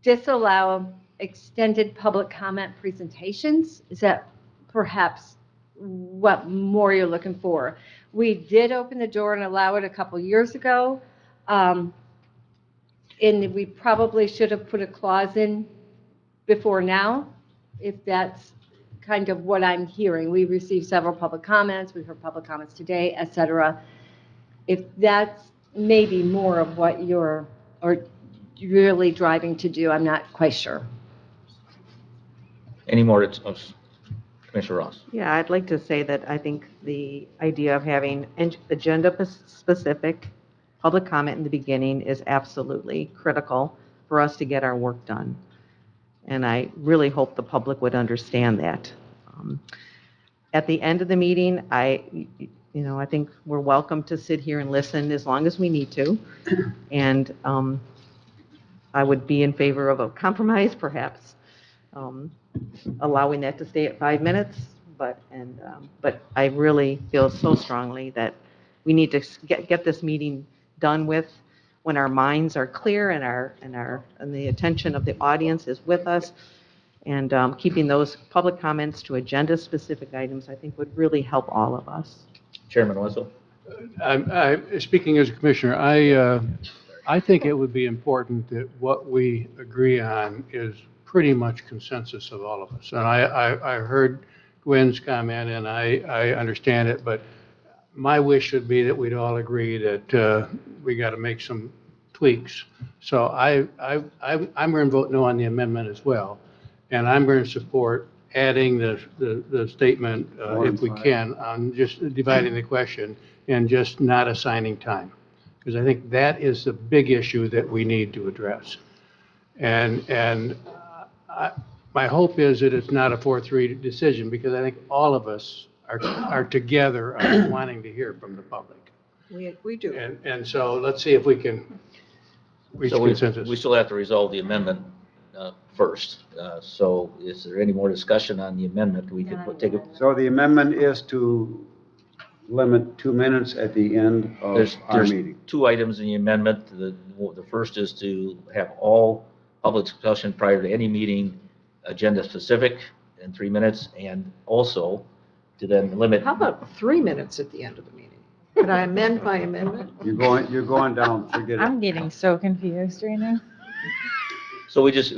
disallow extended public comment presentations. Is that perhaps what more you're looking for? We did open the door and allow it a couple years ago. And we probably should have put a clause in before now, if that's kind of what I'm hearing. We received several public comments, we've heard public comments today, et cetera. If that's maybe more of what you're really driving to do, I'm not quite sure. Any more, Commissioner Ross? Yeah, I'd like to say that I think the idea of having agenda-specific public comment in the beginning is absolutely critical for us to get our work done. And I really hope the public would understand that. At the end of the meeting, I think we're welcome to sit here and listen as long as we need to. And I would be in favor of a compromise, perhaps, allowing that to stay at 5 minutes. But I really feel so strongly that we need to get this meeting done with when our minds are clear and the attention of the audience is with us. And keeping those public comments to agenda-specific items, I think, would really help all of us. Chairman Wessel? Speaking as a commissioner, I think it would be important that what we agree on is pretty much consensus of all of us. And I heard Gwen's comment, and I understand it, but my wish would be that we'd all agree that we got to make some tweaks. So I'm going to vote no on the amendment as well, and I'm going to support adding the statement, if we can, on just dividing the question and just not assigning time, because I think that is the big issue that we need to address. And my hope is that it's not a 4-3 decision, because I think all of us are together on wanting to hear from the public. We do. And so let's see if we can reach consensus. We still have to resolve the amendment first. So is there any more discussion on the amendment? We could take it. So the amendment is to limit 2 minutes at the end of our meeting. There's 2 items in the amendment. The first is to have all public discussion prior to any meeting agenda specific in 3 minutes, and also to then limit. How about 3 minutes at the end of the meeting? Could I amend my amendment? You're going down, forget it. I'm getting so confused right now. So it's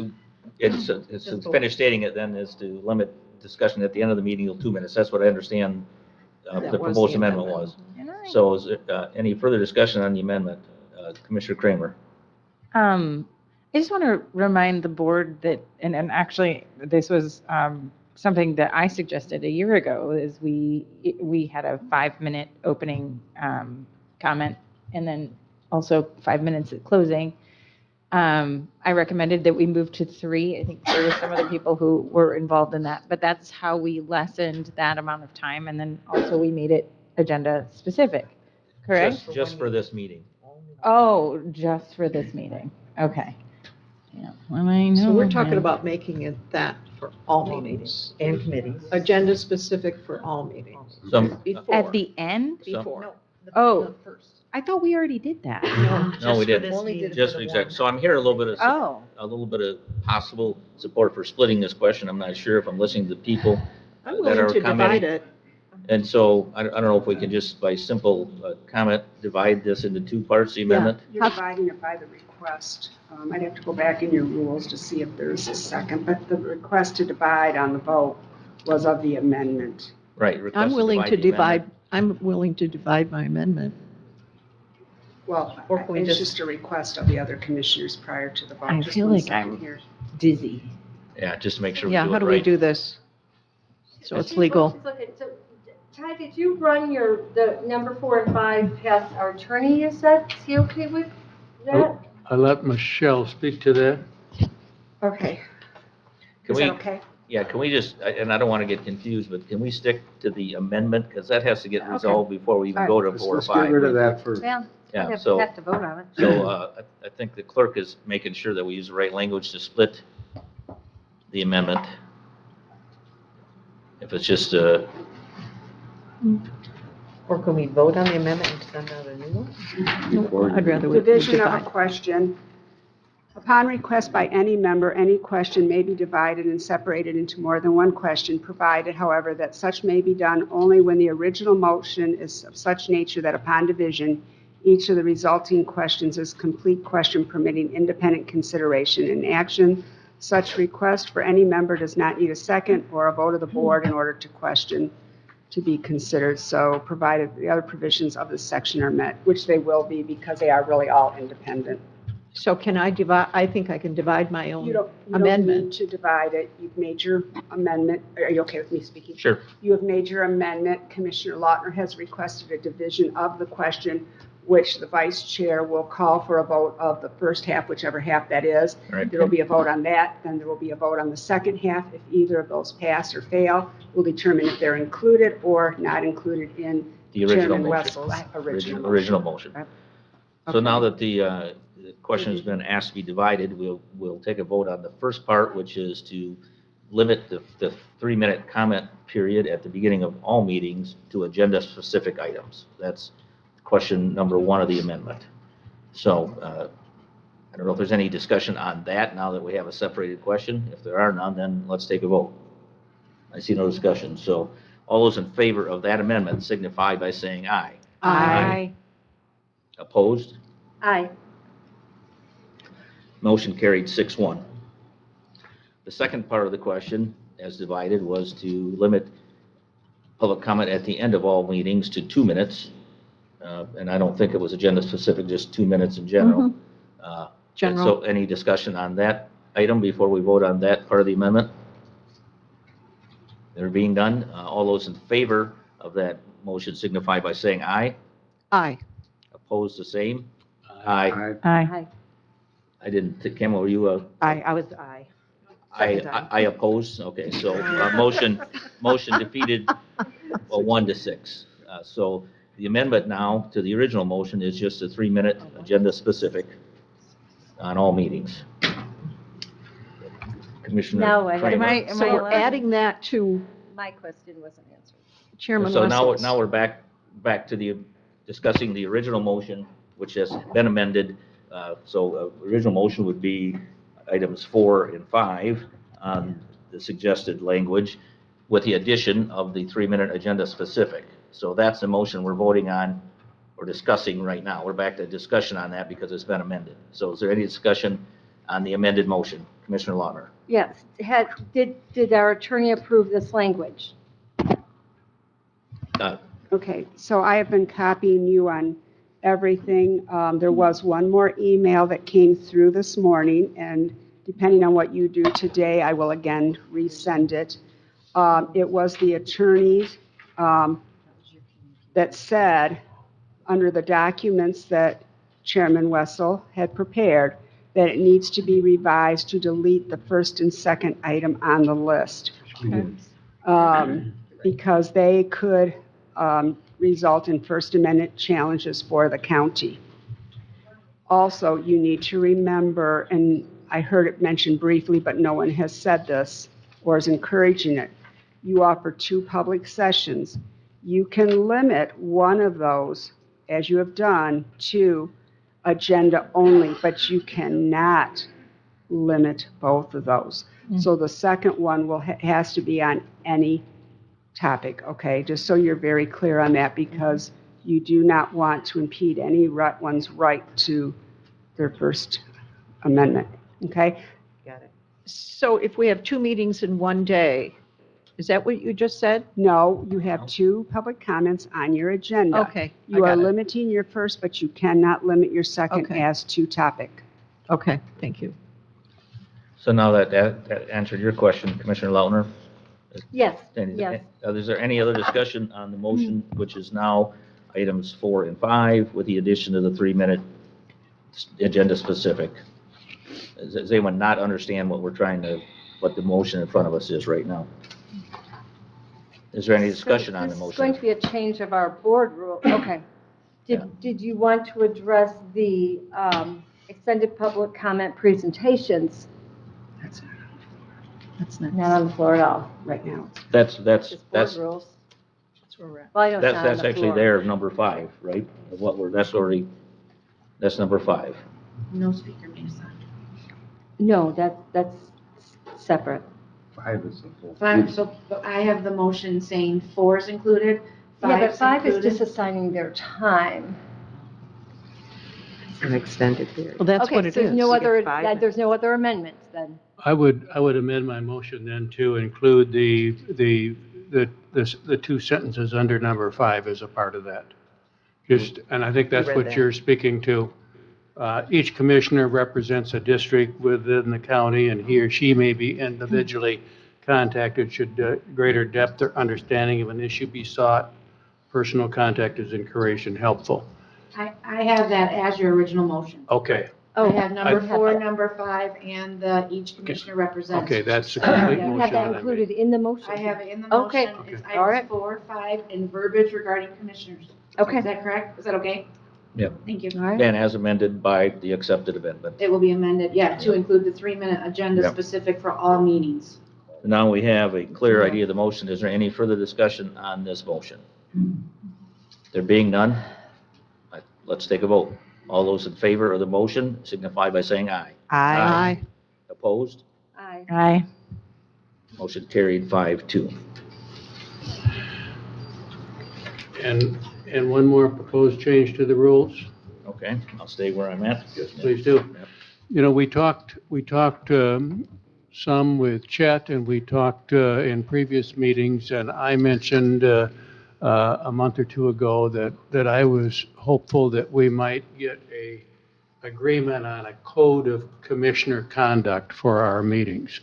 finished stating it then is to limit discussion at the end of the meeting till 2 minutes. That's what I understand the proposed amendment was. So is there any further discussion on the amendment? Commissioner Kramer? I just want to remind the board that, and actually this was something that I suggested a year ago, is we had a 5-minute opening comment and then also 5 minutes at closing. I recommended that we move to 3. I think there were some other people who were involved in that, but that's how we lessened that amount of time. And then also we made it agenda specific, correct? Just for this meeting. Oh, just for this meeting. Okay. Yeah. Well, I know. So we're talking about making it that for all meetings. And committees. Agenda specific for all meetings. Before. At the end? Before. No. Oh, I thought we already did that. No, we didn't. Just exactly. So I'm hearing a little bit of possible support for splitting this question. I'm not sure if I'm listening to people I'm that are willing to divide commenting. it. And so I don't know if we can just by simple comment divide this into 2 parts, the amendment. You're dividing it by the request. I'd have to go back in your rules to see if there's a second, but the request to divide on the vote was of the amendment. Right. request I'm willing to the amendment. divide, I'm willing to divide my amendment. Well, Or can we it's just- just a request of the other commissioners prior to the vote. I Just feel one like second I'm here. dizzy. Yeah, just to make sure we Yeah, do how it do we right. do this? So it's legal. So, Ty, did you run the number 4 and 5 past our attorney, you said? Is he okay with that? I let Michelle speak to that. Okay. Can Is we, that okay? yeah, can we just, and I don't want to get confused, but can we stick to the amendment? Because that has to get resolved before we even All go to Let's 4 or let's 5. get rid of that first. Well, Yeah, we so- have to vote on it. So I think the clerk is making sure that we use the right language to split the amendment. If it's just, Or can we vote on the amendment and send out a new one? No, I'd rather we Division of a divide. question. Upon request by any member, any question may be divided and separated into more than one question, provided, however, that such may be done only when the original motion is of such nature that upon division, each of the resulting questions is complete question permitting independent consideration and action. Such request for any member does not need a second or a vote of the board in order to question to be considered. So provided the other provisions of this section are met, which they will be because they are really all independent. So can I divide, I think I can divide my own You don't need amendment. to divide it. You've made your amendment. Are you okay with me speaking? sure. You have made your amendment. Commissioner Lautner has requested a division of the question, which the vice chair will call for a vote of the first half, whichever half that is. Right. There will be a vote on that, then there will be a vote on the second half. If either of those pass or fail, we'll determine if they're included or not included in The original Chairman motion. Wessel's original motion. Original motion. Right. So now that the question has been asked to be divided, we'll take a vote on the first part, which is to limit the 3-minute comment period at the beginning of all meetings to agenda-specific items. That's question number 1 of the amendment. So I don't know if there's any discussion on that now that we have a separated question. If there are none, then let's take a vote. I see no discussion. So all those in favor of that amendment signify by saying aye. Aye. Opposed? Aye. Motion carried 6-1. The second part of the question, as divided, was to limit public comment at the end of all meetings to 2 minutes. And I don't think it was agenda-specific, just 2 minutes in general. General. So any discussion on that item before we vote on that part of the amendment? There being done, all those in favor of that motion signify by saying aye. Aye. Opposed, the same? Aye. Aye. I didn't, Kim, were you I was aye. Second time. I oppose? Okay, so motion defeated 1-6. So the amendment now to the original motion is just a 3-minute agenda-specific on all meetings. Commissioner Now I- Kramer. Am So I we're allowed? adding that to My question wasn't answered. Chairman So Wessel's. now we're back to the, discussing the original motion, which has been amended. So original motion would be items 4 and 5 on the suggested language with the addition of the 3-minute agenda specific. So that's the motion we're voting on or discussing right now. We're back to discussion on that because it's been amended. So is there any discussion on the amended motion? Commissioner Lautner? Yes. Did our attorney approve this language? Okay, so I have been copying you on everything. There was one more email that came through this morning, and depending on what you do today, I will again resend it. It was the attorney that said, under the documents that Chairman Wessel had prepared, that it needs to be revised to delete the first and second item on the list. Because they could result in First Amendment challenges for the county. Also, you need to remember, and I heard it mentioned briefly, but no one has said this or is encouraging it. You offer 2 public sessions. You can limit one of those, as you have done, to agenda only, but you cannot limit both of those. So the second one has to be on any topic, okay? Just so you're very clear on that, because you do not want to impede anyone's right to their First Amendment, okay? Got it. So if we have 2 meetings in one day, Is that what you just said? No, you have 2 public comments on your agenda. Okay, I You are got it. limiting your first, but you cannot limit your second Okay. as to topic. Okay, thank you. So now that answered your question, Commissioner Lautner? Yes, Any- yes. Is there any other discussion on the motion, which is now items 4 and 5, with the addition of the 3-minute agenda specific? Does anyone not understand what what the motion in front of us is right now? Is there any discussion on the This is going motion? to be a change of our board rule. Okay. Did you want to address the extended public comment presentations? That's not. Not on the floor at all. Right now. That's Board rules. That's where we're at. Well, I know it's not on that's the actually floor. there, number 5, right? Of what we're, that's number 5. No speaker may assign. No, that's separate. 5 is the full. 5, so I have the motion saying 4 is included, Yeah, but 5's 5 is included. just assigning their time. It's an extended period. Well, that's Okay, what it so is. there's no other amendments then? I would amend my motion then to include the 2 sentences under number 5 as a part of that. And I think that's read what that. you're speaking to. Each commissioner represents a district within the county, and he or she may be individually contacted should greater depth or understanding of an issue be sought. Personal contact is encouraged and helpful. I have that as your original motion. Okay, I have number I- 4, number 5, and each commissioner represents. okay, that's the complete You motion have that that I made. included in the motion? I have it in the Okay. motion. It's All right. items 4, 5, and verbiage regarding commissioners. Okay. Is that correct? Is that okay? Yep. Thank you. All right. And as amended by the accepted amendment. It will be amended, to include the 3-minute agenda Yep. specific for all meetings. Now we have a clear idea of the motion. Is there any further discussion on this motion? There being none, let's take a vote. All those in favor of the motion signify by saying aye. Aye. Opposed? Aye. Aye. Motion carried 5-2. And one more proposed change to the rules. Okay, I'll stay where I'm at. Yes, please do. Yep. You know, we talked some with Chet, and we talked in previous meetings, and I mentioned a month or 2 ago that I was hopeful that we might get a agreement on a code of commissioner conduct for our meetings.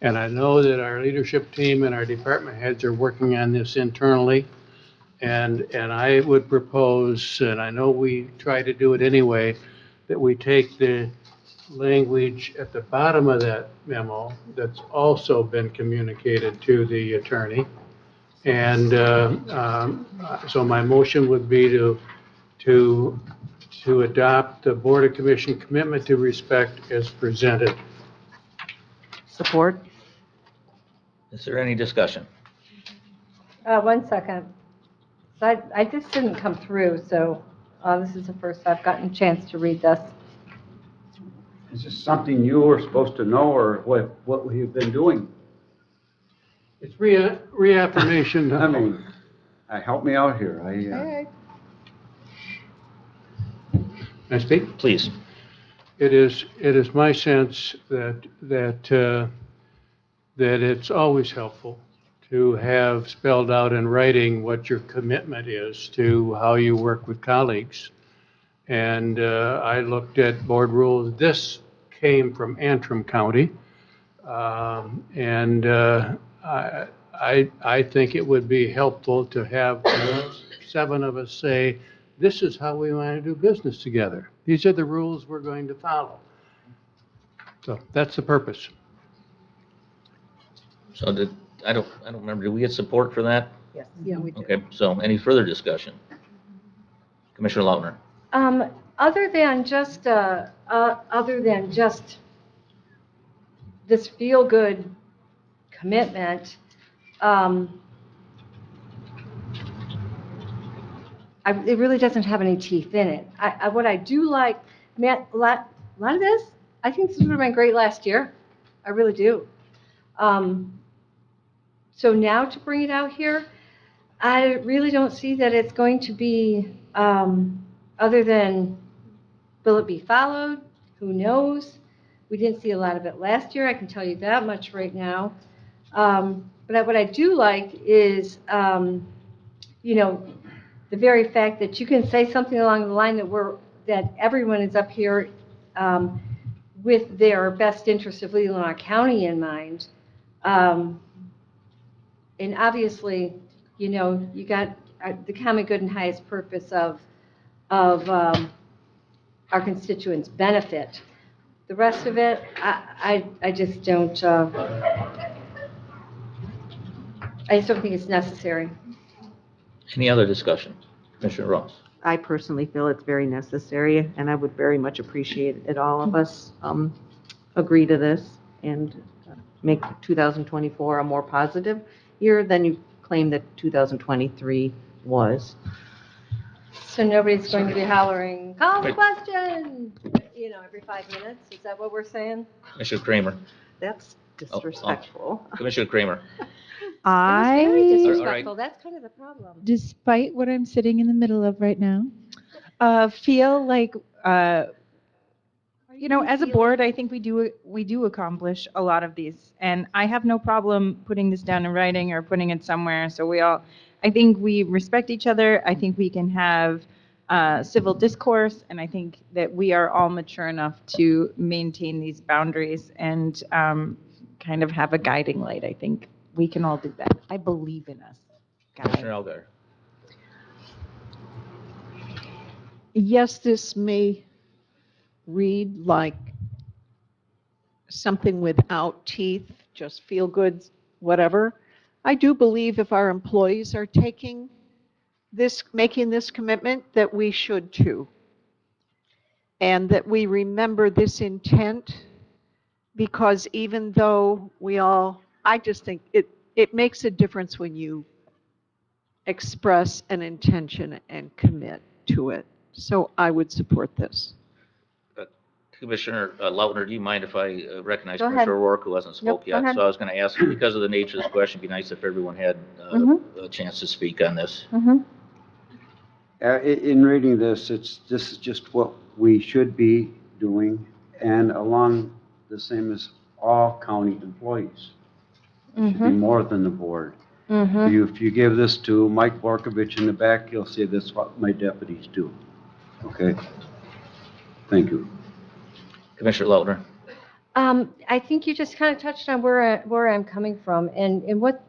And I know that our leadership team and our department heads are working on this internally. And I would propose, and I know we try to do it anyway, that we take the language at the bottom of that memo that's also been communicated to the attorney. And so my motion would be to adopt the Board of Commission commitment to respect as presented. Support? Is there any discussion? 1 second. So I just didn't come through, so this is the first I've gotten a chance to read this. Is this something you were supposed to know, or what we've been doing? It's reaffirmation. I mean, help me out here. Can I speak? Please. It is my sense that it's always helpful to have spelled out in writing what your commitment is to how you work with colleagues. And I looked at board rules. This came from Antrim County. And I think it would be helpful to have 7 of us say, this is how we want to do business together. These are the rules we're going to follow. So that's the purpose. So I don't remember, did we get support for that? Yes. Yeah, we do. Okay, so any further discussion? Commissioner Lautner? Other than just this feel-good commitment, it really doesn't have any teeth in it. What I do like, Matt, a lot of this, I think this would have been great last year. I really do. So now to bring it out here, I really don't see that it's going to be, other than, will it be followed? Who knows? We didn't see a lot of it last year, I can tell you that much right now. But what I do like is, you know, the very fact that you can say something along the line that everyone is up here with their best interest of Leelanau County in mind. And obviously, you know, you got the common good and highest purpose of our constituents' benefit. The rest of it, I just don't, I just don't think it's necessary. Any other discussion? Commissioner Ross? I personally feel it's very necessary, and I would very much appreciate it all of us agree to this and make 2024 a more positive year than you claim that 2023 was. So nobody's going to be hollering, call the question, you know, every 5 minutes? Is that what we're saying? Commissioner Kramer? That's disrespectful. Commissioner Kramer? It was very All right. disrespectful. That's kind of the problem. Despite what I'm sitting in the middle of right now, feel like, you know, as a board, I think we do accomplish a lot of these. And I have no problem putting this down in writing or putting it somewhere. So I think we respect each other. I think we can have civil discourse. And I think that we are all mature enough to maintain these boundaries and kind of have a guiding light. I think we can all do that. I believe in us, guys. Commissioner Elgar? Yes, this may read like something without teeth, just feel good, whatever. I do believe if our employees are making this commitment, that we should too. And that we remember this intent, because even though I just think it makes a difference when you express an intention and commit to it. So I would support this. Commissioner Lautner, do you mind if I recognize Go ahead. Commissioner O'Rourke, who hasn't Nope, spoke go yet? ahead. So I was going to ask, because of the nature of this question, it'd be nice if everyone had a chance to speak on this. In reading this, this is just what we should be doing, and along the same as all county employees. It should be more than the board. If you give this to Mike Borkovich in the back, he'll say, "This is what my deputies do." Okay? Thank you. Commissioner Lautner? I think you just kind of touched on where I'm coming from, and what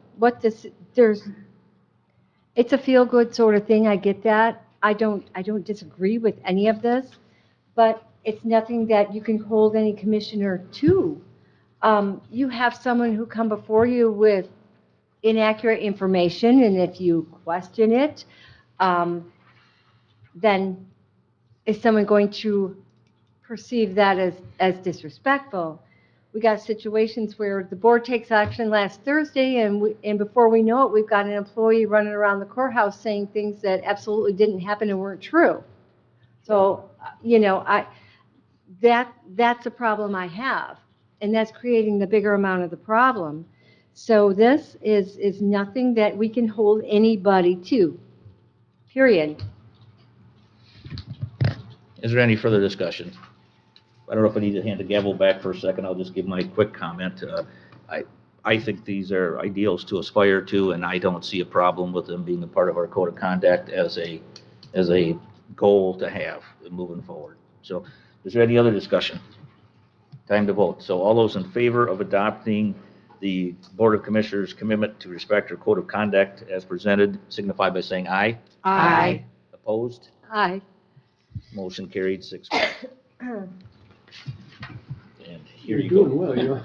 it's a feel-good sort of thing, I get that. I don't disagree with any of this, but it's nothing that you can hold any commissioner to. You have someone who come before you with inaccurate information, and if you question it, then is someone going to perceive that as disrespectful? We got situations where the board takes action last Thursday, and before we know it, we've got an employee running around the courthouse saying things that absolutely didn't happen and weren't true. So, you know, that's a problem I have, and that's creating the bigger amount of the problem. So this is nothing that we can hold anybody to, period. Is there any further discussion? I don't know if I need to hand the gavel back for a second. I'll just give my quick comment. I think these are ideals to aspire to, and I don't see a problem with them being a part of our code of conduct as a goal to have moving forward. So is there any other discussion? Time to vote. So all those in favor of adopting the Board of Commissioners' commitment to respect our code of conduct as presented, signify by saying aye. Aye. Opposed? Aye. Motion carried 6-1. And here you You're go. doing well, you know.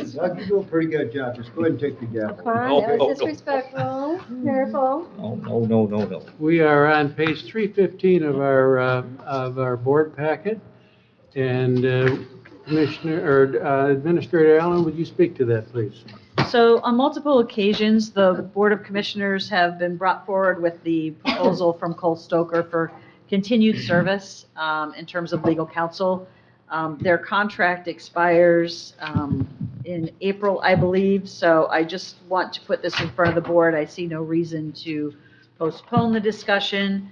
Doug, you do a pretty good job. Just go ahead and take the gavel. Come on, No, that no, was no. disrespectful, careful. No. We are on page 315 of our board packet, and Administrator Allen, would you speak to that, please? So on multiple occasions, the Board of Commissioners have been brought forward with the proposal from Cole Stoker for continued service in terms of legal counsel. Their contract expires in April, I believe, so I just want to put this in front of the board. I see no reason to postpone the discussion.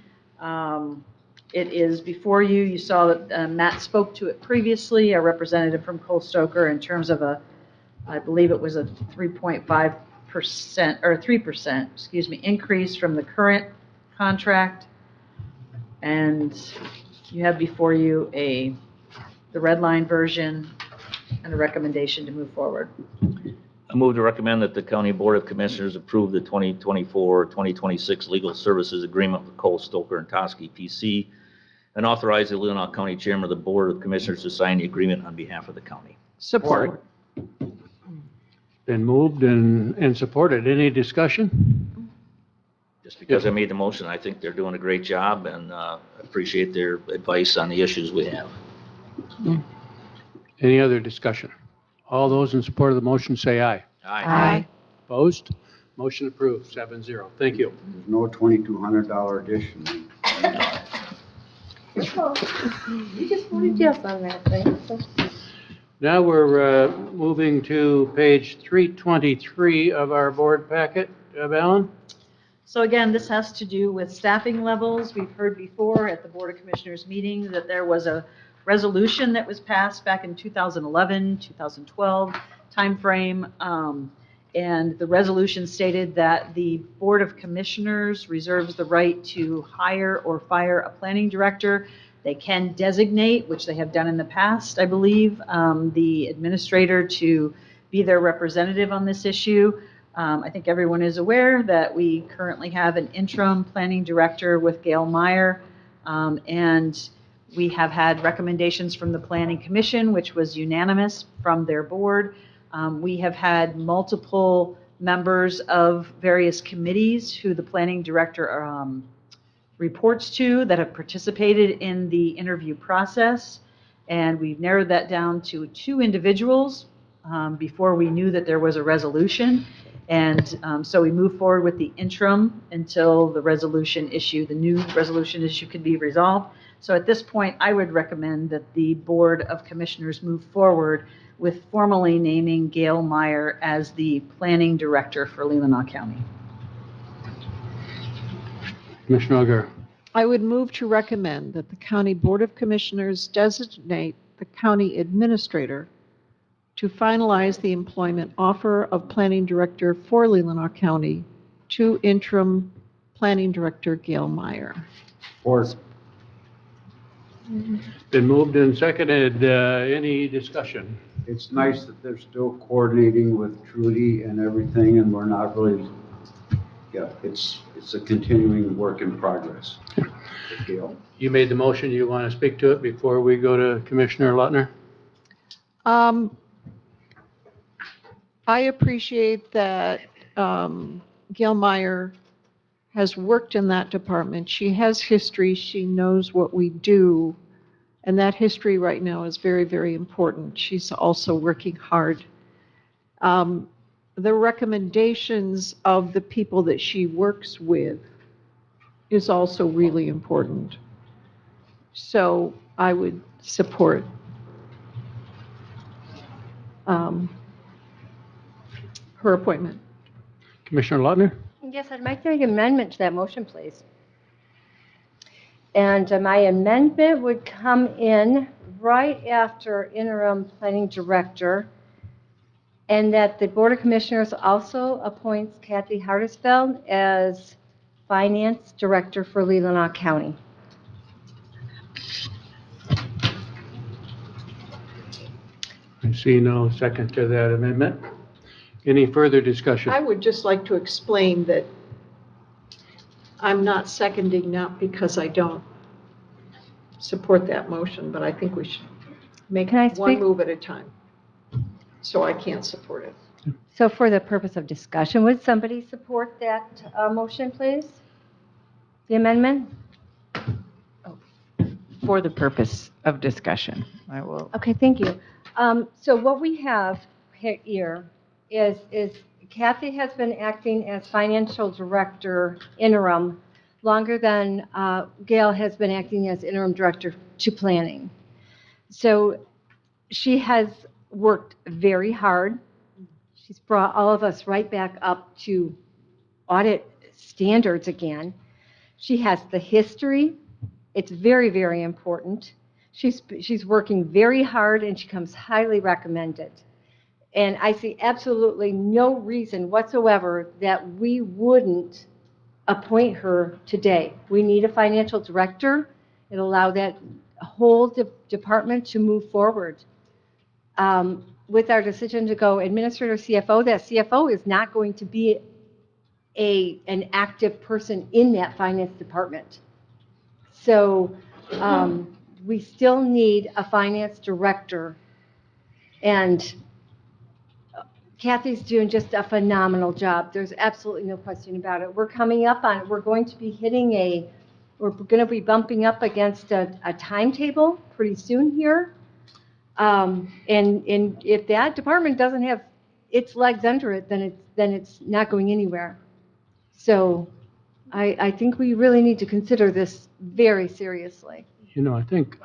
It is before you. You saw that Matt spoke to it previously, a representative from Cole Stoker, in terms of a I believe it was a 3.5% or 3%, excuse me, increase from the current contract. And you have before you the red line version and a recommendation to move forward. I move to recommend that the County Board of Commissioners approve the 2024-2026 legal services agreement with Cole, Stoker, and Toskey, P.C., and authorize the Leelanau County Chairman of the Board of Commissioners to sign the agreement on behalf of the county. Support. Been moved and supported. Any discussion? Just because I made the motion, I think they're doing a great job, and appreciate their advice on the issues we have. Any other discussion? All those in support of the motion say aye. Aye. Opposed? Motion approved, 7-0. Thank you. There's no $2,200 addition. You just voted yes on that thing. So. Now we're moving to page 323 of our board packet. Ellen? So again, this has to do with staffing levels. We've heard before at the Board of Commissioners meeting that there was a resolution that was passed back in 2011, 2012 timeframe. And the resolution stated that the Board of Commissioners reserves the right to hire or fire a planning director. They can designate, which they have done in the past, I believe, the administrator to be their representative on this issue. I think everyone is aware that we currently have an interim planning director with Gail Meyer, and we have had recommendations from the Planning Commission, which was unanimous from their board. We have had multiple members of various committees who the planning director reports to that have participated in the interview process, and we've narrowed that down to 2 individuals before we knew that there was a resolution. And so we move forward with the interim until the resolution issue, the new resolution issue could be resolved. So at this point, I would recommend that the Board of Commissioners move forward with formally naming Gail Meyer as the planning director for Leelanau County. Commissioner Unger. I would move to recommend that the County Board of Commissioners designate the county administrator to finalize the employment offer of planning director for Leelanau County to interim planning director Gail Meyer. Support. Been moved and seconded. Any discussion? It's nice that they're still coordinating with Trudy and everything, and we're not really, it's a continuing work in progress. Gail. You made the motion. You want to speak to it before we go to Commissioner Lutner? I appreciate that Gail Meyer has worked in that department. She has history. She knows what we do. And that history right now is very, very important. She's also working hard. The recommendations of the people that she works with is also really important. So I would support her appointment. Commissioner Lutner? Yes, I'd like to make an amendment to that motion, please. And my amendment would come in right after interim planning director, and that the Board of Commissioners also appoints Kathy Hardisfeld as finance director for Leelanau County. I see no second to that amendment. Any further discussion? I would just like to explain that I'm not seconding, not because I don't support that motion, but I think we should make one move at a time. So I can't support it. So for the purpose of discussion, would somebody support that motion, please? The amendment? For the purpose of discussion, I will. Okay, thank you. So what we have here is Kathy has been acting as financial director interim longer than Gail has been acting as interim director to planning. So she has worked very hard. She's brought all of us right back up to audit standards again. She has the history. It's very, very important. She's working very hard, and she comes highly recommended. And I see absolutely no reason whatsoever that we wouldn't appoint her today. We need a financial director and allow that whole department to move forward. With our decision to go administrator CFO, that CFO is not going to be an active person in that finance department. So we still need a finance director. And Kathy's doing just a phenomenal job. There's absolutely no question about it. We're coming up on, we're going to be we're going to be bumping up against a timetable pretty soon here. And if that department doesn't have its legs under it, then it's not going anywhere. So I think we really need to consider this very seriously. You know, I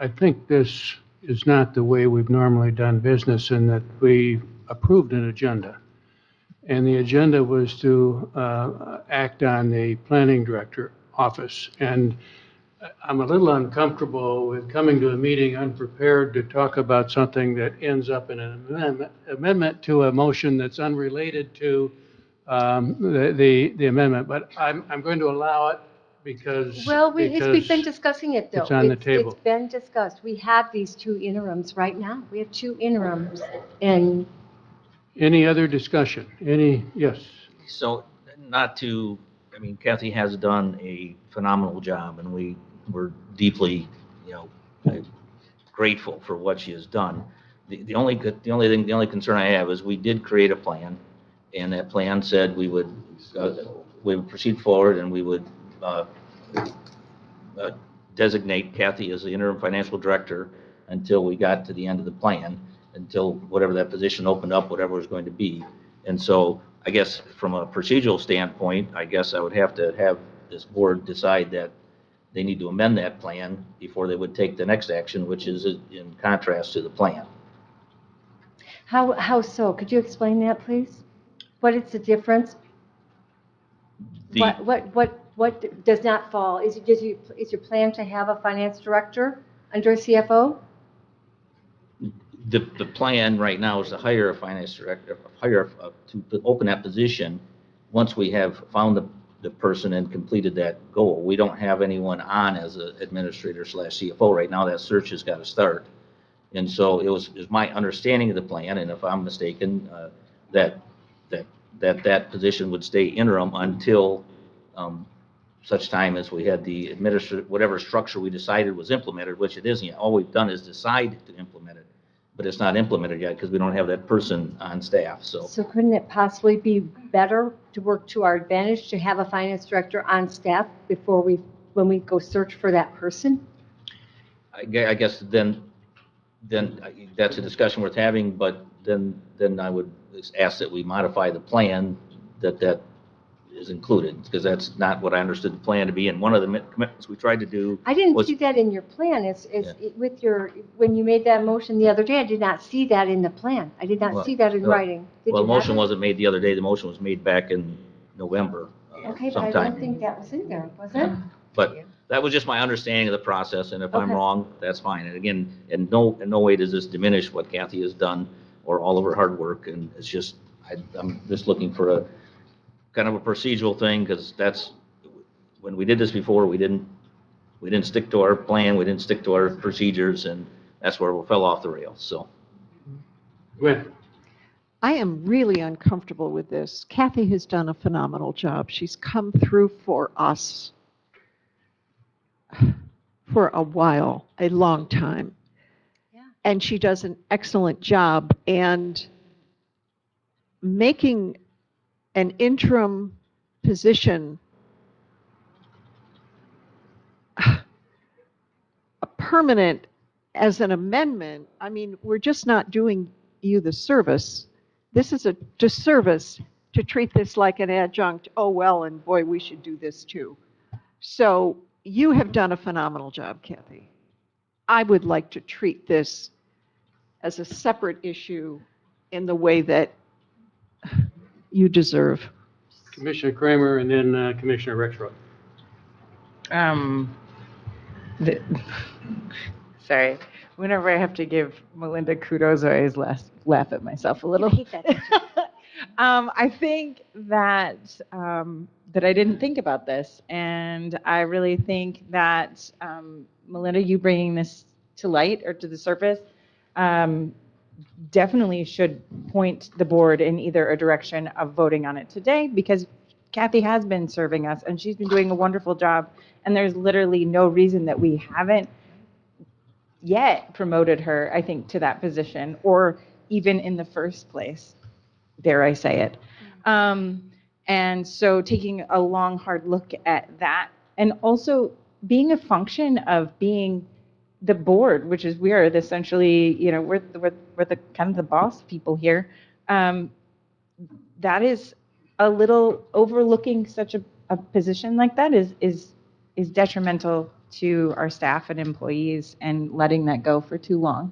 think this is not the way we've normally done business in that we approved an agenda. And the agenda was to act on the planning director office. And I'm a little uncomfortable with coming to a meeting unprepared to talk about something that ends up in an amendment to a motion that's unrelated to the amendment. But I'm going to allow it because We've been discussing it, though. it's on the table. It's been discussed. We have these two interims right now. We have two interims. And Any other discussion? Yes. So I mean, Kathy has done a phenomenal job, and we're deeply, grateful for what she has done. The only concern I have is we did create a plan, and that plan said we would proceed forward and we would designate Kathy as the interim financial director until we got to the end of the plan, until whatever that position opened up, whatever it was going to be. And so I guess from a procedural standpoint, I guess I would have to have this board decide that they need to amend that plan before they would take the next action, which is in contrast to the plan. how so? Could you explain that, please? What is the difference? What does not fall? Is your plan to have a finance director under a CFO? The plan right now is to hire a finance director, to open that position once we have found the person and completed that goal. We don't have anyone on as an administrator/CFO right now. That search has got to start. And so it was my understanding of the plan, and if I'm mistaken, that position would stay interim until such time as we had the whatever structure we decided was implemented, which it isn't yet. All we've done is decide to implement it, but it's not implemented yet because we don't have that person on staff. So couldn't it possibly be better to work to our advantage to have a finance director on staff when we go search for that person? I guess then that's a discussion worth having, but then I would ask that we modify the plan that is included, because that's not what I understood the plan to be. And one of the commitments we tried to do I didn't was, see that in your plan. When you made that motion the other day, I did not see that in the plan. I did not see that in writing. Did well, you the have motion it? wasn't made the other day. The motion was made back in November Okay, but I sometime. don't think that was in there, was it? But that was just my understanding of the process, and if I'm Okay. wrong, that's fine. And again, in no way does this diminish what Kathy has done or all of her hard work, and it's just, I'm just looking for a kind of a procedural thing, because when we did this before, we didn't stick to our plan, we didn't stick to our procedures, and that's where we fell off the rails, so. Good. I am really uncomfortable with this. Kathy has done a phenomenal job. She's come through for us for a while, a long time. Yeah. And she does an excellent job. And making an interim position a permanent as an amendment, I mean, we're just not doing you the service. This is a disservice to treat this like an adjunct. Oh, well, and boy, we should do this too. So you have done a phenomenal job, Kathy. I would like to treat this as a separate issue in the way that you deserve. Commissioner Kramer and then Commissioner Rexroth. Sorry. Whenever I have to give Melinda kudos, I always laugh at myself a little. hate that. I think that that I didn't think about this, and I really think that Melinda, you bringing this to light or to the surface, definitely should point the board in either a direction of voting on it today, because Kathy has been serving us and she's been doing a wonderful job, and there's literally no reason that we haven't yet promoted her, I think, to that position, or even in the first place, dare I say it. And so taking a long, hard look at that, and also being a function of being the board, which is we are essentially, we're the kind of the boss people here. That is a little overlooking such a position like that is detrimental to our staff and employees, and letting that go for too long.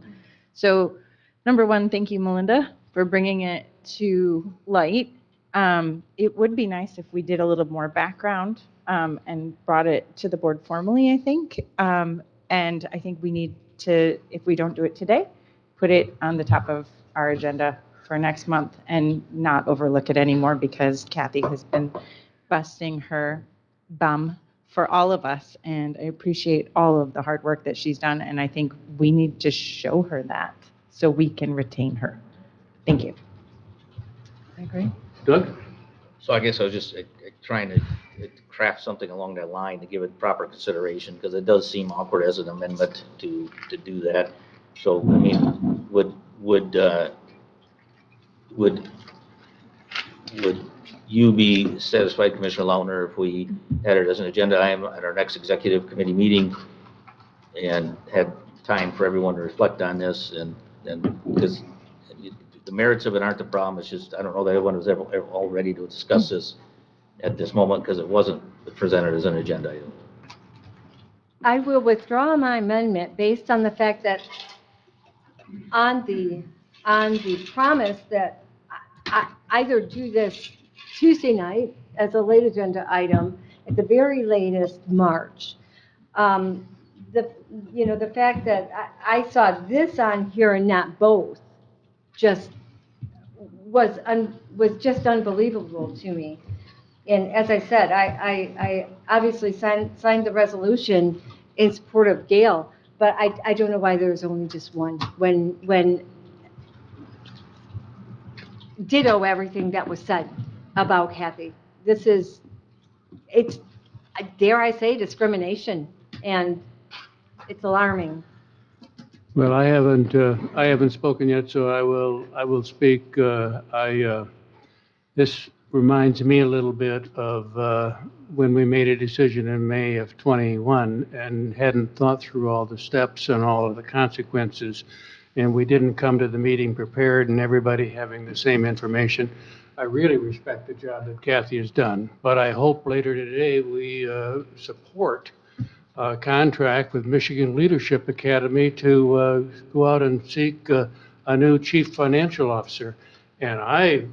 So, number one, thank you, Melinda, for bringing it to light. It would be nice if we did a little more background and brought it to the board formally, I think. And I think we need to, if we don't do it today, put it on the top of our agenda for next month and not overlook it anymore, because Kathy has been busting her bum for all of us, and I appreciate all of the hard work that she's done, and I think we need to show her that so we can retain her. Thank you. I agree. Doug? So I guess I was just trying to craft something along that line to give it proper consideration, because it does seem awkward as an amendment to do that. So, I mean, would you be satisfied, Commissioner Lautner, if we had it as an agenda item at our next executive committee meeting and had time for everyone to reflect on this? And because the merits of it aren't the problem, it's just, I don't know that everyone was ever all ready to discuss this at this moment, because it wasn't presented as an agenda item. I will withdraw my amendment based on the fact that on the promise that I either do this Tuesday night as a late agenda item, at the very latest March. The fact that I saw this on here and not both just was just unbelievable to me. And as I said, I obviously signed the resolution in support of Gail, but I don't know why there's only just one, when ditto everything that was said about Kathy. It's, dare I say, discrimination, and it's alarming. Well, I haven't spoken yet, so I will speak. This reminds me a little bit of when we made a decision in May of '21 and hadn't thought through all the steps and all of the consequences, and we didn't come to the meeting prepared and everybody having the same information. I really respect the job that Kathy has done, but I hope later today we support a contract with Michigan Leadership Academy to go out and seek a new chief financial officer. And I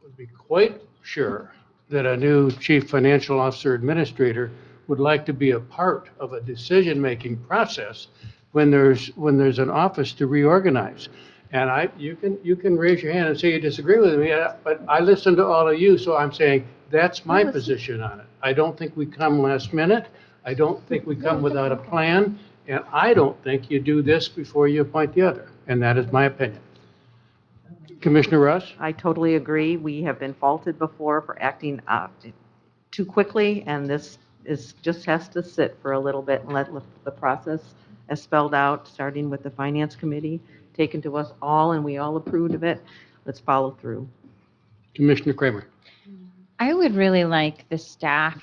would be quite sure that a new chief financial officer administrator would like to be a part of a decision-making process when there's an office to reorganize. And you can raise your hand and say you disagree with me, but I listened to all of you, so I'm saying that's my position on it. I don't think we come last minute. I don't think we come without a plan, and I don't think you do this before you appoint the other, and that is my opinion. Commissioner Russ? I totally agree. We have been faulted before for acting too quickly, and this just has to sit for a little bit and let the process, as spelled out, starting with the Finance Committee, taken to us all, and we all approved of it. Let's follow through. Commissioner Kramer? I would really like the staff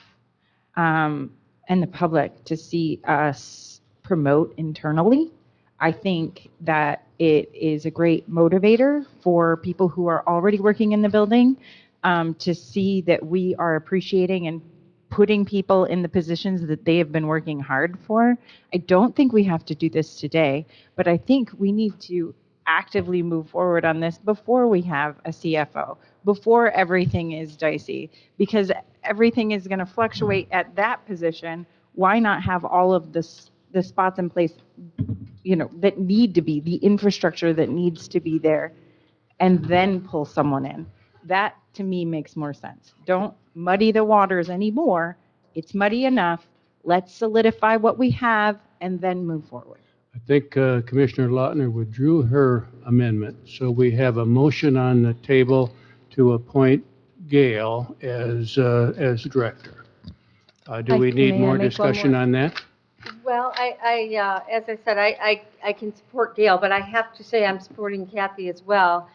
and the public to see us promote internally. I think that it is a great motivator for people who are already working in the building to see that we are appreciating and putting people in the positions that they have been working hard for. I don't think we have to do this today, but I think we need to actively move forward on this before we have a CFO, before everything is dicey, because everything is going to fluctuate at that position. Why not have all of the spots in place, that need to be, the infrastructure that needs to be there, and then pull someone in. That, to me, makes more sense. Don't muddy the waters anymore. It's muddy enough. Let's solidify what we have and then move forward. I think Commissioner Lautner withdrew her amendment, so we have a motion on the table to appoint Gail as director. Do we need May I more make one discussion more? on that? Well, as I said, I can support Gail, but I have to say I'm supporting Kathy as well,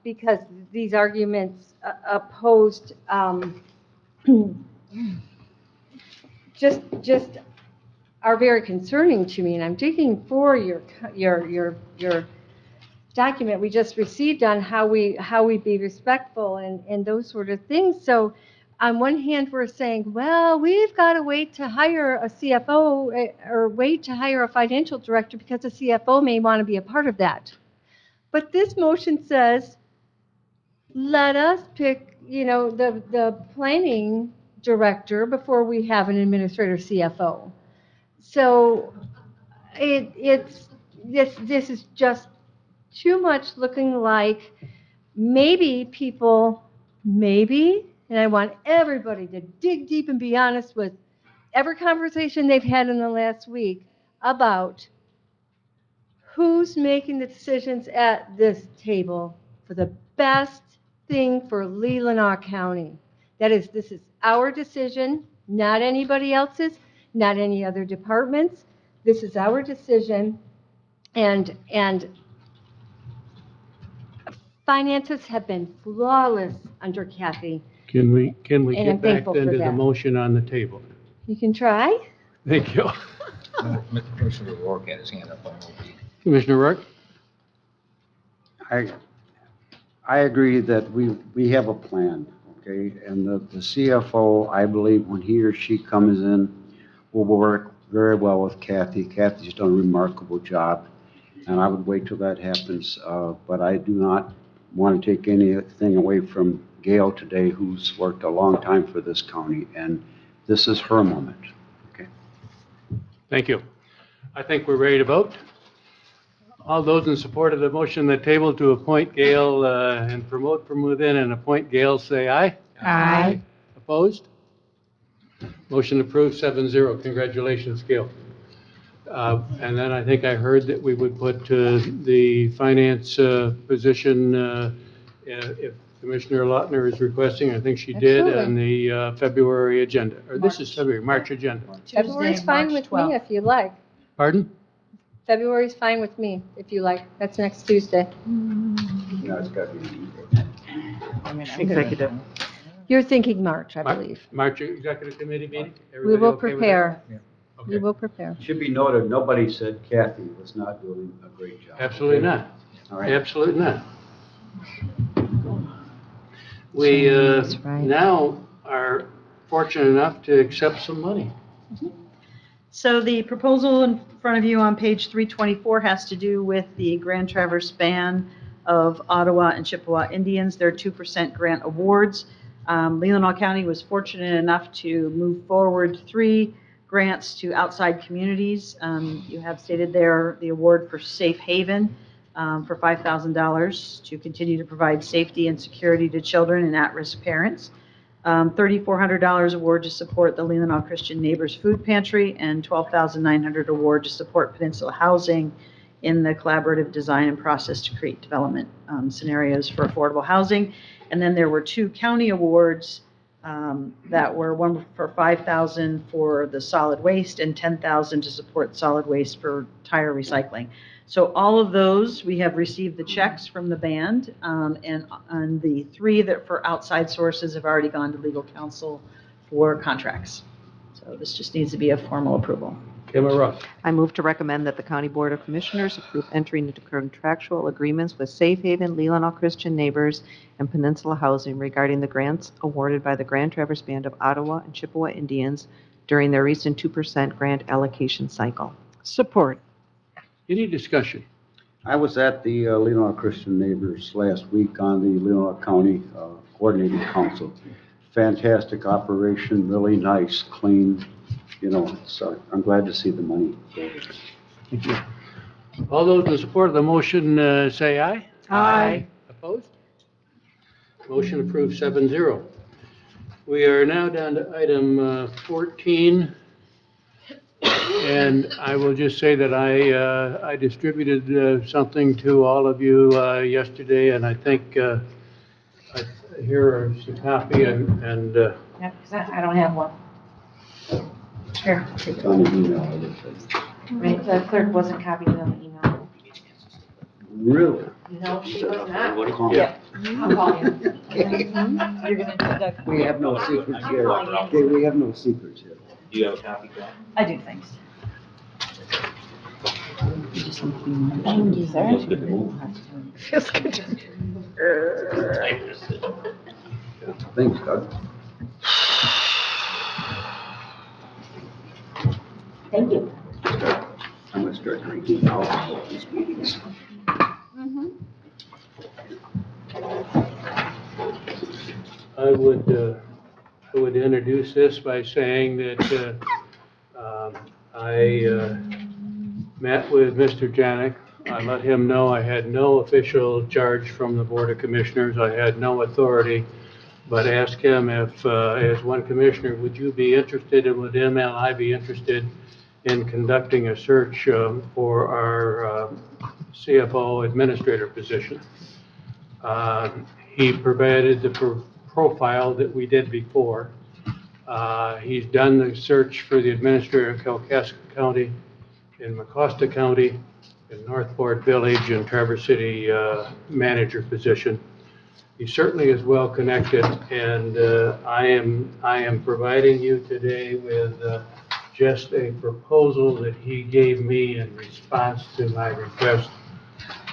because these arguments opposed just are very concerning to me, and I'm digging for your document we just received on how we be respectful and those sort of things. So on one hand, we're saying, well, we've got to wait to hire a CFO or wait to hire a financial director because the CFO may want to be a part of that. But this motion says, let us pick, the planning director before we have an administrator CFO. So this is just too much looking like maybe people, and I want everybody to dig deep and be honest with every conversation they've had in the last week about who's making the decisions at this table for the best thing for Leelanau County. This is our decision, not anybody else's, not any other departments. This is our decision, and finances have been flawless under Kathy. Can we And I'm get back thankful then for to the that. motion on the table? You can try. Thank you. Commissioner Rourke had his hand up on OP. Commissioner Rourke? I agree that we have a plan, okay? And the CFO, I believe when he or she comes in, will work very well with Kathy. Kathy's done a remarkable job, and I would wait till that happens. But I do not want to take anything away from Gail today, who's worked a long time for this county, and this is her moment, okay? Thank you. I think we're ready to vote. All those in support of the motion on the table to appoint Gail and promote from within and appoint Gail, say aye. Aye. Opposed? Motion approved, 7-0. Congratulations, Gail. And then I think I heard that we would put the finance position, if Commissioner Lautner is requesting, I think she did, on the February agenda. Or this is February, March agenda. February's fine with me if you like. Pardon? February's fine with me if you like. That's next Tuesday. No, it's got to be. Executive. You're thinking March, I believe. March Executive Committee meeting? We Everybody will okay with prepare. that? We will prepare. It should be noted, nobody said Kathy was not doing a great job. Absolutely not. All right. Absolutely not. We now are fortunate enough to accept some money. So the proposal in front of you on page 324 has to do with the Grand Traverse Band of Ottawa and Chippewa Indians. Their 2% grant awards. Leelanau County was fortunate enough to move forward 3 grants to outside communities. You have stated there the award for Safe Haven for $5,000 to continue to provide safety and security to children and at-risk parents. $3,400 award to support the Leelanau Christian Neighbors Food Pantry, and $12,900 award to support Peninsula Housing in the collaborative design and process to create development scenarios for affordable housing. And then there were 2 county awards that were one for $5,000 for the solid waste and $10,000 to support solid waste for tire recycling. So all of those, we have received the checks from the band, and the 3 that for outside sources have already gone to legal counsel for contracts. So this just needs to be a formal approval. I move to recommend that the County Board of Commissioners approve entering into contractual agreements with Safe Haven, Leelanau Christian Neighbors, and Peninsula Housing regarding the grants awarded by the Grand Traverse Band of Ottawa and Chippewa Indians during their recent 2% grant allocation cycle. Support. Any discussion? I was at the Leelanau Christian Neighbors last week on the Leelanau County Coordinating Council. Fantastic operation, really nice, clean. I'm glad to see the money. Thank you. All those in support of the motion, say aye. Aye. Opposed? Motion approved 7-0. We are now down to item 14. And I will just say that I distributed something to all of you yesterday, and I think here is a copy, and Yeah, because I don't have one. Here. It's on the email. Right, the clerk wasn't copied on the email. Really? No, she was not. Everybody? Yeah. I'll call you. You're gonna conduct. We have no secrets here. Okay, we have no secrets here. Do you have a copy, Cal? I do, thanks. Thank you, sir. Feels good to move. Feels good to. Thanks, Doug. Thank you. I'm gonna start drinking alcohol at these meetings. I would introduce this by saying that I met with Mr. Janik. I let him know I had no official charge from the Board of Commissioners. I had no authority, but asked him if, as one commissioner, would you be interested and would MLI be interested in conducting a search for our CFO administrator position? He provided the profile that we did before. He's done the search for the administrator in Kalkaska County, in Mecosta County, in Northport Village, and Traverse City manager position. He certainly is well connected, and I am providing you today with just a proposal that he gave me in response to my request.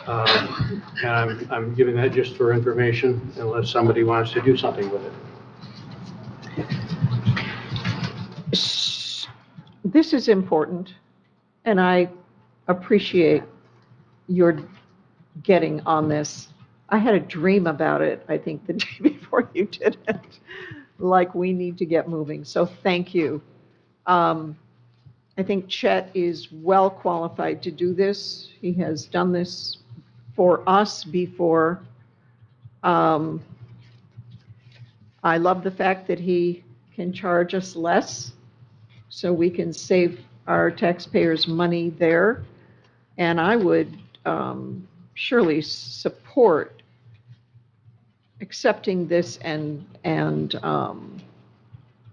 And I'm giving that just for information, unless somebody wants to do something with it. This is important, and I appreciate your getting on this. I had a dream about it, I think, the day before you did it. Like, we need to get moving, so thank you. I think Chet is well qualified to do this. He has done this for us before. I love the fact that he can charge us less, so we can save our taxpayers money there. And I would surely support accepting this and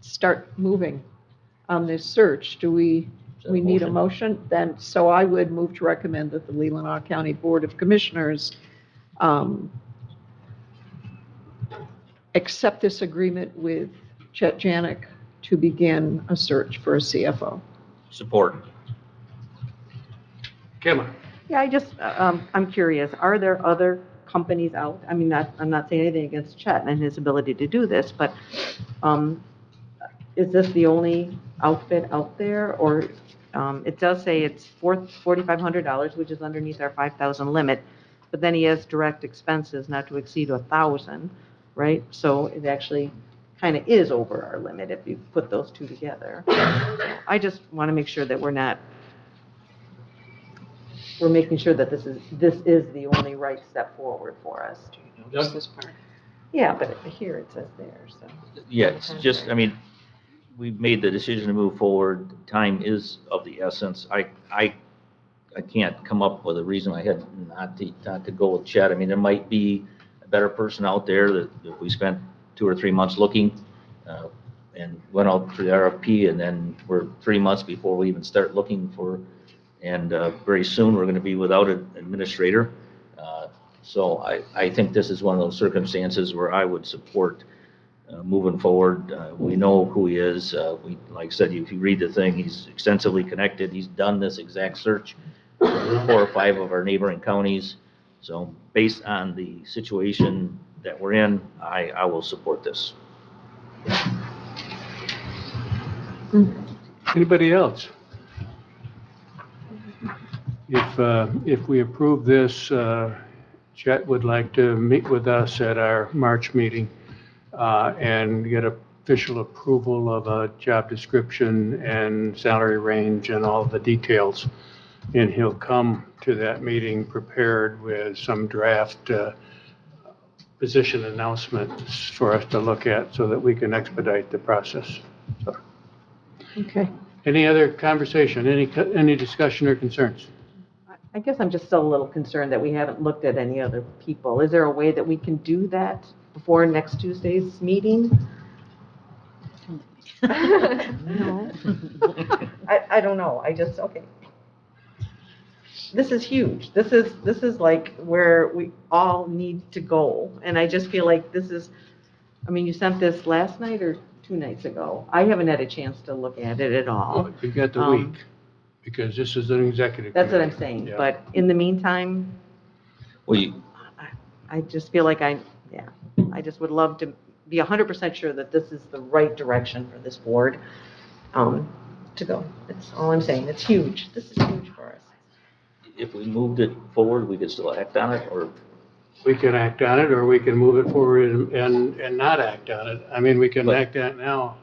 start moving on this search. Do we need a motion? Then, so I would move to recommend that the Leelanau County Board of Commissioners accept this agreement with Chet Janik to begin a search for a CFO. Support. Kim? Yeah, I'm curious, are there other companies out? I mean, I'm not saying anything against Chet and his ability to do this, but is this the only outfit out there? Or it does say it's $4,500, which is underneath our 5,000 limit, but then he has direct expenses not to exceed 1,000, right? So it actually kind of is over our limit if you put those two together. I just want to make sure that we're making sure that this is the only right step forward for us. Just this part? Yeah, but here it says there, so. Yeah, it's just, I mean, we've made the decision to move forward. Time is of the essence. I can't come up with a reason I had not to go with Chet. I mean, there might be a better person out there that if we spent 2 or 3 months looking and went out for the RFP, and then we're 3 months before we even start looking for, and very soon we're going to be without an administrator. So I think this is one of those circumstances where I would support moving forward. We know who he is. Like I said, if you read the thing, he's extensively connected. He's done this exact search for 4 or 5 of our neighboring counties. So based on the situation that we're in, I will support this. Anybody else? If we approve this, Chet would like to meet with us at our March meeting and get official approval of a job description and salary range and all the details. and he'll come to that meeting prepared with some draft position announcements for us to look at so that we can expedite the process. So, Okay. any other conversation, any discussion or concerns? I guess I'm just still a little concerned that we haven't looked at any other people. Is there a way that we can do that before next Tuesday's meeting? No. I don't know. Okay. This is huge. This is like where we all need to go. And I just feel like you sent this last night or 2 nights ago. I haven't had a chance to look at it at all. Well, you got the week, because this is an executive That's what committee. I'm saying. Yeah. But in the meantime, I just feel like I just would love to be 100% sure that this is the right direction for this board to go. That's all I'm saying. It's huge. This is huge for us. If we moved it forward, we could still act on it, or? We can act on it, or we can move it forward and not act on it. I mean, we can act on it now.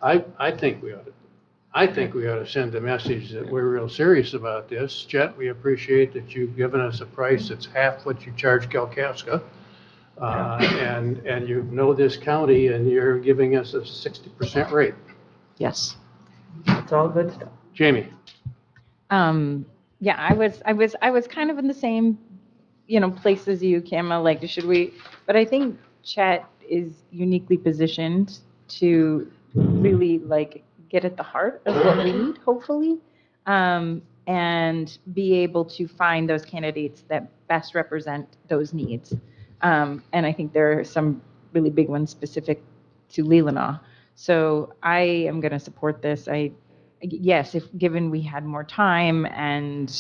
I think we ought to send the message that we're real serious about this. Chet, we appreciate that you've given us a price that's half what you charge Kalkaska. And you know this county, and you're giving us a 60% rate. Yes. It's all good stuff. Jamie? Yeah, I was kind of in the same, place as you, Kim. Like, should we? But I think Chet is uniquely positioned to really get at the heart of what we need, hopefully, and be able to find those candidates that best represent those needs. And I think there are some really big ones specific to Leelanau. So I am going to support this. Yes, if given we had more time and,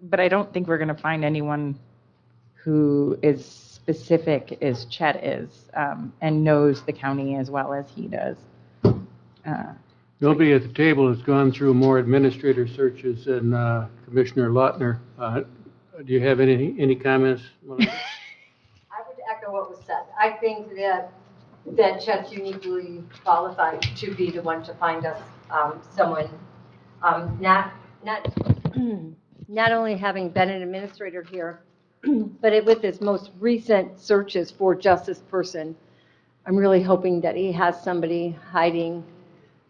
but I don't think we're going to find anyone who is specific as Chet is, and knows the county as well as he does. Nobody at the table has gone through more administrator searches than Commissioner Lautner. Do you have any comments, Melissa? I would echo what was said. I think that Chet's uniquely qualified to be the one to find us someone, not only having been an administrator here, but with his most recent searches for justice person, I'm really hoping that he has somebody hiding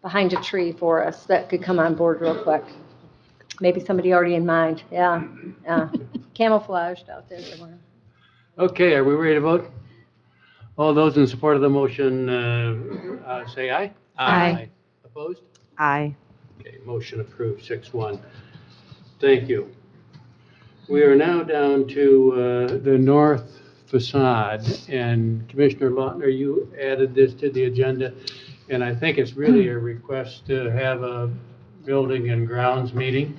behind a tree for us that could come on board real quick. Maybe somebody already in mind. Yeah. Camouflaged out there somewhere. Okay, are we ready to vote? All those in support of the motion, say aye. Aye. Opposed? Aye. Okay, motion approved, 6-1. Thank you. We are now down to the north facade, and Commissioner Lautner, you added this to the agenda, and I think it's really a request to have a building and grounds meeting.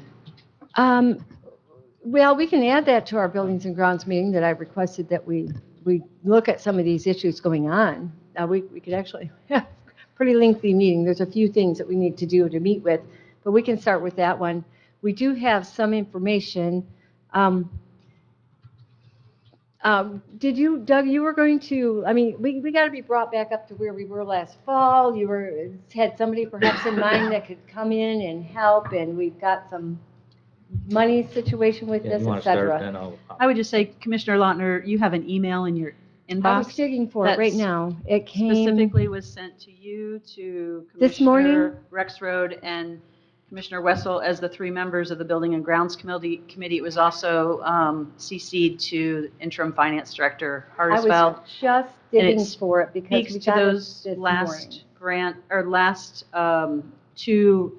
Well, we can add that to our buildings and grounds meeting that I requested that we look at some of these issues going on. We could actually have a pretty lengthy meeting. There's a few things that we need to do to meet with, but we can start with that one. We do have some information. Doug, you were going to, we got to be brought back up to where we were last fall. You had somebody perhaps in mind that could come in and help, and we've got some money situation with this, et cetera. I would just say, Commissioner Lautner, you have an email in your inbox. I was digging for it right now. It came Specifically was sent to you, to this morning. Commissioner Rexroad and Commissioner Wessel as the 3 members of the Building and Grounds Committee. It was also CC'd to Interim Finance Director Hardisfeld. I was just digging for it because we speaks to got those this last morning. grant, or last 2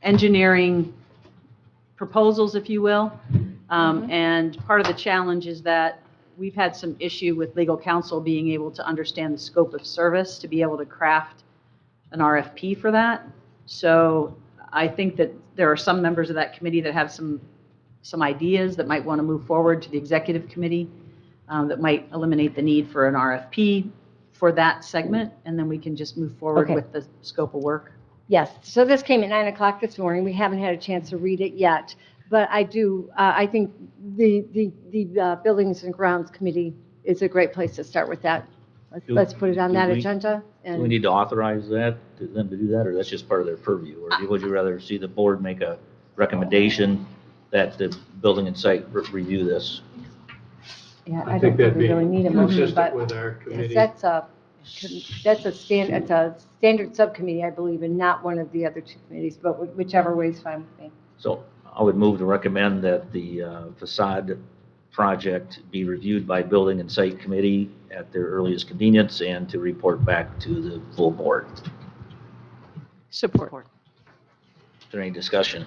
engineering proposals, if you will. And part of the challenge is that we've had some issue with legal counsel being able to understand the scope of service to be able to craft an RFP for that. So I think that there are some members of that committee that have some ideas that might want to move forward to the executive committee that might eliminate the need for an RFP for that segment, and then we can just move forward with the scope of work. Yes, so this came at 9 o'clock this morning. We haven't had a chance to read it yet, but I think the Buildings and Grounds Committee is a great place to start with that. Let's put it on that agenda. Do we need to authorize them to do that, or that's just part of their purview? Or would you rather see the board make a recommendation that the building and site review this. Yeah, I I think don't think that'd we be really need a motion, consistent but with our committee. that's it's a standard subcommittee, I believe, and not one of the other two committees, but whichever way is fine with me. So I would move to recommend that the facade project be reviewed by Building and Site Committee at their earliest convenience and to report back to the full board. Support. Is there any discussion?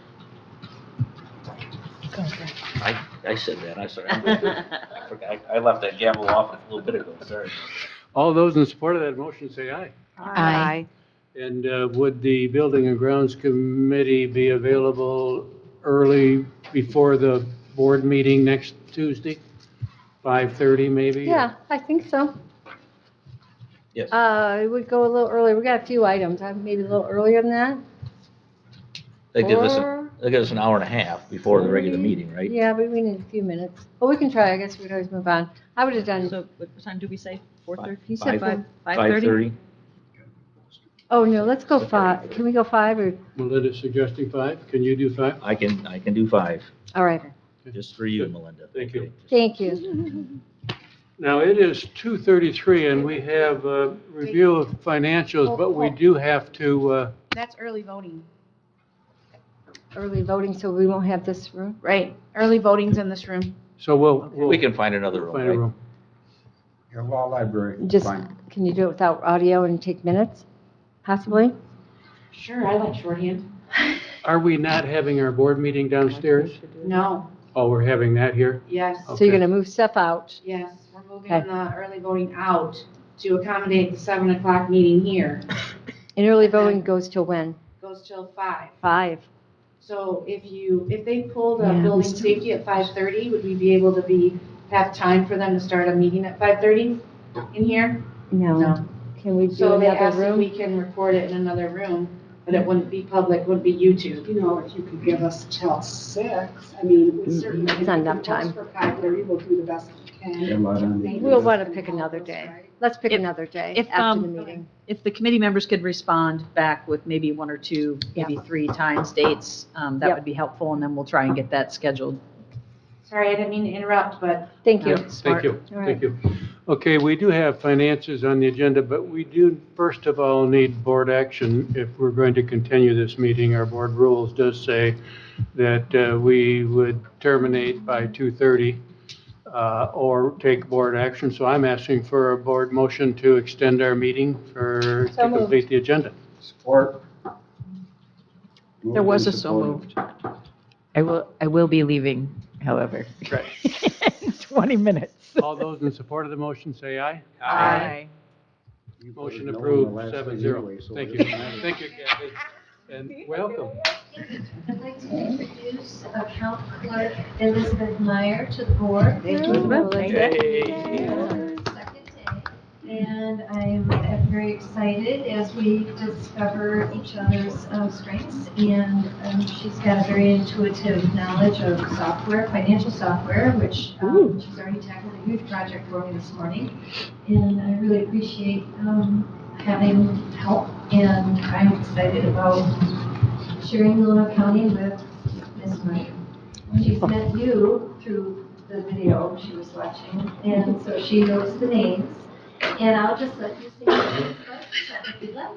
I said that, I'm sorry. I forgot, I left that gavel off a little bit ago, sorry. All those in support of that motion say aye. Aye. And would the Building and Grounds Committee be available early before the board meeting next Tuesday? 5:30 maybe? Yeah, I think so. Yes. It would go a little earlier. We got a few items, maybe a little earlier than that. They give us, Or- they give us an hour and a half before the regular meeting, right? Yeah, but we need a few minutes. But we can try, I guess we could always move on. I would have done, So what time do we say? 4:30? you said 5:30? oh, no, let's go 5. Can we go 5 or, Melinda's suggesting 5. Can you do 5? I can do 5, all right, just for you, Melinda. Thank you. thank you. Now, it is 2:33 and we have a review of financials, but we do have to, That's early voting. Early voting, so we won't have this room? Right, early voting's in this room. so we'll. We can find another room, Find a right? room. Your law library, Just, fine. can you do it without audio and take minutes, possibly? Sure, I like shorthand. Are we not having our board meeting downstairs? No, Oh, we're having that here? yes, So you're gonna move stuff out? yes, we're moving Okay. the early voting out to accommodate the 7 o'clock meeting here. And early voting goes till when? Goes till 5. 5? So if they pulled Yeah, a we building still- safety at 5:30, would we be able to have time for them to start a meeting at 5:30 in here? No. Can we do So they another asked if we room? can record it in another room, but it wouldn't be public, wouldn't be YouTube. You know, if you could give us till 6, I mean, we certainly. That's not enough time. For 5:30, we'll do the best we Yeah, can. a lot on the- We'll want to pick another day. Let's pick If- another day if, after the meeting. If the committee members could respond back with maybe 1 or 2, maybe 3 times, dates, that Yep. would be helpful, and then we'll try and get that scheduled. Sorry, I didn't mean to interrupt, but. Thank you. Thank Smart. you, All right. thank you. Okay, we do have finances on the agenda, but we do, first of all, need board action. If we're going to continue this meeting, our board rules does say that we would terminate by 2:30 or take board action. So I'm asking for a board motion to extend our meeting to So moved. complete the agenda. Support. There was a Moved and so supported. moved. I will be leaving, however. Right. In 20 minutes. All those in support of the motion, say aye. Aye. You Motion voted no on the approved, last 7-0. thing anyway, so Thank it you. doesn't matter. Thank you, Kathy. And welcome. I'd like to introduce Account Clerk Elizabeth Meyer to the board. Thank you, Elizabeth. Second day. And I'm very excited as we discover each other's strengths. And she's got a very intuitive knowledge of software, financial software, which she's already tackled a huge project for me this morning. And I really appreciate having help. And I'm excited about sharing Leelanau County with Ms. Meyer. She's met you through the video she was watching, and so she knows the names. And I'll just let you say your names first, if you'd like.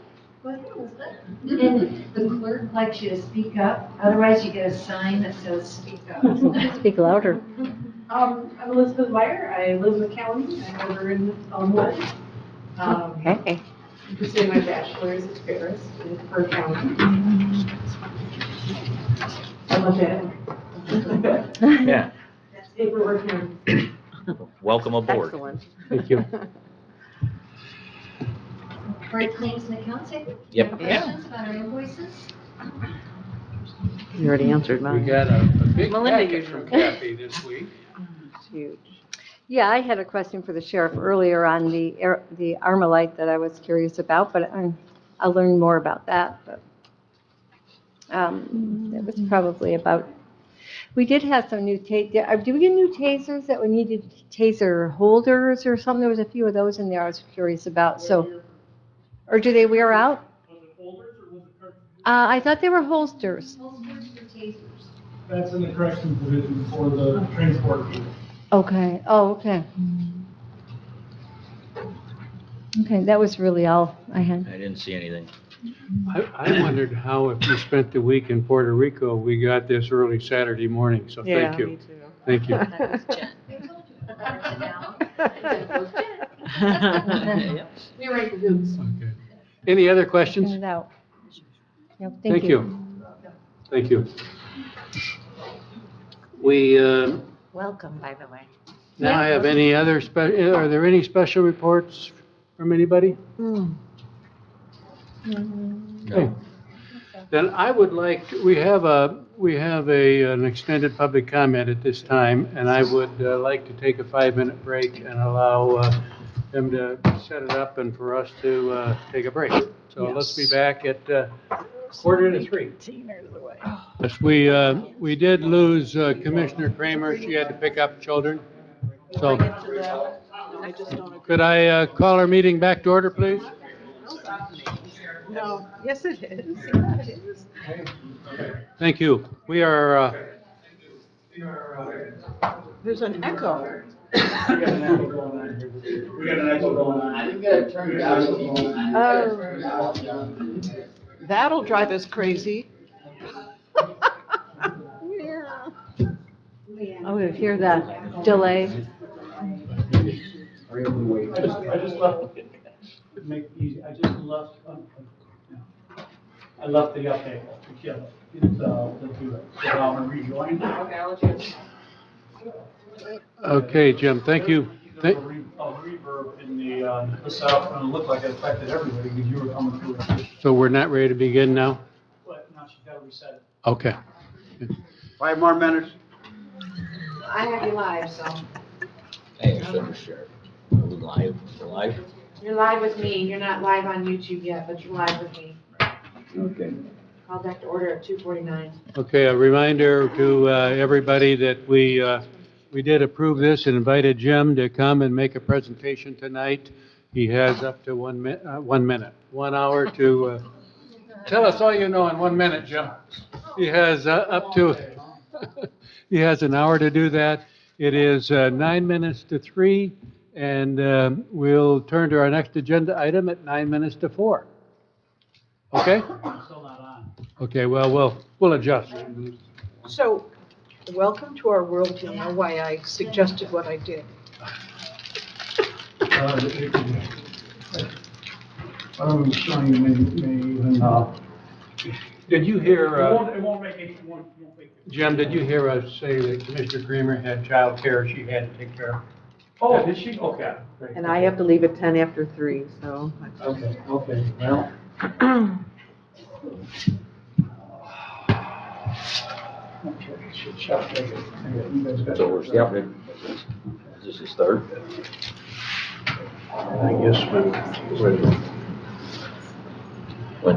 Go ahead, Elizabeth. And the clerk likes you to speak up, otherwise you get a sign that says speak up. Speak louder. I'm Elizabeth Meyer. I live in the county. I'm over in Elmwood. Hey. You can say my bachelor's is Paris in Perth County. I love that. Yeah, That's paperwork and welcome aboard. Excellent. Thank you. Board claims and accounts, I think. Yep. Questions about our invoices? You already answered We mine. got a big Melinda packet from Kathy this week. It's huge. Yeah, I had a question for the sheriff earlier on the Armalite that I was curious about, but I'll learn more about that. But it was probably about, we did have some new, did we get new tasers that we needed taser holders or something? There was a few of those in there I was curious about, so, or do they wear out? I thought they were holsters. Holsters for tasers. That's in the corrections division for the transport fee. Okay, oh, okay. Okay, that was really all I had. I didn't see anything. I wondered how, if you spent the week in Puerto Rico, we got this early Saturday morning, so Yeah, thank you. me too. Thank you. We were at the hoops. Okay. Any other Print questions? it out. Yep, Thank you. Thank you. We Welcome, by the way. now have any other, are there any special reports from anybody? Okay. Then I would like, we have an extended public comment at this time, and I would like to take a 5-minute break and allow them to set it up and for us to take a break. So let's be back at 2:45. Yes, we did lose Commissioner Kramer. She had to pick up children. So could I call our meeting back to order, please? No, yes, it is. Yeah, it is. Thank you. We are, There's an echo. We got an echo going on here. We got an echo going on. I didn't get it turned down. That'll drive us crazy. Oh, we hear that delay. I just left, to make it easy, I just left, I left the update to Kim. It's, let's do it. So I'm gonna rejoin. Okay, I'll let you. okay, Jim, thank you. A reverb in the south, and it looked like it affected everybody because you were coming through it. So we're not ready to begin now? But now she's gotta reset it. Okay. 5 more minutes. I have you live, so. Hey, sure, sure. Are we live? We're live? You're live with me. You're not live on YouTube yet, but you're live with me. Okay. Called back to order at 2:49. Okay, a reminder to everybody that we did approve this and invited Jim to come and make a presentation tonight. He has up to 1 minute, 1 hour to tell us all you know in 1 minute, Jim. He has up to, he has an hour to do that. It is 9 minutes to 3, and we'll turn to our next agenda item at 9 minutes to 4. Okay? Still not on. Okay, well, we'll adjust. So, welcome to our world. You'll know why I suggested what I did. I'm showing you may even, Did you hear, it won't make it, won't make it. Jim, did you hear us say that Commissioner Creamer had child care she had to take care of? Oh, did she? Okay. Great. And I have to leave at 10 after 3, so. Okay, well. Okay, should shut it. You guys got. So we're starting. Is this the start? I guess When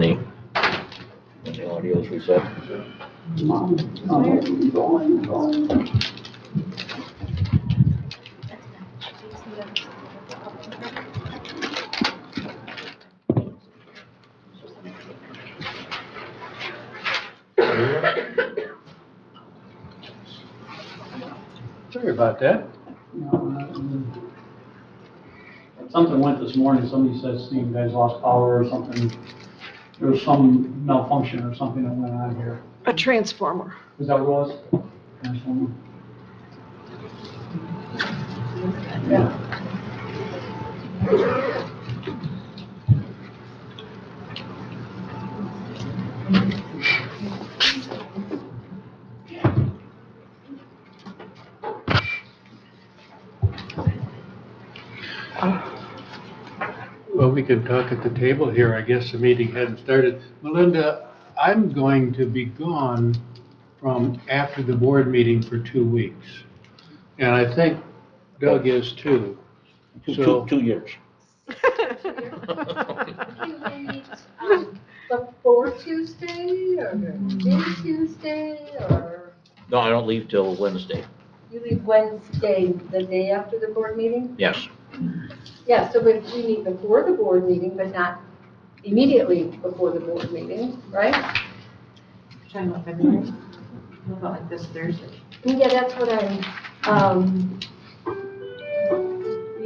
the audio's reset? Sorry about that. Something went this morning, somebody says, you guys lost power or something. There was some malfunction or something that went on here. A transformer. Is that what it was? Transformer? Yeah. Well, we can talk at the table here. I guess the meeting hadn't started. Melinda, I'm going to be gone from after the board meeting for 2 weeks. And I think Doug is too. So, 2 years. Before Tuesday, or in Tuesday, or No, I don't leave till Wednesday. you leave Wednesday, the day after the board meeting? Yes. Yeah, so we meet before the board meeting, but not immediately before the board meeting, right? Talking about February? What about like this Thursday? Yeah, that's what the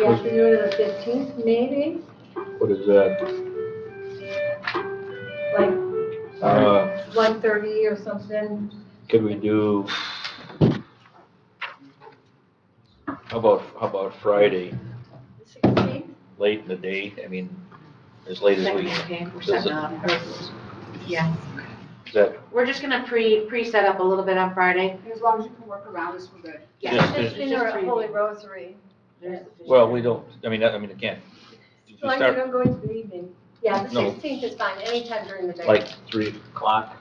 afternoon of the 15th, maybe, What is that? like Uh, 1:30 or something. could we do, how about Friday, 16th? late in the day? I mean, as late as we. Okay, we're Does setting it- up. Yeah, Is that, we're just gonna pre-set up a little bit on Friday. As long as you can work around us, we're good. Yeah, Yeah. it's Dinner just at three. Holy Rosary. well, we don't, I mean, again, As we long as you start don't go into the evening. Yeah, the No. 16th is fine, anytime during the day. like 3 o'clock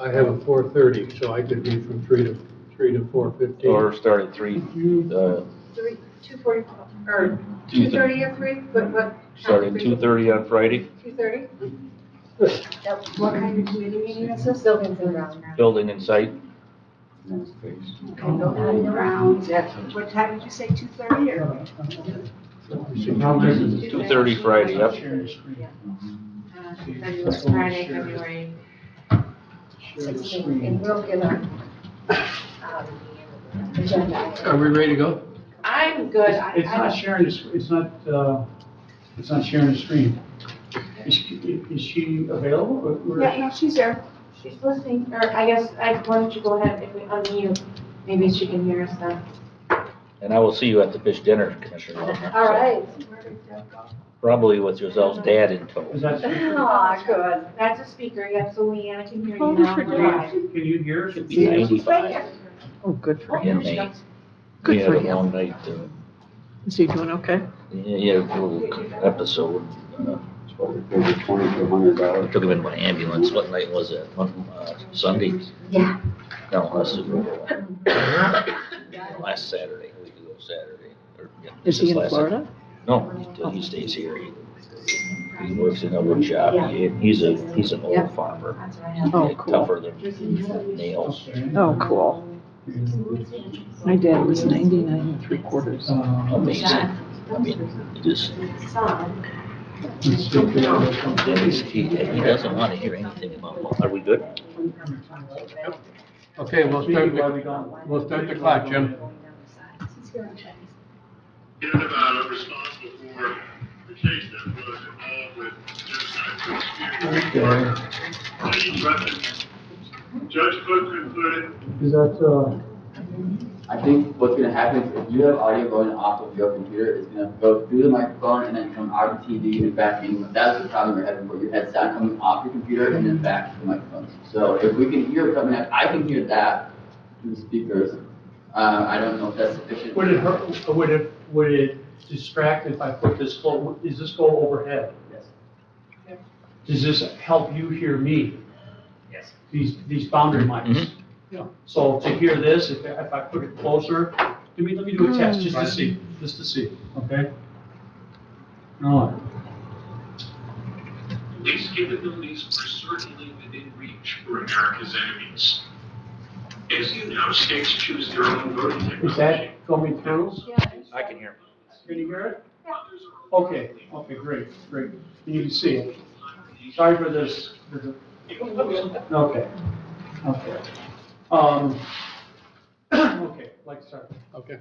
I have a 4:30, so I could be from 3 to 4:15. or start at 3, 2:40, or 2:30. 2:30 or 3, what? start at 2:30 on Friday, 2:30? What kind of committee meeting is this? Buildings and grounds. building and site. Grounds, what time did you say, 2:30 or? 2:30 Friday, yep. Friday, February. 16th, and we'll get our agenda. Are we ready to go? I'm good. It's not sharing the, it's not sharing the screen. Is she available? Yeah, no, she's there. She's listening, or I guess, why don't you go ahead if we unmute, maybe she can hear us then. And I will see you at the fish dinner, Commissioner Lautner. All right. Probably with yourself's dad in tow. Is that? Aw, good. That's a speaker, yeah, so Leanna can hear you Hold now. it for Can you hear us? Should be 95 Oh, good for in him. May. Good We for had a him. long night, Is he doing okay? yeah, a little episode. Over $2,200. Took him in by ambulance. What night was it? Sunday? Yeah. No, last Saturday, a week ago Saturday. Or, yeah, Is he this in last Florida? No, he stays here. He works in a wood shop. He's an old farmer. Oh, cool. Tougher than nails. Oh, cool. My dad was 99 3/4. Amazing. I mean, it just, he doesn't want to hear anything about, are we good? Okay, we'll start the clock, Jim. Responsible for the case that was involved with genocide. Judge Cook concluded. Is that, I think what's gonna happen is if you have audio going off of your computer, it's gonna go through the microphone and then come out of the TV and back in. That's the problem you're having, where your head's not coming off your computer and then back to the microphone. So if we can hear it coming out, I can hear that through the speakers. I don't know if that's sufficient. would it distract if I put this does this go overhead? Yes. Does this help you hear me? Yes. These boundary mics? Yeah. So to hear this, if I put it closer, let me do a test, just to see, okay? All right. These capabilities are certainly within reach for America's enemies. As you know, states choose their own voting technology. Is that going through? I can hear. Can you hear it? Okay, great. You can see it. Sorry for this. Okay. Okay, like to start. Okay.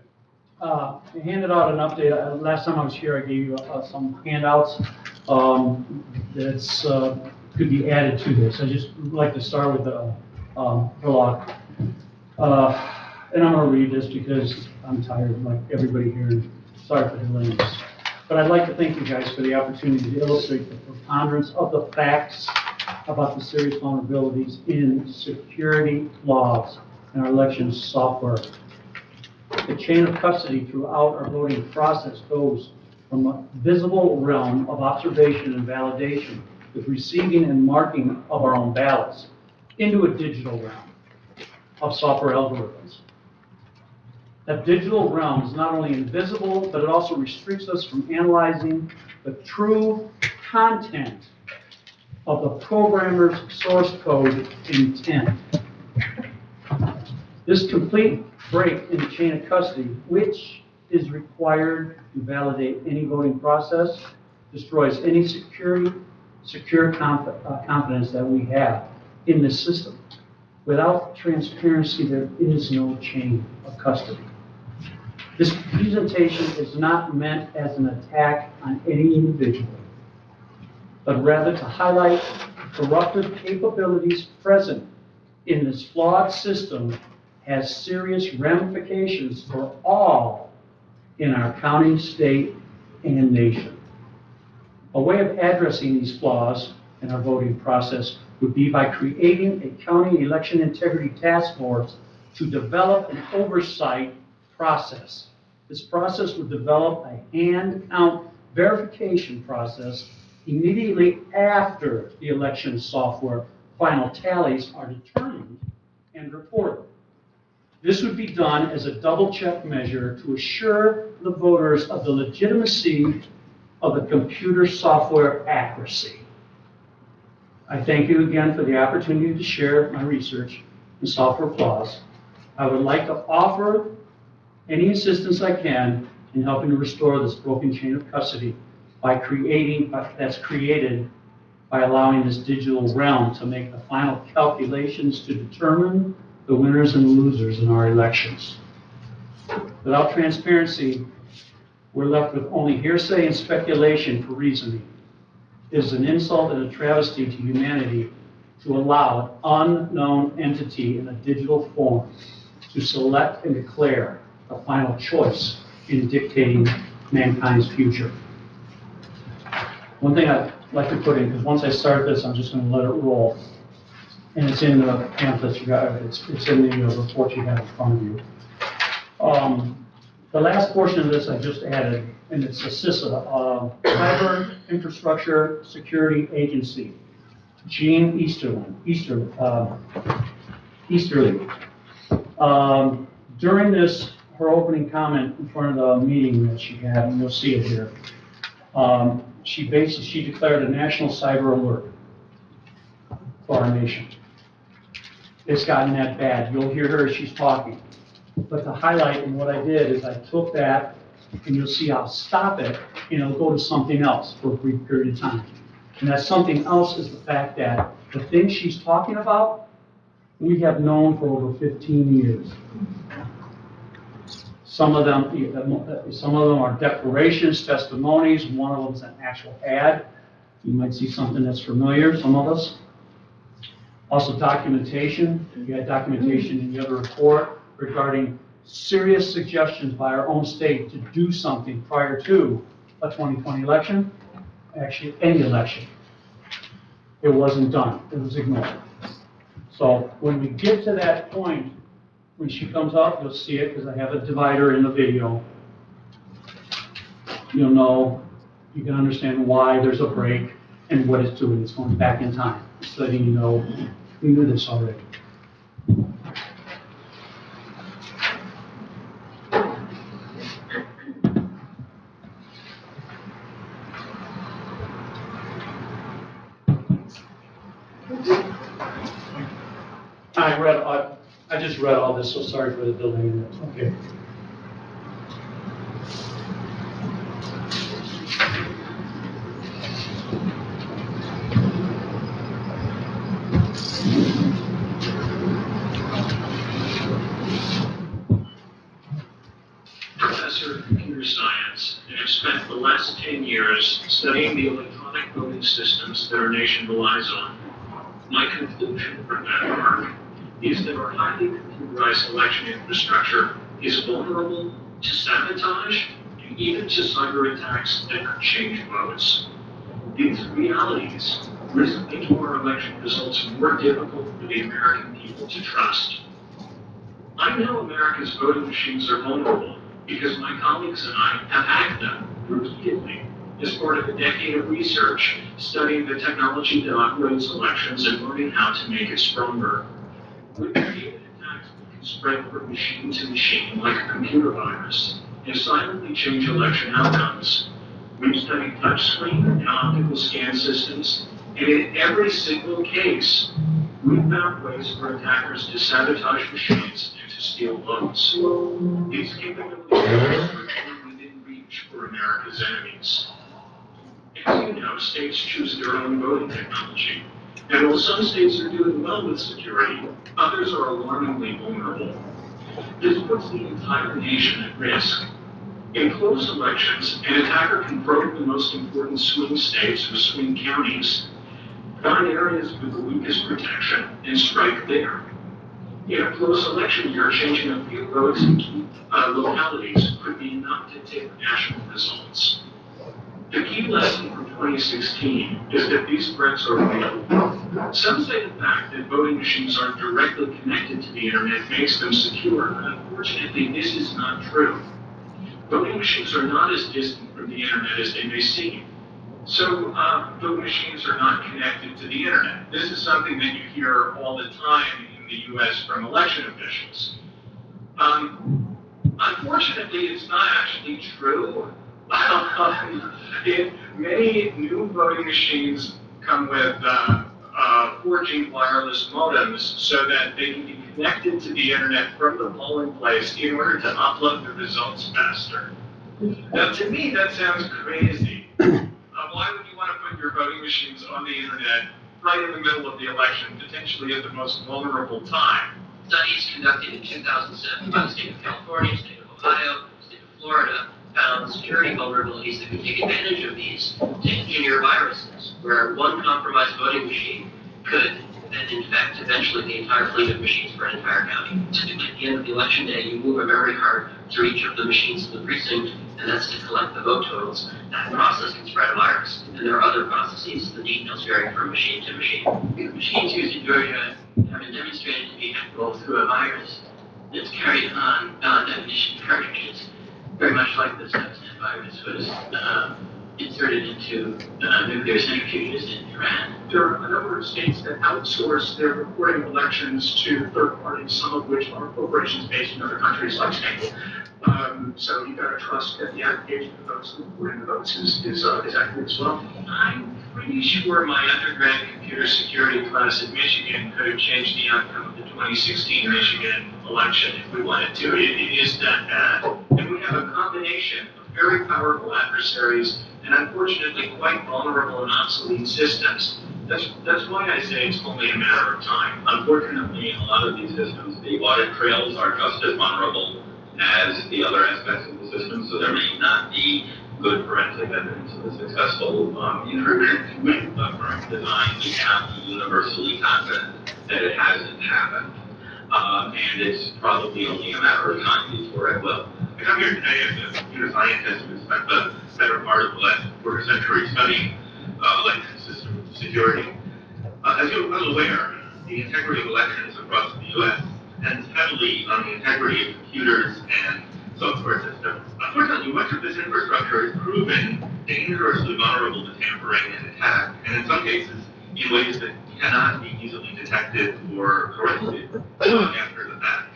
I handed out an update. Last time I was here, I gave you some handouts that's could be added to this. I just would like to start with the prologue. And I'm going to read this because I'm tired, like everybody here. Sorry for delaying this. But I'd like to thank you guys for the opportunity to illustrate the preponderance of the facts about the serious vulnerabilities in security laws and our election software. The chain of custody throughout our voting process goes from a visible realm of observation and validation with receiving and marking of our own ballots into a digital realm of software algorithms. That digital realm is not only invisible, but it also restricts us from analyzing the true content of the programmer's source code intent. This complete break in the chain of custody, which is required to validate any voting process, destroys any secure confidence that we have in this system. Without transparency, there is no chain of custody. This presentation is not meant as an attack on any individual, but rather to highlight corruptive capabilities present in this flawed system has serious ramifications for all in our county, state, and nation. A way of addressing these flaws in our voting process would be by creating a county election integrity task force to develop an oversight process. This process would develop a hand count verification process immediately after the election software final tallies are determined and reported. This would be done as a double check measure to assure the voters of the legitimacy of the computer software accuracy. I thank you again for the opportunity to share my research and software flaws. I would like to offer any assistance I can in helping to restore this broken chain of custody that's created by allowing this digital realm to make the final calculations to determine the winners and losers in our elections. Without transparency, we're left with only hearsay and speculation for reasoning. It is an insult and a travesty to humanity to allow an unknown entity in a digital form to select and declare the final choice in dictating mankind's future. One thing I'd like to put in, because once I start this, I'm just going to let it roll. And it's in the pamphlets you got, it's in the report you have in front of you. The last portion of this I just added, and it's a CISA, Cyber Infrastructure Security Agency, Jean Easterly. During this, her opening comment in front of the meeting that she had, and you'll see it here, she declared a national cyber alert for our nation. It's gotten that bad. You'll hear her as she's talking. But to highlight, and what I did is I took that, and you'll see I'll stop it, and it'll go to something else for a brief period of time. And that something else is the fact that the things she's talking about, we have known for over 15 years. Some of them are declarations, testimonies. One of them is an actual ad. You might see something that's familiar, some of us. Also documentation. You had documentation in the other report regarding serious suggestions by our own state to do something prior to a 2020 election, actually any election. It wasn't done. It was ignored. So when we get to that point, when she comes up, you'll see it because I have a divider in the video. You'll know, you can understand why there's a break and what it's doing. It's going back in time. It's letting you know we knew this already. I just read all this, so sorry for the delay in it. Okay. Professor of computer science, and have spent the last 10 years studying the electronic voting systems that our nation relies on. My conclusion from that work is that our highly computerized election infrastructure is vulnerable to sabotage and even to cyber attacks that could change votes. These realities risk making our election results more difficult for the American people to trust. I know America's voting machines are vulnerable because my colleagues and I have hacked them repeatedly as part of a decade of research studying the technology that operates elections and learning how to make it stronger. We've created attacks that can spread from machine to machine like a computer virus and silently change election outcomes. We've studied touchscreen and optical scan systems, and in every single case, we've found ways for attackers to sabotage machines and to steal votes. These capabilities are virtually within reach for America's enemies. As you know, states choose their own voting technology. And while some states are doing well with security, others are alarmingly vulnerable. This puts the entire nation at risk. In close elections, an attacker can probe the most important swing states or swing counties, find areas with the weakest protection, and strike there. In a close election year, changing a few votes in key localities could be enough to tip national results. The key lesson from 2016 is that these threats are real. Some say the fact that voting machines aren't directly connected to the internet makes them secure, but unfortunately this is not true. Voting machines are not as distant from the internet as they may seem. So, voting machines are not connected to the internet. This is something that you hear all the time in the US from election officials. Unfortunately, it's not actually true. Many new voting machines come with 4G wireless modems so that they can be connected to the internet from the polling place in order to upload the results faster. Now, to me, that sounds crazy. Why would you want to put your voting machines on the internet right in the middle of the election, potentially at the most vulnerable time? Studies conducted in 2007 by the state of California, state of Ohio, state of Florida found security vulnerabilities that could take advantage of these to engineer viruses, where one compromised voting machine could then infect eventually the entire fleet of machines for an entire county. Typically at the end of the election day, you move a memory card through each of the machines in the precinct, and that's to collect the vote totals. That process can spread a virus. And there are other processes, the details vary from machine to machine. The machines used in Georgia have been demonstrated to be hackable through a virus that's carried on definition cartridges, very much like the Stuxnet virus was inserted into nuclear centrifuges in Iran. There are a number of states that outsource their reporting of elections to third parties, some of which are corporations based in other countries like Spain. So you've got to trust that the aggregation of votes, the reporting of votes is accurate as well. I'm pretty sure my undergrad computer security class at Michigan could have changed the outcome of the 2016 Michigan election if we wanted to. It is that bad. And we have a combination of very powerful adversaries and unfortunately quite vulnerable and obsolete systems. That's why I say it's only a matter of time. Unfortunately, in a lot of these systems, the audit trails are just as vulnerable as the other aspects of the system, so there may not be good forensic evidence of a successful intrusion. With the correct design, we have to be universally confident that it hasn't happened. And it's probably only a matter of time before it will. I come here today as a computer scientist who spent the better part of the last quarter century studying election system security. As you're well aware, the integrity of elections across the U.S. depends heavily on the integrity of computers and software systems. Unfortunately, much of this infrastructure is proven dangerously vulnerable to tampering and attack, and in some cases, in ways that cannot be easily detected or corrected after the fact.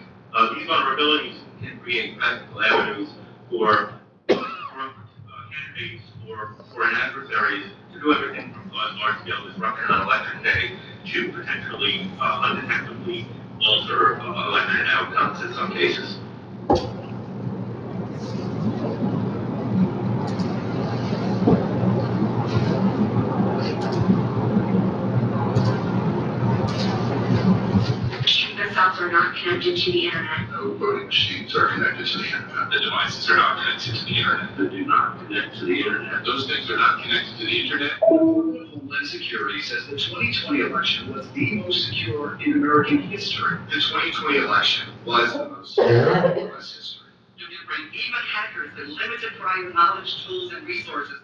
These vulnerabilities can create practical avenues for candidates or foreign adversaries to do everything from cause large-scale disruption on election day to potentially undetectably alter election outcomes in some cases. Themselves are not connected to the internet. No voting machines are connected to the internet. The devices are not connected to the internet. They do not connect to the internet. Those things are not connected to the internet. Homeland Security says the 2020 election was the most secure in American history. The 2020 election was the most secure in U.S. history. You can bring even hackers with limited prior knowledge, tools, and resources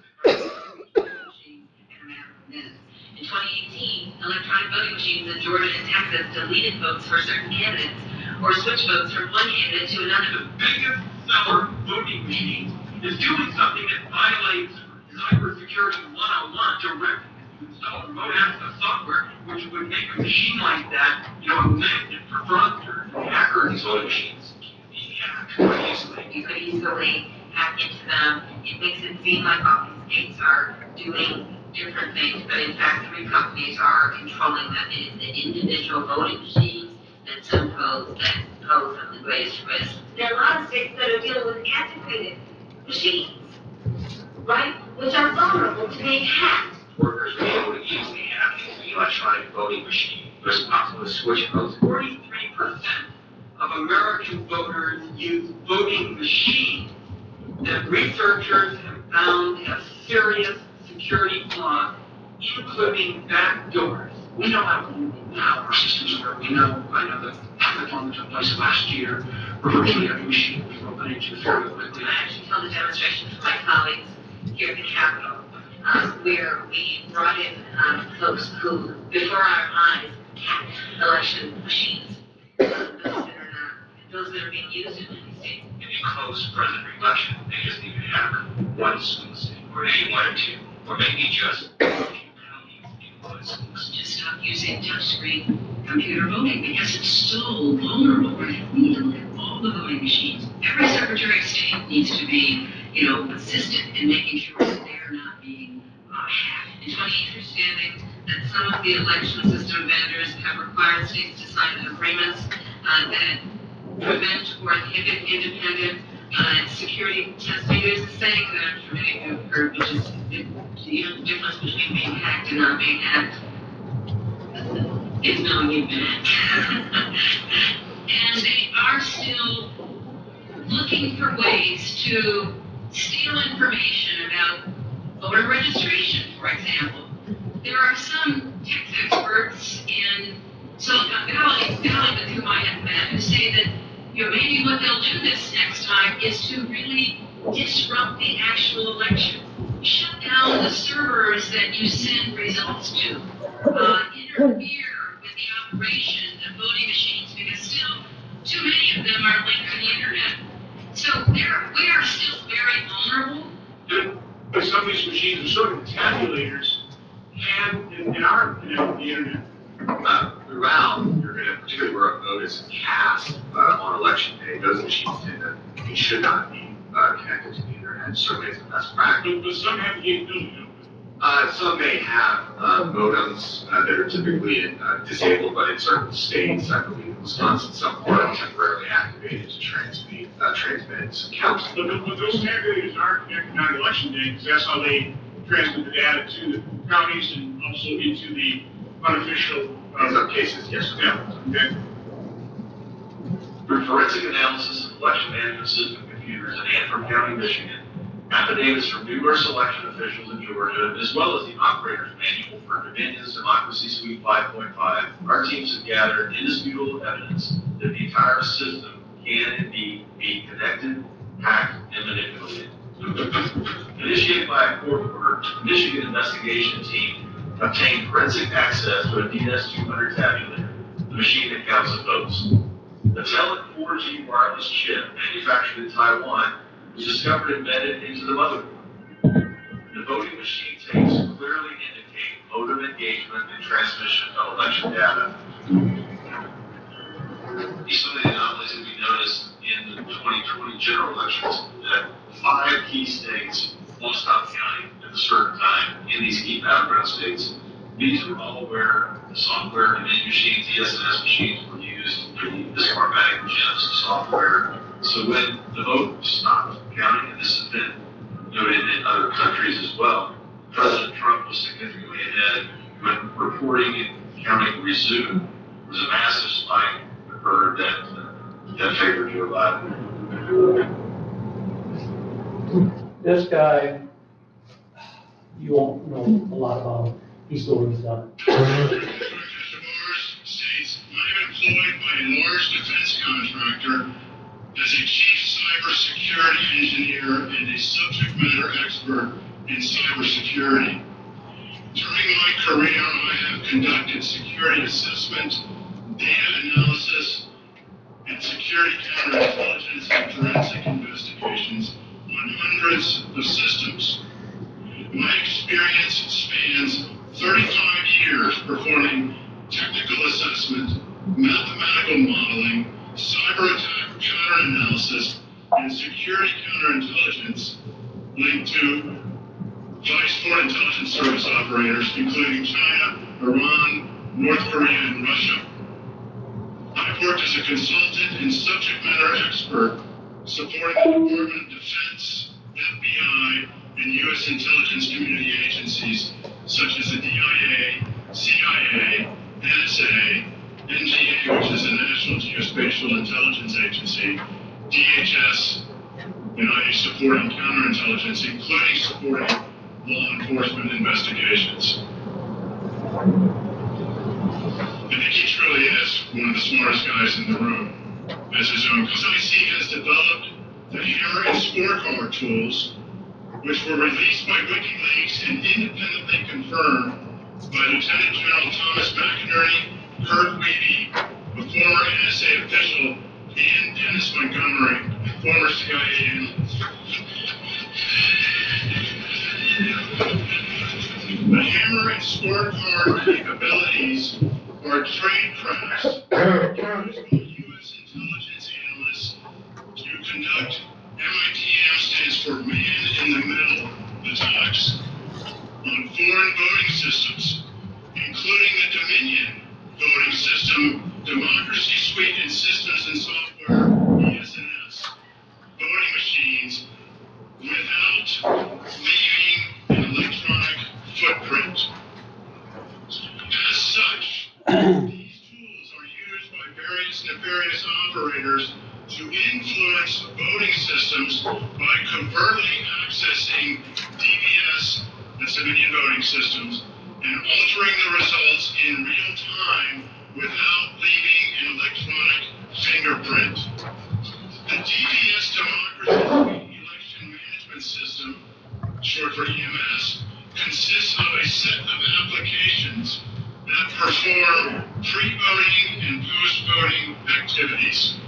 in 2018, electronic voting machines in Georgia and Texas deleted votes for certain candidates or switched votes from one candidate to another. The biggest seller voting machines is doing something that violates cybersecurity 101 directly. You install remote access software, which would make a machine like that, a magnet for fraudsters and hackers. Voting machines can be hacked quite easily. You could easily hack into them. It makes it seem like all these states are doing different things, but in fact, 3 companies are controlling them. It is the individual voting machines that pose the greatest risk. There are a lot of states that are dealing with antiquated machines, right, which are vulnerable to being hacked. Workers be able to easily hack. electronic voting machine. There's possible to switch votes. 43% of American voters use voting machines that researchers have found have serious security flaws, including backdoors. We know how our systems work. We know, I know that hackathon that took place last year, where virtually every machine was broken into fairly quickly. I actually held a demonstration for my colleagues here at the Capitol, where we brought in folks who, before our eyes, hacked election machines. Those that are being used in many states. In a close presidential election, they just need to have one swing state, or maybe one or two, or maybe just a few counties in one swing state. Just stop using touchscreen computer voting because it's so vulnerable. We need to look at all the voting machines. Every Secretary of State needs to be, assistant in making sure that they're not being hacked. It's my understanding that some of the election system vendors have required states to sign agreements that prevent or inhibit independent security testing. There's a saying that I'm sure many of you have heard, which is the difference between being hacked and not being hacked is knowing you've been hacked. And they are still looking for ways to steal information about voter registration, for example. There are some tech experts in Silicon Valley with whom I have met who say that maybe what they'll do this next time is to really disrupt the actual election. Shut down the servers that you send results to. Interfere with the operation of voting machines because still too many of them are linked to the internet. So we are still very vulnerable. But some of these machines are sort of tabulators and are connected to the internet. Throughout, you're going to, particularly where a vote is cast on election day, those machines they should not be connected to the internet. Certainly, it's the best practice. But some have the capability. Some may have modems that are typically disabled, but in certain states, I believe in Wisconsin, some are temporarily activated to transmit some counts. But those tabulators are connected on election day because that's how they transmit the data to the counties and also into the unofficial. In some cases, yes. Yeah. Okay. For forensic analysis of election management system computers in Antrim County, Michigan, affidavits from numerous election officials in Georgia, as well as the operator's manual for Dominion's Democracy Suite 5.5, our teams have gathered indisputable evidence that the entire system can indeed be connected, hacked, and manipulated. Initiated by a court order, the Michigan investigation team obtained forensic access to a DS-200 tabulator, the machine that counts the votes. The Telit 4G wireless chip, manufactured in Taiwan, was discovered embedded into the motherboard. The voting machine tapes clearly indicate modem engagement and transmission of election data. Some of the anomalies that we noticed in the 2020 general elections that 5 key states won't stop counting at a certain time in these key battleground states. These are all where the software and many machines, the SNS machines, were used for the Smartmatic GEMS software. So when the vote stopped counting, and this has been noted in other countries as well, President Trump was significantly ahead. When reporting and counting resumed, there was a massive spike occurred that favored Joe Biden. This guy, you won't know a lot about him. He's what he's done. States, I'm employed by a large defense contractor as a chief cybersecurity engineer and a subject matter expert in cybersecurity. During my career, I have conducted security assessment, data analysis, and security counterintelligence and forensic investigations on hundreds of systems. My experience spans 35 years performing technical assessment, mathematical modeling, cyber attack counter-analysis, and security counterintelligence linked to Vice Foreign Intelligence Service operators, including China, Iran, North Korea, and Russia. I've worked as a consultant and subject matter expert supporting the Department of Defense, FBI, and U.S. intelligence community agencies such as the DIA, CIA, NSA, NGA, which is the National Geospatial Intelligence Agency, DHS, and IH supporting counterintelligence, including supporting law enforcement investigations. I think he truly is one of the smartest guys in the room. As his own, because IC has developed the Hammer and Scorecard tools, which were released by WikiLeaks and independently confirmed by Lieutenant General Thomas McInerney, Kirk Weedy, a former NSA official, and Dennis Montgomery, former CIA analyst. The Hammer and Scorecard capabilities are trade crafts used by U.S. intelligence analysts to conduct MITM stands for Man in the Middle attacks on foreign voting systems, including the Dominion voting system, Democracy Suite and Systems and Software, ES&S, voting machines without leaving an electronic footprint. As such, these tools are used by various nefarious operators to influence voting systems by covertly accessing DVS, the civilian voting systems, and altering the results in real time without leaving an electronic fingerprint. The DVS Democracy Election Management System, short for EMS, consists of a set of applications that perform pre-voting and post-voting activities.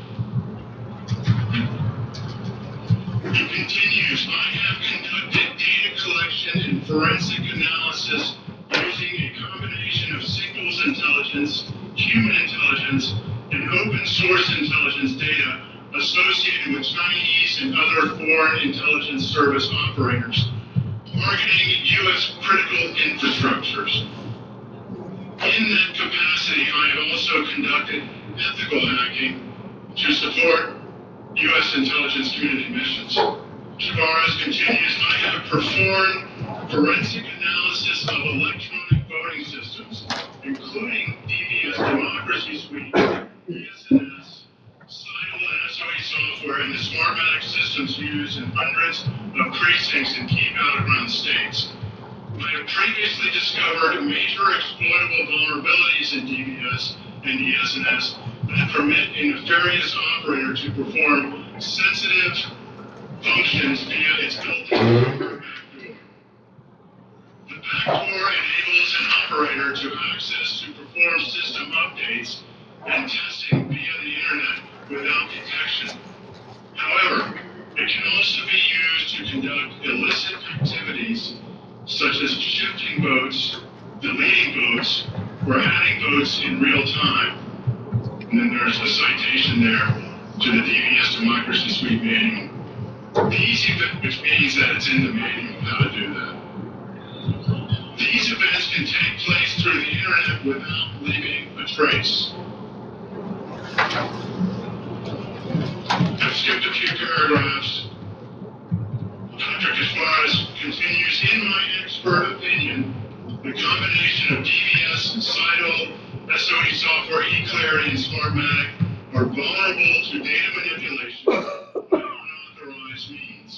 He continues, I have conducted data collection and forensic analysis using a combination of signals intelligence, human intelligence, and open source intelligence data associated with Chinese and other foreign intelligence service operators, targeting U.S. critical infrastructures. In that capacity, I have also conducted ethical hacking to support U.S. intelligence community missions. Suarez continues, I have performed forensic analysis of electronic voting systems, including DVS Democracy Suite, ES&S, Sidle and SOE software, and the Smartmatic systems used in hundreds of precincts in key battleground states. I have previously discovered major exploitable vulnerabilities in DVS and ES&S that permit a nefarious operator to perform sensitive functions via its built-in backdoor. The backdoor enables an operator to access to perform system updates and testing via the internet without detection. However, it can also be used to conduct illicit activities such as shifting votes, deleting votes, or adding votes in real time. And then there's a citation there to the DVS Democracy Suite manual. These events, which means that it's in the manual how to do that. These events can take place through the internet without leaving a trace. I've skipped a few paragraphs. Dr. Suarez continues, in my expert opinion, the combination of DVS, Sidle, SOE software, eClarity, and Smartmatic are vulnerable to data manipulation by unauthorized means.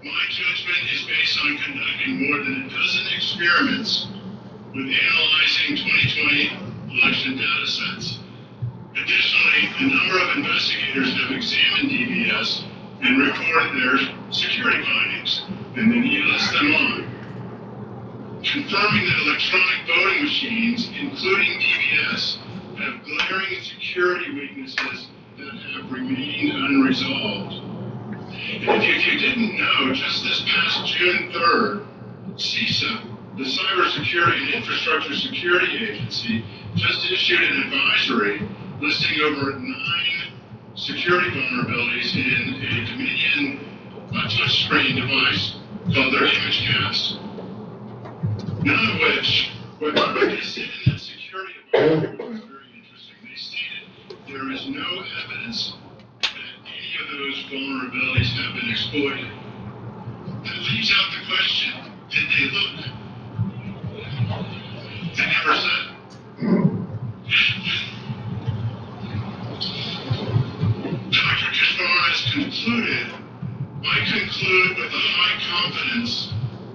My judgment is based on conducting more than a dozen experiments with analyzing 2020 election data sets. Additionally, a number of investigators have examined DVS and reported their security findings, and then he lists them on. Confirming that electronic voting machines, including DVS, have glaring security weaknesses that have remained unresolved. And if you didn't know, just this past June 3rd, CISA, the Cybersecurity and Infrastructure Security Agency, just issued an advisory listing over 9 security vulnerabilities in a Dominion touchscreen device called their ImageCast. None of which, what they said in that security advisory was very interesting. They stated there is no evidence that any of those vulnerabilities have been exploited. That leaves out the question, did they look? They never said. Dr. Kishmar has concluded, I conclude with a high confidence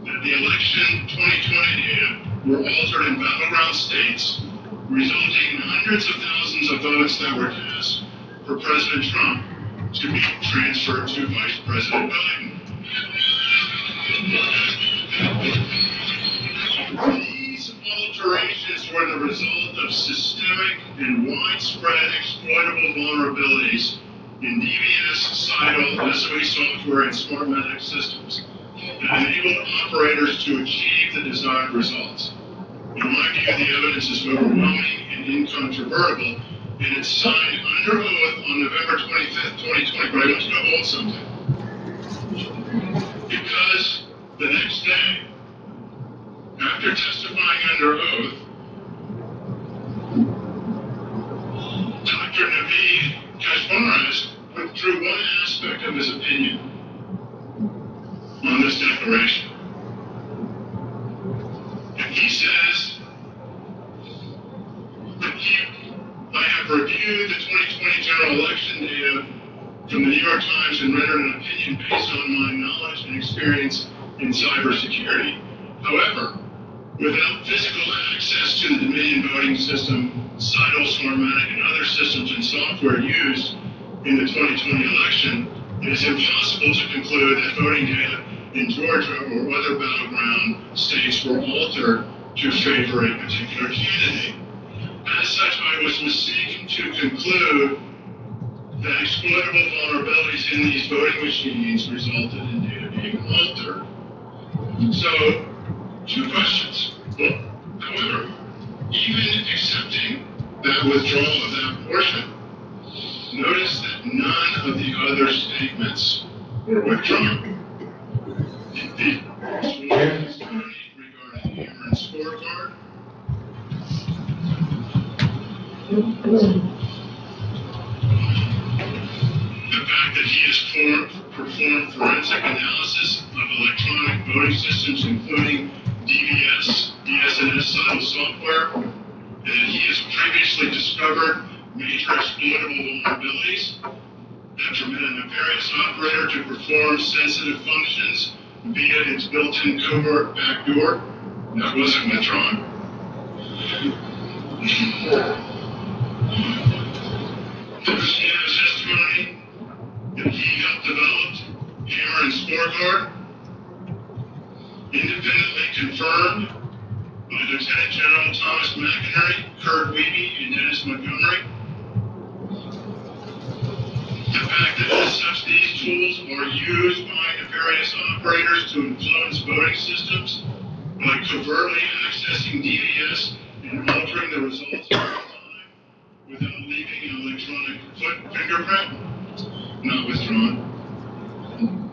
that the election 2020 data were altered in battleground states, resulting in hundreds of thousands of votes that were cast for President Trump to be transferred to Vice President Biden. These alterations were the result of systemic and widespread exploitable vulnerabilities in DVS, CIDL, SOE software, and Smartmatic systems that enabled operators to achieve the desired results. In my view, the evidence is overwhelming and incontrovertible, and it's signed under oath on November 25th, 2020. But I want you to hold something. Because the next day, after testifying under oath, Dr. Naveed Kashmaris withdrew one aspect of his opinion on this declaration. And he says that I have reviewed the 2020 general election data from the New York Times and rendered an opinion based on my knowledge and experience in cybersecurity. However, without physical access to the Dominion voting system, CIDL, Smartmatic, and other systems and software used in the 2020 election, it is impossible to conclude that voting data in Georgia or other battleground states were altered to favor a particular candidate. As such, I was mistaken to conclude that exploitable vulnerabilities in these voting machines resulted in data being altered. So, two questions. Well, however, even accepting that withdrawal of that portion, notice that none of the other statements were withdrawn. The sworn testimony regarding the Ameren scorecard, the fact that he has performed forensic analysis of electronic voting systems, including DVS, DS&S CIDL software, and that he has previously discovered major exploitable vulnerabilities that permit a nefarious operator to perform sensitive functions via its built-in covert backdoor. That wasn't withdrawn. Christina's testimony that he helped develop Ameren's scorecard, independently confirmed by Lieutenant General Thomas McInerney, Kurt Wiebe, and Dennis Montgomery. The fact that as such these tools are used by nefarious operators to influence voting systems by covertly accessing DVS and altering the results over time without leaving an electronic fingerprint, not withdrawn.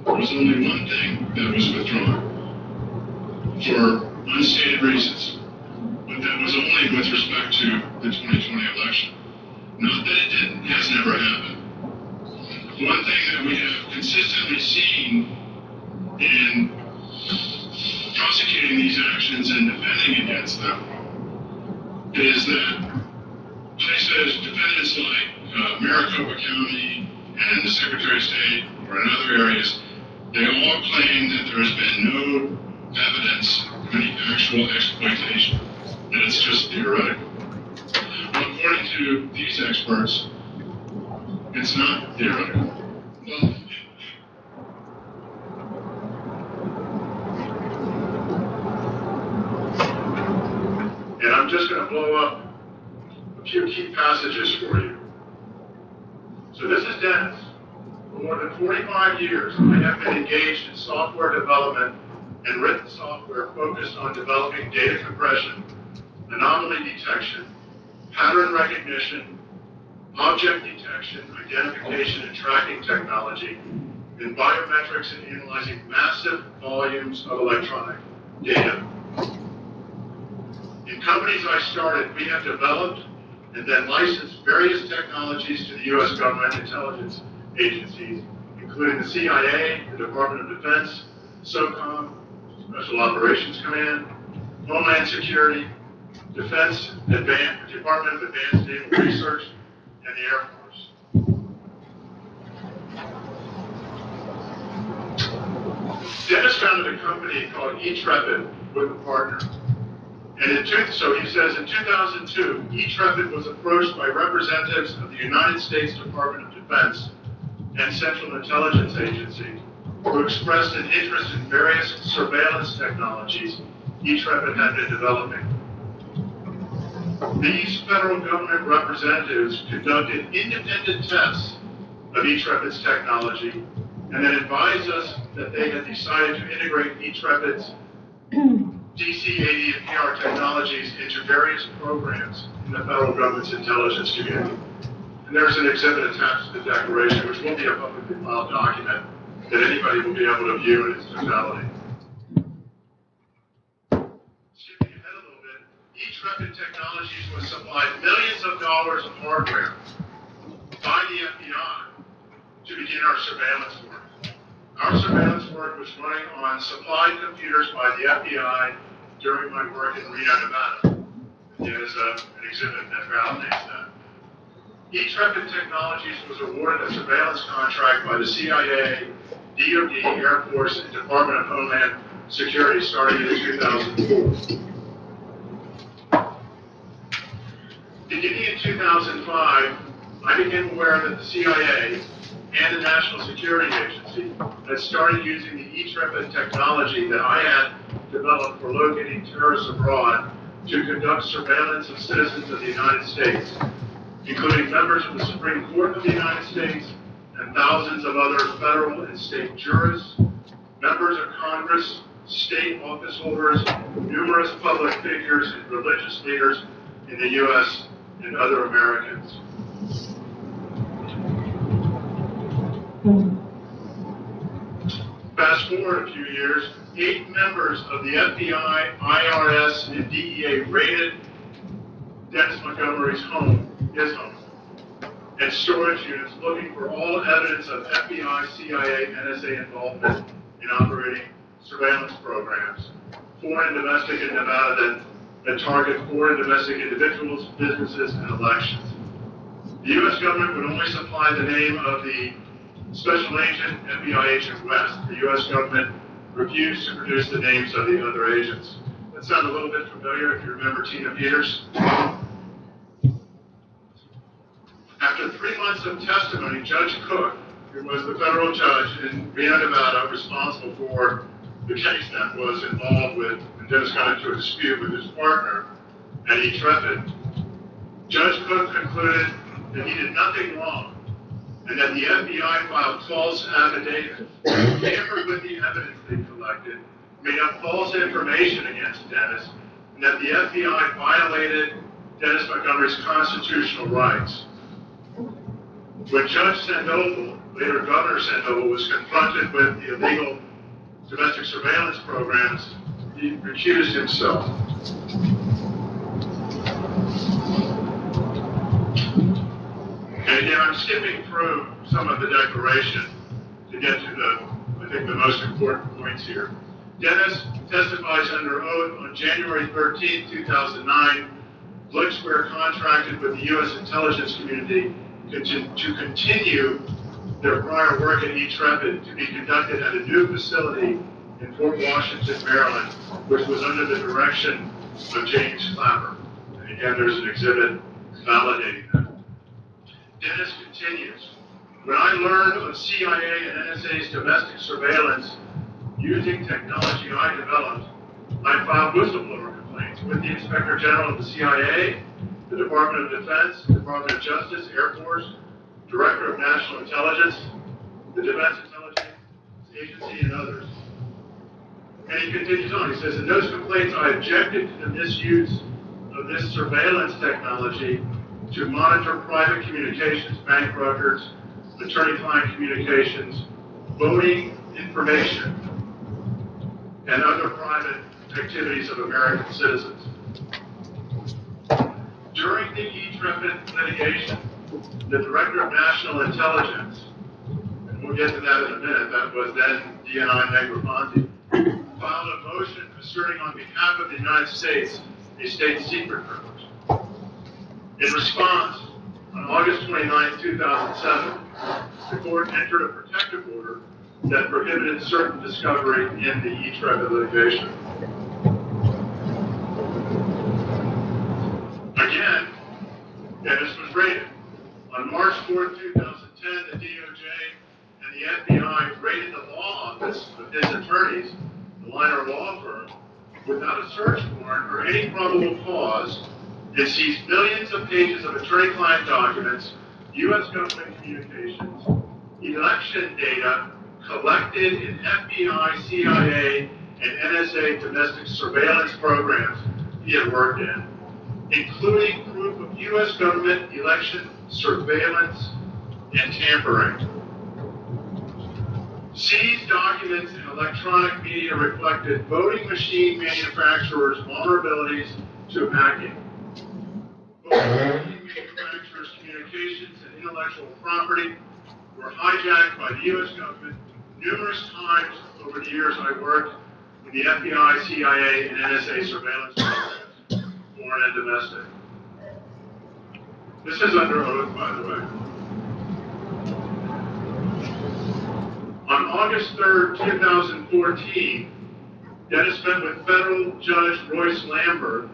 There was only one thing that was withdrawn for unstated reasons, but that was only with respect to the 2020 election. Not that it didn't, has never happened. One thing that we have consistently seen in prosecuting these actions and defending against them is that places, defendants like Maricopa County and the Secretary of State or in other areas, they all claim that there has been no evidence of any actual exploitation, that it's just theoretical. Well, according to these experts, it's not theoretical. Well, and I'm just going to blow up a few key passages for you. So this is Dennis. For more than 45 years, I have been engaged in software development and written software focused on developing data compression, anomaly detection, pattern recognition, object detection, identification, and tracking technology, in biometrics and analyzing massive volumes of electronic data. In companies I started, we have developed and then licensed various technologies to the U.S. government intelligence agencies, including the CIA, the Department of Defense, SOCOM, Special Operations Command, Homeland Security, Department of Advanced Naval Research, and the Air Force. Dennis founded a company called E-Trepid with a partner. So he says in 2002, E-Trepid was approached by representatives of the United States Department of Defense and Central Intelligence Agency who expressed an interest in various surveillance technologies E-Trepid had been developing. These federal government representatives conducted independent tests of E-Trepid's technology and then advised us that they had decided to integrate E-Trepid's DC-80 and PR technologies into various programs in the federal government's intelligence community. And there's an exhibit attached to the declaration, which will be a publicly filed document that anybody will be able to view in its totality. Skipping ahead a little bit, E-Trepid Technologies was supplied millions of dollars of hardware by the FBI to begin our surveillance work. Our surveillance work was running on supplied computers by the FBI during my work in Reno, Nevada. There's an exhibit that validates that. E-Trepid Technologies was awarded a surveillance contract by the CIA, DoD, Air Force, and Department of Homeland Security starting in 2004. Beginning in 2005, I became aware that the CIA and the National Security Agency had started using the E-Trepid technology that I had developed for locating terrorists abroad to conduct surveillance of citizens of the United States, including members of the Supreme Court of the United States and thousands of other federal and state jurists, members of Congress, state office holders, numerous public figures, and religious leaders in the U.S. and other Americans. Fast forward a few years, 8 members of the FBI, IRS, and DEA raided Dennis Montgomery's home, his home, and storage units looking for all evidence of FBI, CIA, NSA involvement in operating surveillance programs, foreign and domestic in Nevada that target foreign and domestic individuals, businesses, and elections. The U.S. government would only supply the name of the Special Agent, FBI Agent West. The U.S. government refused to produce the names of the other agents. That sounds a little bit familiar if you remember Tina Peters. After 3 months of testimony, Judge Cook, who was the federal judge in Reno, Nevada, responsible for the case that was involved with, and Dennis got into a dispute with his partner at E-Trepid, Judge Cook concluded that he did nothing wrong and that the FBI filed false affidavits, tampered with the evidence they collected, made up false information against Dennis, and that the FBI violated Dennis Montgomery's constitutional rights. When Judge Sandoval, later Governor Sandoval, was confronted with the illegal domestic surveillance programs, he recused himself. And again, I'm skipping through some of the declaration to get to I think, the most important points here. Dennis testifies under oath on January 13, 2009, Blitzware contracted with the U.S. intelligence community to continue their prior work at E-Trepid to be conducted at a new facility in Fort Washington, Maryland, which was under the direction of James Clapper. And again, there's an exhibit validating that. Dennis continues, when I learned of CIA and NSA's domestic surveillance using technology I developed, I filed whistleblower complaints with the Inspector General of the CIA, the Department of Defense, Department of Justice, Air Force, Director of National Intelligence, the Defense Intelligence Agency, and others. And he continues on. He says, in those complaints, I objected to the misuse of this surveillance technology to monitor private communications, bank records, attorney-client communications, voting information, and other private activities of American citizens. During the E-Trepid litigation, the Director of National Intelligence, and we'll get to that in a minute, that was then DNI Negroponte, filed a motion asserting on behalf of the United States a state secret privilege. In response, on August 29, 2007, the court entered a protective order that prohibited certain discovery in the E-Trepid litigation. Again, Dennis was raided. On March 4, 2010, the DOJ and the FBI raided the law office of his attorneys, the Leelanau law firm, without a search warrant or any probable cause, and seized millions of pages of attorney-client documents, U.S. government communications, election data collected in FBI, CIA, and NSA domestic surveillance programs he had worked in, including proof of U.S. government election surveillance and tampering. Seized documents and electronic media reflected voting machine manufacturers' vulnerabilities to hacking. Voting machine manufacturers' communications and intellectual property were hijacked by the U.S. government numerous times over the years I worked in the FBI, CIA, and NSA surveillance programs, foreign and domestic. This is under oath, by the way. On August 3rd, 2014, Dennis met with federal judge Royce Lambert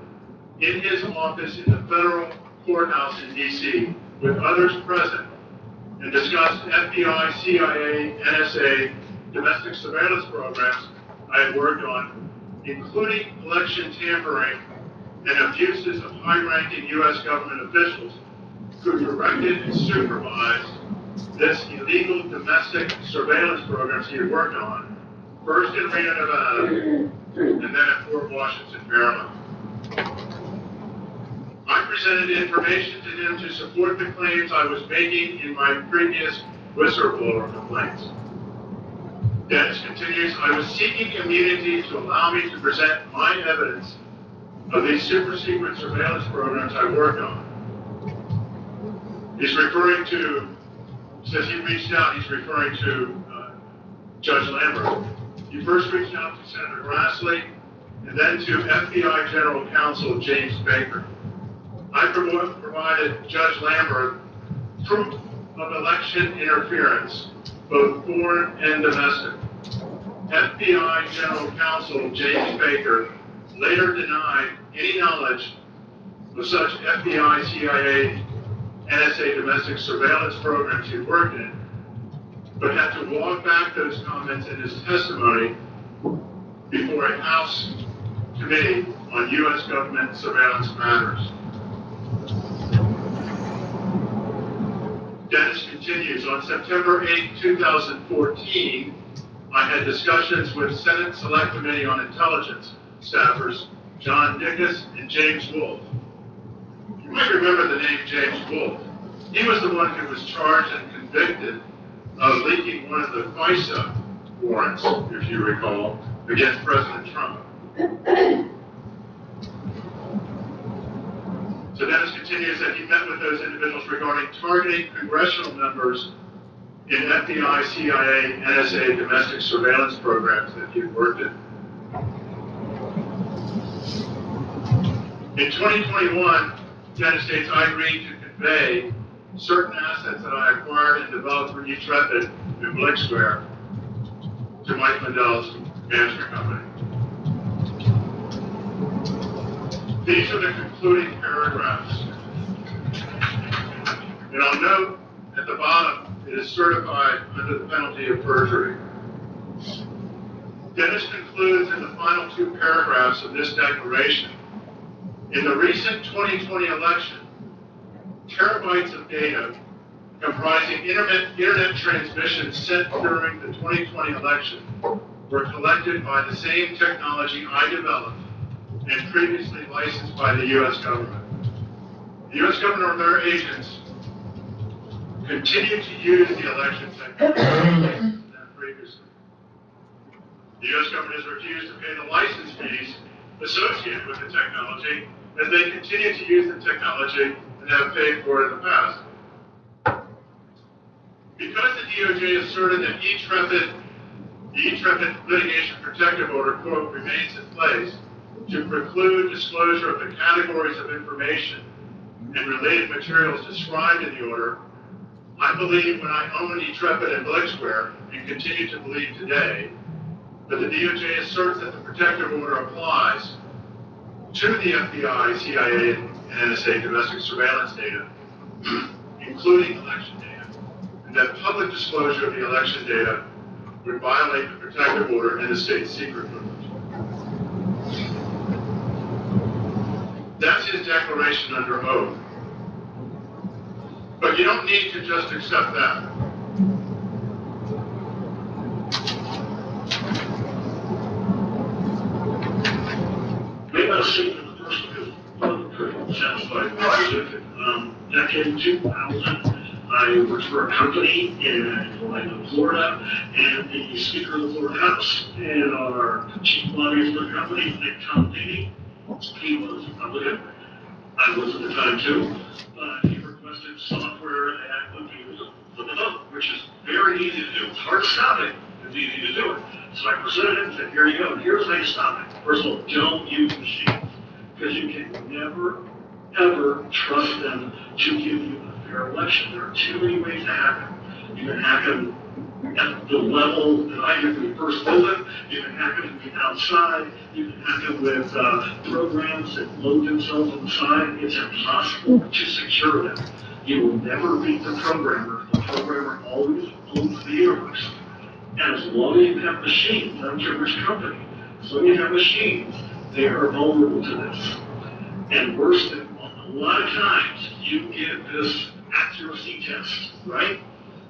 in his office in the federal courthouse in D.C. with others present and discussed FBI, CIA, NSA domestic surveillance programs I had worked on, including election tampering and abuses of high-ranking U.S. government officials who directed and supervised this illegal domestic surveillance programs he had worked on, first in Reno, Nevada, and then at Fort Washington, Maryland. I presented information to him to support the claims I was making in my previous whistleblower complaints. Dennis continues, I was seeking immunity to allow me to present my evidence of these super secret surveillance programs I worked on. He's referring to, says he reached out, he's referring to Judge Lambert. He first reached out to Senator Grassley and then to FBI General Counsel James Baker. I provided Judge Lambert proof of election interference, both foreign and domestic. FBI General Counsel James Baker later denied any knowledge of such FBI, CIA, NSA domestic surveillance programs he worked in, but had to walk back those comments in his testimony before a House Committee on U.S. government surveillance matters. Dennis continues, on September 8, 2014, I had discussions with Senate Select Committee on Intelligence staffers John Dickus and James Wolf. You might remember the name James Wolf. He was the one who was charged and convicted of leaking one of the FISA warrants, if you recall, against President Trump. So Dennis continues that he met with those individuals regarding targeting congressional members in FBI, CIA, NSA domestic surveillance programs that he had worked in. In 2021, Dennis states, I agreed to convey certain assets that I acquired and developed for E-Trepid and Blick Square to Mike Lindell's management company. These are the concluding paragraphs. And I'll note at the bottom, it is certified under the penalty of perjury. Dennis concludes in the final two paragraphs of this declaration, in the recent 2020 election, terabytes of data comprising internet transmissions sent during the 2020 election were collected by the same technology I developed and previously licensed by the U.S. government. The U.S. government or their agents continue to use the election technology previously. The U.S. government has refused to pay the license fees associated with the technology as they continue to use the technology and have paid for it in the past. Because the DOJ asserted that the E-Trepid litigation protective order, quote, remains in place, to preclude disclosure of the categories of information and related materials described in the order, I believe when I owned Intrepid and Blitzware, and continue to believe today, that the DOJ asserts that the protective order applies to the FBI, CIA, and NSA domestic surveillance data, including election data, and that public disclosure of the election data would violate the protective order and the state secret privilege. That's his declaration under oath. But you don't need to just accept that. Maybe I'll see for the first because satisfied with back in 2000, I worked for a company in Orlando, Florida, and the Speaker of the Florida House, and our chief lobbyist for the company, Nick Tompini, he was a Republican. I was at the time too, but he requested software that would be used for the vote, which is very easy to do. It's hard to stop it. It's easy to do it. So I presented it and said, here you go. Here's how you stop it. First of all, don't use machines, because you can never, ever trust them to give you a fair election. There are too many ways to hack them. You can hack them at the level that I did when we first opened. You can hack them from the outside. You can hack them with programs that load themselves on the side. It's impossible to secure them. You will never beat the programmer. The programmer always owns the universe. And as long as you have machines, I don't care which company, as long as you have machines, they are vulnerable to this. And worse than a lot of times, you get this accuracy test, right?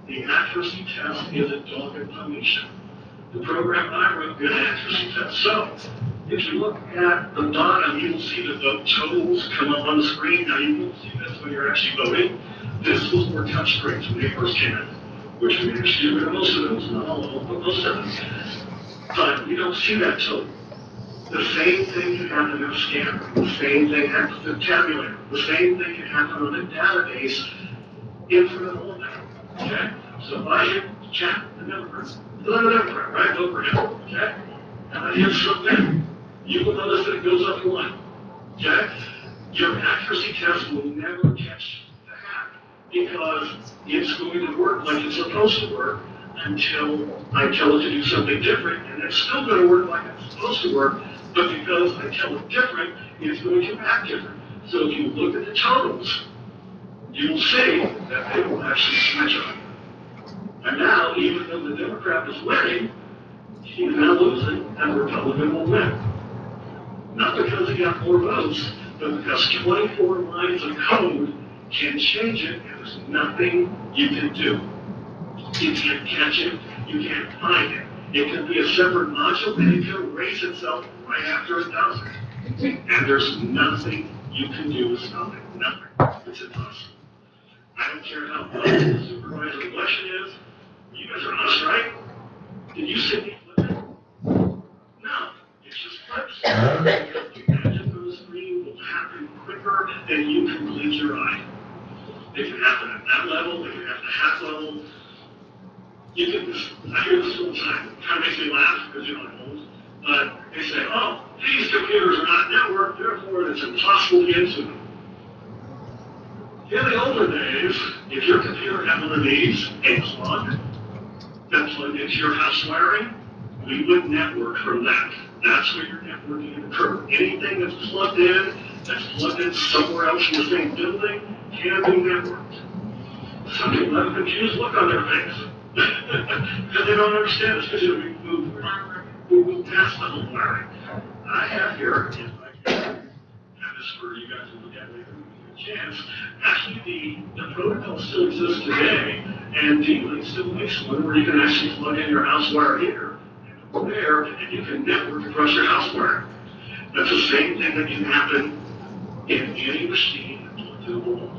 The accuracy test is a dog and pony show. The program I wrote did an accuracy test. So, if you look at the bottom, you will see the vote totals come up on the screen. Now, you won't see this when you're actually voting. This was more touch screens when they first came in, which we actually get rid of most of those, not all of them, but most of them. But you don't see that total. The same thing can happen in a scanner. The same thing happens in a tabulator. The same thing can happen on a database infinite all that. Okay? So if I hit chat the Democrat, right over him, okay? And I hit submit, you will notice that it goes up one. Okay? Your accuracy test will never catch the hack because it's going to work like it's supposed to work until I tell it to do something different, and it's still going to work like it's supposed to work, but because I tell it different, it's going to act different. So if you look at the totals, you'll see that they will actually switch on. And now, even though the Democrat is winning, he's now losing, and the Republican will win. Not because he got more votes, but because 24 lines of code can change it, and there's nothing you can do. You can't catch it, you can't find it. It can be a separate module, and it can erase itself right after it does it. And there's nothing you can do to stop it. Nothing. It's impossible. I don't care how good the supervisor election is. You guys are honest, right? Did you see me flip it? No. It's just flips. Because the magic on the screen will happen quicker than you can blink your eye. It can happen at that level. It can happen at half level. You can just, I hear this all the time. It kind of makes me laugh because you're not old. But they say, oh, these computers are not networked, therefore it's impossible to get into them. In the older days, if your computer had one of these, a plug that plugged into your house wiring, we would network from that. That's where your networking would occur. Anything that's plugged in somewhere else in the same building, can be networked. Some people have a confused look on their face. Because they don't understand this, because we move past the whole wiring. I have here, if I can have this for you guys to look at later when you get a chance. Actually, the protocol still exists today, and D-Link still makes one where you can actually plug in your house wire here, and over there, and you can network across your house wire. That's the same thing that can happen in any machine plugged to the wall.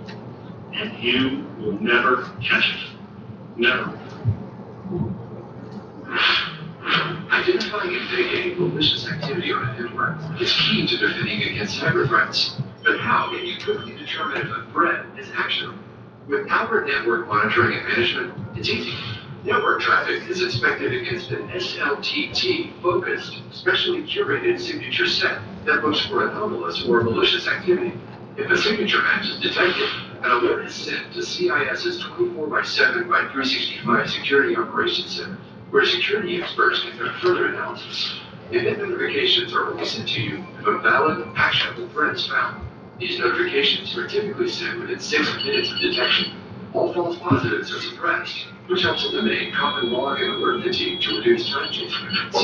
And you will never catch it. Never. Identifying and mitigating malicious activity on a network is key to defending against cyber threats. But how can you quickly determine if a threat is actionable? With Albert Network Monitoring and Management, it's easy. Network traffic is inspected against an SLTT-focused, specially curated signature set that looks for anomalous or malicious activity. If a signature match is detected, an alert is sent to CIS's 24 by 7 by 365 Security Operations Center, where security experts conduct further analysis. Event notifications are only sent to you if a valid, actionable threat is found. These notifications are typically sent within 6 minutes of detection. All false positives are suppressed, which helps eliminate common log and alert fatigue to reduce time chasing events.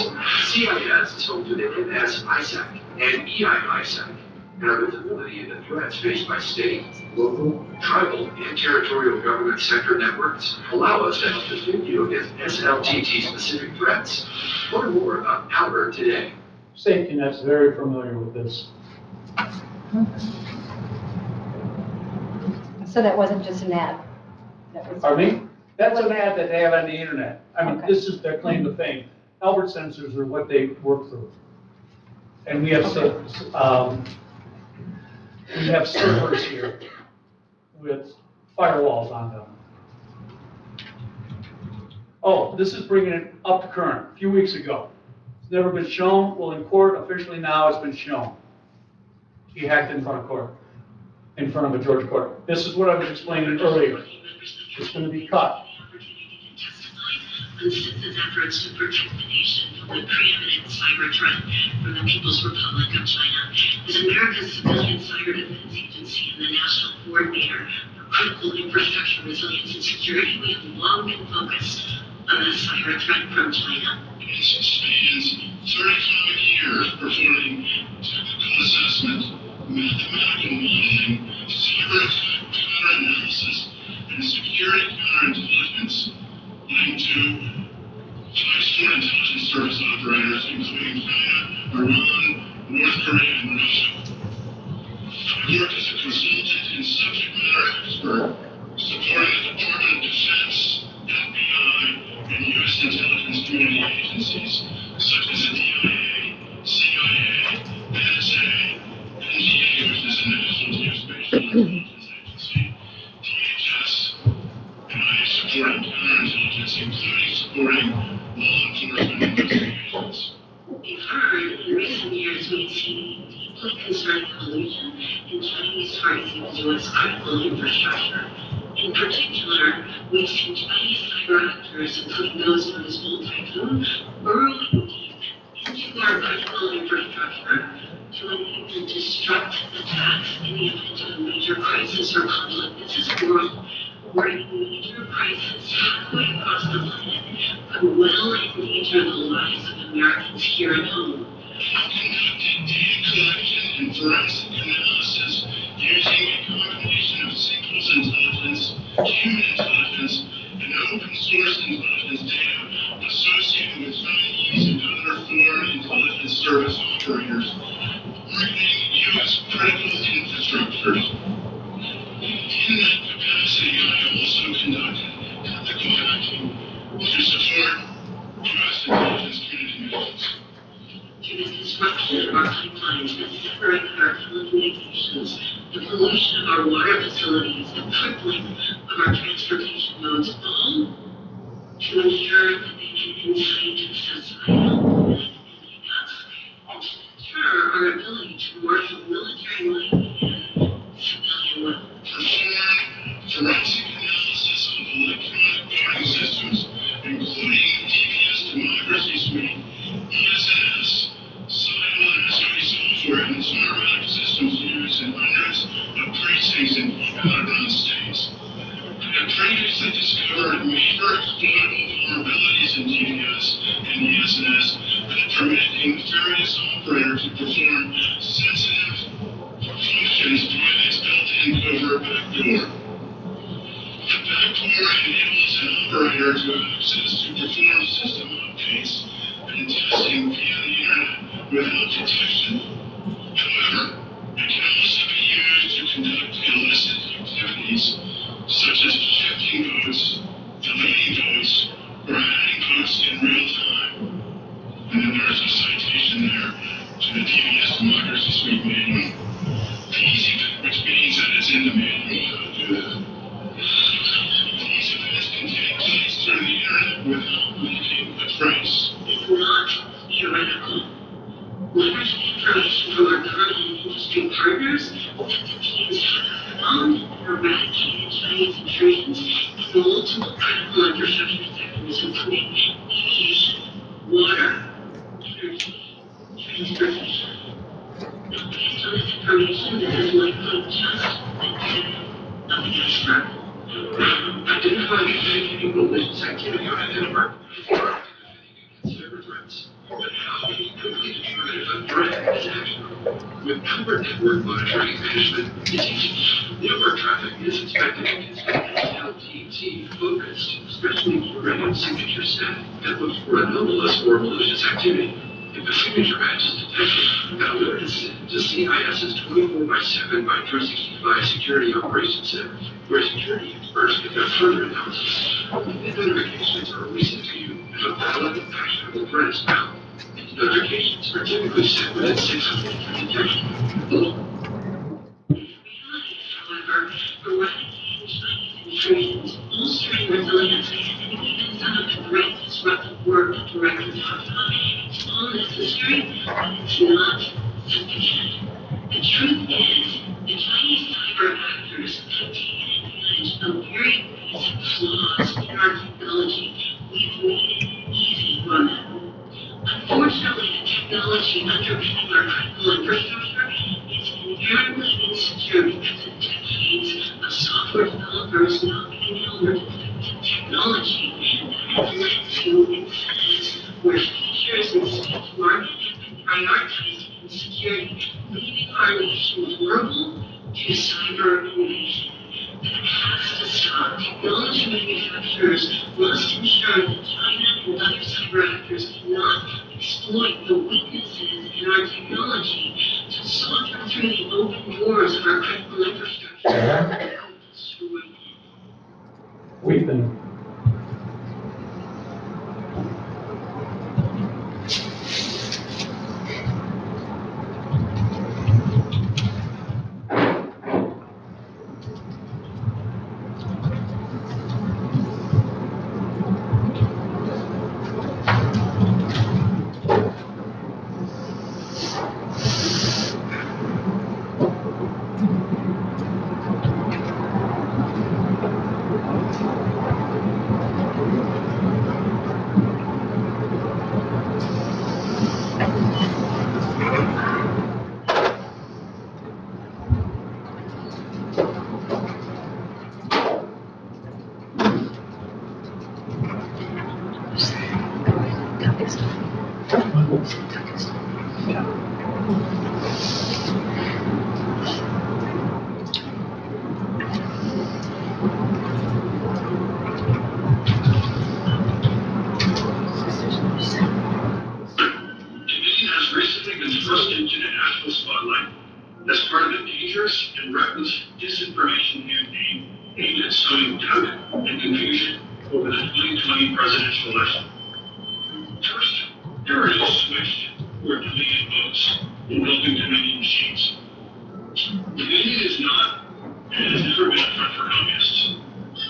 CIS is home to the MS ISAC and EI ISAC, and our visibility into threats faced by state, local, tribal, and territorial government sector networks allow us to help defend you against SLTT-specific threats. Learn more about Alert today. Safety Net's very familiar with this. So that wasn't just an ad? That was. Pardon me? That's an ad that they have on the internet. I mean, this is their claim to fame. Albert sensors are what they work through. And we have servers here with firewalls on them. Oh, this is bringing it up to current, a few weeks ago. It's never been shown. Well, in court, officially now it's been shown. He hacked in front of court, in front of a Georgia court. This is what I was explaining earlier. It's going to be cut. On CIS's efforts to protect the nation from the preeminent cyber threat from the People's Republic of China. As America's civilian cyber defense agency and the national coordinator for critical infrastructure resilience and security, we have long been focused on the cyber threat from China. It spans 35 years performing technical assessment, mathematical modeling, cyber attack counter-analysis, and security counterintelligence linked to 5 foreign intelligence service operators, including China, Iran, North Korea, and Russia. I work as a consultant and subject matter expert supporting the Department of Defense, FBI, and U.S. intelligence community agencies such as the DIA, CIA, NSA, NGA, which is the National Geospatial Intelligence Agency, DHS, and I support counterintelligence, including supporting law enforcement investigations. We've heard in recent years we've seen deeply concerning collusion in Chinese targeting U.S. critical infrastructure. In particular, we've seen Chinese cyber actors, including those known as Old Typhoon, burrowing deep into our critical infrastructure to enable and disrupt attacks in the event of a major crisis or conflict. This is a world where a major crisis halfway across the planet could well endanger the lives of Americans here at home. Conducted data collection and forensic analysis using a combination of signals intelligence, human intelligence, and open source intelligence data associated with Chinese and other foreign intelligence service operators targeting U.S. critical infrastructures. In that capacity, I have also conducted ethical hacking to support U.S. intelligence community missions. Through the disruption of our pipelines that separate our telecommunications, the pollution of our water facilities, the crippling of our transportation modes, all to ensure that they can incite societal unity us and to deter our ability to marshal military might and civilian will. Perform forensic analysis of electronic voting systems, including DPS Democracy Suite, ESNS, SIMO software, and automatic systems used in hundreds of precincts in battleground states. I have previously discovered major exploitable vulnerabilities in DPS and ESNS that permit nefarious operators to perform sensitive functions via its built-in covert backdoor. The backdoor enables an operator to access to perform system updates and testing via the internet without detection. However, it can also be used to conduct illicit activities such as shifting votes, deleting votes, or adding votes in real time. And then there's a citation there to the DPS Democracy Suite manual. Which means that it's in the manual how to do that. These events can take place through the internet water, transportation. Based on this information, this is likely just of the expert. Identifying and mitigating malicious activity on a network is part of cyber threats. But how can you quickly determine if a threat is actionable? With proper network monitoring and management, detection, network traffic is expected to consist LTT focused, especially curated signature set that looks for anomalous or malicious activity. If a signature match is detected, an alert is sent to CIS's 24/7 by 365 Security Operations Center, where security experts conduct further analysis. These notifications are only sent to you if a valid, actionable threat is found. These notifications are typically sent within 6 minutes of detection. However, eradicating Chinese intrusions, bolstering resilience, and even some of the threats disruptive work directly autonomy is all necessary, but it's not sufficient. The truth is, the Chinese cyber actors take advantage of very basic flaws in our technology. We've made it easy for them. Unfortunately, the technology underpinning our critical infrastructure is inherently insecure because of decades of software developers not being able to defend technology that has led to incidents where features and speed to market have been prioritized in security, leaving our nation vulnerable to cyber invasion. That has to stop. Technology manufacturers must ensure that China and other cyber actors cannot exploit the weaknesses in our technology to saunter through the open doors of our critical infrastructure and destroy it. We've been Has recently been thrust into the national spotlight as part of a dangerous and reckless disinformation campaign aimed at sowing doubt and confusion over the 2020 presidential election. First, there is a switch or deleted votes involving Dominion machines. Dominion is not and has never been a front for communists.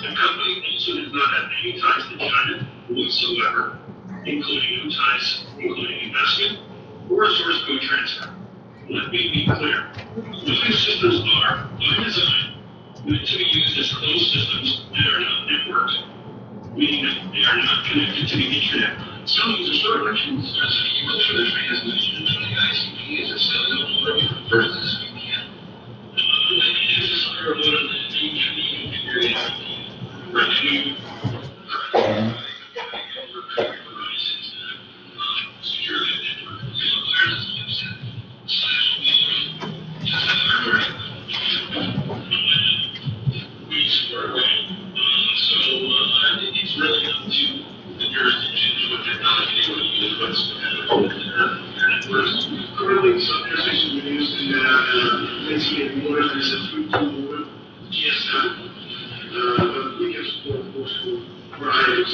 The company also does not have any ties to China whatsoever, including no ties, including investment or a source code transfer. Let me be clear. Those systems are, by design, meant to be used as closed systems that are not networked, meaning that they are not connected to the internet. Some user elections specifically use for the transmission of the ICP as a cellular port versus VPN. This is clear about the DQE period. Revenue. It's really up to the jurisdiction of what technology they want to use, what's first. Clearly, some jurisdictions are using basically more as a food tool, GSI. But we can support multiple varieties.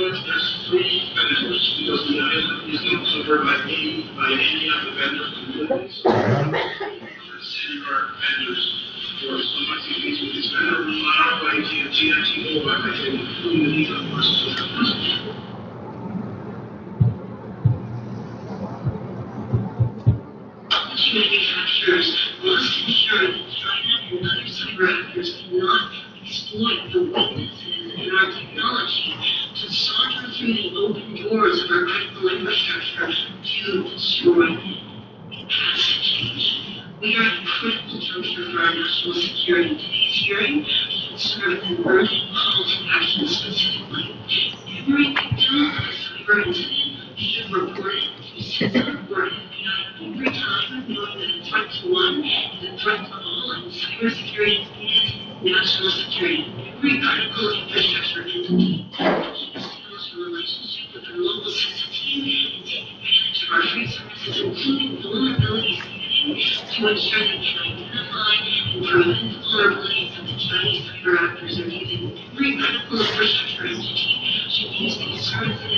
There's three vendors because the island is not covered by any of the vendors communities. Senior vendors for some ICPs with these vendors, CITO, I think, including the need of forces. Manufacturers must ensure that China and other cyber actors cannot exploit the weaknesses in our technology to saunter through the open doors of our critical infrastructure to destroy it. It has to change. We are at a critical juncture for our national security. Today's hearing should serve as an urgent call to action specifically. Every victim of a cyber incident should report it to CISA or FBI every time, knowing that a threat to one is a threat to all, and cybersecurity is national security. Every critical infrastructure entity establish a relationship with their local CISA team and take advantage of our free services, including vulnerability scanning, to ensure they can identify and prevent vulnerabilities that the Chinese cyber actors are using. Every critical infrastructure entity should use these services and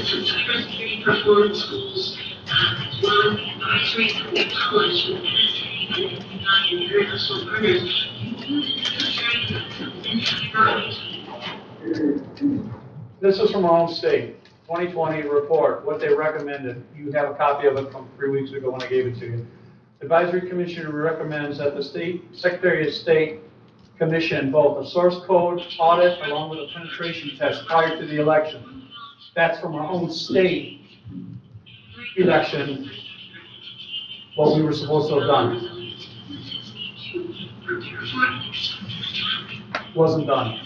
some cybersecurity performance goals, as well as the advisories that we publish with NSA and FBI and international partners. You do the necessary investments in cyber IT. This is from our own state, 2020 report, what they recommended. You have a copy of it from 3 weeks ago when I gave it to you. Advisory Commission recommends that the State Secretary of State commission both a source code audit along with a penetration test prior to the election. That's from our own state election, what we were supposed to have done. Wasn't done.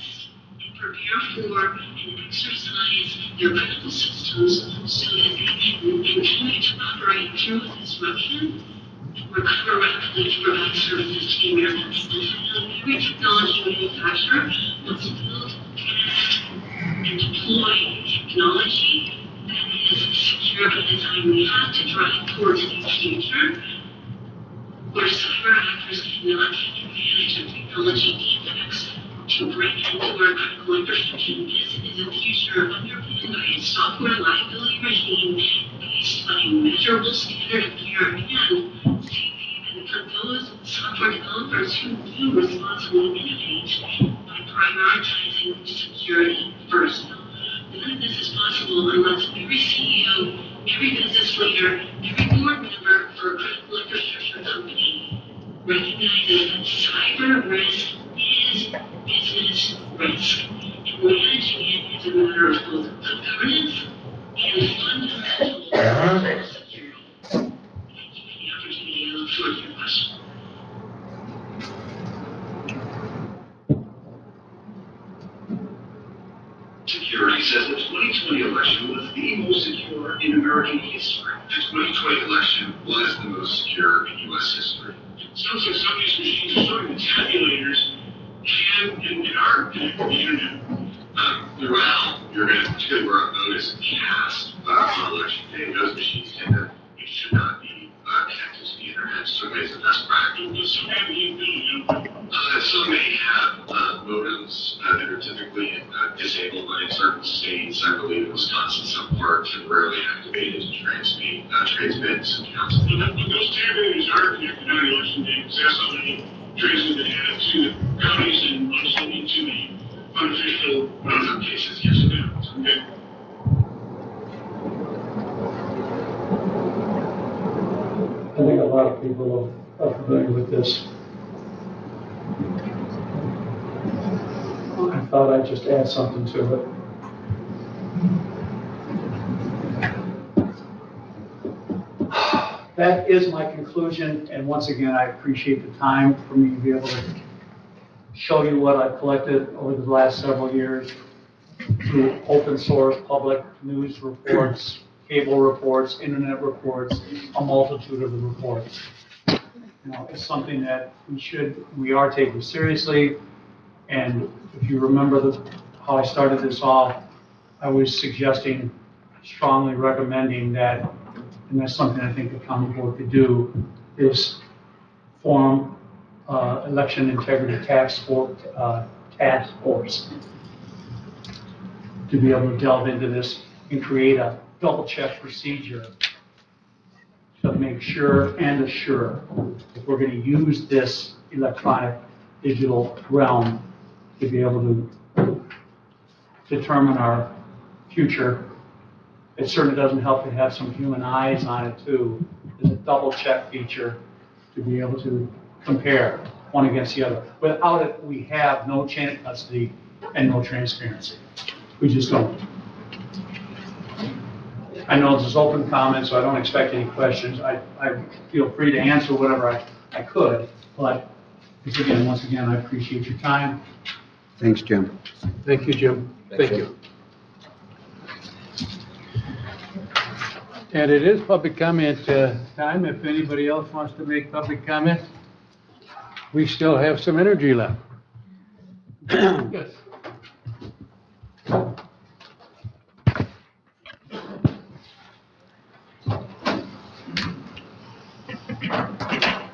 Prepare for and exercise your critical systems so that they can continue to operate through disruption, recover rapidly to provide services to the American people. Every technology manufacturer must build, test, and deploy technology that is secure by design. We have to drive towards a future where cyber actors cannot take advantage of technology defects to break into our critical infrastructure. This is a future underpinned by a software liability regime based on a measurable standard of care and safe haven for those software developers who do responsibly innovate by prioritizing security first. None of this is possible unless every CEO, every business leader, every board member for a critical infrastructure company recognizes that cyber risk is business risk. And managing it is a matter of both good governance and fundamental security. Thank you for the opportunity. I look forward to your questions. Security says the 2020 election was the most secure in American history. The 2020 election was the most secure in U.S. history. Some of these machines are showing the tabulators can and are connected to the internet. Well, you're going to particularly where a vote is cast on election day. Those machines it should not be connected to the internet. Certainly is the best practice. Some may have modems that are typically disabled, but in certain states, I believe in Wisconsin, some parts are rarely activated to transmit some counts. But those tabulators are connected on election day. That's how they transmit the data to the counties and ultimately to the unofficial, in some cases, yes, okay. I think a lot of people are familiar with this. I thought I'd just add something to it. That is my conclusion, and once again, I appreciate the time for me to be able to show you what I've collected over the last several years through open source, public news reports, cable reports, internet reports, a multitude of the reports. You know, it's something that we are taking seriously. And if you remember how I started this off, I was suggesting, strongly recommending that, and that's something I think the county board could do, is form election integrity task force to be able to delve into this and create a double check procedure to make sure and assure if we're going to use this electronic digital realm to be able to determine our future. It certainly doesn't help to have some human eyes on it too. There's a double check feature to be able to compare one against the other. Without it, we have no chain of custody and no transparency. We just don't. I know this is open comment, so I don't expect any questions. I feel free to answer whatever I could, but once again, I appreciate your time. Thanks, Jim. Thank you, Jim. Thank you. And it is public comment time. If anybody else wants to make public comment, we still have some energy left. Yes.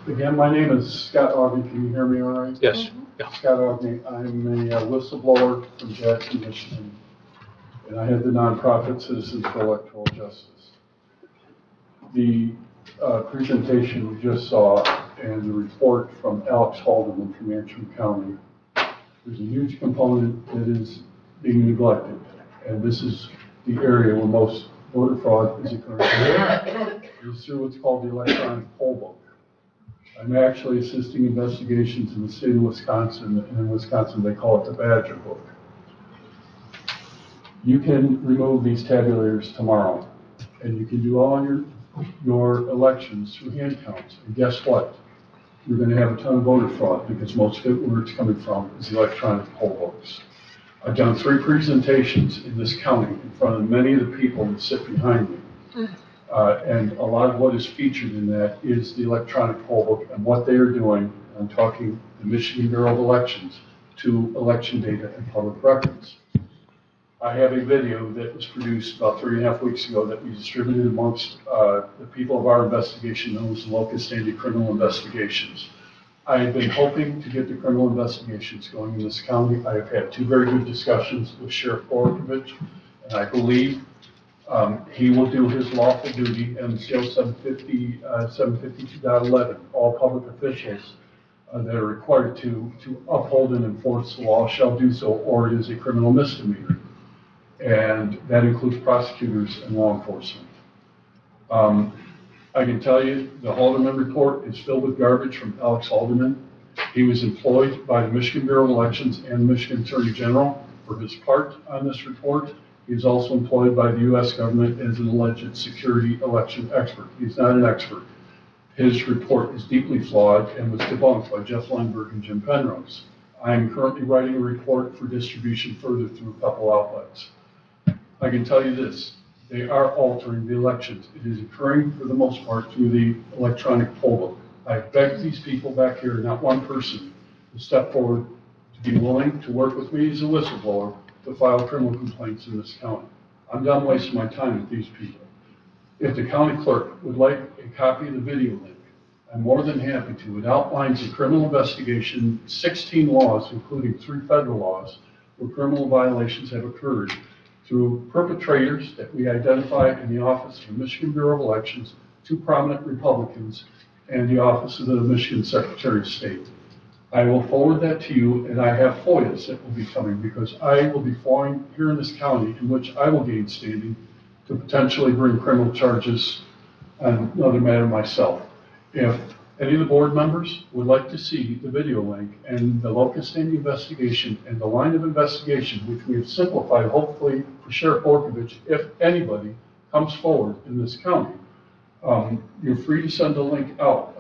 Again, my name is Scott Aughney. Can you hear me all right? Yes. Yeah. Scott Aughney. I'm a whistleblower from Jackson, Michigan, and I head the nonprofit Citizens for Electoral Justice. The presentation we just saw and the report from Alex Haldeman from Antrim County, there's a huge component that is being neglected, and this is the area where most voter fraud is occurring. It's through what's called the electronic poll book. I'm actually assisting investigations in the state of Wisconsin, and in Wisconsin they call it the Badger book. You can remove these tabulators tomorrow, and you can do all your elections through hand counts. And guess what? You're going to have a ton of voter fraud because most of it, where it's coming from, is the electronic poll books. I've done 3 presentations in this county in front of many of the people that sit behind me. And a lot of what is featured in that is the electronic poll book and what they are doing. I'm talking the Michigan Bureau of Elections to election data and public records. I have a video that was produced about 3.5 weeks ago that we distributed amongst the people of our investigation known as the Locust Anti-Criminal Investigations. I have been hoping to get the criminal investigations going in this county. I have had 2 very good discussions with Sheriff Borkovich, and I believe he will do his lawful duty, and CO 752.11, all public officials that are required to uphold and enforce the law shall do so, or it is a criminal misdemeanor. And that includes prosecutors and law enforcement. I can tell you the Haldeman report is filled with garbage from Alex Haldeman. He was employed by the Michigan Bureau of Elections and the Michigan Attorney General for his part on this report. He is also employed by the U.S. government as an alleged security election expert. He's not an expert. His report is deeply flawed and was debunked by Jeff Lundberg and Jim Penrose. I am currently writing a report for distribution further through a couple outlets. I can tell you this, they are altering the elections. It is occurring for the most part through the electronic poll book. I begged these people back here, not one person, to step forward to be willing to work with me as a whistleblower to file criminal complaints in this county. I'm done wasting my time with these people. If the county clerk would like a copy of the video link, I'm more than happy to. It outlines a criminal investigation, 16 laws, including 3 federal laws, where criminal violations have occurred through perpetrators that we identify in the Office of the Michigan Bureau of Elections, 2 prominent Republicans, and the Office of the Michigan Secretary of State. I will forward that to you, and I have FOIAs that will be coming because I will be flying here in this county in which I will gain standing to potentially bring criminal charges on another matter myself. If any of the board members would like to see the video link and the locust investigation and the line of investigation, which we have simplified hopefully for Sheriff Borkovich, if anybody comes forward in this county, you're free to send a link out.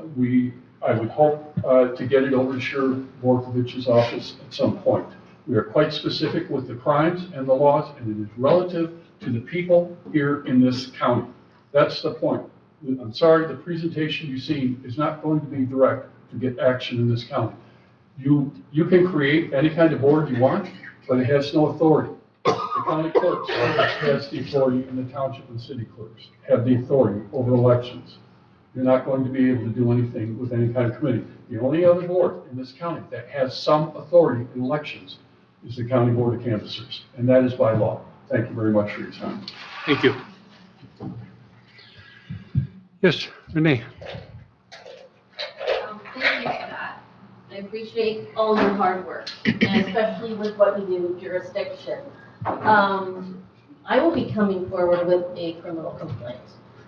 I would hope to get it over to Sheriff Borkovich's office at some point. We are quite specific with the crimes and the laws, and it is relative to the people here in this county. That's the point. I'm sorry, the presentation you see is not going to be direct to get action in this county. You can create any kind of board you want, but it has no authority. The county clerk's office has the authority, and the township and city clerks have the authority over elections. You're not going to be able to do anything with any kind of committee. The only other board in this county that has some authority in elections is the County Board of Canvassers, and that is by law. Thank you very much for your time. Thank you. Yes, Renee. Thank you for that. I appreciate all your hard work, and especially with what you do with jurisdiction. I will be coming forward with a criminal complaint.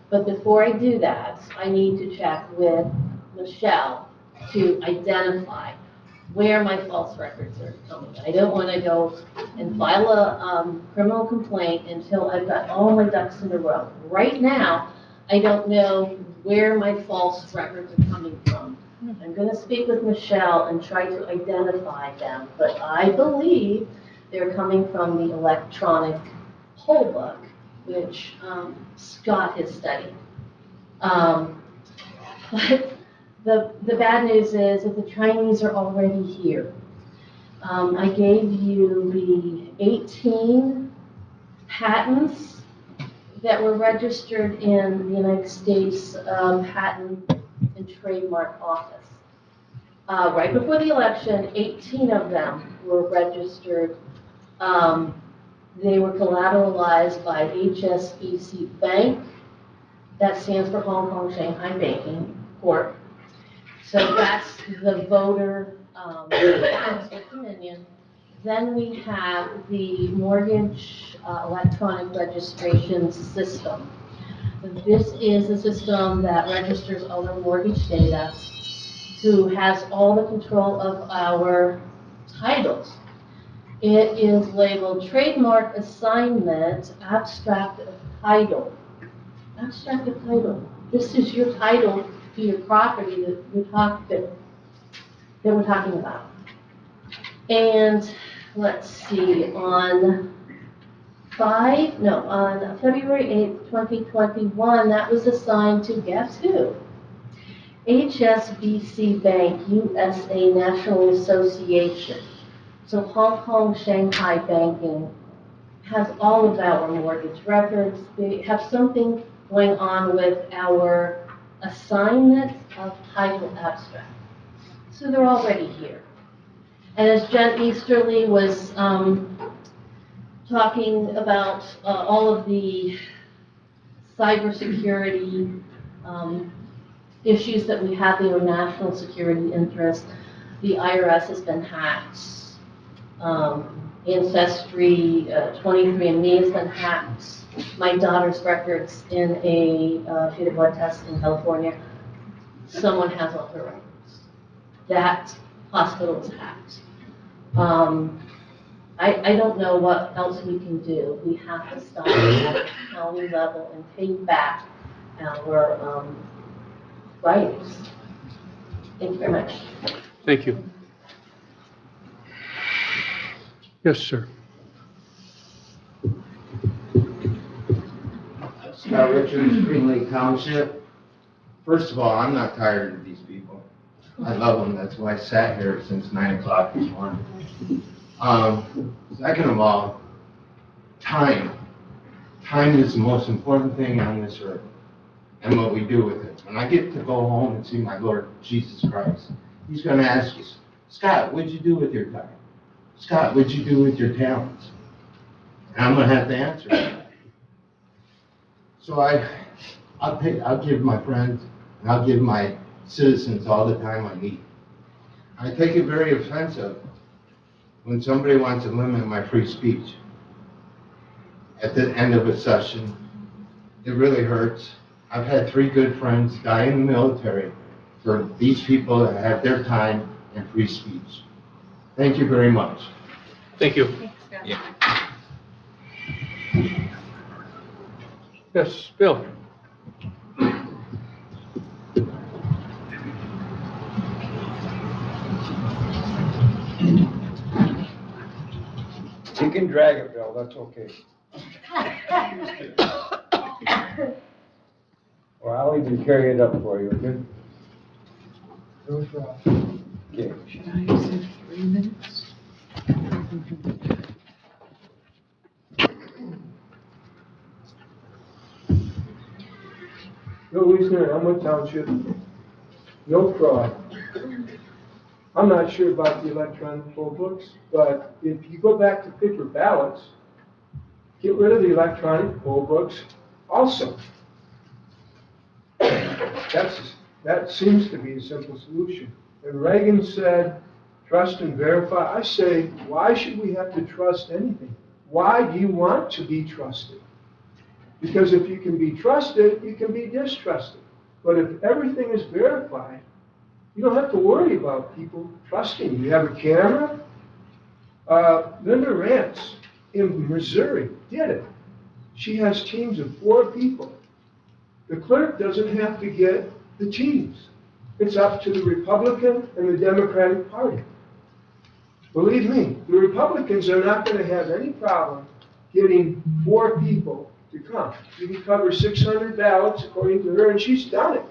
But before I do that, I need to check with Michelle to identify where my false records are coming. I don't want to go and file a criminal complaint until I've got all my ducks in a row. Right now, I don't know where my false records are coming from. I'm going to speak with Michelle and try to identify them, but I believe they're coming from the electronic poll book, which Scott has studied. But the bad news is that the Chinese are already here. I gave you the 18 patents that were registered in the United States Patent and Trademark Office. Right before the election, 18 of them were registered. They were collateralized by HSBC Bank. That stands for Hong Kong Shanghai Banking Corp. So that's the voter accounts with Dominion. Then we have the mortgage electronic registration system. This is a system that registers all our mortgage data, who has all the control of our titles. It is labeled trademark assignment, abstract of title. Abstract of title. This is your title to your property that we're talking about. And let's see, on February 8th, 2021, that was assigned to guess who? HSBC Bank USA National Association. So Hong Kong Shanghai Banking has all of our mortgage records. They have something going on with our assignment of title abstract. So they're already here. And as Jen Easterly was talking about all of the cybersecurity issues that we have, the national security interest, the IRS has been hacked. Ancestry, 23andMe has been hacked. My daughter's records in a she did a blood test in California. Someone has all her records. That hospital is hacked. I don't know what else we can do. We have to stop at the county level and take back our rights. Thank you very much. Thank you. Yes, sir. Scott Richards, Green Lake Township. First of all, I'm not tired of these people. I love them. That's why I sat here since 9 o'clock this morning. Second of all, time. Time is the most important thing on this earth, and what we do with it. When I get to go home and see my Lord Jesus Christ, He's going to ask you, Scott, what'd you do with your time? Scott, what'd you do with your talents? And I'm going to have to answer that. So I'll give my friends and I'll give my citizens all the time I need. I take it very offensive when somebody wants to limit my free speech at the end of a session. It really hurts. I've had 3 good friends die in the military for these people that have their time and free speech. Thank you very much. Thank you. Thanks, Scott. Yeah. Yes, Bill. You can drag it, Bill, that's okay. Or I'll even carry it up for you, okay? Okay. Should I have said 3 minutes? Bill Wiesner, Elmwood Township, no fraud. I'm not sure about the electronic poll books, but if you go back to paper ballots, get rid of the electronic poll books also. That seems to be a simple solution. And Reagan said trust and verify. I say, why should we have to trust anything? Why do you want to be trusted? Because if you can be trusted, you can be distrusted. But if everything is verified, you don't have to worry about people trusting you. You have a camera. Linda Rance in Missouri did it. She has teams of 4 people. The clerk doesn't have to get the teams. It's up to the Republican and the Democratic Party. Believe me, the Republicans are not going to have any problem getting 4 people to come. You can cover 600 ballots, according to her, and she's done it.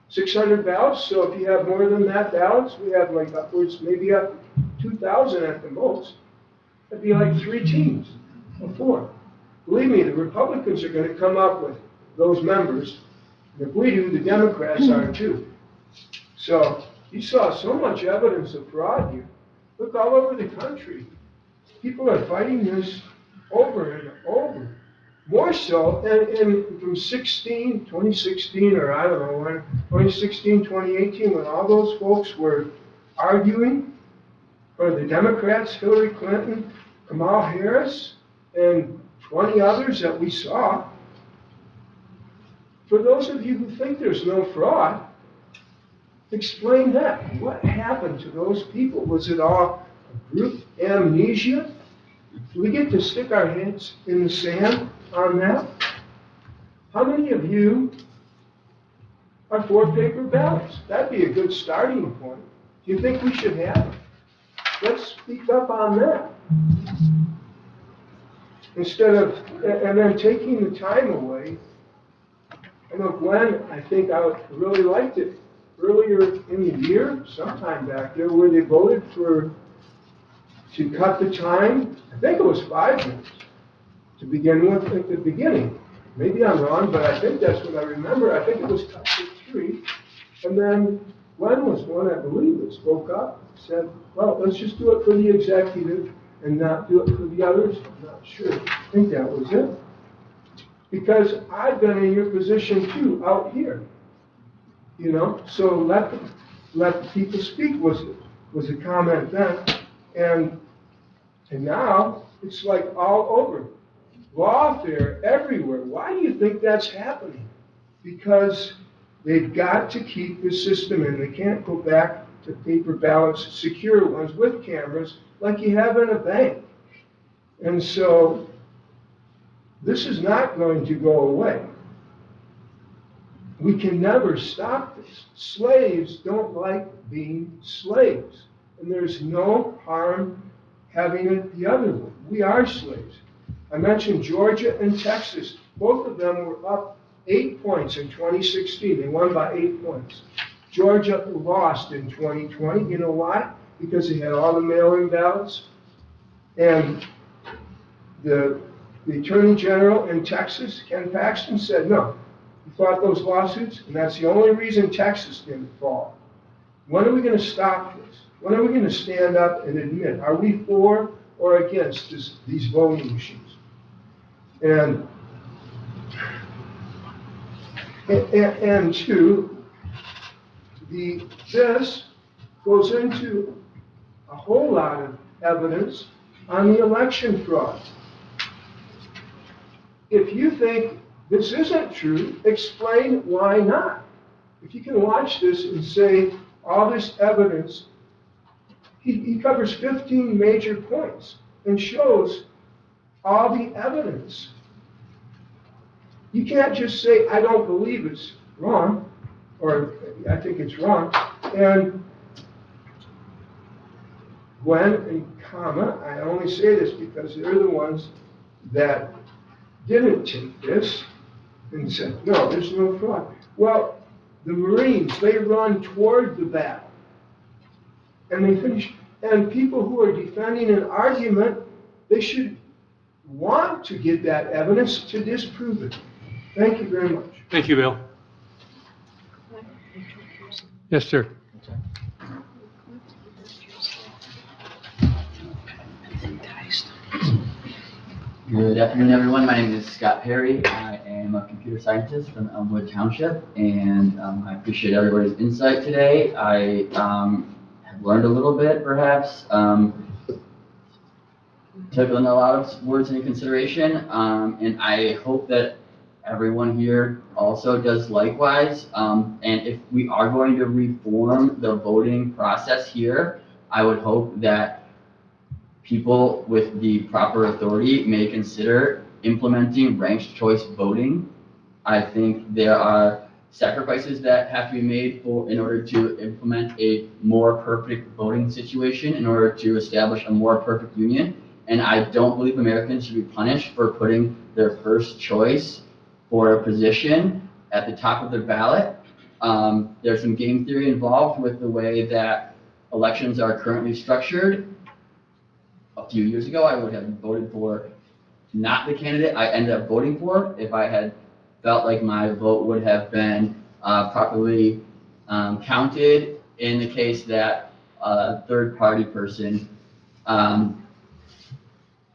600 ballots, so if you have more than that ballots, we have like upwards, maybe up to 2,000 at the most. That'd be like 3 teams of 4. Believe me, the Republicans are going to come up with those members. And if we do, the Democrats are too. So you saw so much evidence of fraud here. Look all over the country. People are fighting this over and over. More so from 2016, or I don't know when, 2016, 2018, when all those folks were arguing for the Democrats, Hillary Clinton, Kamala Harris, and 20 others that we saw. For those of you who think there's no fraud, explain that. What happened to those people? Was it all group amnesia? Do we get to stick our heads in the sand on that? How many of you are for paper ballots? That'd be a good starting point. Do you think we should have it? Let's speak up on that. Instead of, and then taking the time away. I know Glenn, I think I really liked it earlier in the year, sometime back there, where they voted to cut the time. I think it was 5 minutes to begin with at the beginning. Maybe I'm wrong, but I think that's what I remember. I think it was cut to 3. And then Glenn was one, I believe, that spoke up, said, well, let's just do it for the executive and not do it for the others. I'm not sure. I think that was it. Because I've been in your position too, out here. You know, so let the people speak was a comment then. And now it's like all over. Lawfare everywhere. Why do you think that's happening? Because they've got to keep the system in. They can't go back to paper ballots, secure ones with cameras like you have in a bank. And so this is not going to go away. We can never stop this. Slaves don't like being slaves. And there's no harm having it the other way. We are slaves. I mentioned Georgia and Texas. Both of them were up 8 points in 2016. They won by 8 points. Georgia lost in 2020. You know why? Because they had all the mail-in ballots. And the Attorney General in Texas, Ken Paxton, said no. He fought those lawsuits, and that's the only reason Texas didn't fall. When are we going to stop this? When are we going to stand up and admit, are we for or against these voting machines? And two, this goes into a whole lot of evidence on the election fraud. If you think this isn't true, explain why not. If you can watch this and say all this evidence, he covers 15 major points and shows all the evidence. You can't just say, I don't believe it's wrong, or I think it's wrong. And Gwen and Kama, I only say this because they're the ones that didn't take this and said, no, there's no fraud. Well, the Marines, they run toward the battle. And they finish. And people who are defending an argument, they should want to get that evidence to disprove it. Thank you very much. Thank you, Bill. Yes, sir. Good afternoon, everyone. My name is Scott Perry. I am a computer scientist from Elmwood Township, and I appreciate everybody's insight today. I have I've learned a little bit, perhaps. Took a lot of words into consideration, and I hope that everyone here also does likewise. And if we are going to reform the voting process here, I would hope that people with the proper authority may consider implementing ranked choice voting. I think there are sacrifices that have to be made in order to implement a more perfect voting situation, in order to establish a more perfect union. And I don't believe Americans should be punished for putting their first choice for a position at the top of their ballot. There's some game theory involved with the way that elections are currently structured. A few years ago, I would have voted for not the candidate I ended up voting for if I had felt like my vote would have been properly counted in the case that a third-party person.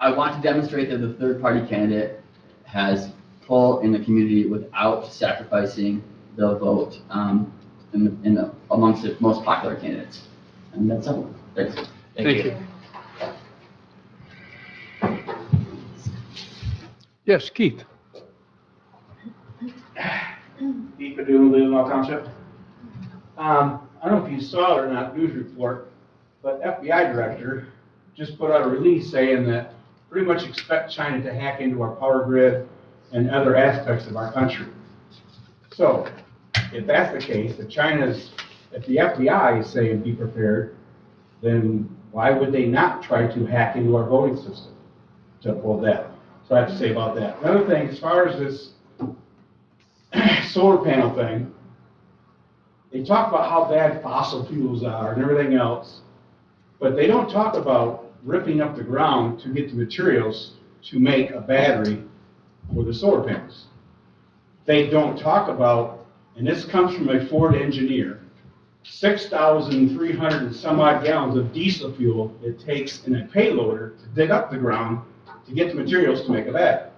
I want to demonstrate that the third-party candidate has pull in the community without sacrificing the vote amongst the most popular candidates. And that's all. Thanks. Thank you. Yes, Keith. Keith Padu, Leelanau Township. I don't know if you saw it or not, news report, but FBI director just put out a release saying that pretty much expect China to hack into our power grid and other aspects of our country. So, if that's the case, if the FBI is saying be prepared, then why would they not try to hack into our voting system to pull that? So I have to say about that. Another thing, as far as this solar panel thing, they talk about how bad fossil fuels are and everything else, but they don't talk about ripping up the ground to get the materials to make a battery for the solar panels. They don't talk about, and this comes from a Ford engineer, 6,300 and some odd gallons of diesel fuel it takes in a payloader to dig up the ground to get the materials to make a battery.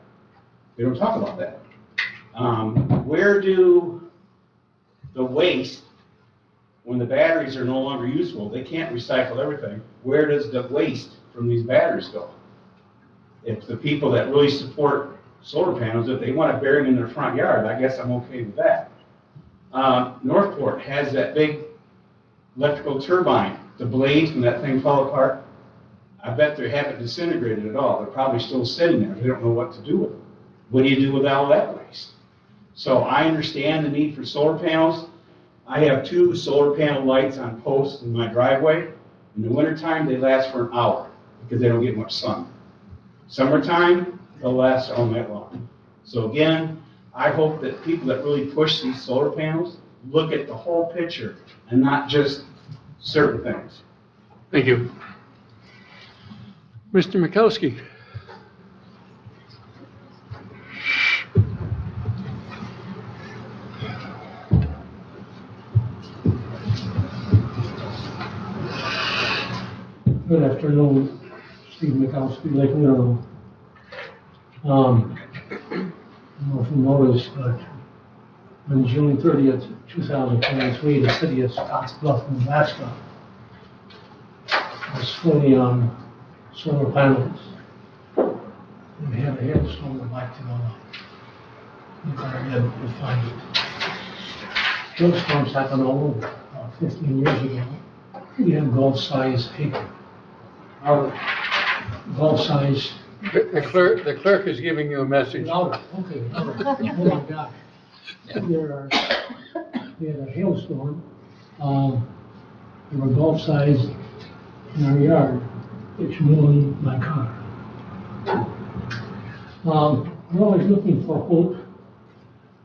They don't talk about that. Where do the waste, when the batteries are no longer useful, they can't recycle everything, where does the waste from these batteries go? If the people that really support solar panels, if they want to bury them in their front yard, I guess I'm okay with that. Northport has that big electrical turbine. The blades, when that thing fell apart, I bet they haven't disintegrated at all. They're probably still sitting there. They don't know what to do with them. What do you do with all that waste? So I understand the need for solar panels. I have 2 solar panel lights on posts in my driveway. In the wintertime, they last for an hour because they don't get much sun. Summertime, they'll last all night long. So again, I hope that people that really push these solar panels look at the whole picture and not just certain things. Thank you. Mr. Mikowski. Good afternoon, Steve Mikowski, Lake Leelanau. I don't know if you noticed, but on June 30th, 2023, the city of Scottsbluff, Nebraska was fully on solar panels. We had a hailstorm I'd like to look ahead and find it. Hailstorms happen all over. 15 years ago, we had golf-size acre. Golf-size. The clerk is giving you a message. Louder, okay, louder. Oh my God. We had a hailstorm. There were golf-size in our yard, which ruined my car. We're always looking for hope.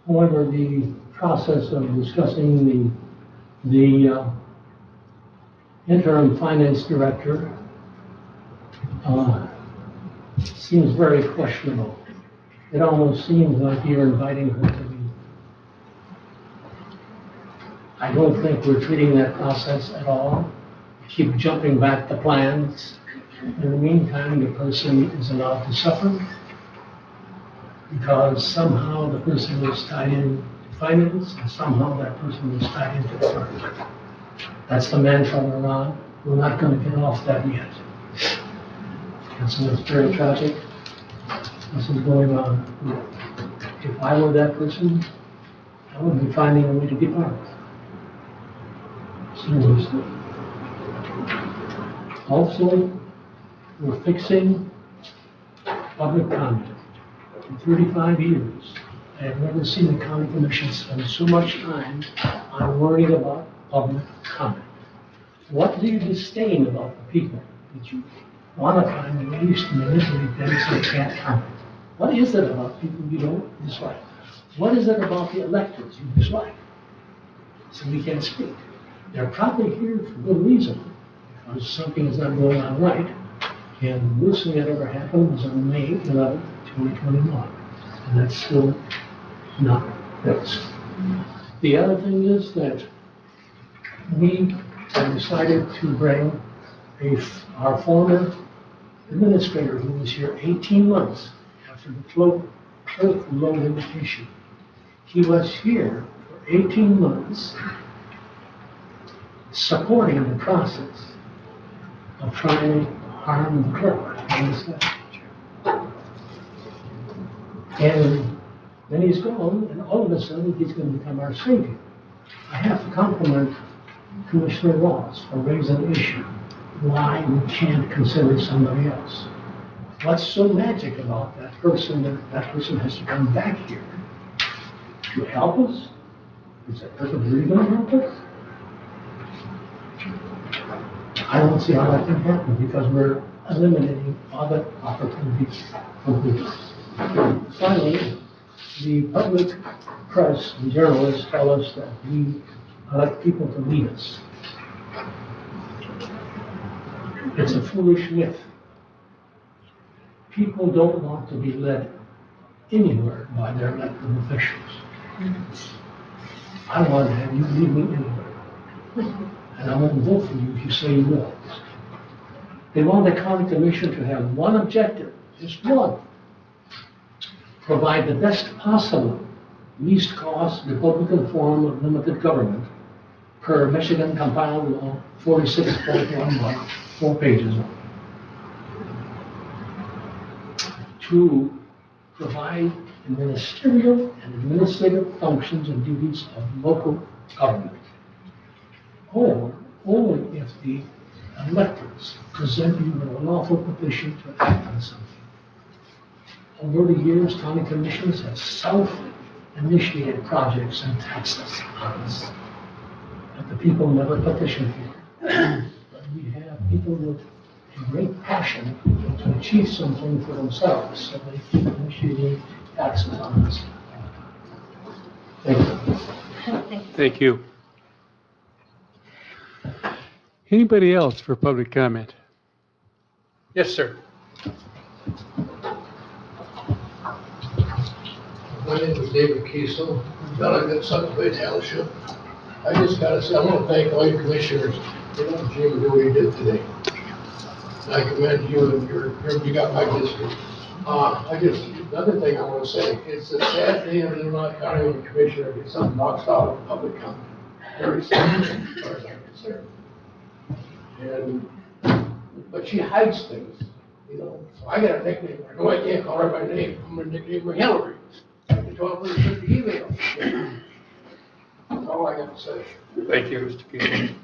However, the process of discussing the interim finance director seems very questionable. It almost seems like you're inviting her to be. I don't think we're treating that process at all. Keep jumping back to plans. In the meantime, the person is allowed to suffer because somehow the person is tied in to finance and somehow that person is tied into the firm. That's the mantra we're on. we're not gonna get off that yet. And so it's very tragic. This is going on. If I were that person, I would be finding a way to depart. Seriously. Also, we're fixing public comment. In 35 years, I have never seen the county commission spend so much time on worrying about public comment. What do you disdain about the people that you want to find ways to manipulate them so they can't comment? What is it about people you don't dislike? What is it about the electors you dislike? So we can't speak. They're probably here for good reason, because something is not going on right. And the worst thing that ever happened was on May 11th, 2021. And that's still not fixed. The other thing is that we have decided to bring our former administrator who was here 18 months after the clerk loan invitation. He was here for 18 months supporting the process of trying to harm the clerk and the legislature. And then he's gone, and all of a sudden he's going to become our savior. I have to compliment Commissioner Ross for raising the issue, why we can't consider somebody else. What's so magic about that person that that person has to come back here to help us? Is that person really going to help us? I don't see how that can happen because we're eliminating other opportunities for business. Finally, the public press and journalists tell us that we elect people to lead us. It's a foolish myth. People don't want to be led anywhere by their elected officials. I want to have you lead me anywhere. And I won't vote for you if you say you will. They want the county commission to have one objective, just one. Provide the best possible, least cost Republican form of limited government per Michigan compiled law 46.11, 4 pages long. To provide ministerial and administrative functions and duties of local government. Or only if the electors present you with a lawful petition to act on something. Over the years, county commissions have self-initiated projects and taxes on us. But the people never petition here. But we have people with a great passion to achieve something for themselves, so they keep initiating taxes on us. Thank you. Thank you. Anybody else for public comment? Yes, sir. My name is David Kiesel. I live in Sutton Township. I just gotta say, I want to thank all you commissioners. You know, Jim, do what you did today. I commend you and you got my district. Another thing I want to say, it's a sad day in Leelanau County when the commissioner gets something knocked out of public comment. Very sad, as far as I'm concerned. But she hides things, you know. So I got a nickname. I know I can't call her by name. I'm gonna nickname her Hillary. I can talk with her through the email. That's all I got to say. Thank you, Mr. Keegan.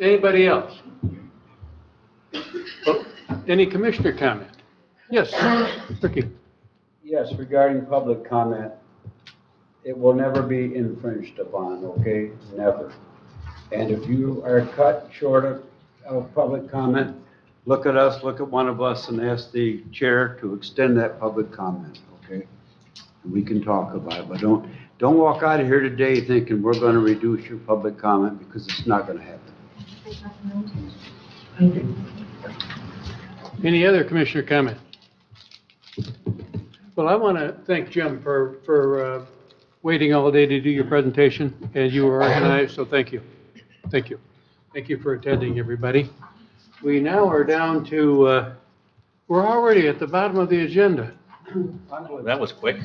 Anybody else? Oh, any commissioner comment? Yes, Ricky. Yes, regarding public comment, it will never be infringed upon, okay? Never. And if you are cut short of public comment, look at us, look at one of us and ask the chair to extend that public comment, okay? And we can talk about it, but don't walk out of here today thinking we're gonna reduce your public comment because it's not gonna happen. Thank you. Any other commissioner comment? Well, I want to thank Jim for waiting all day to do your presentation, and you were organized, so thank you. Thank you. Thank you for attending, everybody. We now are down to, we're already at the bottom of the agenda. That was quick.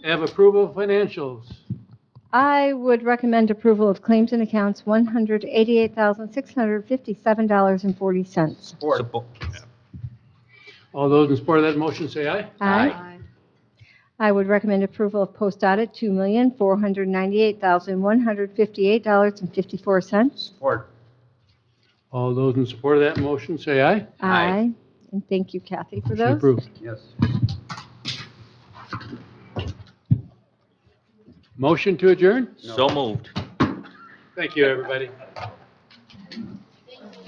Have approval of financials. I would recommend approval of claims and accounts, $188,657.40. Support. All those in support of that motion say aye. Aye. I would recommend approval of post audit, $2,498,158.54. Support. All those in support of that motion say aye. Aye. And thank you, Kathy, for Motion those. approved. Yes. Motion to adjourn? So moved. Thank you, everybody.